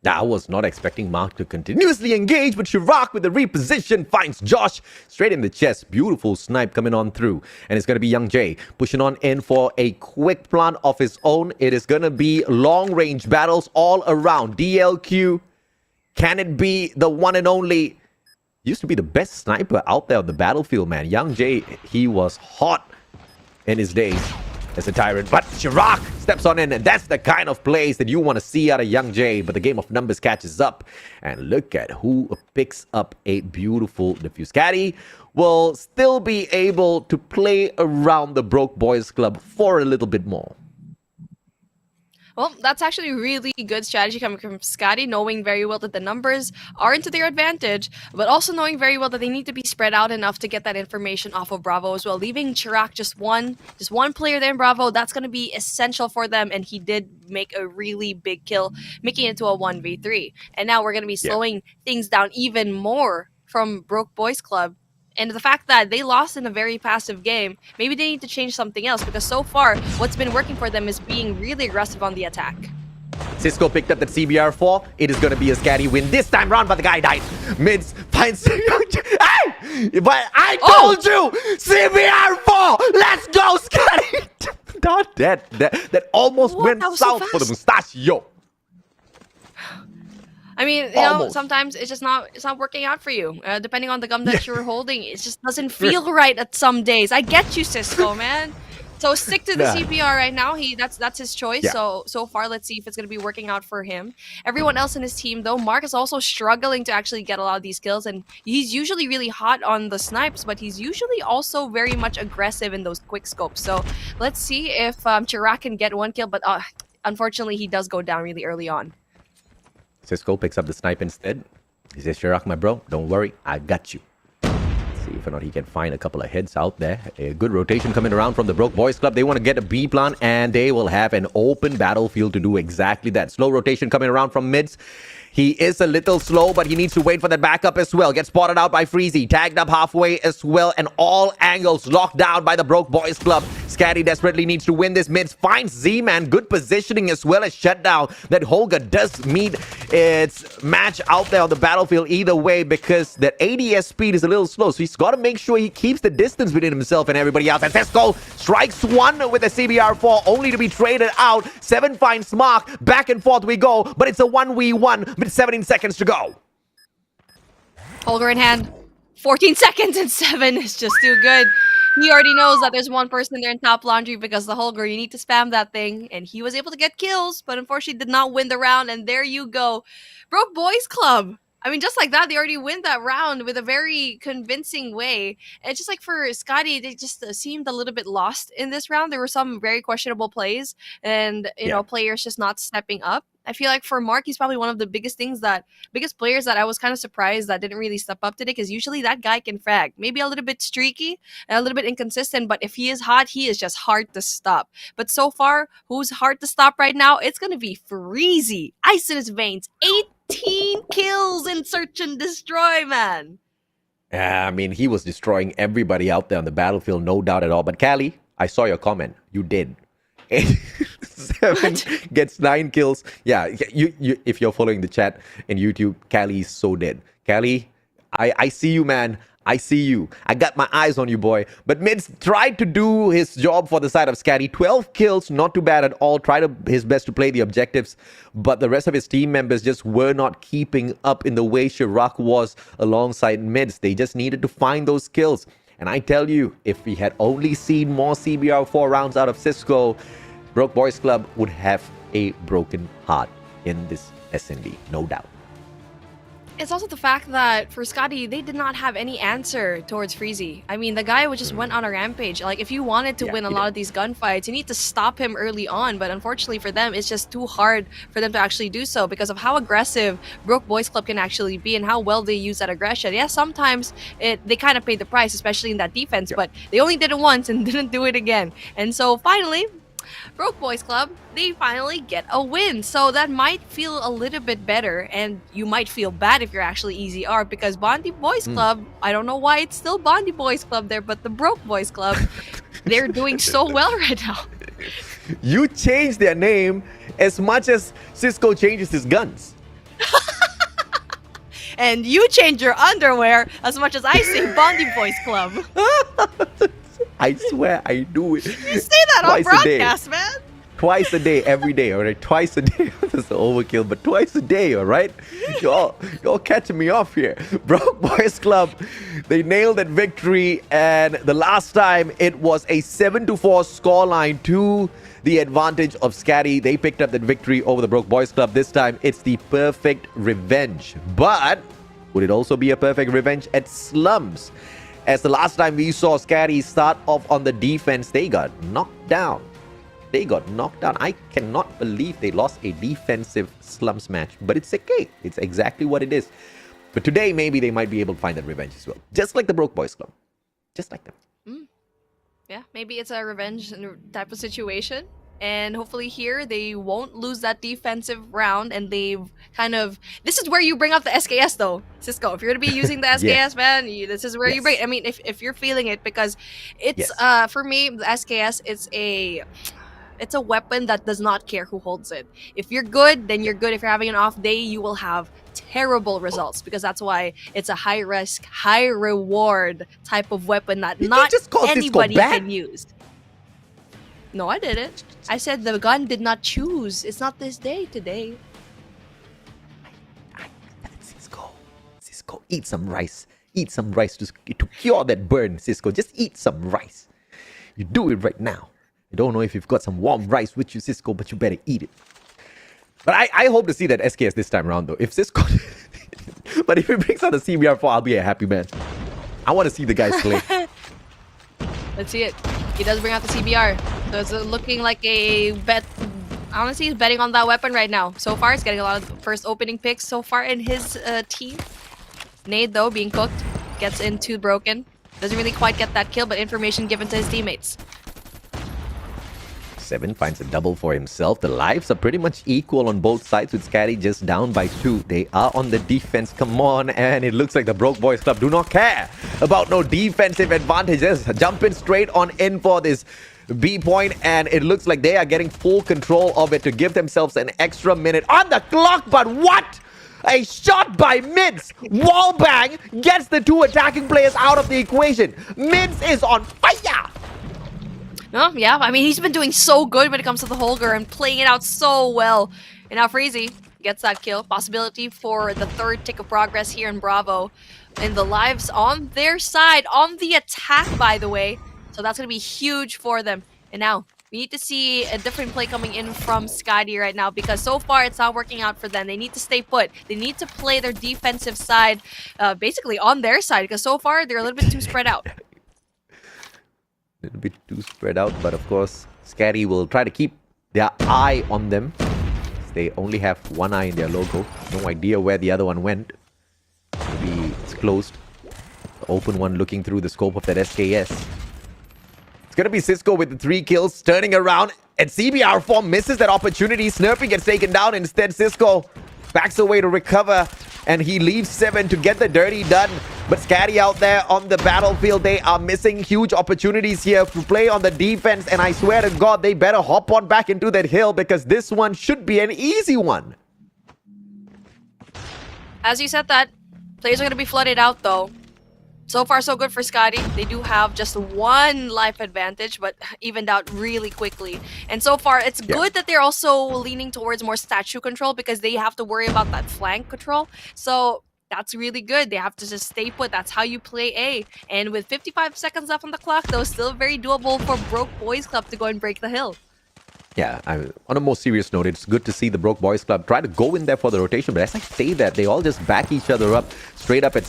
I was not expecting Mark to continuously engage, but Chirac with the reposition finds Josh straight in the chest. Beautiful snipe coming on through. And it's going to be Young J pushing on in for a quick plant of his own. It is going to be long-range battles all around. DLQ, can it be the one and only? Used to be the best sniper out there on the battlefield, man. Young J, he was hot in his days as a tyrant. But Chirac steps on in, and that's the kind of plays that you want to see out of Young J. But the game of numbers catches up. And look at who picks up a beautiful defuse. SKADI will still be able to play around the Broke Boys Club for a little bit more. Well, that's actually really good strategy coming from SKADI, knowing very well that the numbers aren't to their advantage, but also knowing very well that they need to be spread out enough to get that information off of Bravo as well. Leaving Chirac just one player there in Bravo, that's going to be essential for them, and he did make a really big kill, making it to a 1v3. And now we're going to be slowing things down even more from Broke Boys Club. And the fact that they lost in a very passive game, maybe they need to change something else, because so far, what's been working for them is being really aggressive on the attack. Cisco picked up the CBR4. It is going to be a SKADI win this time round, but the guy died. Mids finds... Hey! But I told you! CBR4! Let's go, SKADI! Not that almost went south for the Mustachio. I mean, you know, sometimes it's not working out for you. Depending on the gun that you're holding, it just doesn't feel right at some days. I get you, Cisco, man. So stick to the CPR right now. That's his choice. So far, let's see if it's gonna be working out for him. Everyone else in his team, though, Mark is also struggling to actually get a lot of these kills, and he's usually really hot on the snipes, but he's usually also very much aggressive in those quick scopes. So let's see if Chirac can get one kill, but unfortunately, he does go down really early on. Cisco picks up the snipe instead. He says, Shirak, my bro, don't worry, I got you. See if or not he can find a couple of heads out there. A good rotation coming around from the Broke Boys Club. They want to get a B plan, and they will have an open battlefield to do exactly that. Slow rotation coming around from mids. He is a little slow, but he needs to wait for that backup as well. Gets spotted out by Freezy. Tagged up halfway as well. And all angles locked down by the Broke Boys Club. SKADI desperately needs to win this mids. Finds Z-Man. Good positioning as well as shutdown. That Holga does meet its match out there on the battlefield either way, because that ADS speed is a little slow. So he's got to make sure he keeps the distance between himself and everybody else. And Cisco strikes one with a CBR4, only to be traded out. 7 finds Mark. Back and forth we go. But it's a 1v1. With 17 seconds to go. Holger in hand. 14 seconds and 7 is just too good. He already knows that there's one person there in top laundry because the Holger, you need to spam that thing. And he was able to get kills, but unfortunately did not win the round. And there you go. Broke Boys Club. I mean, just like that, they already win that round with a very convincing way. And just like for SKADI, they just seemed a little bit lost in this round. There were some very questionable plays and, you know, players just not stepping up. I feel like for Mark, he's probably one of the biggest players that I was kind of surprised that didn't really step up today, because usually that guy can frag. Maybe a little bit streaky and a little bit inconsistent, but if he is hot, he is just hard to stop. But so far, who's hard to stop right now? It's going to be Freezy. Ice in his veins. 18 kills in Search and Destroy, man. Yeah, I mean, he was destroying everybody out there on the battlefield, no doubt at all. But Callie, I saw your comment. You did. 7 gets 9 kills. Yeah, you if you're following the chat in YouTube, Callie is so dead. Callie, I see you, man. I see you. I got my eyes on you, boy. But Mids tried to do his job for the side of SKADI. 12 kills, not too bad at all. Tried his best to play the objectives. But the rest of his team members just were not keeping up in the way Shirak was alongside Mids. They just needed to find those kills. And I tell you, if we had only seen more CBR4 rounds out of Cisco, Broke Boys Club would have a broken heart in this SND, no doubt. It's also the fact that for SKADI, they did not have any answer towards Freezy. I mean, the guy just went on a rampage. Like, if you wanted to win a lot of these gunfights, you need to stop him early on. But unfortunately for them, it's just too hard for them to actually do so because of how aggressive Broke Boys Club can actually be and how well they use that aggression. Yeah, sometimes they kind of paid the price, especially in that defense, but they only did it once and didn't do it again. And so finally, Broke Boys Club, they finally get a win. So that might feel a little bit better, and you might feel bad if you're actually Easy R, because BONDEE Boys Club, I don't know why it's still BONDEE Boys Club there, but the Broke Boys Club, they're doing so well right now. You change their name as much as Cisco changes his guns. And you change your underwear as much as I say BONDEE Boys Club. I swear I do it. You say that on broadcast, man. Twice a day, every day, all right? Twice a day. That's the overkill, but twice a day, all right? Y'all catching me off here. Broke Boys Club, they nailed that victory, and the last time it was a 7-4 scoreline to the advantage of SKADI. They picked up that victory over the Broke Boys Club. This time, it's the perfect revenge. But would it also be a perfect revenge at Slums? As the last time we saw SKADI start off on the defense, they got knocked down. I cannot believe they lost a defensive Slums match. But it's okay. It's exactly what it is. But today, maybe they might be able to find that revenge as well. Just like the Broke Boys Club. Just like them. Yeah, maybe it's a revenge type of situation. And hopefully here, they won't lose that defensive round. And they've kind of... This is where you bring up the SKS, though, Cisco. If you're going to be using the SKS, man, this is where you bring... I mean, if you're feeling it, because it's... for me, the SKS, it's a weapon that does not care who holds it. If you're good, then you're good. If you're having an off day, you will have terrible results, because that's why it's a high risk, high reward type of weapon that not anybody can use. No, I didn't. I said the gun did not choose. It's not this day today. Cisco, eat some rice. Eat some rice to cure that burn, Cisco. Just eat some rice. You do it right now. I don't know if you've got some warm rice with you, Cisco, but you better eat it. But I hope to see that SKS this time around, though. If Cisco... but if he brings out the CBR4, I'll be a happy man. I want to see the guys play. Let's see it. He does bring out the CBR. So it's looking like a bet. Honestly, he's betting on that weapon right now. So far, he's getting a lot of first opening picks so far in his team. Nade, though, being cooked. Gets into Broken. Doesn't really quite get that kill, but information given to his teammates. 7 finds a double for himself. The lives are pretty much equal on both sides, with SKADI just down by 2. They are on the defense. Come on, and it looks like the Broke Boys Club do not care about no defensive advantages. Jumping straight on in for this B point, and it looks like they are getting full control of it to give themselves an extra minute on the clock. But what? A shot by Mids. Wallbang gets the 2 attacking players out of the equation. Mids is on fire. No, yeah, I mean, he's been doing so good when it comes to the Holger and playing it out so well. And now Freezy gets that kill. Possibility for the 3rd tick of progress here in Bravo. And the lives on their side, on the attack, by the way. So that's going to be huge for them. And now, we need to see a different play coming in from SKADI right now, because so far it's not working out for them. They need to stay put. They need to play their defensive side basically on their side, because so far they're a little bit too spread out. A little bit too spread out, but of course, SKADI will try to keep their eye on them. They only have one eye in their logo. No idea where the other one went. Maybe it's closed. The open one looking through the scope of that SKS. It's gonna be Cisco with the 3 kills, turning around, and CBR4 misses that opportunity. Snurpy gets taken down. Instead, Cisco backs away to recover, and he leaves 7 to get the dirty done. But SKADI out there on the battlefield, they are missing huge opportunities here to play on the defense, and I swear to God, they better hop on back into that hill, because this one should be an easy one. As you said that, players are going to be flooded out, though. So far, so good for SKADI. They do have just 1 life advantage, but evened out really quickly. And so far, it's good that they're also leaning towards more statue control, because they have to worry about that flank control. So that's really good. They have to just stay put. That's how you play A. And with 55 seconds left on the clock, though, still very doable for Broke Boys Club to go and break the hill. Yeah, on a more serious note, it's good to see the Broke Boys Club try to go in there for the rotation, but as I say that, they all just back each other up straight up at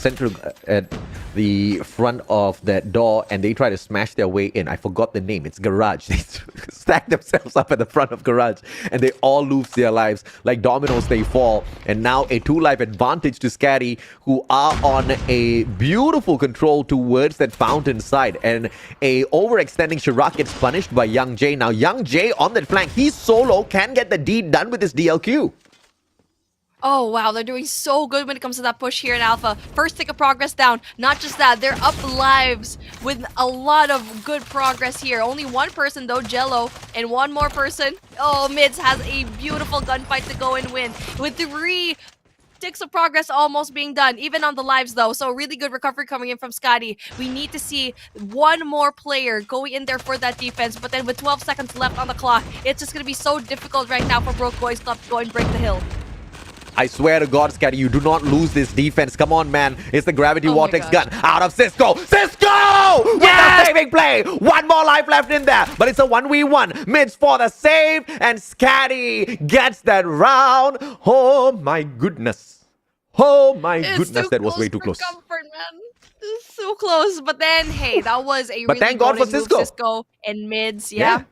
the front of that door, and they try to smash their way in. I forgot the name. It's Garage. They stack themselves up at the front of Garage, and they all lose their lives. Like dominoes, they fall. And now a 2-life advantage to SKADI, who are on a beautiful control towards that fountain side. And a overextending Shirak gets punished by Young J. Now, Young J on that flank, he's solo, can get the deed done with his DLQ. Oh, wow, they're doing so good when it comes to that push here in Alpha. First tick of progress down. Not just that, they're up lives with a lot of good progress here. Only 1 person, though, Jello, and 1 more person. Oh, Mids has a beautiful gunfight to go and win. With 3 ticks of progress almost being done, even on the lives, though. So really good recovery coming in from SKADI. We need to see 1 more player going in there for that defense, but then with 12 seconds left on the clock, it's just going to be so difficult right now for Broke Boys Club to go and break the hill. I swear to God, SKADI, you do not lose this defense. Come on, man. It's the Gravity Vortex gun out of Cisco. Cisco! With the saving play. 1 more life left in there. But it's a 1v1. Mids for the save. And SKADI gets that round. Oh, my goodness. Oh, my goodness. That was way too close. Comfort, man. So close, but then hey, that was a but really thank God for Cisco and Mids. Yeah,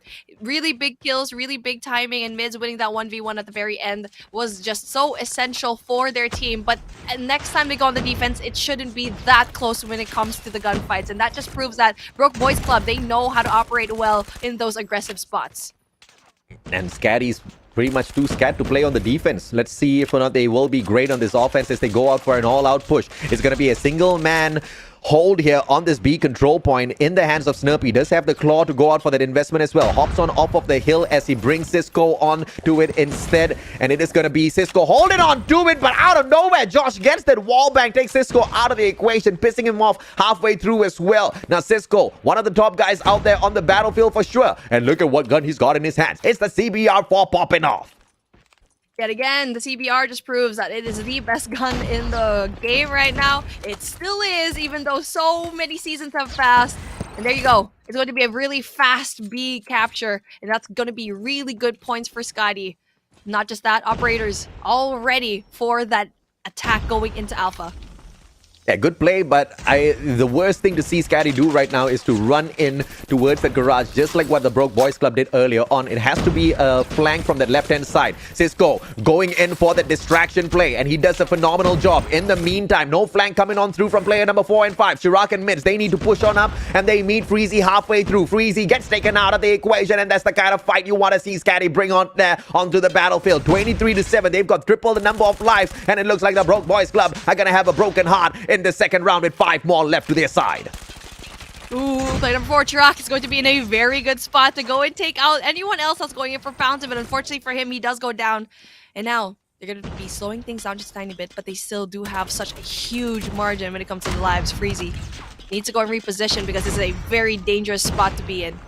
really big kills, really big timing, and Mids winning that 1v1 at the very end was just so essential for their team. But next time they go on the defense, it shouldn't be that close when it comes to the gunfights, and that just proves that Broke Boys Club, they know how to operate well in those aggressive spots. And SKADI's pretty much too scared to play on the defense. Let's see if or not they will be great on this offense as they go out for an all-out push. It's going to be a single-man hold here on this B control point in the hands of Snurpy. Does have the claw to go out for that investment as well. Hops on off of the hill as he brings Cisco on to it instead. And it is going to be Cisco holding on to it, but out of nowhere, Josh gets that wall bang, takes Cisco out of the equation, pissing him off halfway through as well. Now Cisco, one of the top guys out there on the battlefield for sure. And look at what gun he's got in his hands. It's the CBR4 popping off. Yet again, the CBR just proves that it is the best gun in the game right now. It still is, even though so many seasons have passed. And there you go. It's going to be a really fast B capture, and that's going to be really good points for SKADI. Not just that, operators all ready for that attack going into Alpha. Yeah, good play, but the worst thing to see SKADI do right now is to run in towards the garage, just like what the Broke Boys Club did earlier on. It has to be a flank from that left-hand side. Cisco going in for the distraction play, and he does a phenomenal job. In the meantime, no flank coming on through from player number 4 and 5. shhh and Mids, they need to push on up, and they meet Freezy halfway through. Freezy gets taken out of the equation, and that's the kind of fight you want to see SKADI bring on there onto the battlefield. 23-7, they've got triple the number of lives, and it looks like the Broke Boys Club are going to have a broken heart in the second round with 5 more left to their side. Ooh, player number 4, Chirac, is going to be in a very good spot to go and take out anyone else that's going in for Fountain, but unfortunately for him, he does go down. And now, they're going to be slowing things down just a tiny bit, but they still do have such a huge margin when it comes to the lives. Freezy needs to go and reposition because this is a very dangerous spot to be in.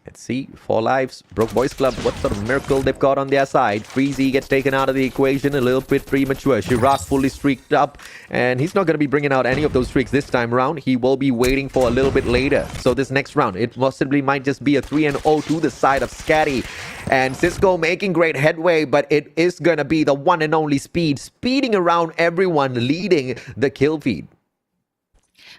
Let's see, 4 lives. Broke Boys Club, what sort of miracle they've got on their side. Freezy gets taken out of the equation a little bit premature. shhh fully streaked up, and he's not going to be bringing out any of those streaks this time around. He will be waiting for a little bit later. So this next round, it possibly might just be a 3-0 to the side of SKADI. And Cisco making great headway, but it is going to be the one and only Speed, speeding around everyone, leading the kill feed.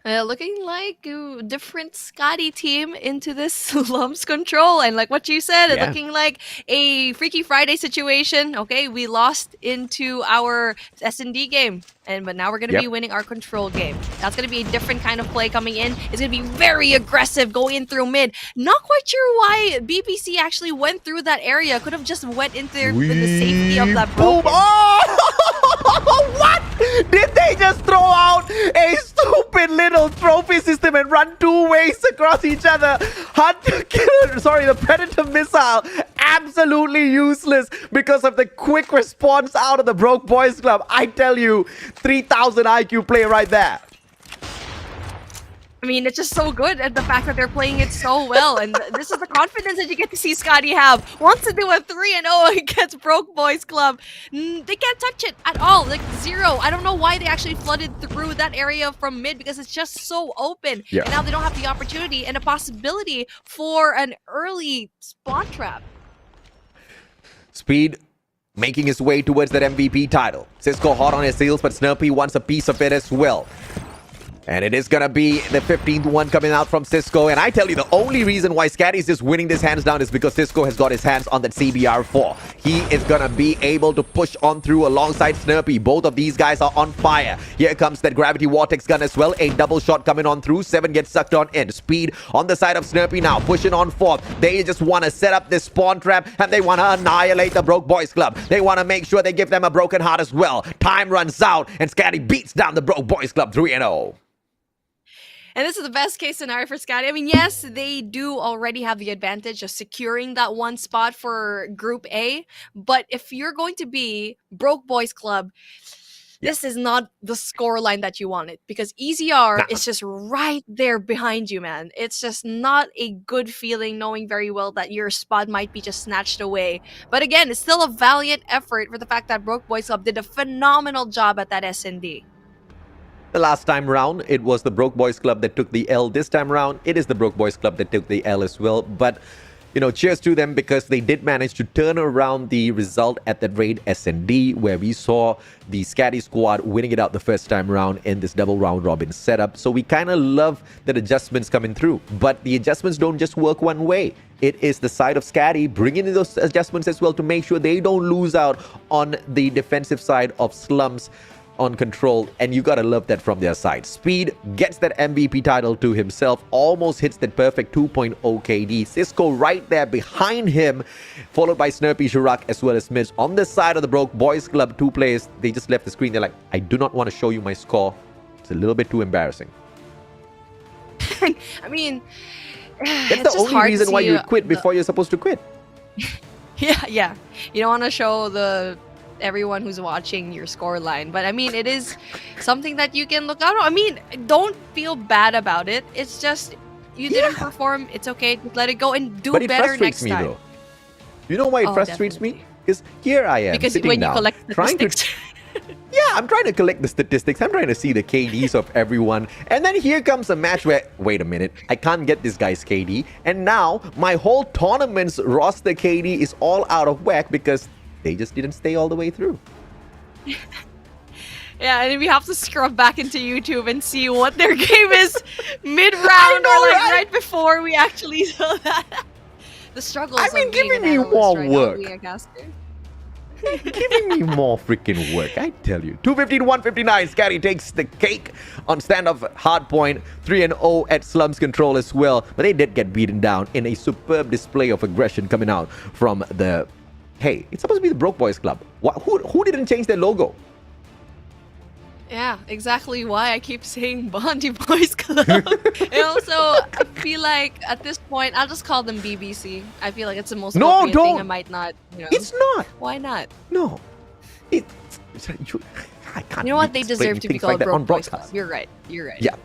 Looking like a different SKADI team into this slumps control. And like what you said, Yeah. looking like a Freaky Friday situation. Okay, we lost into our S&D game. But now we're going to be winning our control game. That's going to be a different kind of play coming in. It's going to be very aggressive going in through mid. Not quite sure why BBC actually went through that area. Could have just went in there with the safety of that Boom! broken. Oh! What? Did they just throw out a stupid little trophy system and run 2 ways across each other? Hunter killer, sorry, the Predator missile, absolutely useless because of the quick response out of the Broke Boys Club. I tell you, 3,000 IQ play right there. I mean, it's just so good at the fact that they're playing it so well. And this is the confidence that you get to see SKADI have. Wants to do a 3-0 against Broke Boys Club. They can't touch it at all. Like, 0. I don't know why they actually flooded through that area from mid because it's just so open. Yeah. And now they don't have the opportunity and a possibility for an early spot trap. Speed making his way towards that MVP title. Cisco hot on his heels, but Snurpy wants a piece of it as well. And it is going to be the 15th one coming out from Cisco. And I tell you, the only reason why SKADI is just winning this hands down is because Cisco has got his hands on that CBR4. He is going to be able to push on through alongside Snurpy. Both of these guys are on fire. Here comes that Gravity Vortex gun as well. A double shot coming on through. 7 gets sucked on in. Speed on the side of Snurpy now, pushing on forth. They just want to set up this spawn trap, and they want to annihilate the Broke Boys Club. They want to make sure they give them a broken heart as well. Time runs out, and SKADI beats down the Broke Boys Club 3-0. And this is the best case scenario for SKADI. I mean, yes, they do already have the advantage of securing that one spot for Group A. But if you're going to be Broke Boys Club, this is not the scoreline that you wanted. Because EZR is just right there behind you, man. It's just not a good feeling knowing very well that your spot might be just snatched away. But again, it's still a valiant effort for the fact that Broke Boys Club did a phenomenal job at that S&D. The last time round, it was the Broke Boys Club that took the L. This time round, it is the Broke Boys Club that took the L as well. But, you know, cheers to them because they did manage to turn around the result at that raid S&D, where we saw the SKADI squad winning it out the first time round in this double round robin setup. So we kind of love that adjustments coming through. But the adjustments don't just work one way. It is the side of SKADI bringing in those adjustments as well to make sure they don't lose out on the defensive side of slums on control, and you gotta love that from their side. Speed gets that MVP title to himself, almost hits that perfect 2.0 KD. Cisco right there behind him, followed by Snurpy, shhh as well as Mids. On the side of the Broke Boys Club, 2 players, they just left the screen. They're like, I do not want to show you my score. It's a little bit too embarrassing. I mean, that's the only reason why you quit before you're supposed to quit. Yeah. You don't want to show everyone who's watching your score line, but I mean, it is something that you can look out on. I mean, don't feel bad about it. It's just you didn't perform. It's okay. Just let it go and do better next time. Though. You know why it frustrates me? Because here I am because sitting when down, you collect statistics. I'm trying to collect the statistics. I'm trying to see the KDs of everyone. And then here comes a match where, wait a minute, I can't get this guy's KD. And now my whole tournament's roster KD is all out of whack because they just didn't stay all the way through. Yeah, and we have to scrub back into YouTube and see what their game is mid-round know, or like right? right before we actually saw that. The struggles I mean, of being giving an me analyst more right now, work. being a caster. Giving me more freaking work, I tell you. 250 to 159. SKADI takes the cake on standoff Hardpoint. 3-0 at Slum's control as well. But they did get beaten down in a superb display of aggression coming out from the... Hey, it's supposed to be the Broke Boys Club. Who didn't change their logo? Yeah, exactly why I keep saying BONDEE Boys Club. And also, I feel like at this point, I'll just call them BBC. I feel like it's the most appropriate thing. I might not, It's not. Why not? No. I can't. You know what? They deserve to be called like Broke on Boys broadcast. Club. You're right. You're right. Yeah.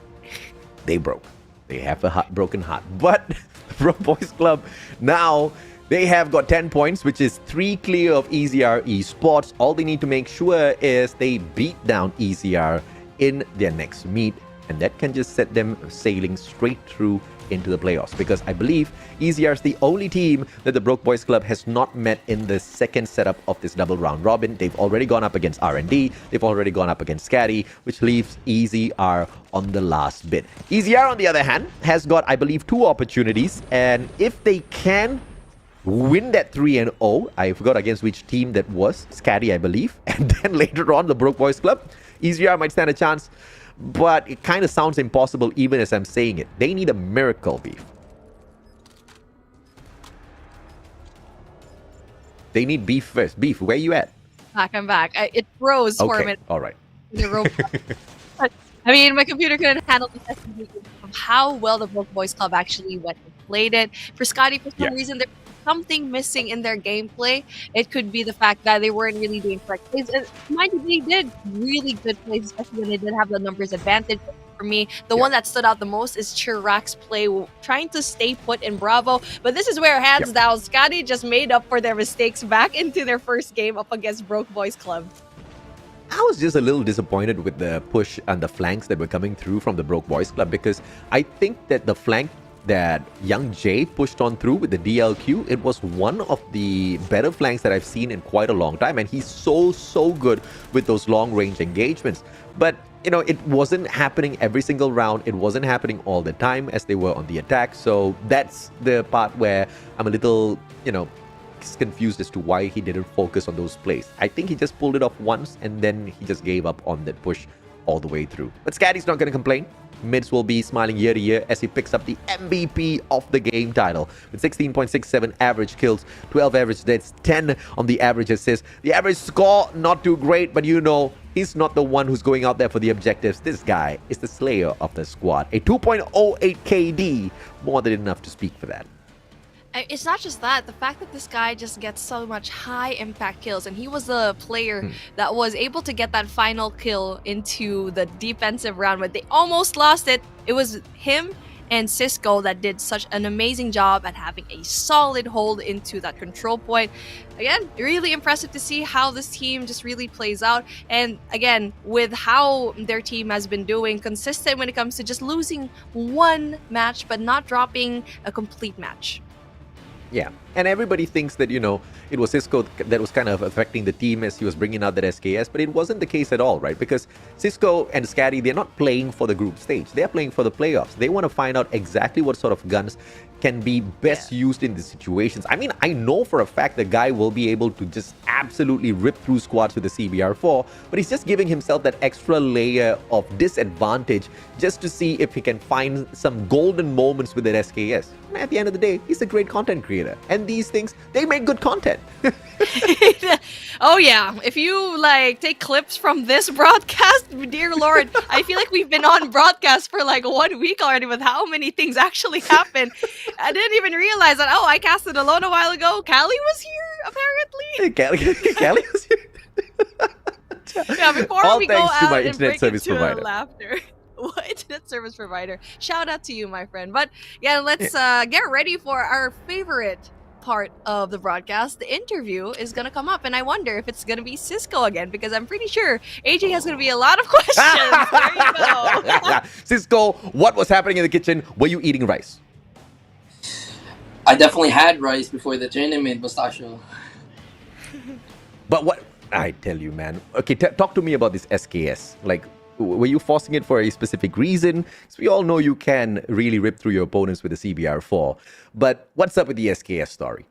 They broke. They have a broken heart. But the Broke Boys Club now... They have got 10 points, which is 3 clear of EZR Esports. All they need to make sure is they beat down EZR in their next meet, and that can just set them sailing straight through into the playoffs. Because I believe EZR is the only team that the Broke Boys Club has not met in the second setup of this double round robin. They've already gone up against R&D. They've already gone up against SKADI, which leaves EZR on the last bit. EZR, on the other hand, has got, I believe, 2 opportunities, and if they can win that 3-0. I forgot against which team that was. SKADI, I believe. And then later on, the Broke Boys Club. EZR might stand a chance, but it kind of sounds impossible even as I'm saying it. They need a miracle, Beef. They need Beef first. Beef, where you at? I'm back. It froze for a minute. All right. I mean, my computer couldn't handle the testing of how well the Broke Boys Club actually went and played it. For SKADI, for some reason, there's something missing in their gameplay. It could be the fact that they weren't really doing correct plays. And mind you, they did really good plays, especially when they did have the numbers advantage. For me, the one that stood out the most is Chirac's play, trying to stay put in Bravo. But this is where, hands down, SKADI just made up for their mistakes back into their first game up against Broke Boys Club. I was just a little disappointed with the push and the flanks that were coming through from the Broke Boys Club, because I think that the flank that Young Jay pushed on through with the DLQ, it was one of the better flanks that I've seen in quite a long time, and he's so good with those long range engagements. But you know, it wasn't happening every single round. It wasn't happening all the time as they were on the attack. So that's the part where I'm a little, you know, confused as to why he didn't focus on those plays. I think he just pulled it off once and then he just gave up on that push all the way through. But SKADI's not going to complain. Mids will be smiling year to year as he picks up the MVP of the game title with 16.67 average kills, 12 average deaths, 10 on the average assists. The average score, not too great, but you know, he's not the one who's going out there for the objectives. This guy is the slayer of the squad. A 2.08 KD, more than enough to speak for that. It's not just that, the fact that this guy just gets so much high impact kills, and he was the player that was able to get that final kill into the defensive round when they almost lost it. It was him and Cisco that did such an amazing job at having a solid hold into that control point. Again, really impressive to see how this team just really plays out. And again, with how their team has been doing, consistent when it comes to just losing one match but not dropping a complete match. Yeah, and everybody thinks that, you know, it was Cisco that was kind of affecting the team as he was bringing out that SKS, but it wasn't the case at all, right? Because Cisco and SKADI, they're not playing for the group stage. They're playing for the playoffs. They want to find out exactly what sort of guns can be best used in the situations. I mean, I know for a fact the guy will be able to just absolutely rip through squads with the CBR4, but he's just giving himself that extra layer of disadvantage just to see if he can find some golden moments with that SKS. And at the end of the day, he's a great content creator. And these things, they make good content. Oh yeah, if you like take clips from this broadcast, dear Lord, I feel like we've been on broadcast for like 1 week already with how many things actually happened. I didn't even realize that, oh, I casted alone a while ago. Callie was here, apparently. Callie was here. Yeah, before All we go thanks to out my and internet break service into provider. laughter. What? Internet service provider. Shout out to you, my friend. But yeah, let's get ready for our favorite part of the broadcast. The interview is gonna come up, and I wonder if it's gonna be Cisco again, because I'm pretty sure AJ has gonna be a lot of questions. There you go. Cisco, what was happening in the kitchen? Were you eating rice? I definitely had rice before the tournament, Mustachio. But what? I tell you, man. Okay, talk to me about this SKS. Like, were you forcing it for a specific reason? So we all know you can really rip through your opponents with the CBR4. But what's up with the SKS story?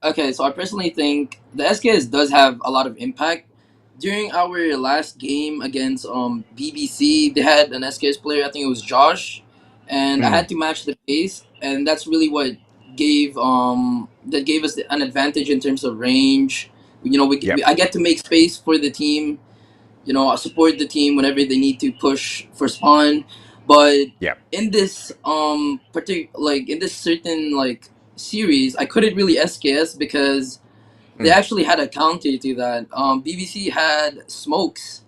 Okay, so I personally think the SKS does have a lot of impact. During our last game against BBC, they had an SKS player, I think it was Josh, and I had to match the pace, and that's really what gave us an advantage in terms of range. You know, I get to make space for the team. You know, I support the team whenever they need to push for spawn, but in this in this certain like series, I couldn't really SKS because they actually had a counter to that. BBC had smokes,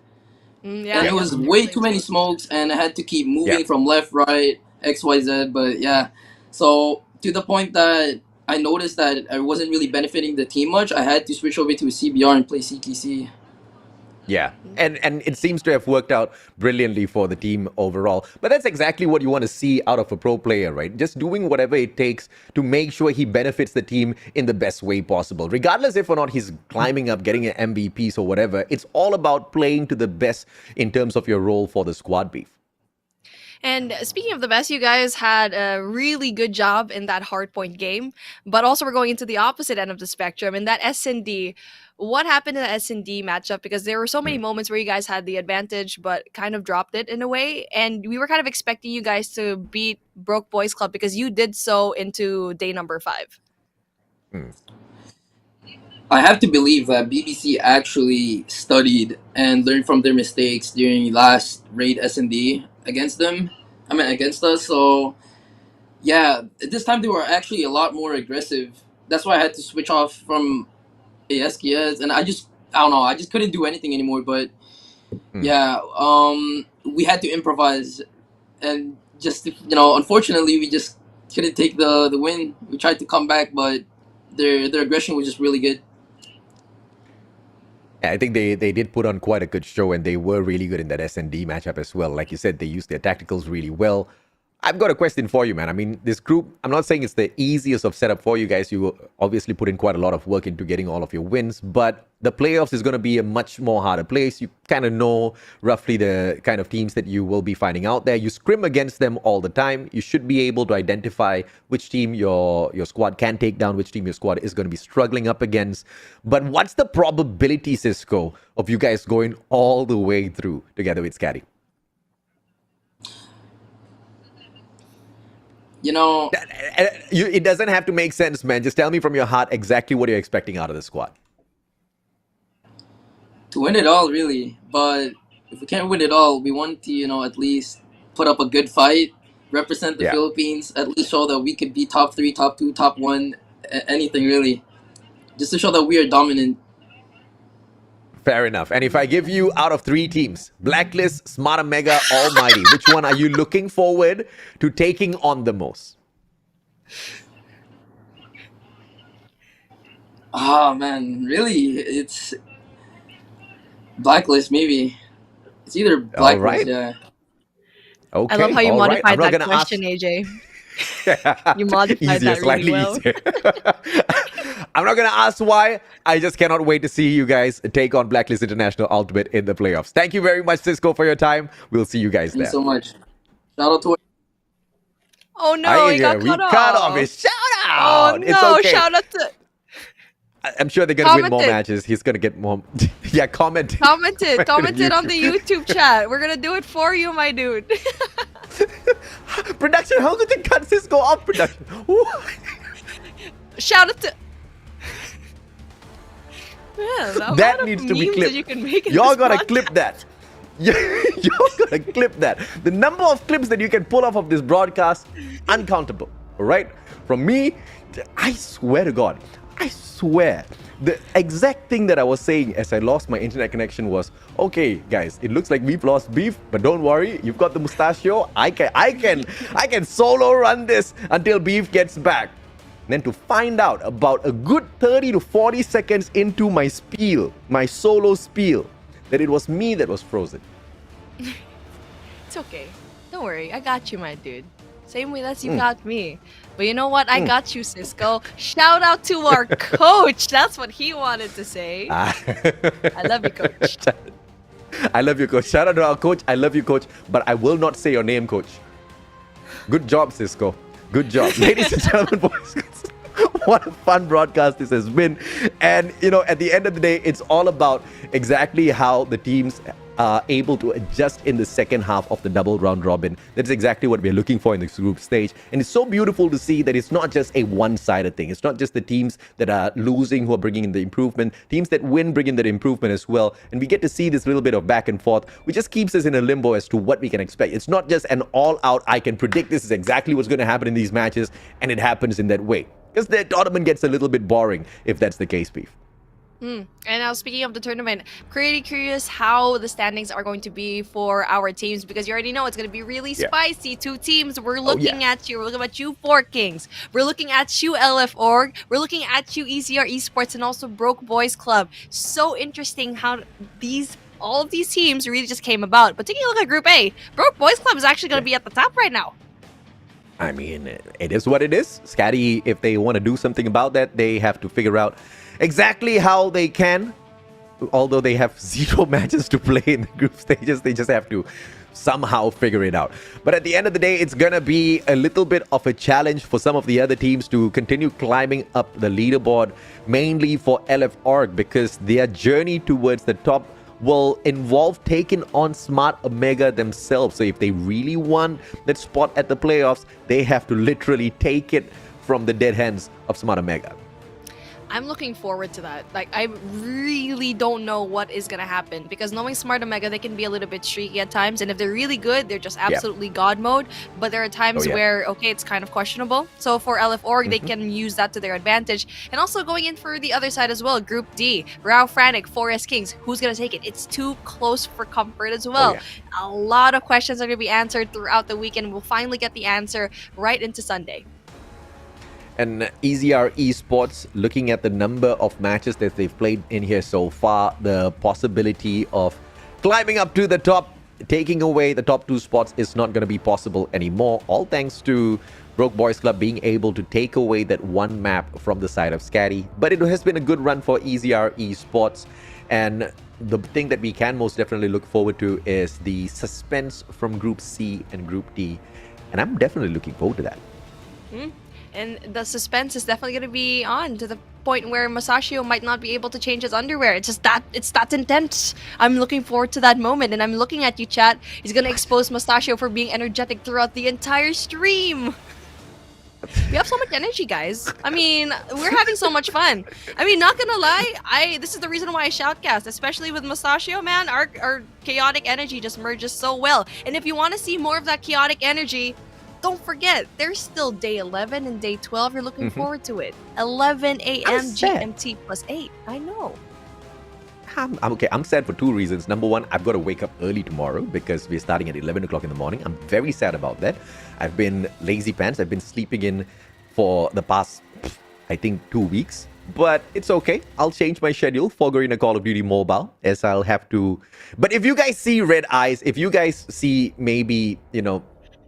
and it was way too many smokes, and I had to keep moving from left, right, XYZ. But yeah, so to the point that I noticed that I wasn't really benefiting the team much, I had to switch over to a CBR and play CTC. Yeah, and it seems to have worked out brilliantly for the team overall. But that's exactly what you want to see out of a pro player, right? Just doing whatever it takes to make sure he benefits the team in the best way possible. Regardless if or not he's climbing up, getting an MVPs or whatever, it's all about playing to the best in terms of your role for the squad beef. And speaking of the best, you guys had a really good job in that Hardpoint game, but also we're going into the opposite end of the spectrum in that S&D. What happened in the S&D matchup? Because there were so many moments where you guys had the advantage, but kind of dropped it in a way. And we were kind of expecting you guys to beat Broke Boys Club because you did so into day number 5. I have to believe that BBC actually studied and learned from their mistakes during last raid S&D against us. So yeah, this time they were actually a lot more aggressive. That's why I had to switch off from SKS, and I don't know, I just couldn't do anything anymore. But yeah, we had to improvise, and just, you know, unfortunately we just couldn't take the win. We tried to come back, but their aggression was just really good. I think they did put on quite a good show, and they were really good in that S&D matchup as well. Like you said, they used their tacticals really well. I've got a question for you, man. I mean, this group, I'm not saying it's the easiest of setup for you guys. You obviously put in quite a lot of work into getting all of your wins, but the playoffs is going to be a much more harder place. You kind of know roughly the kind of teams that you will be finding out there. You scrim against them all the time. You should be able to identify which team your squad can take down, which team your squad is going to be struggling up against. But what's the probability, Cisco, of you guys going all the way through together with SKADI? You know, it doesn't have to make sense, man. Just tell me from your heart exactly what you're expecting out of the squad. To win it all, really. But if we can't win it all, we want to, you know, at least put up a good fight, represent the Philippines, at least show that we could be top 3, top 2, top 1, anything really. Just to show that we are dominant. Fair enough. And if I give you out of 3 teams, Blacklist, Smart Mega, Almighty, which one are you looking forward to taking on the most? Ah, man, really? It's Blacklist, maybe. It's either Blacklist, yeah. Okay. I love how you modified that question, ask... AJ. You modified that really well. I'm not going to ask why. I just cannot wait to see you guys take on Blacklist International Ultimate in the playoffs. Thank you very much, Cisco, for your time. We'll see you guys there. Thank you so much. Shout out to it. Oh no, he got cut off. Cut off his shout out. Oh no, it's okay. Shout out to... I'm sure they're going to win more matches. He's going to get more... yeah, comment. Comment it on the YouTube chat. We're going to do it for you, my dude. Production, how could they cut Cisco off, production? Shout out to... Man, that needs to be clipped. Y'all gotta clip that. You're gonna clip that. The number of clips that you can pull off of this broadcast, uncountable. All right? From me, I swear to God, I swear, the exact thing that I was saying as I lost my internet connection was, okay, guys, it looks like we've lost beef, but don't worry, you've got the mustachio. I can solo run this until beef gets back. And then to find out about a good 30 to 40 seconds into my spiel, my solo spiel, that it was me that was frozen. It's okay. Don't worry. I got you, my dude. Same way that you got me. But you know what? I got you, Cisco. Shout out to our coach. That's what he wanted to say. I love you, coach. I love you, coach. Shout out to our coach. I love you, coach. But I will not say your name, coach. Good job, Cisco. Good job. Ladies and gentlemen, boys. What a fun broadcast this has been. And, you know, at the end of the day, it's all about exactly how the teams are able to adjust in the second half of the double round robin. That's exactly what we're looking for in this group stage. And it's so beautiful to see that it's not just a one-sided thing. It's not just the teams that are losing who are bringing in the improvement. Teams that win bring in that improvement as well. And we get to see this little bit of back and forth, which just keeps us in a limbo as to what we can expect. It's not just an all-out, I can predict this is exactly what's going to happen in these matches, and it happens in that way. Because the tournament gets a little bit boring if that's the case, Beef. And now, speaking of the tournament, pretty curious how the standings are going to be for our teams, because you already know it's going to be really spicy. Two teams. We're looking at you. We're looking at you, Four Kings. We're looking at you, LF Org. We're looking at you, ECR Esports, and also Broke Boys Club. So interesting how all of these teams really just came about. But taking a look at Group A, Broke Boys Club is actually going to be at the top right now. I mean, it is what it is. SKADI, if they want to do something about that, they have to figure out exactly how they can. Although they have 0 matches to play in the group stages, they just have to somehow figure it out. But at the end of the day, it's going to be a little bit of a challenge for some of the other teams to continue climbing up the leaderboard, mainly for LF Org, because their journey towards the top will involve taking on Smart Omega themselves. So if they really want that spot at the playoffs, they have to literally take it from the dead hands of Smart Omega. I'm looking forward to that. Like, I really don't know what is going to happen, because knowing Smart Omega, they can be a little bit streaky at times, and if they're really good, they're just absolutely God mode. But there are times where, okay, it's kind of questionable. So for LF Org, they can use that to their advantage. And also going in for the other side as well, Group D, Rao FRANIC, Forest Kings. Who's going to take it? It's too close for comfort as well. A lot of questions are going to be answered throughout the weekend. We'll finally get the answer right into Sunday. And EZR Esports, looking at the number of matches that they've played in here so far, the possibility of climbing up to the top, taking away the top 2 spots is not going to be possible anymore. All thanks to Broke Boys Club being able to take away that one map from the side of SKADI. But it has been a good run for EZR Esports. And the thing that we can most definitely look forward to is the suspense from Group C and Group D. And I'm definitely looking forward to that. And the suspense is definitely going to be on to the point where Masashio might not be able to change his underwear. It's that intense. I'm looking forward to that moment, and I'm looking at you, chat. He's going to expose Masashio for being energetic throughout the entire stream. We have so much energy, guys. I mean, we're having so much fun. I mean, not gonna lie, this is the reason why I shoutcast, especially with Masashio, man. Our chaotic energy just merges so well. And if you want to see more of that chaotic energy, don't forget, there's still day 11 and day 12. You're looking forward to it. 11 a.m. GMT plus 8. I know. I'm okay. I'm sad for 2 reasons. Number one, I've got to wake up early tomorrow because we're starting at 11 o'clock in the morning. I'm very sad about that. I've been lazy pants. I've been sleeping in for the past, I think, 2 weeks. But it's okay. I'll change my schedule for Garena Call of Duty Mobile, as I'll have to. But if you guys see red eyes, if you guys see maybe, you know,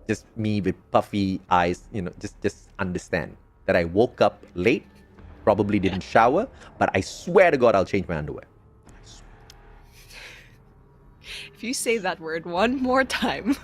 just me with puffy eyes, you know, just understand that I woke up late, probably didn't shower, but I swear to God I'll change my underwear. If you say that word one more time,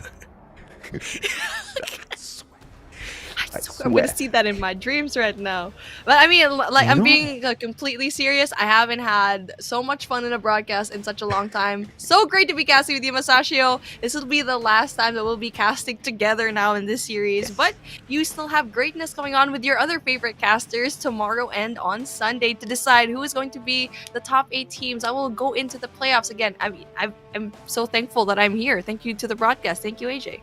I swear I'm gonna see that in my dreams right now. But I mean, like, I'm being completely serious. I haven't had so much fun in a broadcast in such a long time. So great to be casting with you, Masashio. This will be the last time that we'll be casting together now in this series. But you still have greatness going on with your other favorite casters tomorrow and on Sunday to decide who is going to be the top 8 teams. I will go into the playoffs again. I mean, I'm so thankful that I'm here. Thank you to the broadcast. Thank you, AJ.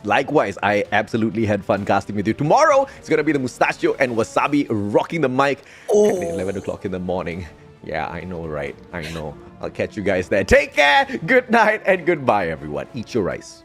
Likewise, I absolutely had fun casting with you. Tomorrow, it's going to be the Mustachio and Wasabi rocking the mic at 11 o'clock in the morning. Yeah, I know, right? I know. I'll catch you guys there. Take care, good night, and goodbye, everyone. Eat your rice.